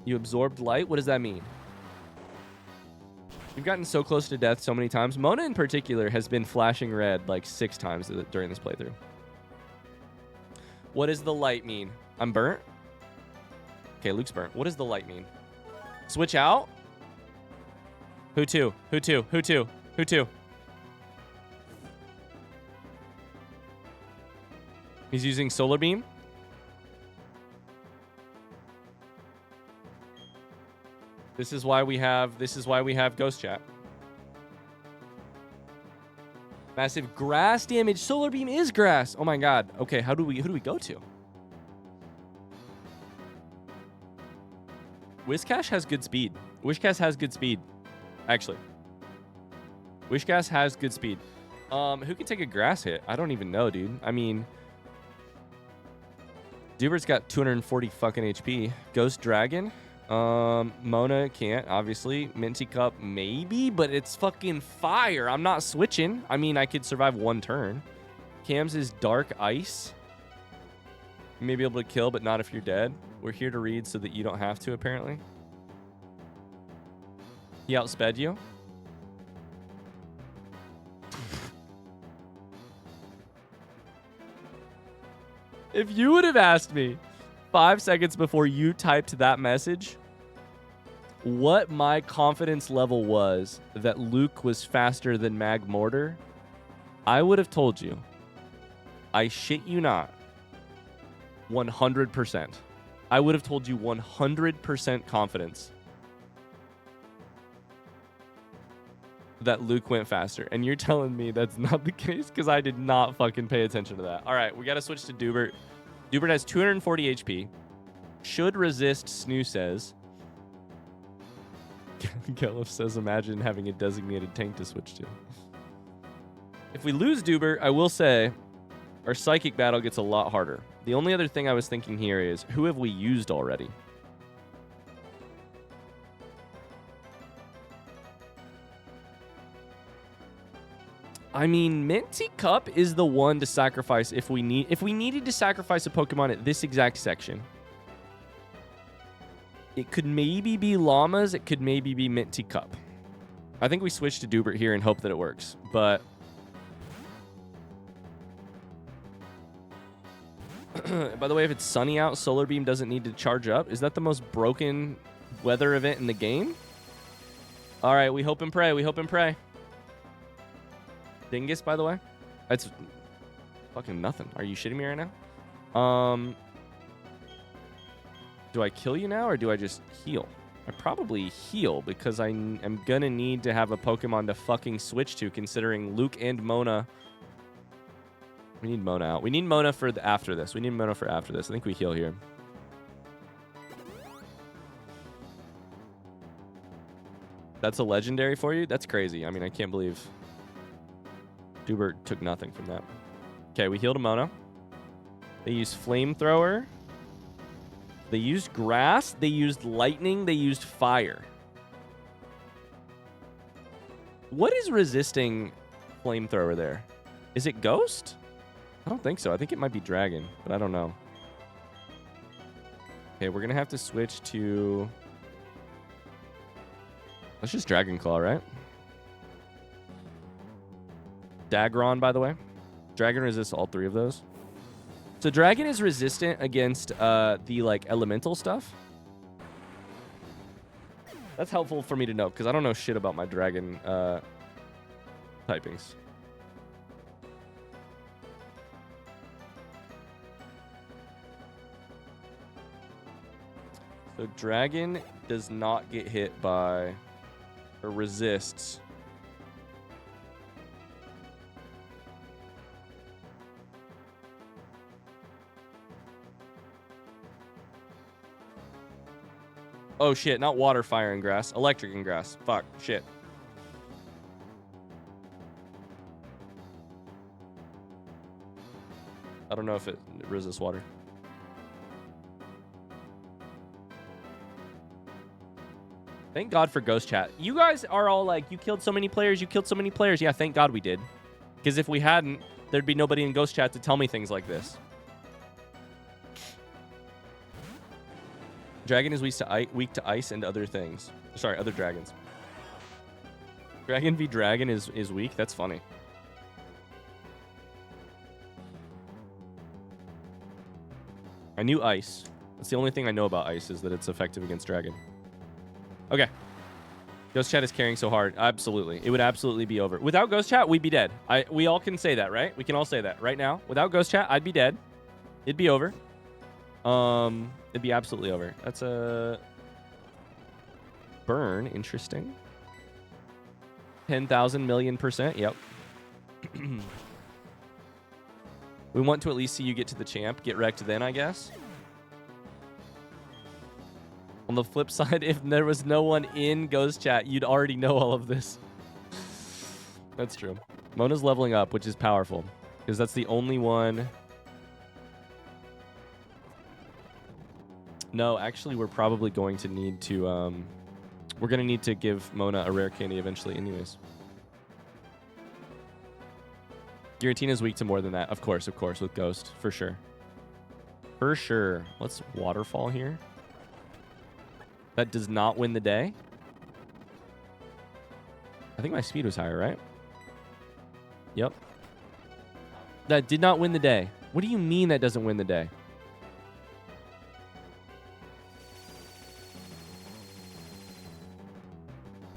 You absorbed light? What does that mean? You've gotten so close to death so many times. Mona in particular has been flashing red like 6 times during this playthrough. What does the light mean? I'm burnt? Okay, Luke's burnt. What does the light mean? Switch out? Who to? Who to? Who to? Who to? He's using solar beam. This is why we have ghost chat. Massive grass damage. Solar beam is grass. Oh my god. Okay, who do we go to? Whiscash has good speed. Wishcast has good speed. Actually. Wishcast has good speed. Who can take a grass hit? I don't even know, dude. I mean, Dubert's got 240 fucking HP. Ghost Dragon. Mona can't, obviously. Minty Cup, maybe, but it's fucking fire. I'm not switching. I mean, I could survive one turn. Cam's is Dark Ice. You may be able to kill, but not if you're dead. We're here to read so that you don't have to, apparently. He outsped you. If you would have asked me 5 seconds before you typed that message what my confidence level was that Luke was faster than Mag Mortar, I would have told you. I shit you not. 100%. I would have told you 100% confidence that Luke went faster. And you're telling me that's not the case? Because I did not fucking pay attention to that. All right, we got to switch to Dubert. Dubert has 240 HP. Should resist, Snoo says. Gelif says, imagine having a designated tank to switch to. If we lose Dubert, I will say our psychic battle gets a lot harder. The only other thing I was thinking here is, who have we used already? I mean, Minty Cup is the one to sacrifice if we needed to sacrifice a Pokemon at this exact section. It could maybe be Llamas. It could maybe be Minty Cup. I think we switch to Dubert here and hope that it works. But by the way, if it's sunny out, Solar Beam doesn't need to charge up. Is that the most broken weather event in the game? All right, we hope and pray. We hope and pray. Dingus, by the way. That's fucking nothing. Are you shitting me right now? Do I kill you now or do I just heal? I probably heal because I am gonna need to have a Pokemon to fucking switch to, considering Luke and Mona. We need Mona out. We need Mona for after this. We need Mona for after this. I think we heal here. That's a legendary for you? That's crazy. I mean, I can't believe Dubert took nothing from that. Okay, we healed a Mona. They used Flamethrower. They used Grass. They used Lightning. They used Fire. What is resisting Flamethrower there? Is it Ghost? I don't think so. I think it might be Dragon, but I don't know. Okay, we're going to have to switch to... Let's just Dragon Claw, right? Dagron, by the way. Dragon resists all three of those. So Dragon is resistant against the like elemental stuff. That's helpful for me to know because I don't know shit about my Dragon typings. So Dragon does not get hit by or resists. Oh, shit. Not water, fire, and grass. Electric and grass. Fuck. Shit. I don't know if it resists water. Thank God for Ghost Chat. You guys are all like, you killed so many players. You killed so many players. Yeah, thank God we did. Because if we hadn't, there'd be nobody in Ghost Chat to tell me things like this. Dragon is weak to ice and other things. Sorry, other dragons. Dragon v Dragon is weak? That's funny. I knew ice. That's the only thing I know about ice is that it's effective against dragon. Okay. Ghost chat is carrying so hard. Absolutely. It would absolutely be over. Without ghost chat, we'd be dead. We all can say that, right? We can all say that right now. Without ghost chat, I'd be dead. It'd be over. It'd be absolutely over. That's a burn. Interesting. 10,000 million %. Yep. We want to at least see you get to the champ. Get wrecked then, I guess. On the flip side, if there was no one in Ghost Chat, you'd already know all of this. That's true. Mona's leveling up, which is powerful. Because that's the only one... No, actually, we're probably going to need to... we're going to need to give Mona a rare candy eventually anyways. Giratina's weak to more than that. Of course, with Ghost. For sure. For sure. Let's waterfall here. That does not win the day. I think my speed was higher, right? Yep. That did not win the day. What do you mean that doesn't win the day?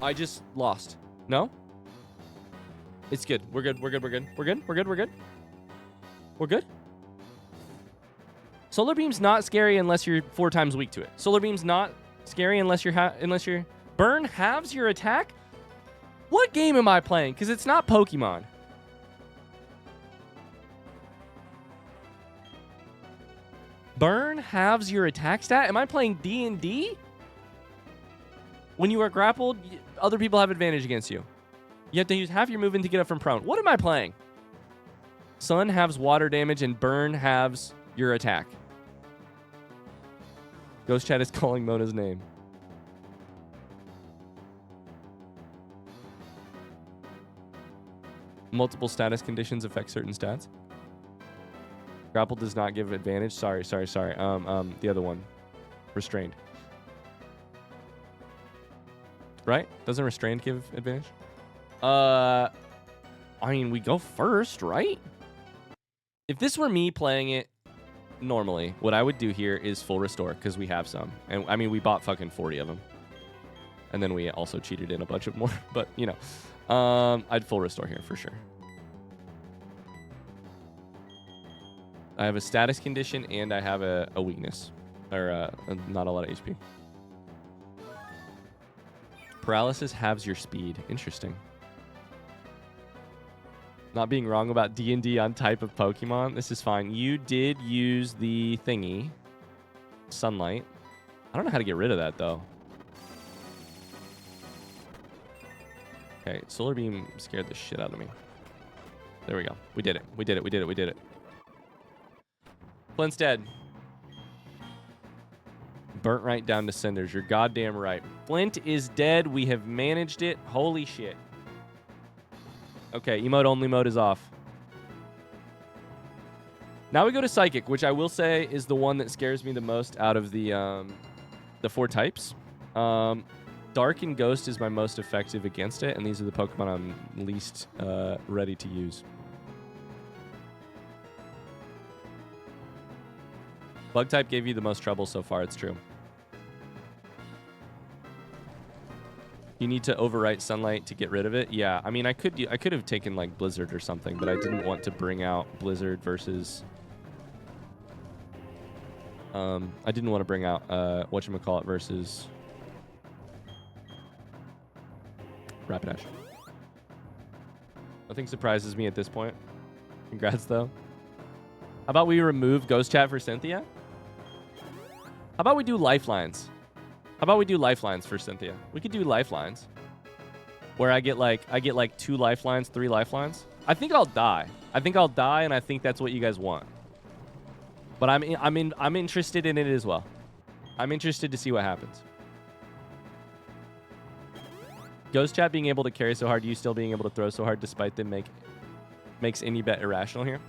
I just lost. No? It's good. We're good. We're good. We're good. We're good. We're good. We're good. We're good. Solar Beam's not scary unless you're 4 times weak to it. Solar Beam's not scary unless you're burn halves your attack. What game am I playing? Because it's not Pokemon. Burn halves your attack stat. Am I playing D&D? When you are grappled, other people have advantage against you. You have to use half your movement to get up from prone. What am I playing? Sun halves water damage and burn halves your attack. Ghost Chat is calling Mona's name. Multiple status conditions affect certain stats. Grapple does not give advantage. Sorry. The other one. Restrained. Right? Doesn't restrained give advantage? I mean, we go first, right? If this were me playing it normally, what I would do here is full restore, because we have some. And, I mean, we bought fucking 40 of them. And then we also cheated in a bunch of more. But, you know. I'd full restore here, for sure. I have a status condition, and I have a weakness. Or not a lot of HP. Paralysis halves your speed. Interesting. Not being wrong about D&D on type of Pokemon. This is fine. You did use the thingy. Sunlight. I don't know how to get rid of that, though. Okay, Solar Beam scared the shit out of me. There we go. We did it. We did it. We did it. We did it. Flint's dead. Burnt right down to cinders. You're goddamn right. Flint is dead. We have managed it. Holy shit. Okay, emote only mode is off. Now we go to Psychic, which I will say is the one that scares me the most out of the 4 types. Dark and Ghost is my most effective against it, and these are the Pokemon I'm least ready to use. Bug type gave you the most trouble so far, it's true. You need to overwrite Sunlight to get rid of it? Yeah, I mean, I could have taken, like, Blizzard or something, but I didn't want to bring out Blizzard versus... I didn't want to bring out, whatchamacallit versus... Rapidash. Nothing surprises me at this point. Congrats, though. How about we remove Ghost Chat for Cynthia? How about we do Lifelines? How about we do Lifelines for Cynthia? We could do Lifelines. Where I get like 2 lifelines, 3 lifelines. I think I'll die. I think I'll die, and I think that's what you guys want. But I'm interested in it as well. I'm interested to see what happens. Ghost Chat being able to carry so hard, you still being able to throw so hard despite them makes any bet irrational here.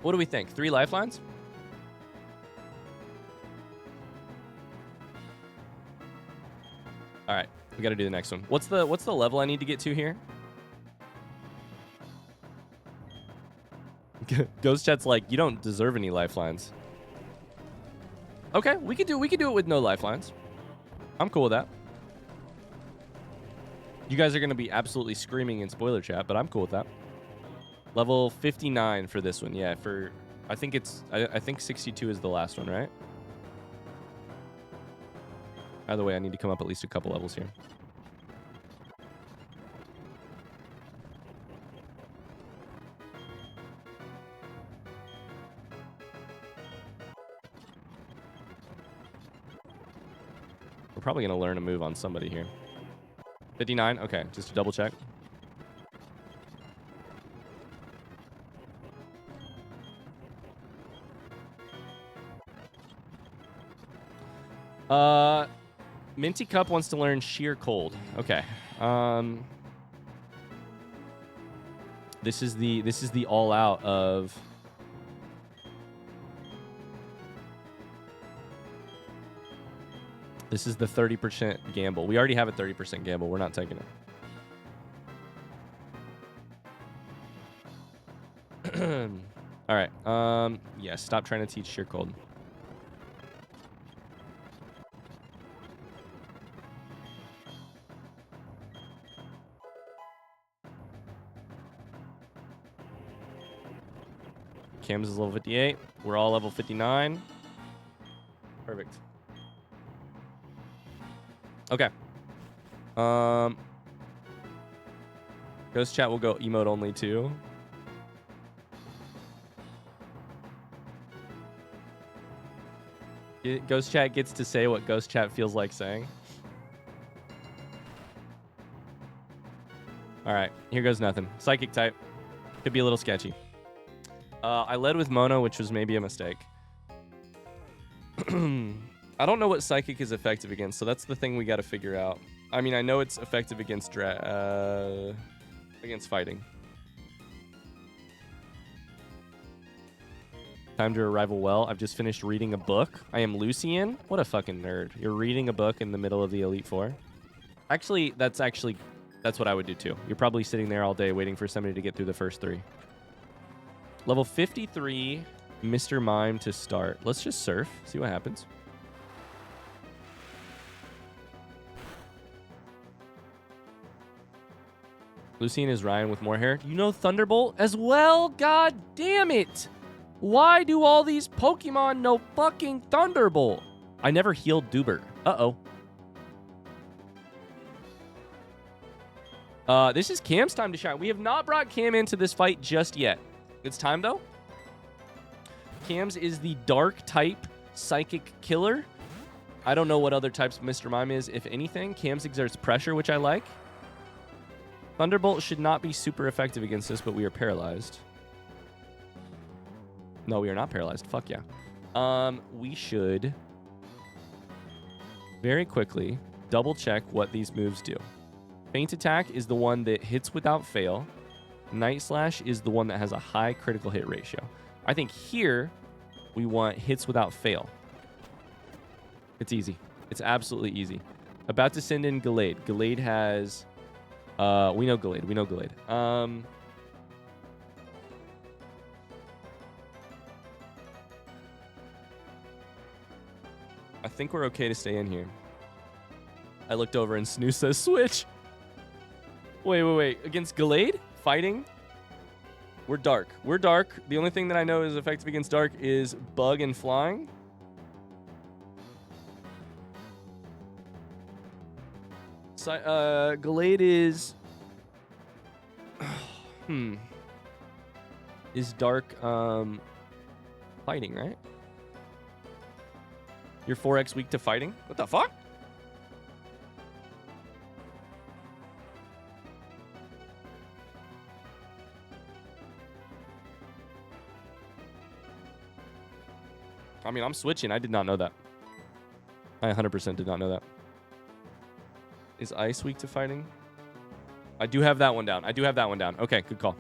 What do we think? 3 lifelines? All right, we got to do the next one. What's the level I need to get to here? Ghost Chat's like, you don't deserve any lifelines. Okay, we could do it with no lifelines. I'm cool with that. You guys are gonna be absolutely screaming in spoiler chat, but I'm cool with that. Level 59 for this one, yeah. I think 62 is the last one, right? By the way, I need to come up at least a couple levels here. We're probably going to learn a move on somebody here. 59? Okay, just to double check. Minty Cup wants to learn Sheer Cold. Okay. This is the all out of This is the 30% gamble. We already have a 30% gamble. We're not taking it. All right. Yeah, stop trying to teach Sheer Cold. Cam's is level 58. We're all level 59. Perfect. Okay. Ghost Chat will go emote only too. Ghost Chat gets to say what Ghost Chat feels like saying. All right, here goes nothing. Psychic type. Could be a little sketchy. I led with Mono, which was maybe a mistake. I don't know what Psychic is effective against, so that's the thing we got to figure out. I mean, I know it's effective against fighting. Time to arrival well. I've just finished reading a book. I am Lucian. What a fucking nerd. You're reading a book in the middle of the Elite Four. Actually, that's what I would do too. You're probably sitting there all day waiting for somebody to get through the first three. Level 53, Mr. Mime to start. Let's just surf, see what happens. Lucian is Ryan with more hair. You know Thunderbolt as well? God damn it! Why do all these Pokemon know fucking Thunderbolt? I never healed Duber. Uh-oh. This is Cam's time to shine. We have not brought Cam into this fight just yet. It's time, though. Cam's is the dark type psychic killer. I don't know what other types Mr. Mime is, if anything. Cam's exerts pressure, which I like. Thunderbolt should not be super effective against us, but we are paralyzed. No, we are not paralyzed. Fuck yeah. We should very quickly double check what these moves do. Feint Attack is the one that hits without fail. Night Slash is the one that has a high critical hit ratio. I think here we want hits without fail. It's easy. It's absolutely easy. About to send in Gallade. Gallade has... we know Gallade. We know Gallade. I think we're okay to stay in here. I looked over and Snoo says switch. Wait. Against Gallade? Fighting? We're dark. We're dark. The only thing that I know is effective against dark is bug and flying. So, Gallade is... is dark fighting, right? You're 4x weak to fighting? What the fuck? I mean, I'm switching. I did not know that. I 100% did not know that. Is ice weak to fighting? I do have that one down. Okay, good call.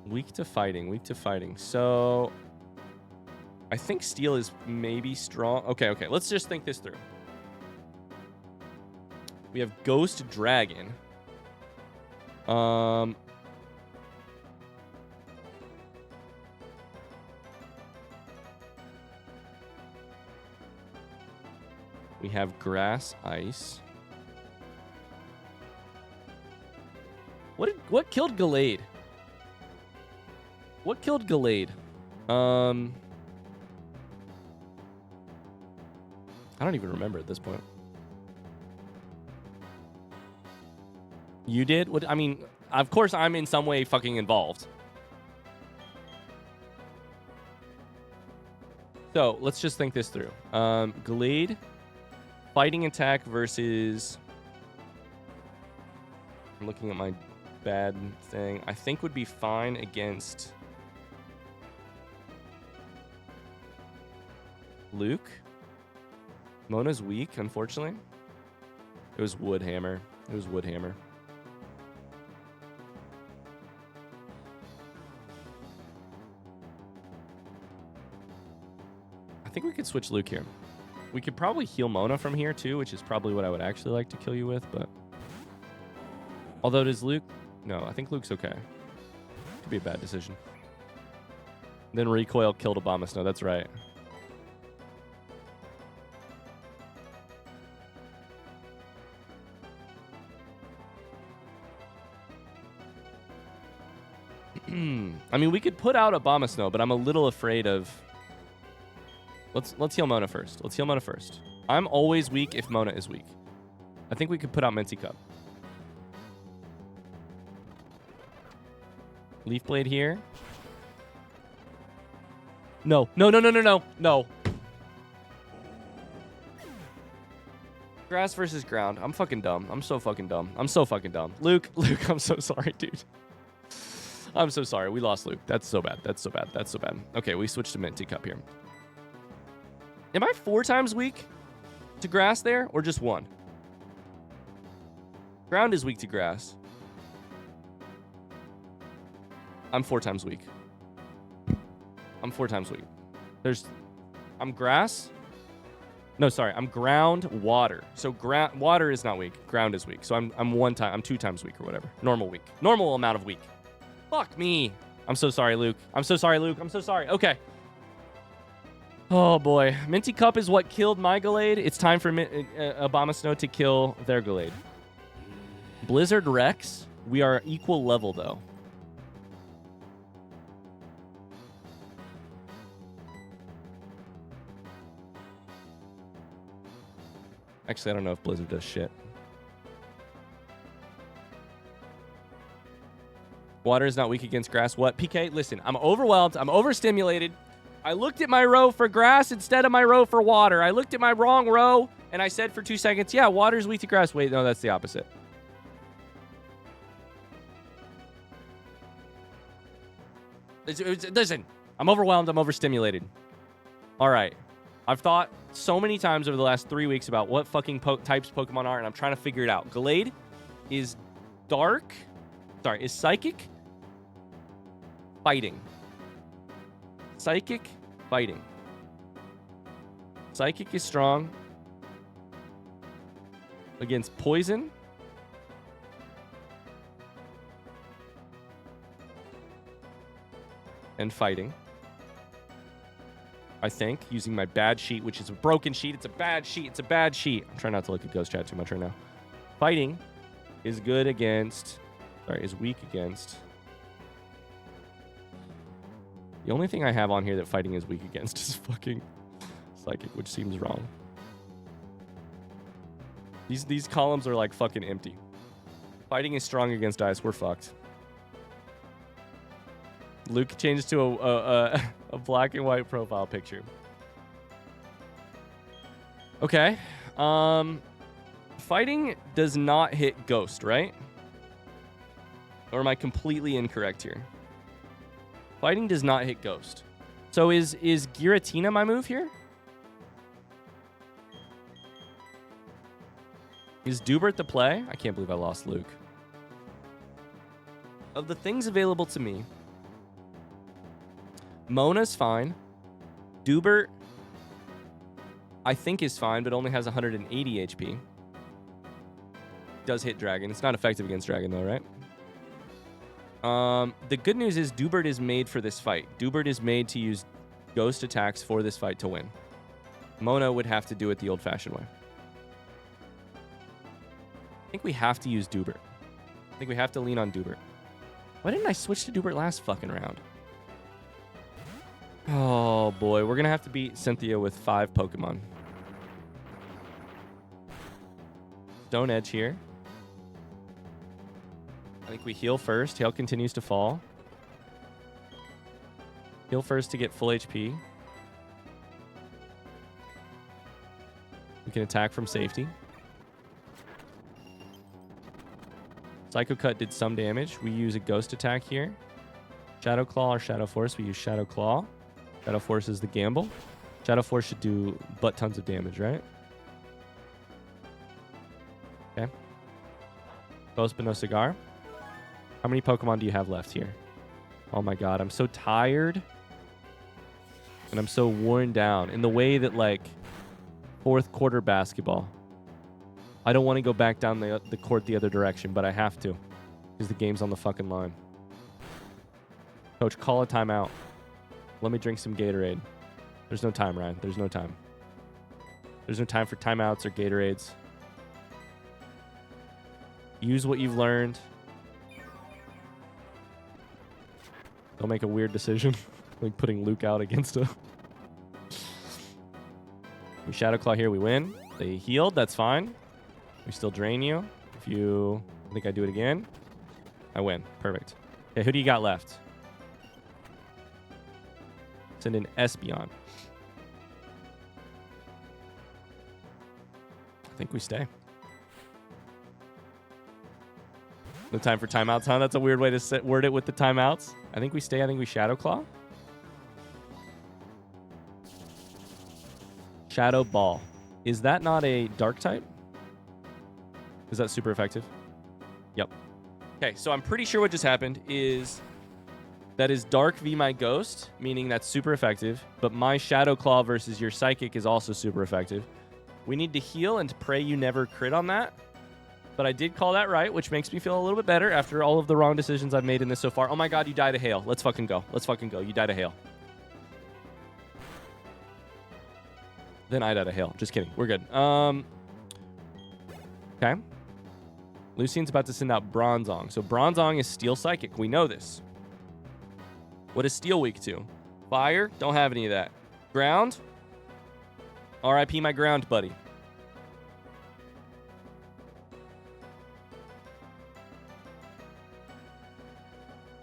Weak to fighting. So I think steel is maybe strong. Okay. Let's just think this through. We have Ghost Dragon. We have Grass Ice. What killed Gallade? What killed Gallade? I don't even remember at this point. You did? What? I mean, of course I'm in some way fucking involved. So, let's just think this through. Gallade, fighting attack versus... I'm looking at my bad thing. I think would be fine against... Luke. Mona's weak, unfortunately. It was Woodhammer. It was Woodhammer. I think we could switch Luke here. We could probably heal Mona from here too, which is probably what I would actually like to kill you with, but... Although does Luke... No, I think Luke's okay. Could be a bad decision. Then recoil killed Abomasnow, that's right. I mean, we could put out Abomasnow, but I'm a little afraid of... Let's heal Mona first. Let's heal Mona first. I'm always weak if Mona is weak. I think we could put out Minty Cup. Leaf Blade here. No. No. Grass versus ground. I'm fucking dumb. I'm so fucking dumb. Luke, I'm so sorry, dude. I'm so sorry. We lost Luke. That's so bad. Okay, we switched to Minty Cup here. Am I 4 times weak to grass there, or just 1? Ground is weak to grass. I'm 4 times weak. I'm grass. No, sorry. I'm ground, water. So water is not weak. Ground is weak. So I'm 2 times weak or whatever. Normal weak. Normal amount of weak. Fuck me. I'm so sorry, Luke. I'm so sorry. Okay. Oh, boy. Minty Cup is what killed my Gallade. It's time for Abomasnow to kill their Gallade. Blizzard Rex. We are equal level, though. Actually, I don't know if Blizzard does shit. Water is not weak against grass. What? PK, listen, I'm overwhelmed. I'm overstimulated. I looked at my row for grass instead of my row for water. I looked at my wrong row, and I said for 2 seconds, yeah, water is weak to grass. Wait, no, that's the opposite. Listen, I'm overwhelmed. I'm overstimulated. All right. I've thought so many times over the last 3 weeks about what fucking types Pokemon are, and I'm trying to figure it out. Gallade is dark. Sorry, is psychic. Fighting. Psychic. Fighting. Psychic is strong against poison. And fighting. I think, using my bad sheet, which is a broken sheet. It's a bad sheet. I'm trying not to look at Ghost Chat too much right now. Fighting is good against... Sorry, is weak against... The only thing I have on here that fighting is weak against is fucking psychic, which seems wrong. These columns are like fucking empty. Fighting is strong against ice. We're fucked. Luke changes to a black and white profile picture. Okay. Fighting does not hit Ghost, right? Or am I completely incorrect here? Fighting does not hit Ghost. So is Giratina my move here? Is Dubert the play? I can't believe I lost Luke. Of the things available to me, Mona's fine. Dubert, I think, is fine, but only has 180 HP. Does hit dragon. It's not effective against dragon, though, right? The good news is Dubert is made for this fight. Dubert is made to use ghost attacks for this fight to win. Mona would have to do it the old-fashioned way. I think we have to use Dubert. I think we have to lean on Dubert. Why didn't I switch to Dubert last fucking round? Oh, boy. We're going to have to beat Cynthia with 5 Pokemon. Stone Edge here. I think we heal first. Hail continues to fall. Heal first to get full HP. We can attack from safety. Psycho Cut did some damage. We use a ghost attack here. Shadow Claw or Shadow Force. We use Shadow Claw. Shadow Force is the gamble. Shadow Force should do butt tons of damage, right? Okay. Ghost but no cigar. How many Pokemon do you have left here? Oh my god, I'm so tired. And I'm so worn down. In the way that, like, fourth quarter basketball. I don't want to go back down the court the other direction, but I have to. Because the game's on the fucking line. Coach, call a timeout. Let me drink some Gatorade. There's no time, Ryan. There's no time. There's no time for timeouts or Gatorades. Use what you've learned. Don't make a weird decision. Like putting Luke out against a... We Shadow Claw here, we win. They healed, that's fine. We still drain you. If you... I think I do it again. I win. Perfect. Okay, who do you got left? Send in Espeon. I think we stay. No time for timeouts, huh? That's a weird way to word it with the timeouts. I think we stay. I think we Shadow Claw. Shadow Ball. Is that not a dark type? Is that super effective? Yep. Okay, so I'm pretty sure what just happened is that is dark v my ghost, meaning that's super effective, but my Shadow Claw versus your psychic is also super effective. We need to heal and to pray you never crit on that. But I did call that right, which makes me feel a little bit better after all of the wrong decisions I've made in this so far. Oh my god, you died of hail. Let's fucking go. Let's fucking go. You died of hail. Then I died of hail. Just kidding. We're good. Okay. Lucian's about to send out Bronzong. So Bronzong is Steel Psychic. We know this. What is Steel weak to? Fire? Don't have any of that. Ground? RIP my ground, buddy.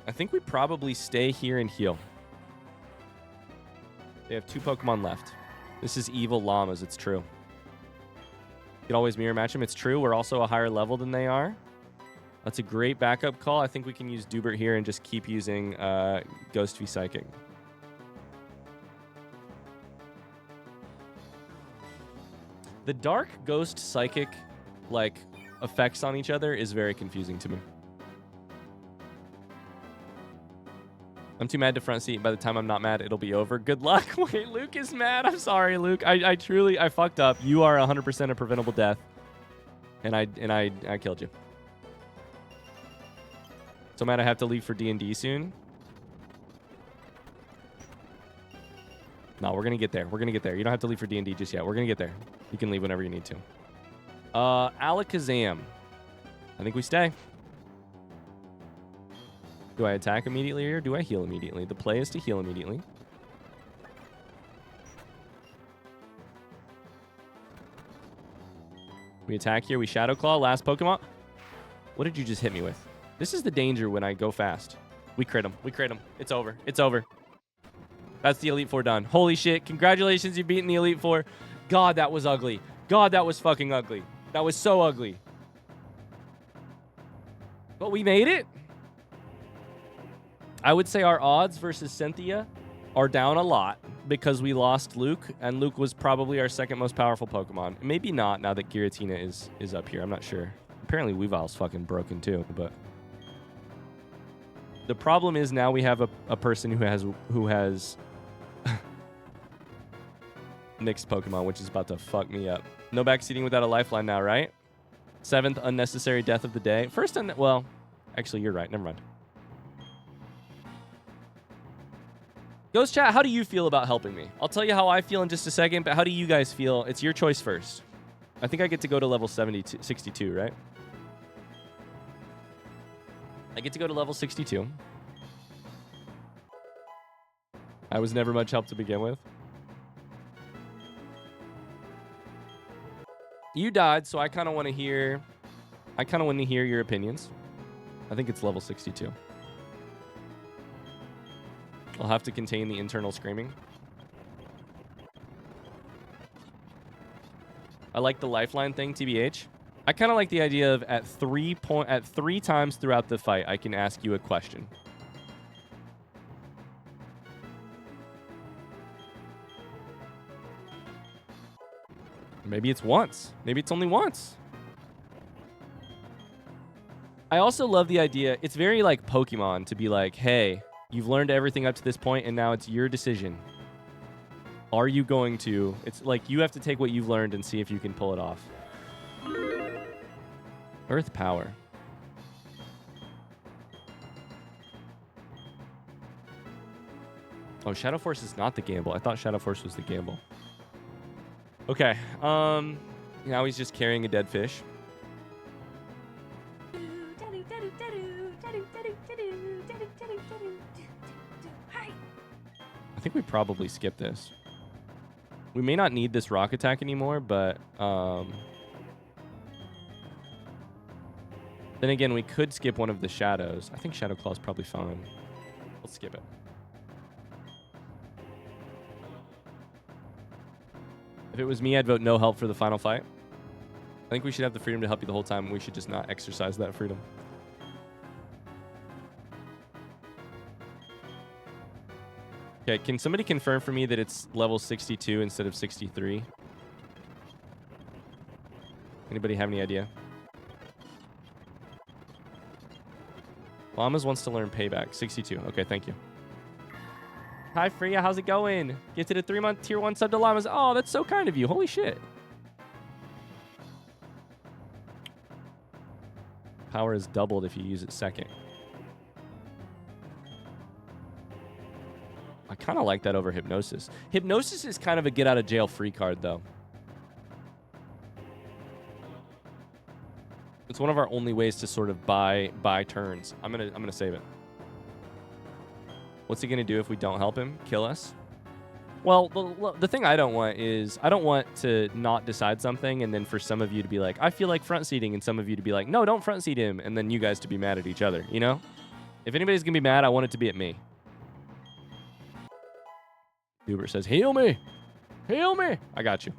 I think we probably stay here and heal. They have 2 Pokemon left. This is Evil Llamas, it's true. You can always mirror match them, it's true. We're also a higher level than they are. That's a great backup call. I think we can use Dubert here and just keep using Ghost v Psychic. The Dark Ghost Psychic, like, effects on each other is very confusing to me. I'm too mad to front seat. By the time I'm not mad, it'll be over. Good luck. Wait, Luke is mad. I'm sorry, Luke. I truly fucked up. You are 100% a preventable death. And I killed you. So mad I have to leave for D&D soon. No, we're going to get there. We're going to get there. You don't have to leave for D&D just yet. We're going to get there. You can leave whenever you need to. Alakazam. I think we stay. Do I attack immediately or do I heal immediately? The play is to heal immediately. We attack here. We Shadow Claw. Last Pokemon. What did you just hit me with? This is the danger when I go fast. We crit him. We crit him. It's over. It's over. That's the Elite Four done. Holy shit. Congratulations. You've beaten the Elite Four. God, that was ugly. God, that was fucking ugly. That was so ugly. But we made it. I would say our odds versus Cynthia are down a lot because we lost Luke, and Luke was probably our second most powerful Pokemon. Maybe not now that Giratina is up here. I'm not sure. Apparently Weavile's fucking broken too, but the problem is now we have a person who has Nick's Pokemon, which is about to fuck me up. No backseating without a lifeline now, right? 7th unnecessary death of the day. First, well, actually, you're right. Never mind. Ghost Chat, how do you feel about helping me? I'll tell you how I feel in just a second, but how do you guys feel? It's your choice first. I think I get to go to level 62, right? I get to go to level 62. I was never much help to begin with. You died, so I kind of want to hear your opinions. I think it's level 62. I'll have to contain the internal screaming. I like the lifeline thing, TBH. I kind of like the idea of at three times throughout the fight, I can ask you a question. Maybe it's once. Maybe it's only once. I also love the idea. It's very like Pokemon to be like, hey, you've learned everything up to this point, and now it's your decision. Are you going to? It's like you have to take what you've learned and see if you can pull it off. Earth power. Oh, Shadow Force is not the gamble. I thought Shadow Force was the gamble. Okay. Now he's just carrying a dead fish. I think we probably skip this. We may not need this rock attack anymore, but then again, we could skip one of the shadows. I think Shadow Claw is probably fine. Let's skip it. If it was me, I'd vote no help for the final fight. I think we should have the freedom to help you the whole time. We should just not exercise that freedom. Okay, can somebody confirm for me that it's level 62 instead of 63? Anybody have any idea? Llamas wants to learn payback. 62. Okay, thank you. Hi, Freya. How's it going? Gifted a 3-month tier 1 sub to Llamas. Oh, that's so kind of you. Holy shit. Power is doubled if you use it second. I kind of like that over Hypnosis. Hypnosis is kind of a get-out-of-jail-free card, though. It's one of our only ways to sort of buy turns. I'm gonna save it. What's he gonna do if we don't help him? Kill us? Well, the thing I don't want is I don't want to not decide something and then for some of you to be like, I feel like front seating, and some of you to be like, no, don't front seat him, and then you guys to be mad at each other. You know? If anybody's gonna be mad, I want it to be at me. Hubert says, heal me! Heal me! I got you.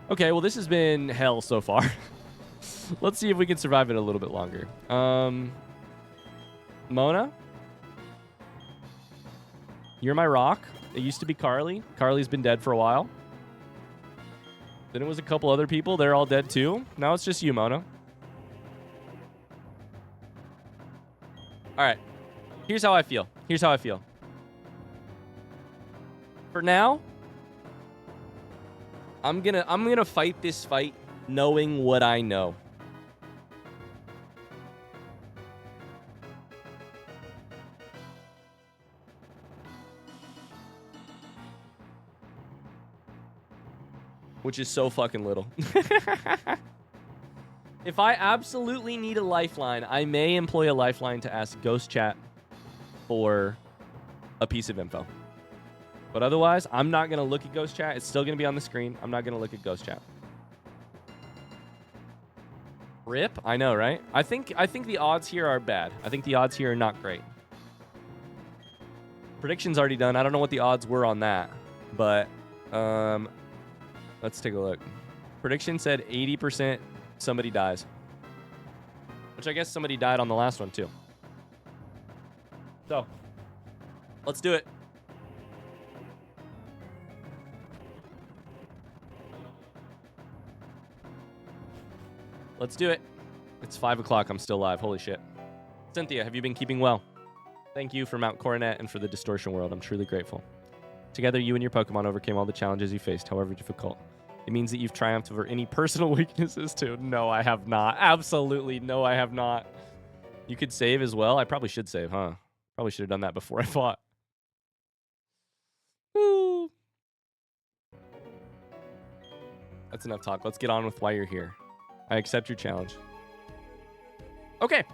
Okay, well, this has been hell so far. Let's see if we can survive it a little bit longer. Mona? You're my rock. It used to be Carly. Carly's been dead for a while. Then it was a couple other people. They're all dead too. Now it's just you, Mona. All right. Here's how I feel. Here's how I feel. For now, I'm gonna fight this fight knowing what I know. Which is so fucking little. If I absolutely need a lifeline, I may employ a lifeline to ask Ghost Chat for a piece of info. But otherwise, I'm not going to look at Ghost Chat. It's still going to be on the screen. I'm not going to look at Ghost Chat. Rip? I know, right? I think the odds here are bad. I think the odds here are not great. Prediction's already done. I don't know what the odds were on that. But let's take a look. Prediction said 80% somebody dies. Which I guess somebody died on the last one, too. So, let's do it. Let's do it. It's 5 o'clock. I'm still live. Holy shit. Cynthia, have you been keeping well? Thank you for Mount Coronet and for the Distortion World. I'm truly grateful. Together, you and your Pokemon overcame all the challenges you faced, however difficult. It means that you've triumphed over any personal weaknesses too. No, I have not. Absolutely no, I have not. You could save as well. I probably should save, huh? Probably should have done that before I fought. Woo. That's enough talk. Let's get on with why you're here. I accept your challenge. Okay.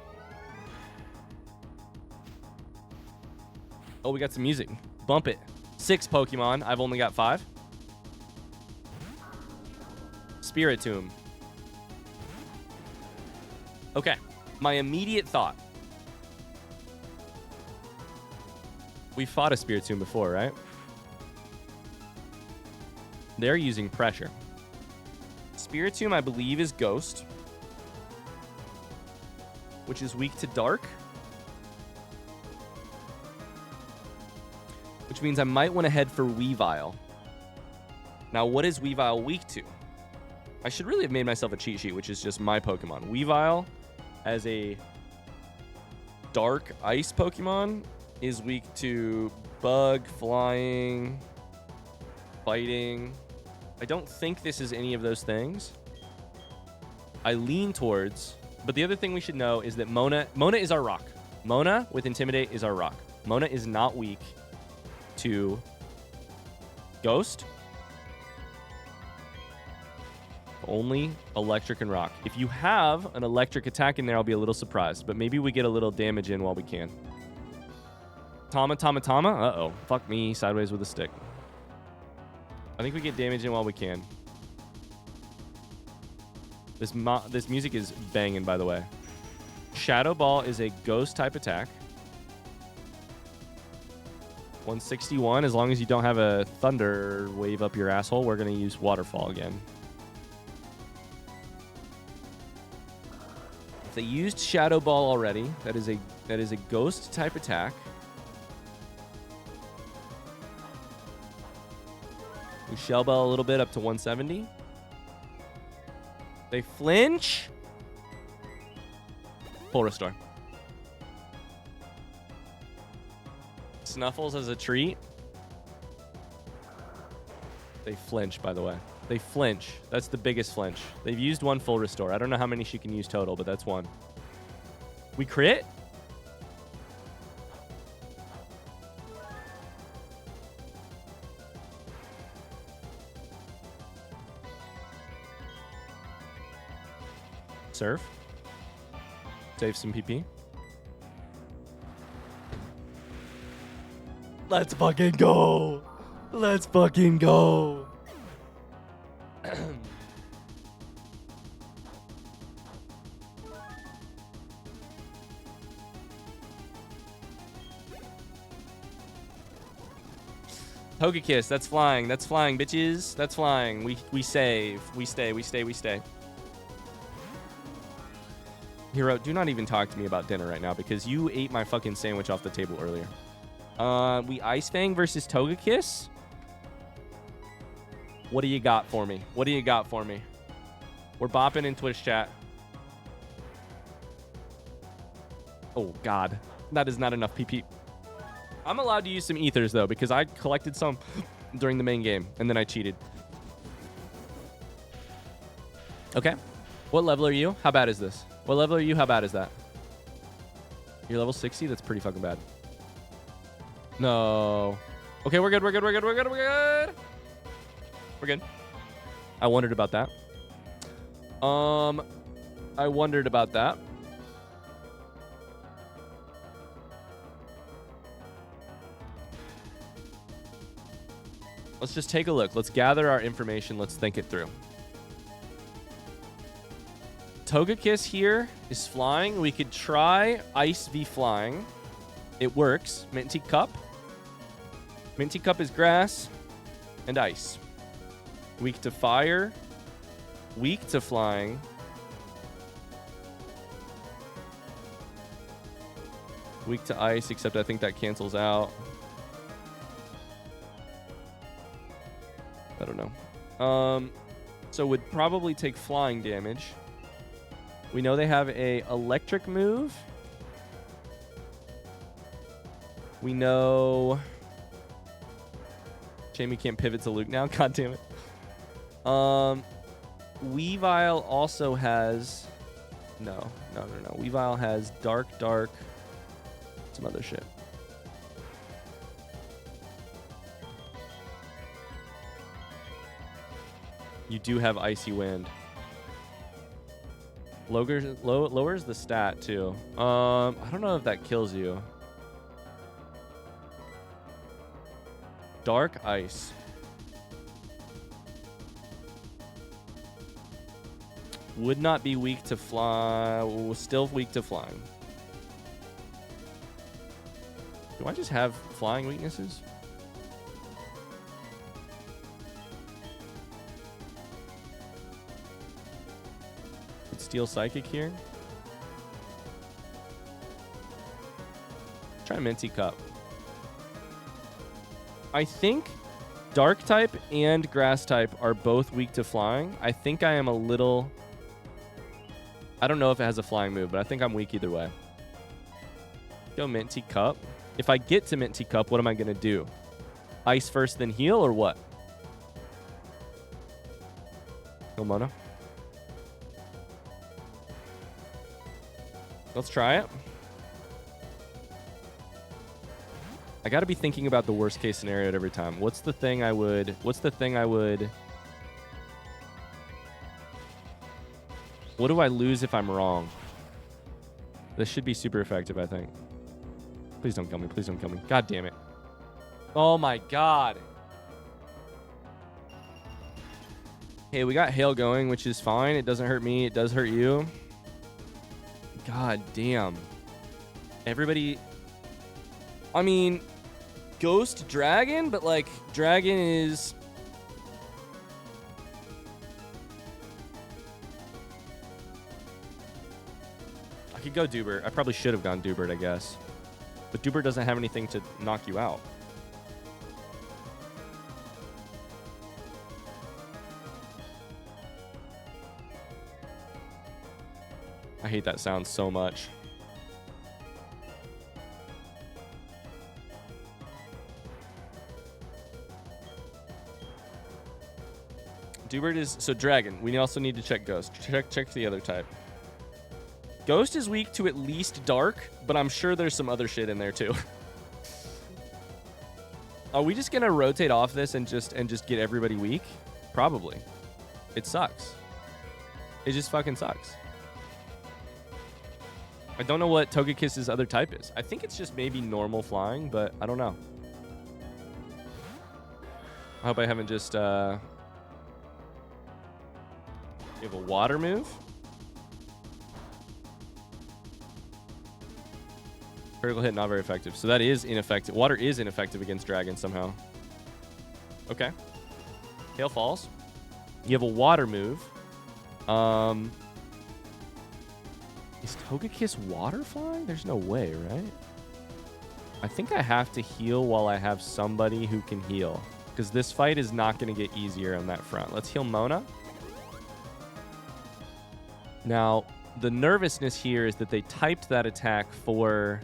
Oh, we got some music. Bump it. 6 Pokemon. I've only got 5. Spiritomb. Okay. My immediate thought. We fought a Spiritomb before, right? They're using pressure. Spiritomb, I believe, is Ghost, which is weak to Dark. Which means I might want to head for Weavile. Now, what is Weavile weak to? I should really have made myself a cheat sheet, which is just my Pokemon. Weavile, as a Dark Ice Pokemon, is weak to Bug, Flying, Fighting. I don't think this is any of those things. I lean towards, but the other thing we should know is that Mona is our rock. Mona with Intimidate is our rock. Mona is not weak to Ghost. Only Electric and Rock. If you have an Electric attack in there, I'll be a little surprised, but maybe we get a little damage in while we can. Tama. Uh-oh. Fuck me. Sideways with a stick. I think we get damage in while we can. This music is banging, by the way. Shadow Ball is a Ghost type attack. 161. As long as you don't have a Thunder wave up your asshole, we're going to use Waterfall again. If they used Shadow Ball already, that is a Ghost type attack. We Shell Bell a little bit up to 170. They flinch. Full Restore. Snuffles as a treat. They flinch, by the way. They flinch. That's the biggest flinch. They've used 1 Full Restore. I don't know how many she can use total, but that's 1. We crit? Surf. Save some PP. Let's fucking go. Let's fucking go. Togekiss, that's flying. That's flying, bitches. That's flying. We save. We stay. Hero, do not even talk to me about dinner right now because you ate my fucking sandwich off the table earlier. We Ice Fang versus Togekiss. What do you got for me? We're bopping in Twitch chat. Oh, God. That is not enough PP. I'm allowed to use some ethers, though, because I collected some during the main game, and then I cheated. Okay. What level are you? How bad is this? What level are you? How bad is that? You're level 60? That's pretty fucking bad. No. Okay, we're good. We're good. I wondered about that. Let's just take a look. Let's gather our information. Let's think it through. Togekiss here is flying. We could try Ice v Flying. It works. Minty Cup. Minty Cup is grass and ice. Weak to fire. Weak to flying. Weak to ice, except I think that cancels out. I don't know. So would probably take flying damage. We know they have a electric move. We know Shame you can't pivot to Luke now. God damn it. Weavile also has... No. Weavile has Dark, some other shit. You do have Icy Wind. Lowers the stat, too. I don't know if that kills you. Dark Ice. Would not be weak to fly. Still weak to flying. Do I just have flying weaknesses? Could steal Psychic here. Try Minty Cup. I think Dark type and Grass type are both weak to flying. I think I am a little... I don't know if it has a flying move, but I think I'm weak either way. Go Minty Cup. If I get to Minty Cup, what am I going to do? Ice first, then heal, or what? Go Mona. Let's try it. I got to be thinking about the worst case scenario at every time. What's the thing I would... What do I lose if I'm wrong? This should be super effective, I think. Please don't kill me. Please don't kill me. God damn it. Oh my god. Okay, we got Hail going, which is fine. It doesn't hurt me. It does hurt you. God damn. Everybody... I mean, Ghost Dragon, but like, Dragon is... I could go Dubert. I probably should have gone Dubert, I guess. But Dubert doesn't have anything to knock you out. I hate that sound so much. Dubert is... So, Dragon. We also need to check Ghost. Check the other type. Ghost is weak to at least Dark, but I'm sure there's some other shit in there, too. Are we just going to rotate off this and just get everybody weak? Probably. It sucks. It just fucking sucks. I don't know what Togekiss's other type is. I think it's just maybe normal flying, but I don't know. I hope I haven't just... You have a water move? Critical hit, not very effective. So that is ineffective. Water is ineffective against dragons somehow. Okay. Hail falls. You have a water move. Is Togekiss water flying? There's no way, right? I think I have to heal while I have somebody who can heal. Because this fight is not going to get easier on that front. Let's heal Mona. Now, the nervousness here is that they typed that attack for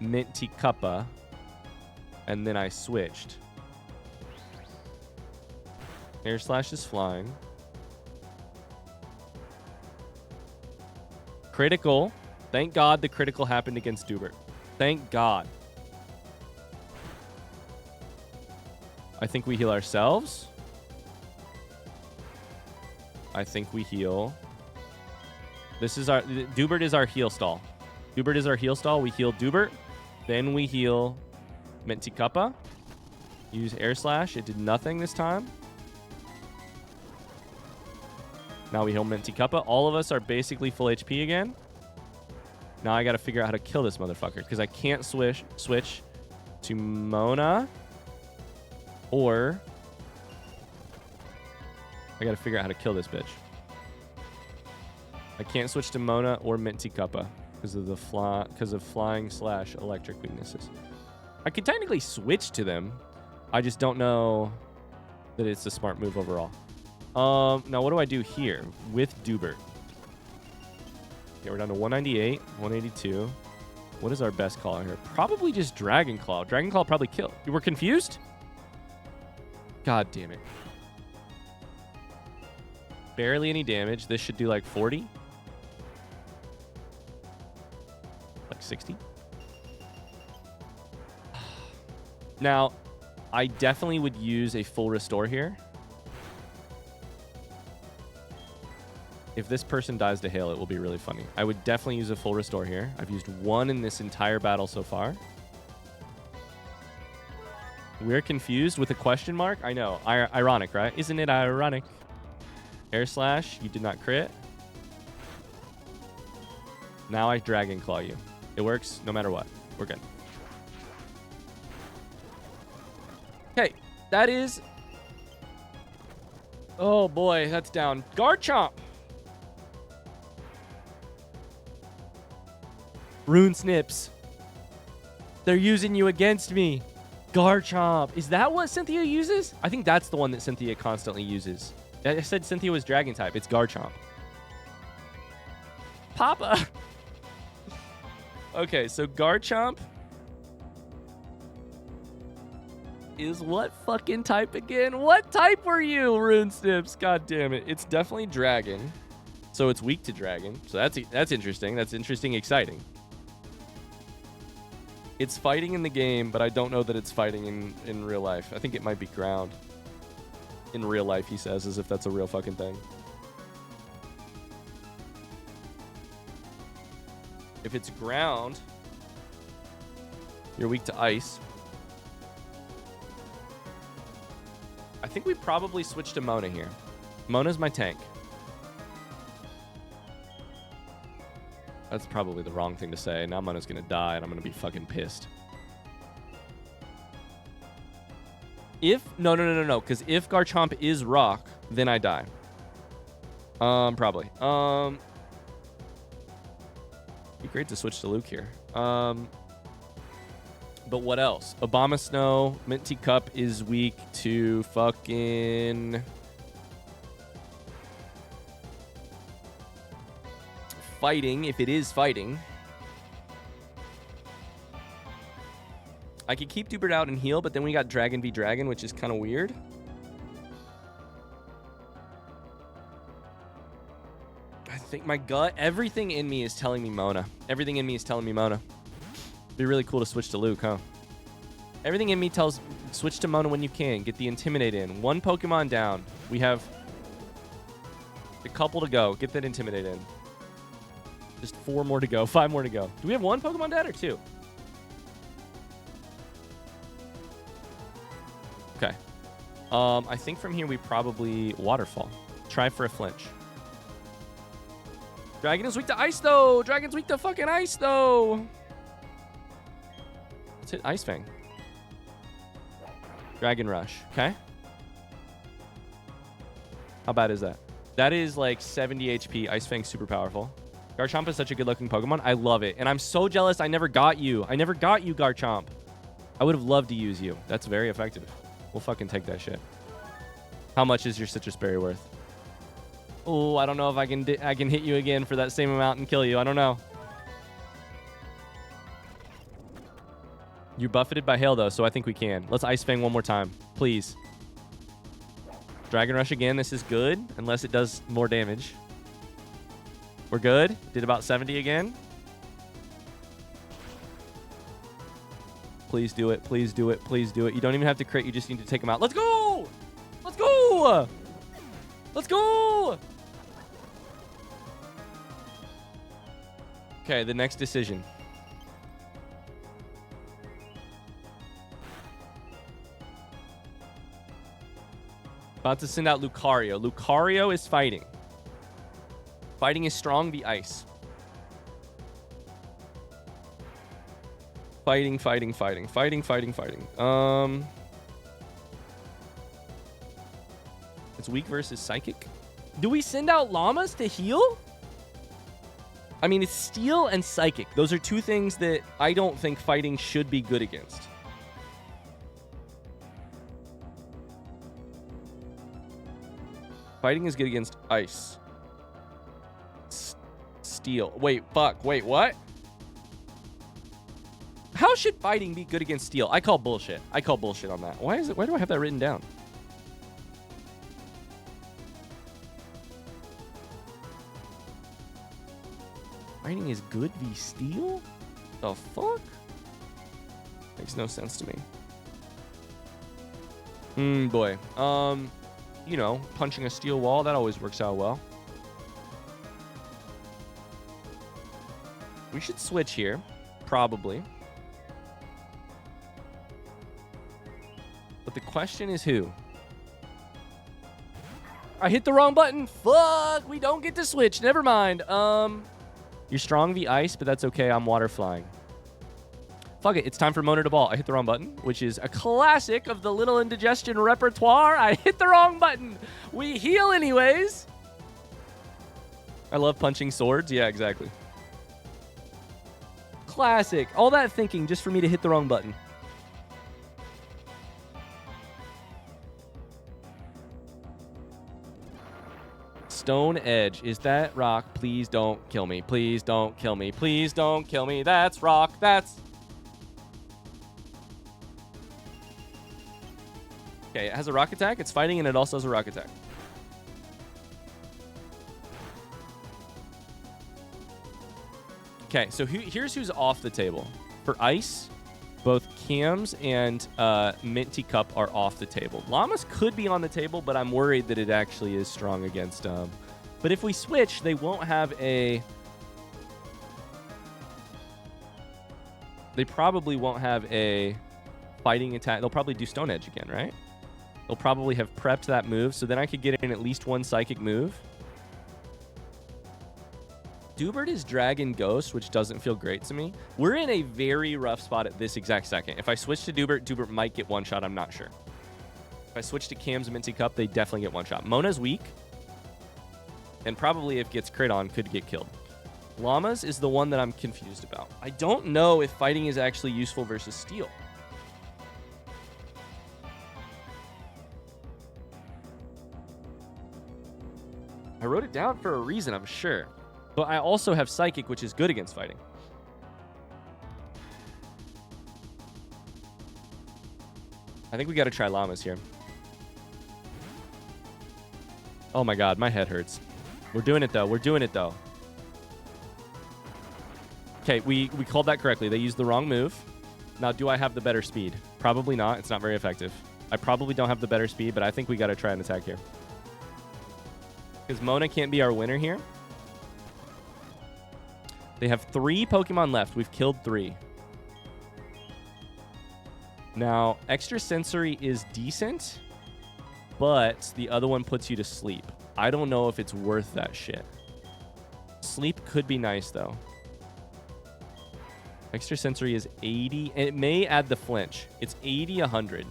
Minty Cuppa, and then I switched. Air Slash is flying. Critical. Thank God the critical happened against Dubert. Thank God. I think we heal ourselves. I think we heal. This is our... Dubert is our heal stall. Dubert is our heal stall. We heal Dubert. Then we heal Minty Cuppa. Use Air Slash. It did nothing this time. Now we heal Minty Cuppa. All of us are basically full HP again. Now I got to figure out how to kill this motherfucker because I can't switch to Mona, or I got to figure out how to kill this bitch. I can't switch to Mona or Minty Cuppa because of the flying / electric weaknesses. I could technically switch to them. I just don't know that it's a smart move overall. Now what do I do here with Dubert? Okay, we're down to 198, 182. What is our best call here? Probably just Dragon Claw. Dragon Claw probably kill. You were confused? God damn it. Barely any damage. This should do like 40. Like 60. Now, I definitely would use a full restore here. If this person dies to hail, it will be really funny. I would definitely use a full restore here. I've used one in this entire battle so far. We're confused with a question mark? I know. Ironic, right? Isn't it ironic? Air slash. You did not crit. Now I Dragon Claw you. It works no matter what. We're good. Okay. That is... Oh, boy. That's down. Garchomp. Rune Snips. They're using you against me. Garchomp. Is that what Cynthia uses? I think that's the one that Cynthia constantly uses. I said Cynthia was Dragon type. It's Garchomp. Papa. Okay, so Garchomp is what fucking type again? What type were you, Rune Snips? God damn it. It's definitely Dragon. So it's weak to Dragon. So that's interesting. That's interesting, exciting. It's fighting in the game, but I don't know that it's fighting in real life. I think it might be ground. In real life, he says, as if that's a real fucking thing. If it's ground, you're weak to ice. I think we probably switch to Mona here. Mona's my tank. That's probably the wrong thing to say. Now Mona's going to die, and I'm going to be fucking pissed. If... No. Because if Garchomp is rock, then I die. Probably. Be great to switch to Luke here. But what else? Obama Snow. Minty Cup is weak to fucking... Fighting, if it is fighting. I could keep Dubert out and heal, but then we got Dragon v Dragon, which is kind of weird. I think my gut, everything in me is telling me Mona. Everything in me is telling me Mona. It'd be really cool to switch to Luke, huh? Everything in me tells switch to Mona when you can. Get the Intimidate in. One Pokemon down. We have a couple to go. Get that Intimidate in. Just 4 more to go. 5 more to go. Do we have 1 Pokemon dead or 2? Okay. I think from here we probably Waterfall. Try for a flinch. Dragon is weak to ice, though. Dragon's weak to fucking ice, though. Let's hit Ice Fang. Dragon Rush. Okay. How bad is that? That is like 70 HP. Ice Fang's super powerful. Garchomp is such a good-looking Pokemon. I love it. And I'm so jealous I never got you. I never got you, Garchomp. I would have loved to use you. That's very effective. We'll fucking take that shit. How much is your Citrus Berry worth? Oh, I don't know if I can hit you again for that same amount and kill you. I don't know. You're buffeted by Hail, though, so I think we can. Let's Ice Fang one more time. Please. Dragon Rush again. This is good, unless it does more damage. We're good. Did about 70 again. Please do it. Please do it. Please do it. You don't even have to crit. You just need to take him out. Let's go! Let's go! Let's go! Okay, the next decision. About to send out Lucario. Lucario is fighting. Fighting is strong v ice. Fighting. It's weak versus psychic. Do we send out llamas to heal? I mean, it's steel and psychic. Those are 2 things that I don't think fighting should be good against. Fighting is good against ice. Steel. Wait, fuck. Wait, what? How should fighting be good against steel? I call bullshit. I call bullshit on that. Why do I have that written down? Fighting is good v steel? The fuck? Makes no sense to me. Boy. You know, punching a steel wall, that always works out well. We should switch here. Probably. But the question is who? I hit the wrong button. Fuck, we don't get to switch. Never mind. You're strong v ice, but that's okay. I'm water flying. Fuck it. It's time for Mona to ball. I hit the wrong button, which is a classic of the little indigestion repertoire. I hit the wrong button. We heal anyways. I love punching swords. Yeah, exactly. Classic. All that thinking just for me to hit the wrong button. Stone Edge. Is that rock? Please don't kill me. Please don't kill me. Please don't kill me. That's rock. That's... Okay, it has a rock attack. It's fighting, and it also has a rock attack. Okay, so here's who's off the table. For ice, both Cams and Minty Cup are off the table. Llamas could be on the table, but I'm worried that it actually is strong against... but if we switch, they won't have a... They probably won't have a fighting attack. They'll probably do Stone Edge again, right? They'll probably have prepped that move, so then I could get in at least one psychic move. Dubert is Dragon Ghost, which doesn't feel great to me. We're in a very rough spot at this exact second. If I switch to Dubert, Dubert might get one shot. I'm not sure. If I switch to Cam's Minty Cup, they definitely get one shot. Mona's weak. And probably if gets crit on, could get killed. Llamas is the one that I'm confused about. I don't know if fighting is actually useful versus steel. I wrote it down for a reason, I'm sure. But I also have Psychic, which is good against fighting. I think we got to try Llamas here. Oh my god, my head hurts. We're doing it, though. We're doing it, though. Okay, we called that correctly. They used the wrong move. Now, do I have the better speed? Probably not. It's not very effective. I probably don't have the better speed, but I think we got to try an attack here. Because Mona can't be our winner here. They have 3 Pokemon left. We've killed 3. Now, Extrasensory is decent, but the other one puts you to sleep. I don't know if it's worth that shit. Sleep could be nice, though. Extrasensory is 80, and it may add the flinch. It's 80, 100.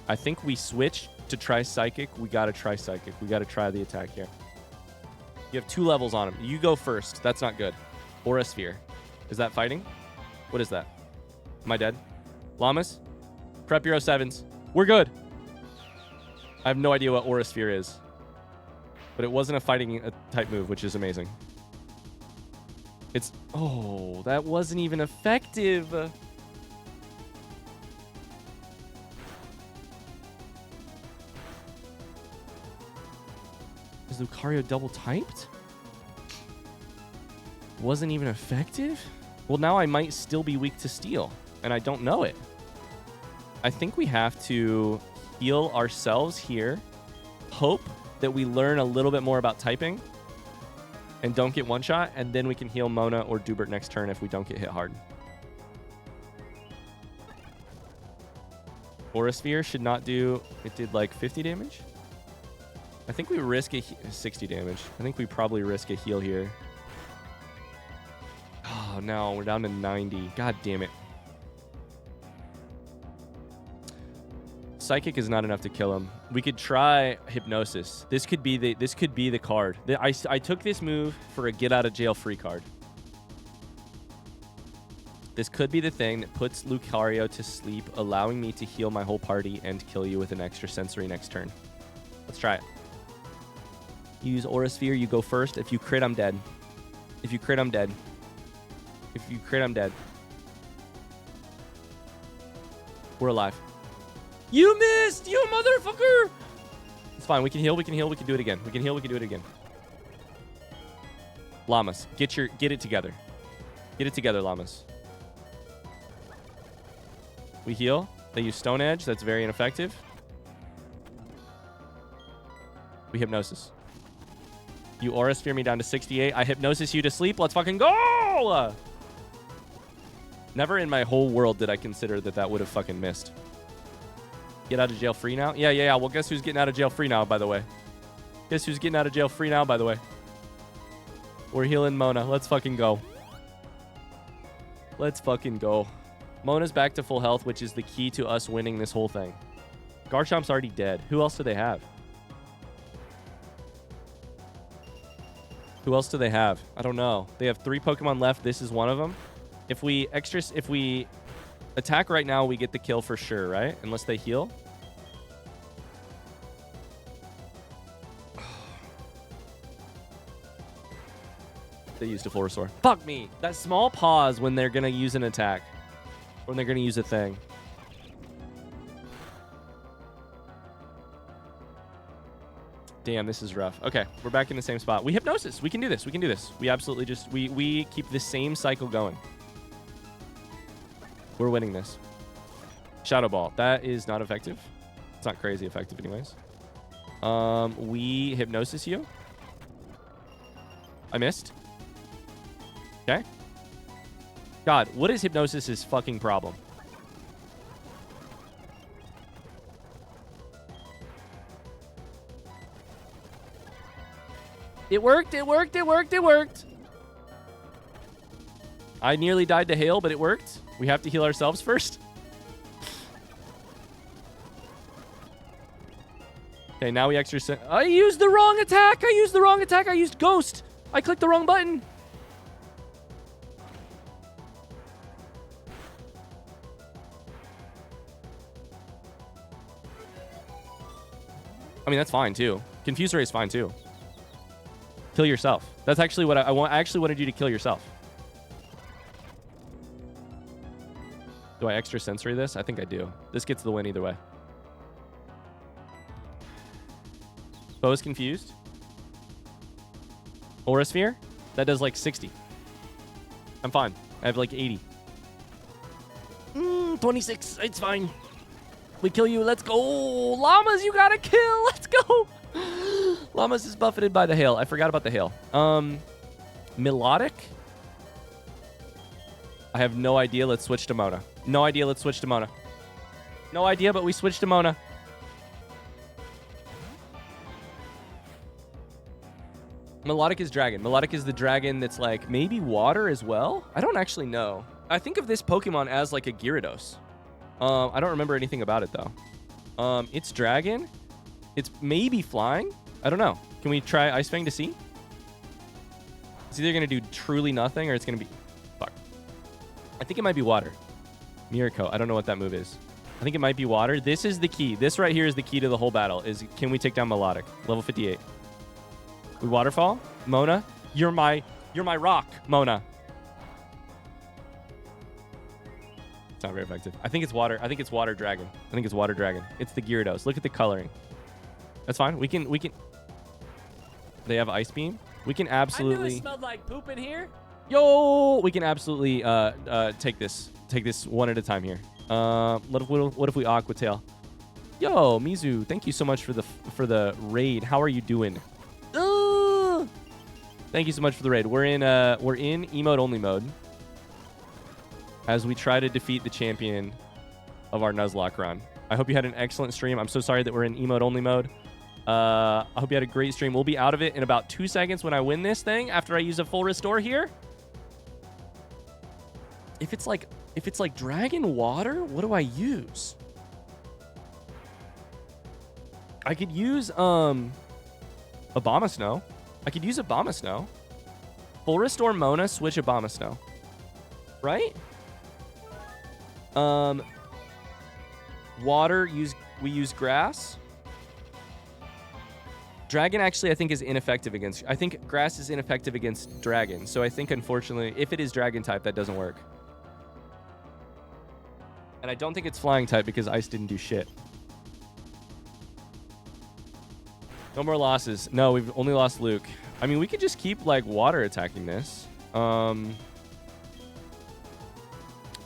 I think we switch to try Psychic. We got to try Psychic. We got to try the attack here. You have 2 levels on him. You go first. That's not good. Aura Sphere. Is that fighting? What is that? Am I dead? Llamas? Prep your 07s. We're good. I have no idea what Aura Sphere is. But it wasn't a fighting type move, which is amazing. It's... Oh, that wasn't even effective. Is Lucario double typed? Wasn't even effective? Well, now I might still be weak to steel, and I don't know it. I think we have to heal ourselves here, hope that we learn a little bit more about typing, and don't get one shot, and then we can heal Mona or Dubert next turn if we don't get hit hard. Aura Sphere should not do... It did like 50 damage? I think we risk a 60 damage. I think we probably risk a heal here. Oh, no. We're down to 90. God damn it. Psychic is not enough to kill him. We could try Hypnosis. This could be the card. I took this move for a get out of jail free card. This could be the thing that puts Lucario to sleep, allowing me to heal my whole party and kill you with an Extrasensory next turn. Let's try it. Use Aura Sphere, you go first. If you crit, I'm dead. If you crit, I'm dead. If you crit, I'm dead. We're alive. You missed, you motherfucker! It's fine, we can heal, we can heal, we can do it again. We can heal, we can do it again. Llamas, get it together. Get it together, Llamas. We heal. They use Stone Edge. That's very ineffective. We Hypnosis. You Aura Sphere me down to 68. I Hypnosis you to sleep. Let's fucking go! Never in my whole world did I consider that would have fucking missed. Get out of jail free now? Yeah. Well, guess who's getting out of jail free now, by the way? Guess who's getting out of jail free now, by the way? We're healing Mona. Let's fucking go. Let's fucking go. Mona's back to full health, which is the key to us winning this whole thing. Garchomp's already dead. Who else do they have? Who else do they have? I don't know. They have 3 Pokemon left. This is one of them. If we attack right now, we get the kill for sure, right? Unless they heal. They used a full restore. Fuck me. That small pause when they're going to use an attack. When they're going to use a thing. Damn, this is rough. Okay, we're back in the same spot. We Hypnosis. We can do this. We can do this. We absolutely just... We keep the same cycle going. We're winning this. Shadow Ball. That is not effective. It's not crazy effective anyways. We Hypnosis you. I missed. Okay. God, what is Hypnosis' fucking problem? It worked, it worked, it worked, it worked. I nearly died to hail, but it worked. We have to heal ourselves first. Okay, now we extra... I used the wrong attack! I used the wrong attack! I used Ghost! I clicked the wrong button! I mean, that's fine, too. Confuse Ray is fine, too. Kill yourself. That's actually what I want. I actually wanted you to kill yourself. Do I extra sensory this? I think I do. This gets the win either way. Bo is confused. Aura Sphere? That does like 60. I'm fine. I have like 80. 26. It's fine. We kill you. Let's go. Llamas, you gotta kill. Let's go. Llamas is buffeted by the hail. I forgot about the hail. Melodic? I have no idea. Let's switch to Mona. No idea. Let's switch to Mona. No idea, but we switched to Mona. Melodic is dragon. Melodic is the dragon that's like maybe water as well. I don't actually know. I think of this Pokemon as like a Gyarados. I don't remember anything about it though. It's dragon. It's maybe flying. I don't know. Can we try Ice Fang to see? It's either going to do truly nothing or it's going to be... Fuck. I think it might be water. Mirako. I don't know what that move is. I think it might be water. This is the key. This right here is the key to the whole battle. Is can we take down Melodic? Level 58. We waterfall. Mona. You're my rock, Mona. It's not very effective. I think it's water. I think it's water dragon. I think it's water dragon. It's the Gyarados. Look at the coloring. That's fine. We can. They have Ice Beam. We can absolutely. I knew it smelled like poop in here. Yo, we can absolutely take this one at a time here. What if we Aqua Tail? Yo, Mizu, thank you so much for the raid. How are you doing? Thank you so much for the raid. We're in emote only mode as we try to defeat the champion of our Nuzlocke run. I hope you had an excellent stream. I'm so sorry that we're in emote only mode. I hope you had a great stream. We'll be out of it in about 2 seconds when I win this thing after I use a full restore here. If it's like dragon water, what do I use? I could use Abomasnow. I could use Abomasnow. Full restore Mona, switch Abomasnow. Right? Water, we use grass. Dragon actually I think is ineffective against... I think grass is ineffective against dragon. So I think unfortunately, if it is dragon type, that doesn't work. And I don't think it's flying type because ice didn't do shit. No more losses. No, we've only lost Luke. I mean, we could just keep, like, water attacking this.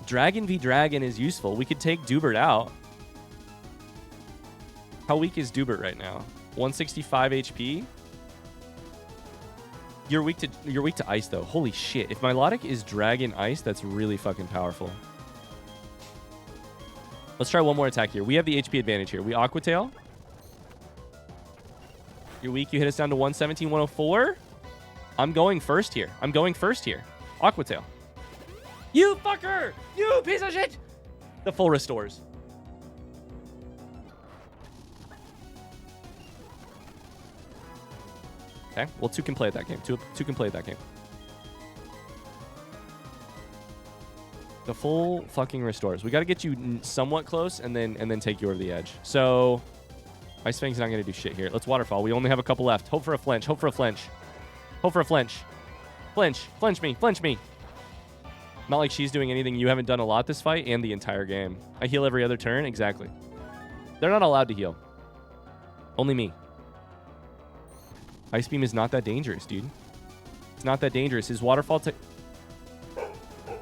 Dragon v Dragon is useful. We could take Dubert out. How weak is Dubert right now? 165 HP. You're weak to ice, though. Holy shit. If Milotic is Dragon Ice, that's really fucking powerful. Let's try one more attack here. We have the HP advantage here. We Aqua Tail. You're weak. You hit us down to 117, 104. I'm going first here. Aqua Tail. You fucker! You piece of shit! The full restores. Okay. Well, 2 can play at that game. Two can play at that game. The full fucking restores. We got to get you somewhat close and then take you over the edge. So, Ice Fang's not going to do shit here. Let's Waterfall. We only have a couple left. Hope for a flinch. Hope for a flinch. Hope for a flinch. Flinch. Flinch me. Flinch me. Not like she's doing anything. You haven't done a lot this fight and the entire game. I heal every other turn. Exactly. They're not allowed to heal. Only me. Ice Beam is not that dangerous, dude. It's not that dangerous. His Waterfall...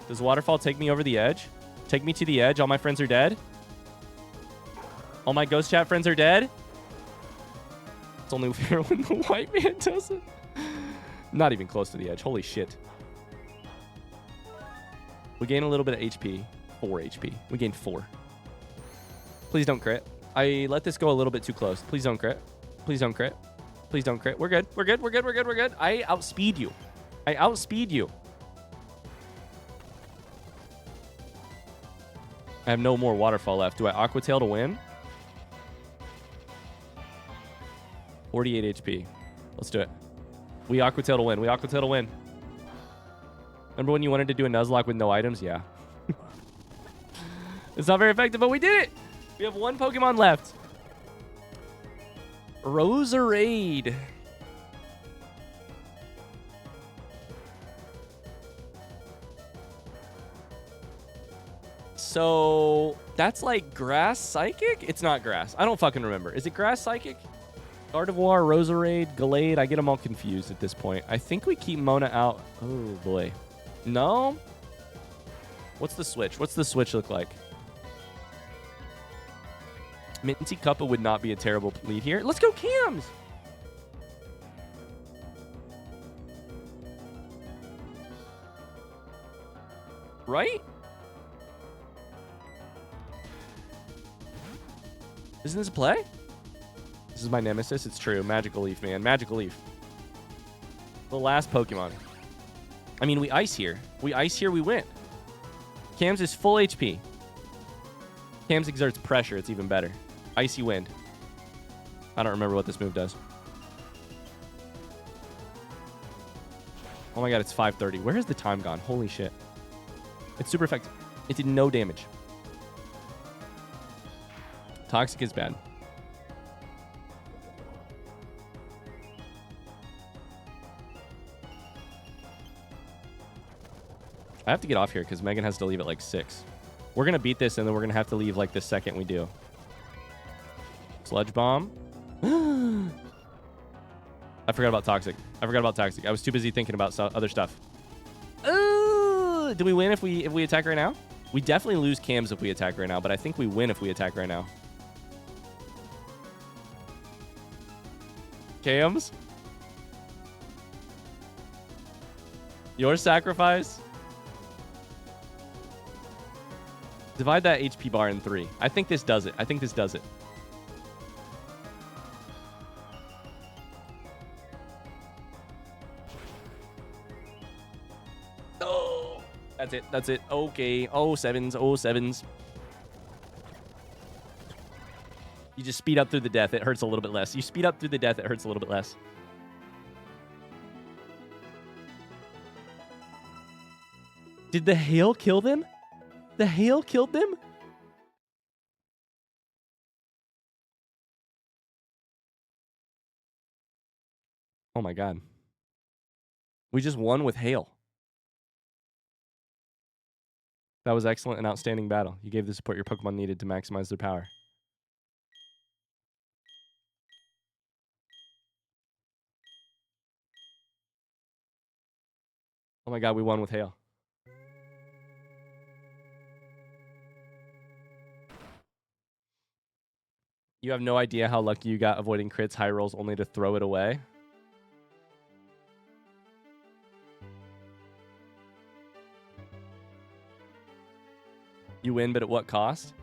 Does Waterfall take me over the edge? Take me to the edge. All my friends are dead. All my Ghost Chat friends are dead. It's only fair when the white man does it. Not even close to the edge. Holy shit. We gain a little bit of HP. 4 HP. We gained 4. Please don't crit. I let this go a little bit too close. Please don't crit. Please don't crit. Please don't crit. We're good. We're good. We're good. We're good. We're good. I outspeed you. I outspeed you. I have no more Waterfall left. Do I Aqua Tail to win? 48 HP. Let's do it. We Aqua Tail to win. We Aqua Tail to win. Remember when you wanted to do a Nuzlocke with no items? Yeah. It's not very effective, but we did it! We have 1 Pokemon left. Roserade. So, that's like Grass Psychic? It's not Grass. I don't fucking remember. Is it Grass Psychic? Gardevoir, Roserade, Gallade. I get them all confused at this point. I think we keep Mona out. Oh, boy. No? What's the switch? What's the switch look like? Minty Cuppa would not be a terrible lead here. Let's go Cams! Right? Isn't this a play? This is my nemesis. It's true. Magical Leaf, man. Magical Leaf. The last Pokemon. I mean, we ice here. We ice here, we win. Cams is full HP. Cams exerts pressure. It's even better. Icy Wind. I don't remember what this move does. Oh my god, it's 5:30. Where has the time gone? Holy shit. It's super effective. It did no damage. Toxic is bad. I have to get off here because Megan has to leave at like 6. We're going to beat this, and then we're going to have to leave like the second we do. Sludge Bomb. I forgot about Toxic. I was too busy thinking about other stuff. Do we win if we attack right now? We definitely lose Cams if we attack right now, but I think we win if we attack right now. Cams? Your sacrifice? Divide that HP bar in 3. I think this does it. Oh, that's it. Okay. Oh, sevens. You just speed up through the death. It hurts a little bit less. Did the hail kill them? The hail killed them? Oh my god. We just won with hail. That was excellent and outstanding battle. You gave the support your Pokemon needed to maximize their power. Oh my god, we won with hail. You have no idea how lucky you got avoiding crits, high rolls, only to throw it away. You win, but at what cost?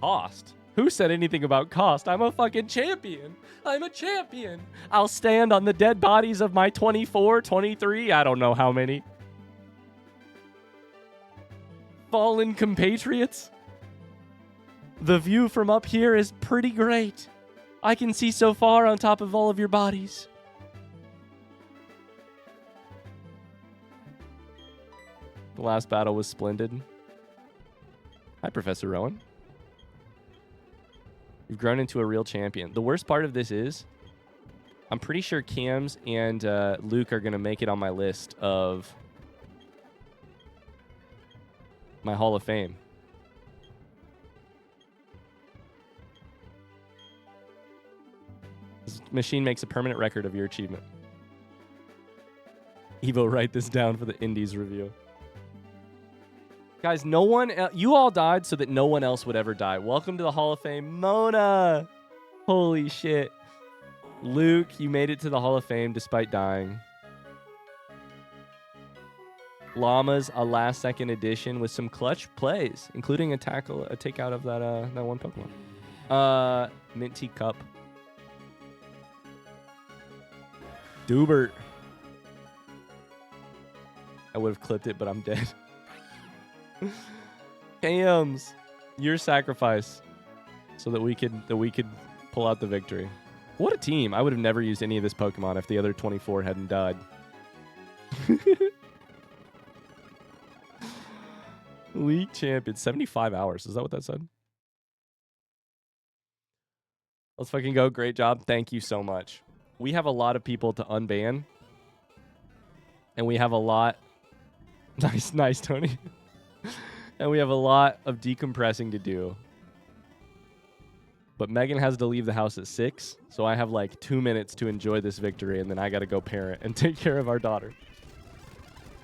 Cost? Who said anything about cost? I'm a fucking champion. I'm a champion. I'll stand on the dead bodies of my 24, 23, I don't know how many fallen compatriots. The view from up here is pretty great. I can see so far on top of all of your bodies. The last battle was splendid. Hi, Professor Rowan. You've grown into a real champion. The worst part of this is, I'm pretty sure Cams and Luke are going to make it on my list of my Hall of Fame. This machine makes a permanent record of your achievement. Evo, write this down for the Indies review. Guys, no one... you all died so that no one else would ever die. Welcome to the Hall of Fame, Mona! Holy shit. Luke, you made it to the Hall of Fame despite dying. Llamas, a last-second addition with some clutch plays, including a takeout of that one Pokemon. Minty Cup. Dubert. I would have clipped it, but I'm dead. Cams, your sacrifice so that we could pull out the victory. What a team. I would have never used any of this Pokemon if the other 24 hadn't died. League champion. 75 hours. Is that what that said? Let's fucking go. Great job. Thank you so much. We have a lot of people to unban. And we have a lot... Nice, Tony. And we have a lot of decompressing to do. But Megan has to leave the house at 6, so I have like 2 minutes to enjoy this victory, and then I gotta go parent and take care of our daughter.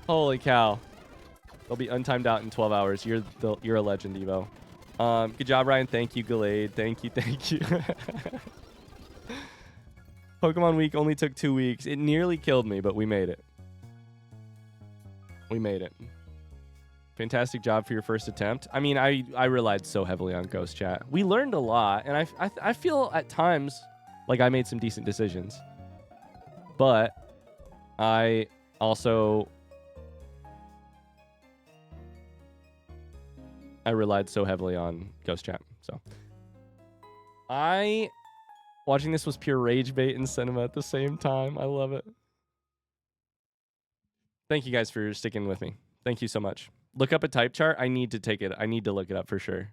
Holy cow. They'll be untimed out in 12 hours. You're a legend, Evo. Good job, Ryan. Thank you, Gallade. Thank you. Pokemon Week only took 2 weeks. It nearly killed me, but we made it. We made it. Fantastic job for your first attempt. I mean, I relied so heavily on Ghost Chat. We learned a lot, and I feel at times like I made some decent decisions. But I also... I relied so heavily on Ghost Chat, so... Watching this was pure rage bait and cinema at the same time. I love it. Thank you guys for sticking with me. Thank you so much. Look up a type chart. I need to take it. I need to look it up for sure.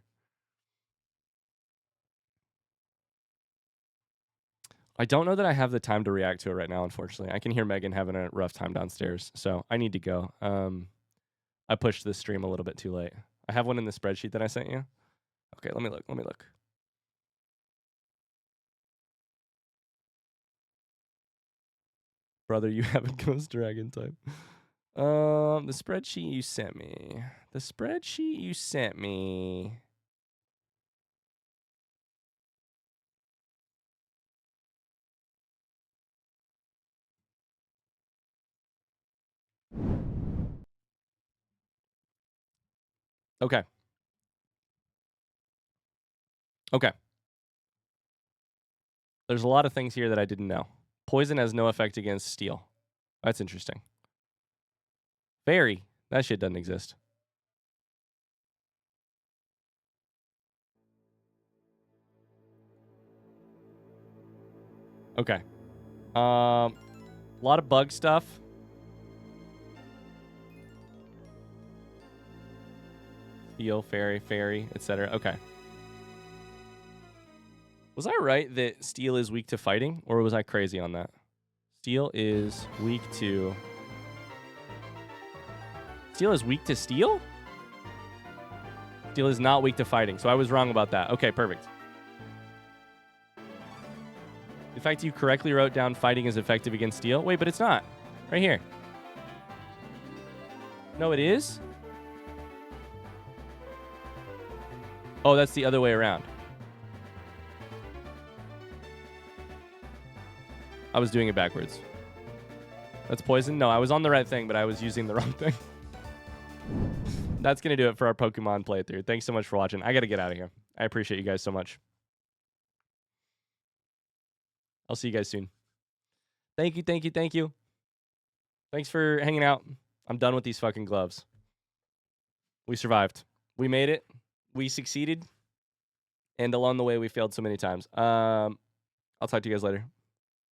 I don't know that I have the time to react to it right now, unfortunately. I can hear Megan having a rough time downstairs, so I need to go. I pushed this stream a little bit too late. I have one in the spreadsheet that I sent you. Okay, let me look. Brother, you have a Ghost Dragon type. The spreadsheet you sent me. Okay. There's a lot of things here that I didn't know. Poison has no effect against steel. That's interesting. Fairy. That shit doesn't exist. Okay. A lot of bug stuff. Steel, fairy, etc. Okay. Was I right that steel is weak to fighting, or was I crazy on that? Steel is weak to... Steel is weak to steel? Steel is not weak to fighting, so I was wrong about that. Okay, perfect. fact you correctly wrote down fighting is effective against steel. Wait, but it's not. Right here. No, it is? Oh, that's the other way around. I was doing it backwards. That's poison? No, I was on the right thing, but I was using the wrong thing. That's going to do it for our Pokemon playthrough. Thanks so much for watching. I got to get out of here. I appreciate you guys so much. I'll see you guys soon. Thank you, thank you, thank you. Thanks for hanging out. I'm done with these fucking gloves. We survived. We made it. We succeeded. And along the way, we failed so many times. I'll talk to you guys later.